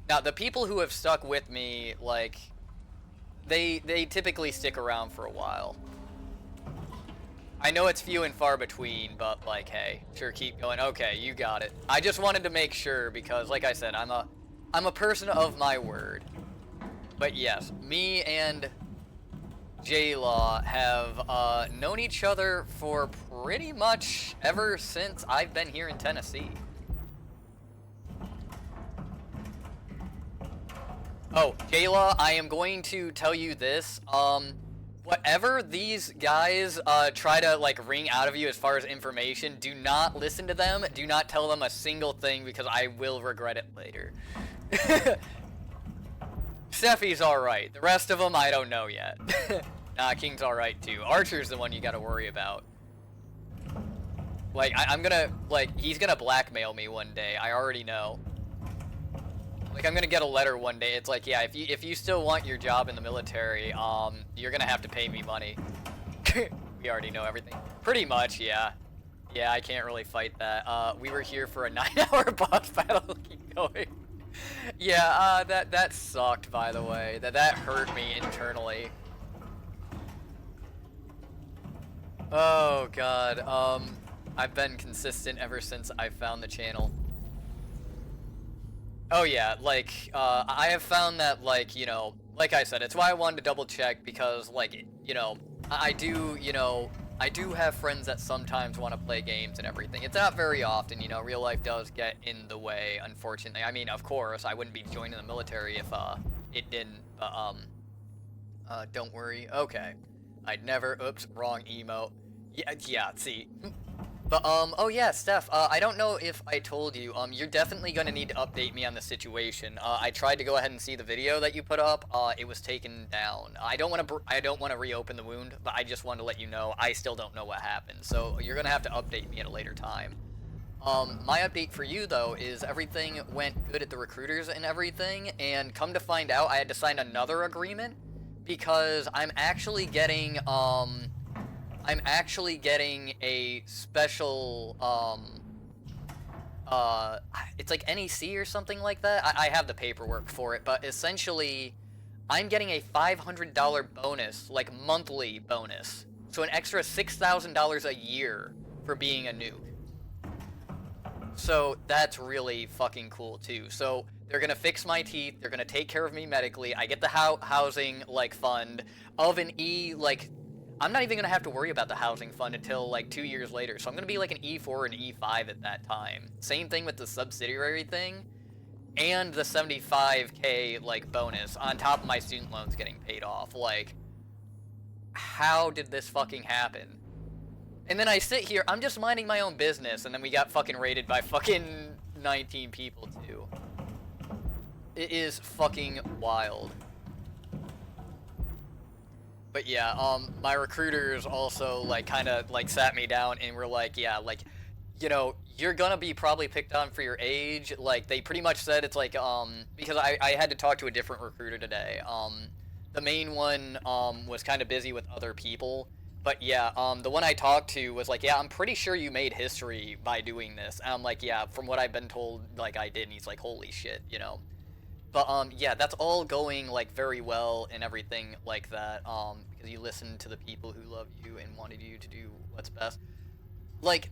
now the people who have stuck with me, like, they typically stick around for a while. I know it's few and far between, but, like, hey, sure, keep going. Okay, you got it. I just wanted to make sure because, like I said, I'm a person of my word. But yes, me and J-Law have known each other for pretty much ever since I've been here in Tennessee. Oh, J-Law, I am going to tell you this. Whatever these guys try to, like, wring out of you as far as information, do not listen to them. Do not tell them a single thing because I will regret it later. Steffi's alright. The rest of them, I don't know yet. Nah, King's alright too. Archer's the one you gotta worry about. Like, I'm gonna, like, he's gonna blackmail me one day. I already know. Like, I'm gonna get a letter one day. It's like, yeah, if you still want your job in the military, you're gonna have to pay me money. We already know everything. Pretty much, yeah. Yeah, I can't really fight that. We were here for a 9-hour boss battle. Keep going. Yeah, that sucked, by the way. That hurt me internally. Oh god, I've been consistent ever since I found the channel. Oh yeah, like, I have found that, like, you know, like I said, it's why I wanted to double check, because, like, you know, I do, you know, I do have friends that sometimes want to play games and everything. It's not very often, you know, real life does get in the way, unfortunately. I mean, of course, I wouldn't be joining the military if, it didn't, but, don't worry. Okay. I'd never, oops, wrong emote. Yeah, see. But, oh yeah, Steph, I don't know if I told you, you're definitely gonna need to update me on the situation. I tried to go ahead and see the video that you put up, it was taken down. I don't wanna reopen the wound, but I just wanted to let you know, I still don't know what happened, so you're gonna have to update me at a later time. My update for you, though, is everything went good at the recruiters and everything, and come to find out, I had to sign another agreement, because I'm actually getting a special, it's like NEC or something like that. I have the paperwork for it, but essentially, I'm getting a $500 bonus, like monthly bonus. So an extra $6,000 a year for being a nuke. So that's really fucking cool too. So they're gonna fix my teeth, they're gonna take care of me medically, I get the housing, like, fund of an like, I'm not even gonna have to worry about the housing fund until, like, 2 years later, so I'm gonna be like an E4 or an E5 at that time. Same thing with the subsidiary thing, and the 75K, like, bonus, on top of my student loans getting paid off. Like, how did this fucking happen? And then I sit here, I'm just minding my own business, and then we got fucking raided by fucking 19 people, too. It is fucking wild. But yeah, my recruiters also, like, kinda, like, sat me down and were like, yeah, like, you know, you're gonna be probably picked on for your age. Like, they pretty much said it's like, because I had to talk to a different recruiter today. The main one, was kind of busy with other people. But yeah, the one I talked to was like, yeah, I'm pretty sure you made history by doing this. And I'm like, yeah, from what I've been told, like, I did. And he's like, holy shit, you know. But, yeah, that's all going, like, very well and everything like that, because you listen to the people who love you and wanted you to do what's best. Like,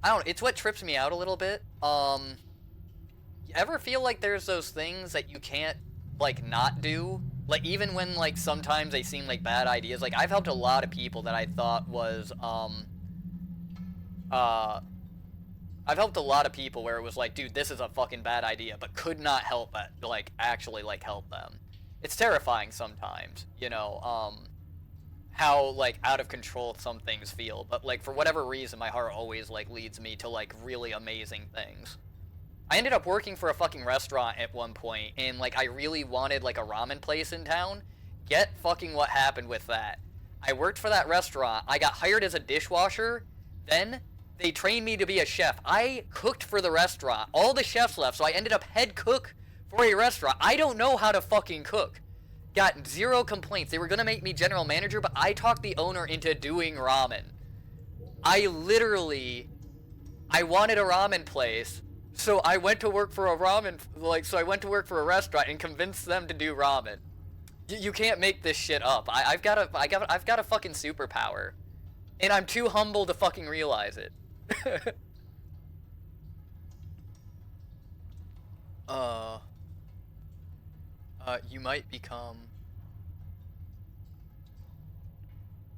I don't know, it's what trips me out a little bit. You ever feel like there's those things that you can't, like, not do? Like, even when, like, sometimes they seem like bad ideas. Like, I've helped a lot of people that I thought was, I've helped a lot of people where it was like, dude, this is a fucking bad idea, but could not help but, like, actually, like, help them. It's terrifying sometimes, you know, how, like, out of control some things feel. But, like, for whatever reason, my heart always, like, leads me to, like, really amazing things. I ended up working for a fucking restaurant at one point, and, like, I really wanted, like, a ramen place in town. Get fucking what happened with that. I worked for that restaurant, I got hired as a dishwasher, then they trained me to be a chef. I cooked for the restaurant. All the chefs left, so I ended up head cook for a restaurant. I don't know how to fucking cook. Got 0 complaints. They were gonna make me general manager, but I talked the owner into doing ramen. I wanted a ramen place, so I went to work for a I went to work for a restaurant and convinced them to do ramen. You can't make this shit up. I've got a fucking superpower. And I'm too humble to fucking realize it. You might become...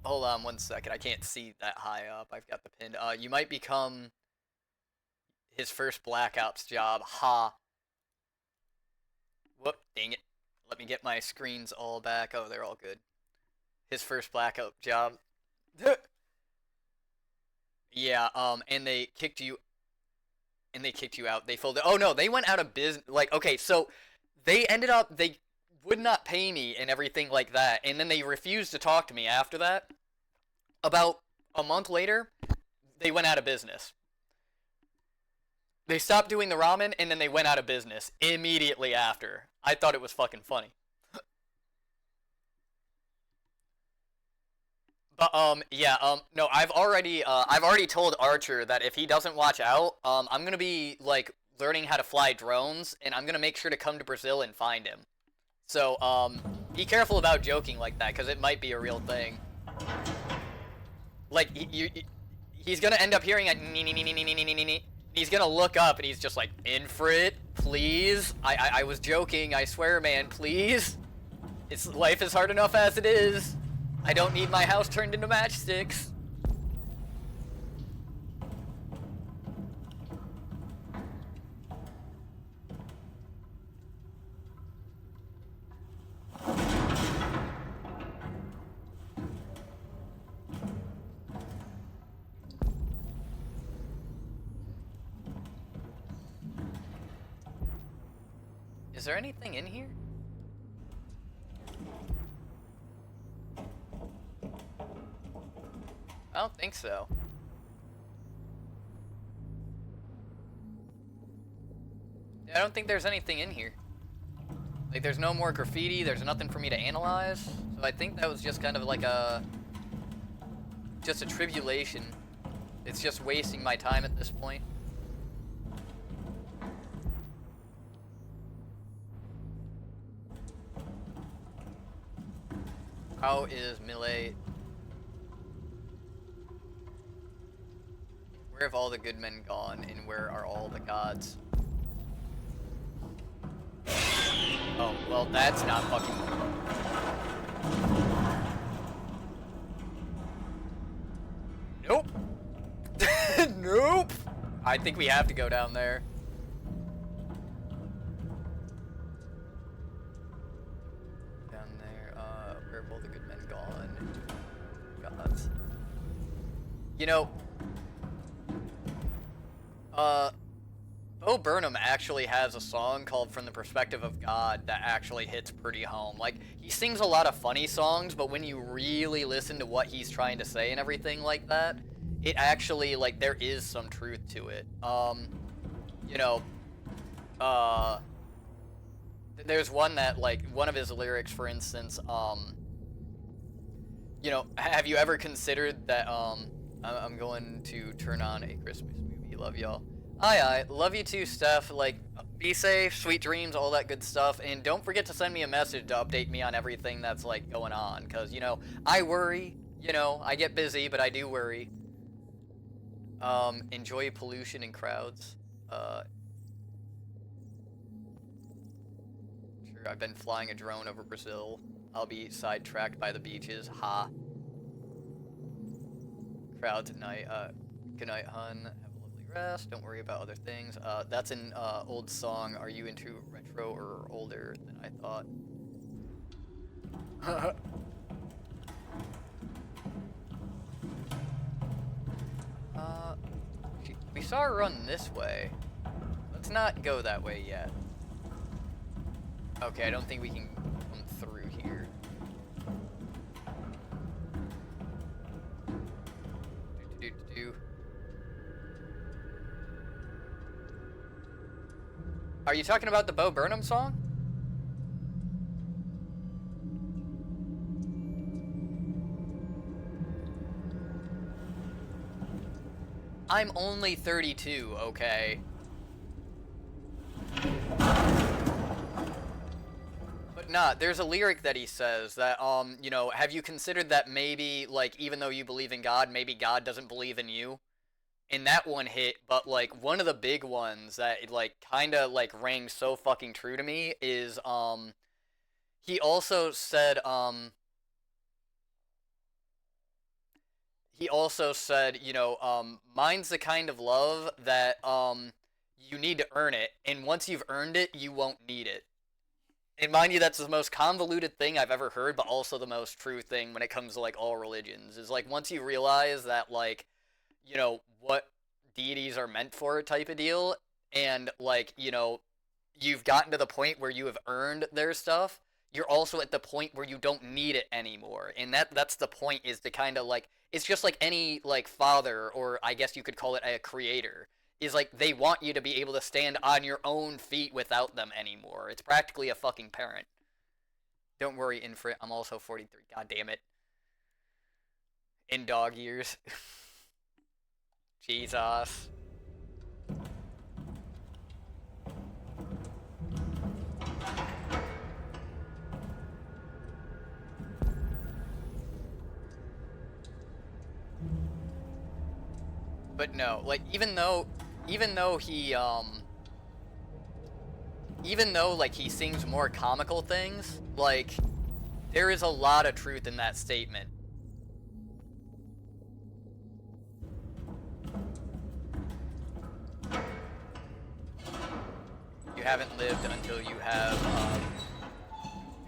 Hold on 1 second, I can't see that high up. I've got the pin. You might become his first Black Ops job. Ha. Whoop, dang it. Let me get my screens all back. Oh, they're all good. His first Black Ops job. Yeah, and they kicked you out. They folded. Oh no, they went out of business. Like, okay, so they would not pay me and everything like that, and then they refused to talk to me after that. About a month later, they went out of business. They stopped doing the ramen, and then they went out of business immediately after. I thought it was fucking funny. Yeah, no, I've already told Archer that if he doesn't watch out, I'm gonna be, like, learning how to fly drones, and I'm gonna make sure to come to Brazil and find him. So, be careful about joking like that, because it might be a real thing. Like, he's gonna end up hearing a nee. He's gonna look up, and he's just like, Infrit, please? I was joking, I swear, man, please? Life is hard enough as it is. I don't need my house turned into matchsticks. Is there anything in here? I don't think so. Yeah, I don't think there's anything in here. Like, there's no more graffiti, there's nothing for me to analyze. So I think that was just kind of like just a tribulation. It's just wasting my time at this point. How is Millet? Where have all the good men gone, and where are all the gods? Oh, well, that's not fucking... Nope! Nope! I think we have to go down there. Down there, where have all the good men gone? Gods. You know... Bo Burnham actually has a song called From the Perspective of God that actually hits pretty home. Like, he sings a lot of funny songs, but when you really listen to what he's trying to say and everything like that, it actually, like, there is some truth to it. You know, there's one that, like, one of his lyrics, for instance, you know, have you ever considered that, I'm going to turn on a Christmas movie, love y'all. Aye, love you too, Steph. Like, be safe, sweet dreams, all that good stuff, and don't forget to send me a message to update me on everything that's, like, going on, because, you know, I worry, you know, I get busy, but I do worry. Enjoy pollution and crowds. Sure, I've been flying a drone over Brazil. I'll be sidetracked by the beaches, ha. Crowds at night, good night, hun. Rest. Don't worry about other things. That's an old song. Are you into retro or older than I thought? We saw her run this way. Let's not go that way yet. Okay, I don't think we can come through here. Are you talking about the Bo Burnham song? I'm only 32, okay? But nah, there's a lyric that he says that, you know, have you considered that maybe, like, even though you believe in God, maybe God doesn't believe in you? And that one hit, but, like, one of the big ones that, like, kinda, like, rang so fucking true to me is, he also said, you know, mine's the kind of love that, you need to earn it, and once you've earned it, you won't need it. And mind you, that's the most convoluted thing I've ever heard, but also the most true thing when it comes to, like, all religions, is, like, once you realize that, like, you know, what deities are meant for type of deal, and, like, you know, you've gotten to the point where you have earned their stuff, you're also at the point where you don't need it anymore. And that's the point, is to kind of, like, it's just like any, like, father, or I guess you could call it a creator, is, like, they want you to be able to stand on your own feet without them anymore. It's practically a fucking parent. Don't worry, Infrit, I'm also 43. God damn it. In dog years. Jesus. But no, like, even though he, even though, like, he sings more comical things, like, there is a lot of truth in that statement. You haven't lived until you have,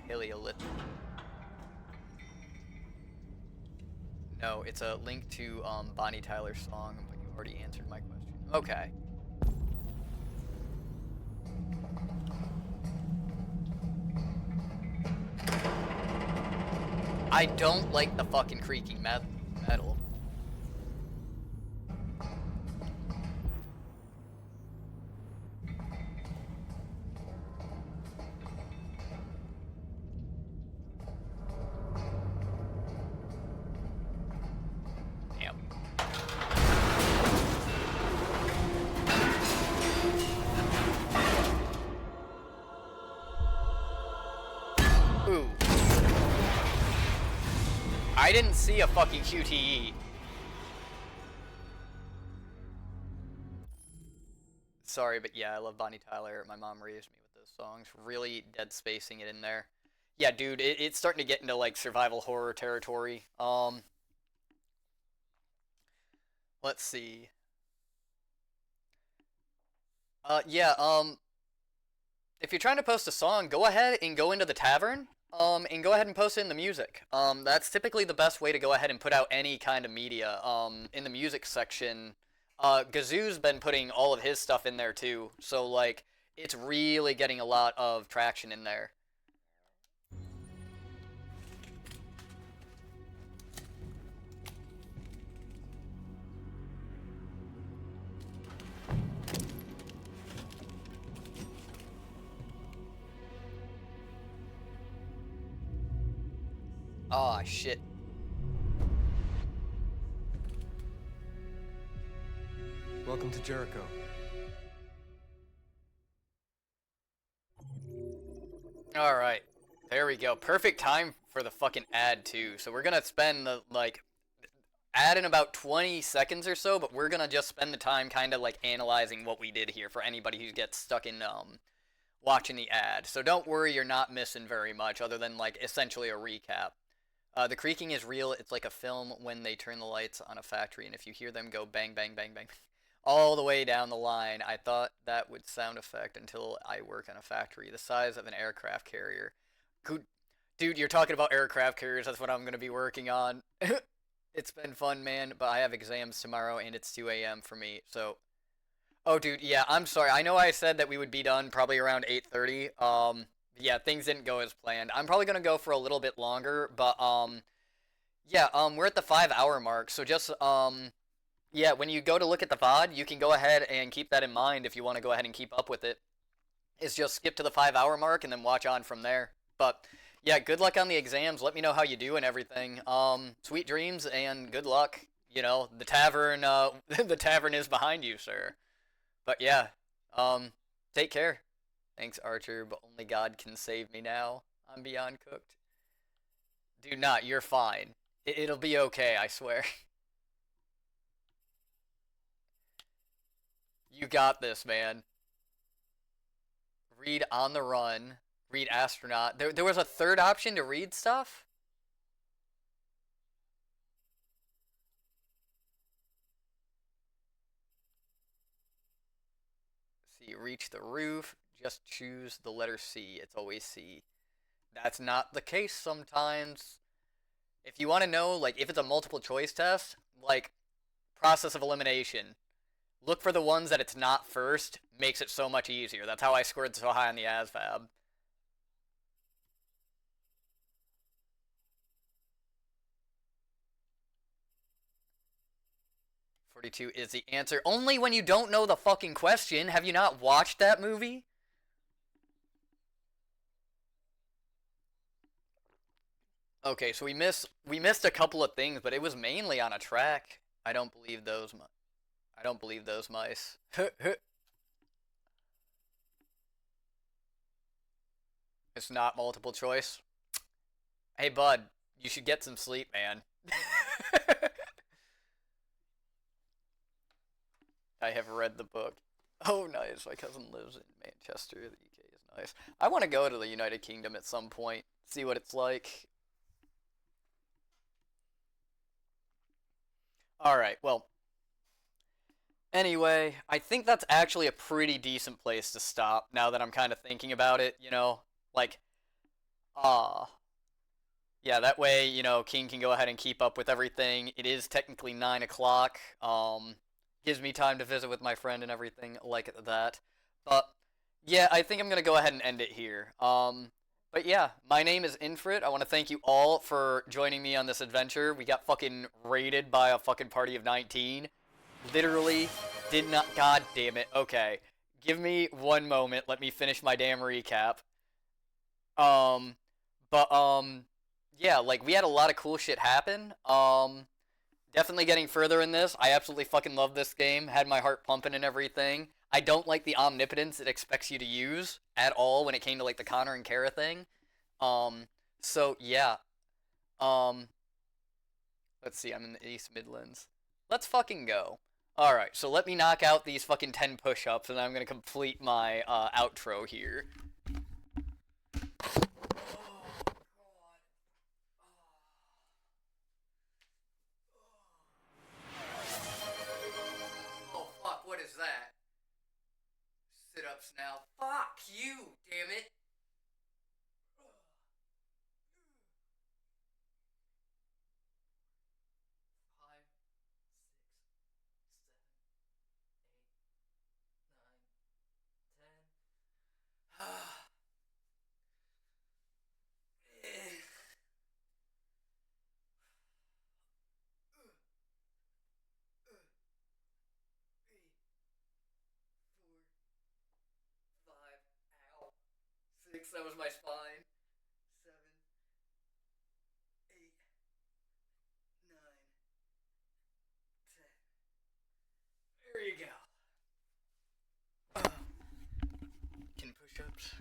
Paleolithic. No, it's a link to, Bonnie Tyler's song, but you already answered my question. Okay. I don't like the fucking creaking metal. Damn. Ooh. I didn't see a fucking QTE. Sorry, but yeah, I love Bonnie Tyler. My mom raised me with those songs. Really dead spacing it in there. Yeah, dude, it's starting to get into, like, survival horror territory. Let's see. Yeah, if you're trying to post a song, go ahead and go into the tavern, and go ahead and post it in the music. That's typically the best way to go ahead and put out any kind of media, in the music section. Gazoo's been putting all of his stuff in there too, so, like, it's really getting a lot of traction in there. Aw, shit. Welcome to Jericho. Alright. There we go. Perfect time for the fucking ad, too. So we're gonna spend the, like, ad in about 20 seconds or so, but we're gonna just spend the time kind of, like, analyzing what we did here for anybody who gets stuck in, watching the ad. So don't worry, you're not missing very much, other than, like, essentially a recap. The creaking is real. It's like a film when they turn the lights on a factory, and if you hear them go bang, bang, bang, bang, all the way down the line, I thought that would sound effect until I work on a factory the size of an aircraft carrier. Dude, you're talking about aircraft carriers. That's what I'm going to be working on. It's been fun, man, but I have exams tomorrow, and it's 2 a.m. for me, so... Oh, dude, yeah, I'm sorry. I know I said that we would be done probably around 8:30. Yeah, things didn't go as planned. I'm probably going to go for a little bit longer, but, yeah, we're at the 5-hour mark, so just, yeah, when you go to look at the VOD, you can go ahead and keep that in mind if you want to go ahead and keep up with it. It's just skip to the 5-hour mark and then watch on from there. But, yeah, good luck on the exams. Let me know how you do and everything. Sweet dreams and good luck. You know, the tavern, the tavern is behind you, sir. But, yeah, take care. Thanks, Archer, but only God can save me now. I'm beyond cooked. Do not, you're fine. It'll be okay, I swear. You got this, man. Read On the Run. Read Astronaut. There was a third option to read stuff? See, reach the roof. Just choose the letter C. It's always C. That's not the case sometimes. If you want to know, like, if it's a multiple choice test, like, process of elimination. Look for the ones that it's not first. Makes it so much easier. That's how I scored so high on the ASVAB. 42 is the answer. Only when you don't know the fucking question. Have you not watched that movie? Okay, so we missed a couple of things, but it was mainly on a track. I don't believe those. I don't believe those mice. It's not multiple choice. Hey, bud, you should get some sleep, man. I have read the book. Oh, nice. My cousin lives in Manchester. The UK is nice. I want to go to the United Kingdom at some point, see what it's like. Alright, well. Anyway, I think that's actually a pretty decent place to stop now that I'm kind of thinking about it, you know? Like, yeah, that way, you know, King can go ahead and keep up with everything. It is technically 9 o'clock. Gives me time to visit with my friend and everything like that. But, yeah, I think I'm going to go ahead and end it here. But yeah, my name is Infrit. I want to thank you all for joining me on this adventure. We got fucking raided by a fucking party of 19. Literally did not... God damn it. Okay. Give me one moment. Let me finish my damn recap. Yeah, like, we had a lot of cool shit happen. Definitely getting further in this. I absolutely fucking love this game. Had my heart pumping and everything. I don't like the omnipotence it expects you to use at all when it came to, like, the Connor and Kara thing. So, yeah. Let's see, I'm in the East Midlands. Let's fucking go. Alright, so let me knock out these fucking 10 push-ups, and then I'm gonna complete my, outro here. Oh, fuck, what is that? Sit-ups now. Fuck you, damn it! Six, that was my spine. 7, 8, 9, 10. There you go. Can push-ups.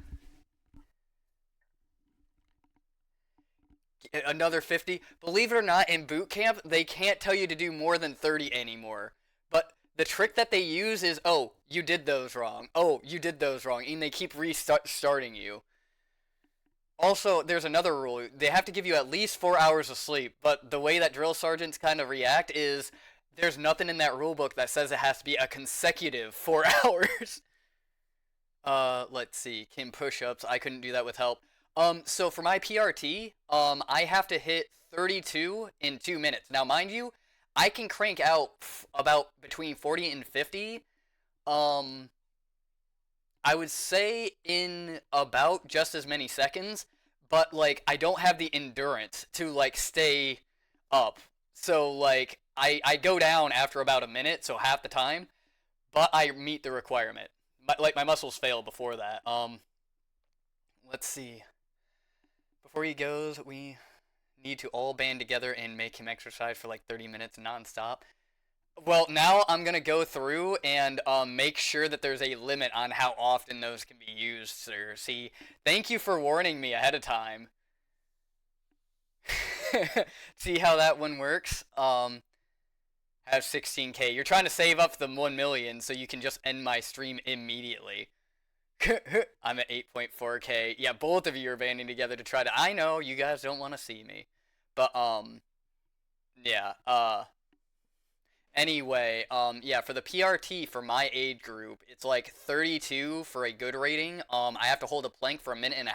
Another 50. Believe it or not, in boot camp, they can't tell you to do more than 30 anymore. But the trick that they use is, oh, you did those wrong. Oh, you did those wrong. And they keep restarting you. Also, there's another rule. They have to give you at least 4 hours of sleep. But the way that drill sergeants kind of react is there's nothing in that rule book that says it has to be a consecutive 4 hours. Let's see. Kim push-ups. I couldn't do that with help. So for my PRT, I have to hit 32 in 2 minutes. Now, mind you, I can crank out about between 40 and 50. I would say in about just as many seconds, but, like, I don't have the endurance to, like, stay up. So, like, I go down after about a minute, so half the time, but I meet the requirement. Like, my muscles fail before that. Let's see. Before he goes, we need to all band together and make him exercise for like 30 minutes nonstop. Well, now I'm going to go through and make sure that there's a limit on how often those can be used, sir. See, thank you for warning me ahead of time. See how that one works? Have 16K. You're trying to save up the 1 million so you can just end my stream immediately. I'm at 8.4K. Yeah, both of you are banding together to try to... I know, you guys don't want to see me. But, yeah, anyway, yeah, for the PRT for my age group, it's like 32 for a good rating. I have to hold a plank for 1.5 minutes.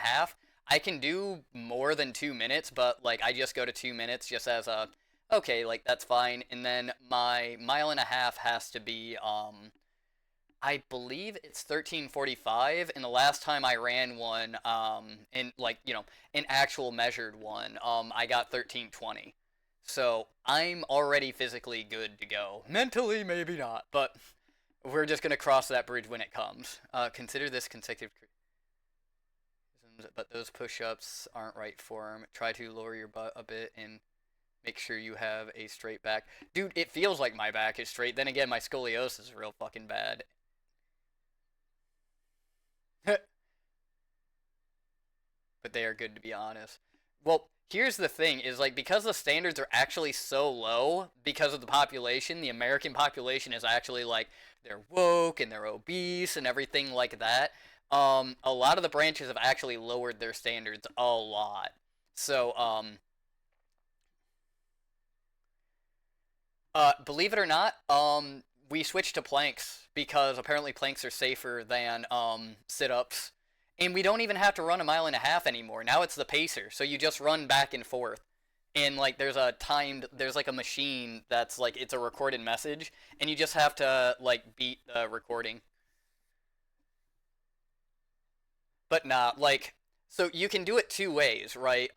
I can do more than 2 minutes, but, like, I just go to 2 minutes just as a... Okay, like, that's fine. And then my 1.5 miles has to be, I believe it's 13:45, and the last time I ran one, in, like, you know, an actual measured one, I got 13:20. So, I'm already physically good to go. Mentally, maybe not, but we're just gonna cross that bridge when it comes. Consider this consecutive... arms, but those push-ups aren't right for him. Try to lower your butt a bit and make sure you have a straight back. Dude, it feels like my back is straight. Then again, my scoliosis is real fucking bad. But they are good, to be honest. Well, here's the thing, is like, because the standards are actually so low because of the population, the American population is actually like, they're woke and they're obese and everything like that. A lot of the branches have actually lowered their standards a lot. So, believe it or not, we switched to planks because apparently planks are safer than sit-ups. And we don't even have to run a mile and a half anymore. Now it's the pacer, so you just run back and forth. And like there's like a machine that's like, it's a recorded message, and you just have to like beat the recording. But nah, like, so you can do it two ways, right?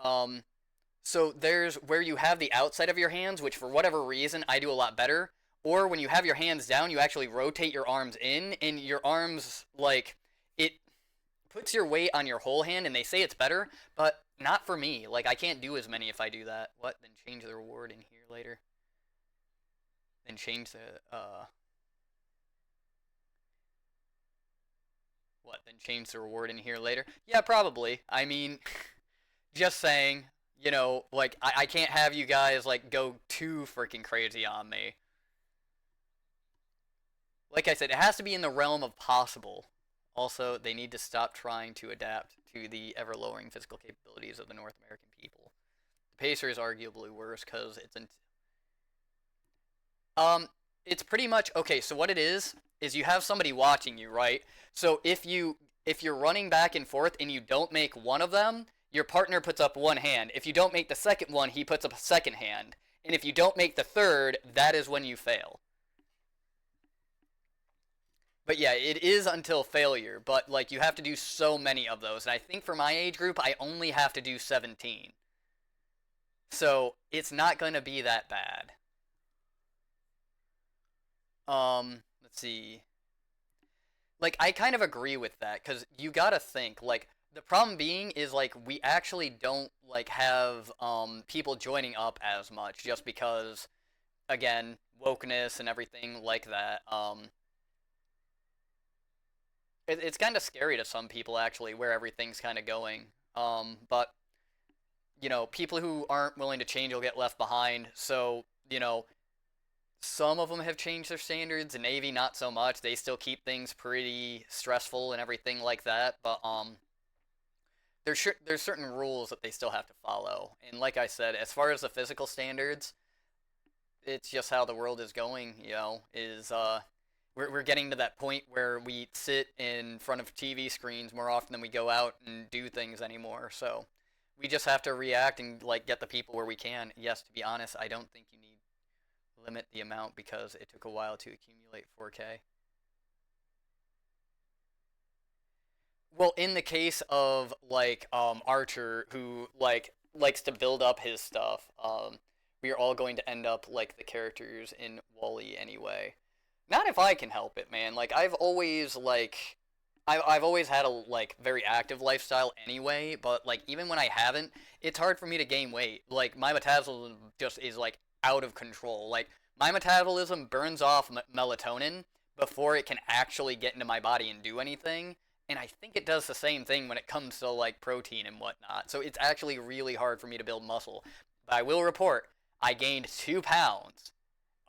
So there's where you have the outside of your hands, which for whatever reason I do a lot better. Or when you have your hands down, you actually rotate your arms in, and your arms, like, it puts your weight on your whole hand, and they say it's better, but not for me. Like, I can't do as many if I do that. What? Then change the reward in here later. Then change the, What? Then change the reward in here later? Yeah, probably. I mean, just saying. You know, like, I can't have you guys, like, go too freaking crazy on me. Like I said, it has to be in the realm of possible. Also, they need to stop trying to adapt to the ever-lowering physical capabilities of the North American people. The Pacer is arguably worse because it's pretty much, okay, so what it is you have somebody watching you, right? So if you're running back and forth and you don't make one of them, your partner puts up one hand. If you don't make the second one, he puts up a second hand. And if you don't make the third, that is when you fail. But yeah, it is until failure, but like you have to do so many of those. And I think for my age group, I only have to do 17. So it's not going to be that bad. Let's see. Like, I kind of agree with that, because you gotta think, like, the problem being is, like, we actually don't, like, have, people joining up as much, just because, again, wokeness and everything like that, it's kind of scary to some people, actually, where everything's kind of going, but, you know, people who aren't willing to change will get left behind, so, you know, some of them have changed their standards. The Navy, not so much. They still keep things pretty stressful and everything like that. But there's certain rules that they still have to follow. And like I said, as far as the physical standards, it's just how the world is going. You know, we're getting to that point where we sit in front of TV screens more often than we go out and do things anymore. So we just have to react and like get the people where we can. Yes, to be honest, I don't think you need limit the amount because it took a while to accumulate 4K. Well, in the case of like Archer, who like likes to build up his stuff, we are all going to end up like the characters in Wall-E anyway. Not if I can help it, man. Like I've always I've always had a like very active lifestyle anyway, but like even when I haven't, it's hard for me to gain weight. Like my metabolism just is like out of control. Like my metabolism burns off melatonin before it can actually get into my body and do anything, and I think it does the same thing when it comes to like protein and whatnot. So it's actually really hard for me to build muscle. But I will report, I gained 2 pounds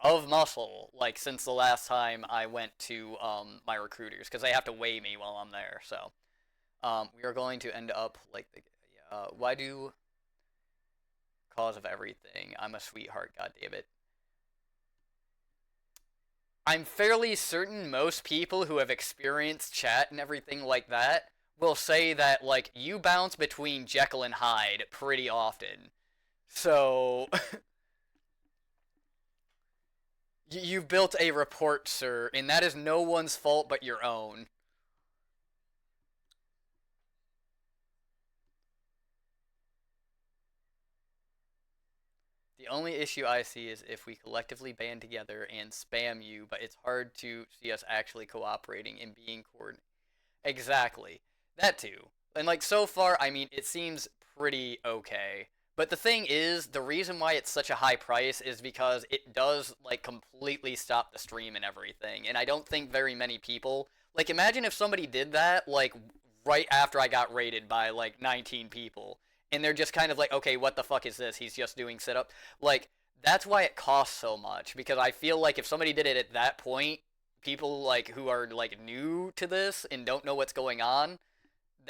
of muscle like since the last time I went to my recruiters because they have to weigh me while I'm there. So we are going to end up like the why do cause of everything? I'm a sweetheart, god damn it. I'm fairly certain most people who have experienced chat and everything like that will say that like you bounce between Jekyll and Hyde pretty often. So you've built a report, sir, and that is no one's fault but your own. The only issue I see is if we collectively band together and spam you, but it's hard to see us actually cooperating and being coordinated. Exactly. That too. And, like, so far, I mean, it seems pretty okay. But the thing is, the reason why it's such a high price is because it does, like, completely stop the stream and everything. And I don't think very many people... Like, imagine if somebody did that, like, right after I got raided by, like, 19 people. And they're just kind of like, okay, what the fuck is this? He's just doing sit-up. Like, that's why it costs so much. Because I feel like if somebody did it at that point, people, like, who are, like, new to this and don't know what's going on,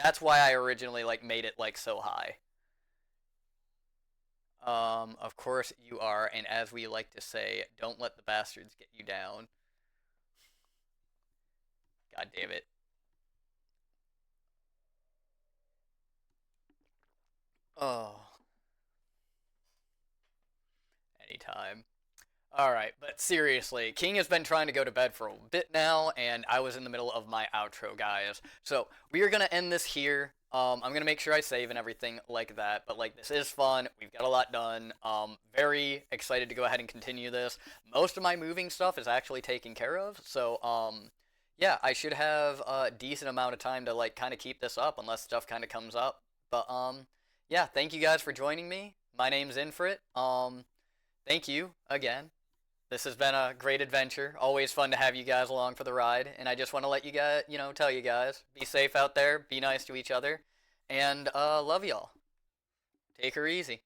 that's why I originally, like, made it, like, so high. Of course you are, and as we like to say, don't let the bastards get you down. God damn it. Oh. Anytime. Alright, but seriously, King has been trying to go to bed for a bit now, and I was in the middle of my outro, guys. So, we are going to end this here. I'm going to make sure I save and everything like that, but, like, this is fun. We've got a lot done. Very excited to go ahead and continue this. Most of my moving stuff is actually taken care of, so, yeah, I should have a decent amount of time to, like, kind of keep this up, unless stuff kind of comes up. But, yeah, thank you guys for joining me. My name's Infrit. Thank you again. This has been a great adventure. Always fun to have you guys along for the ride. And I just want to let you guys, tell you guys, be safe out there, be nice to each other, and love y'all. Take her easy.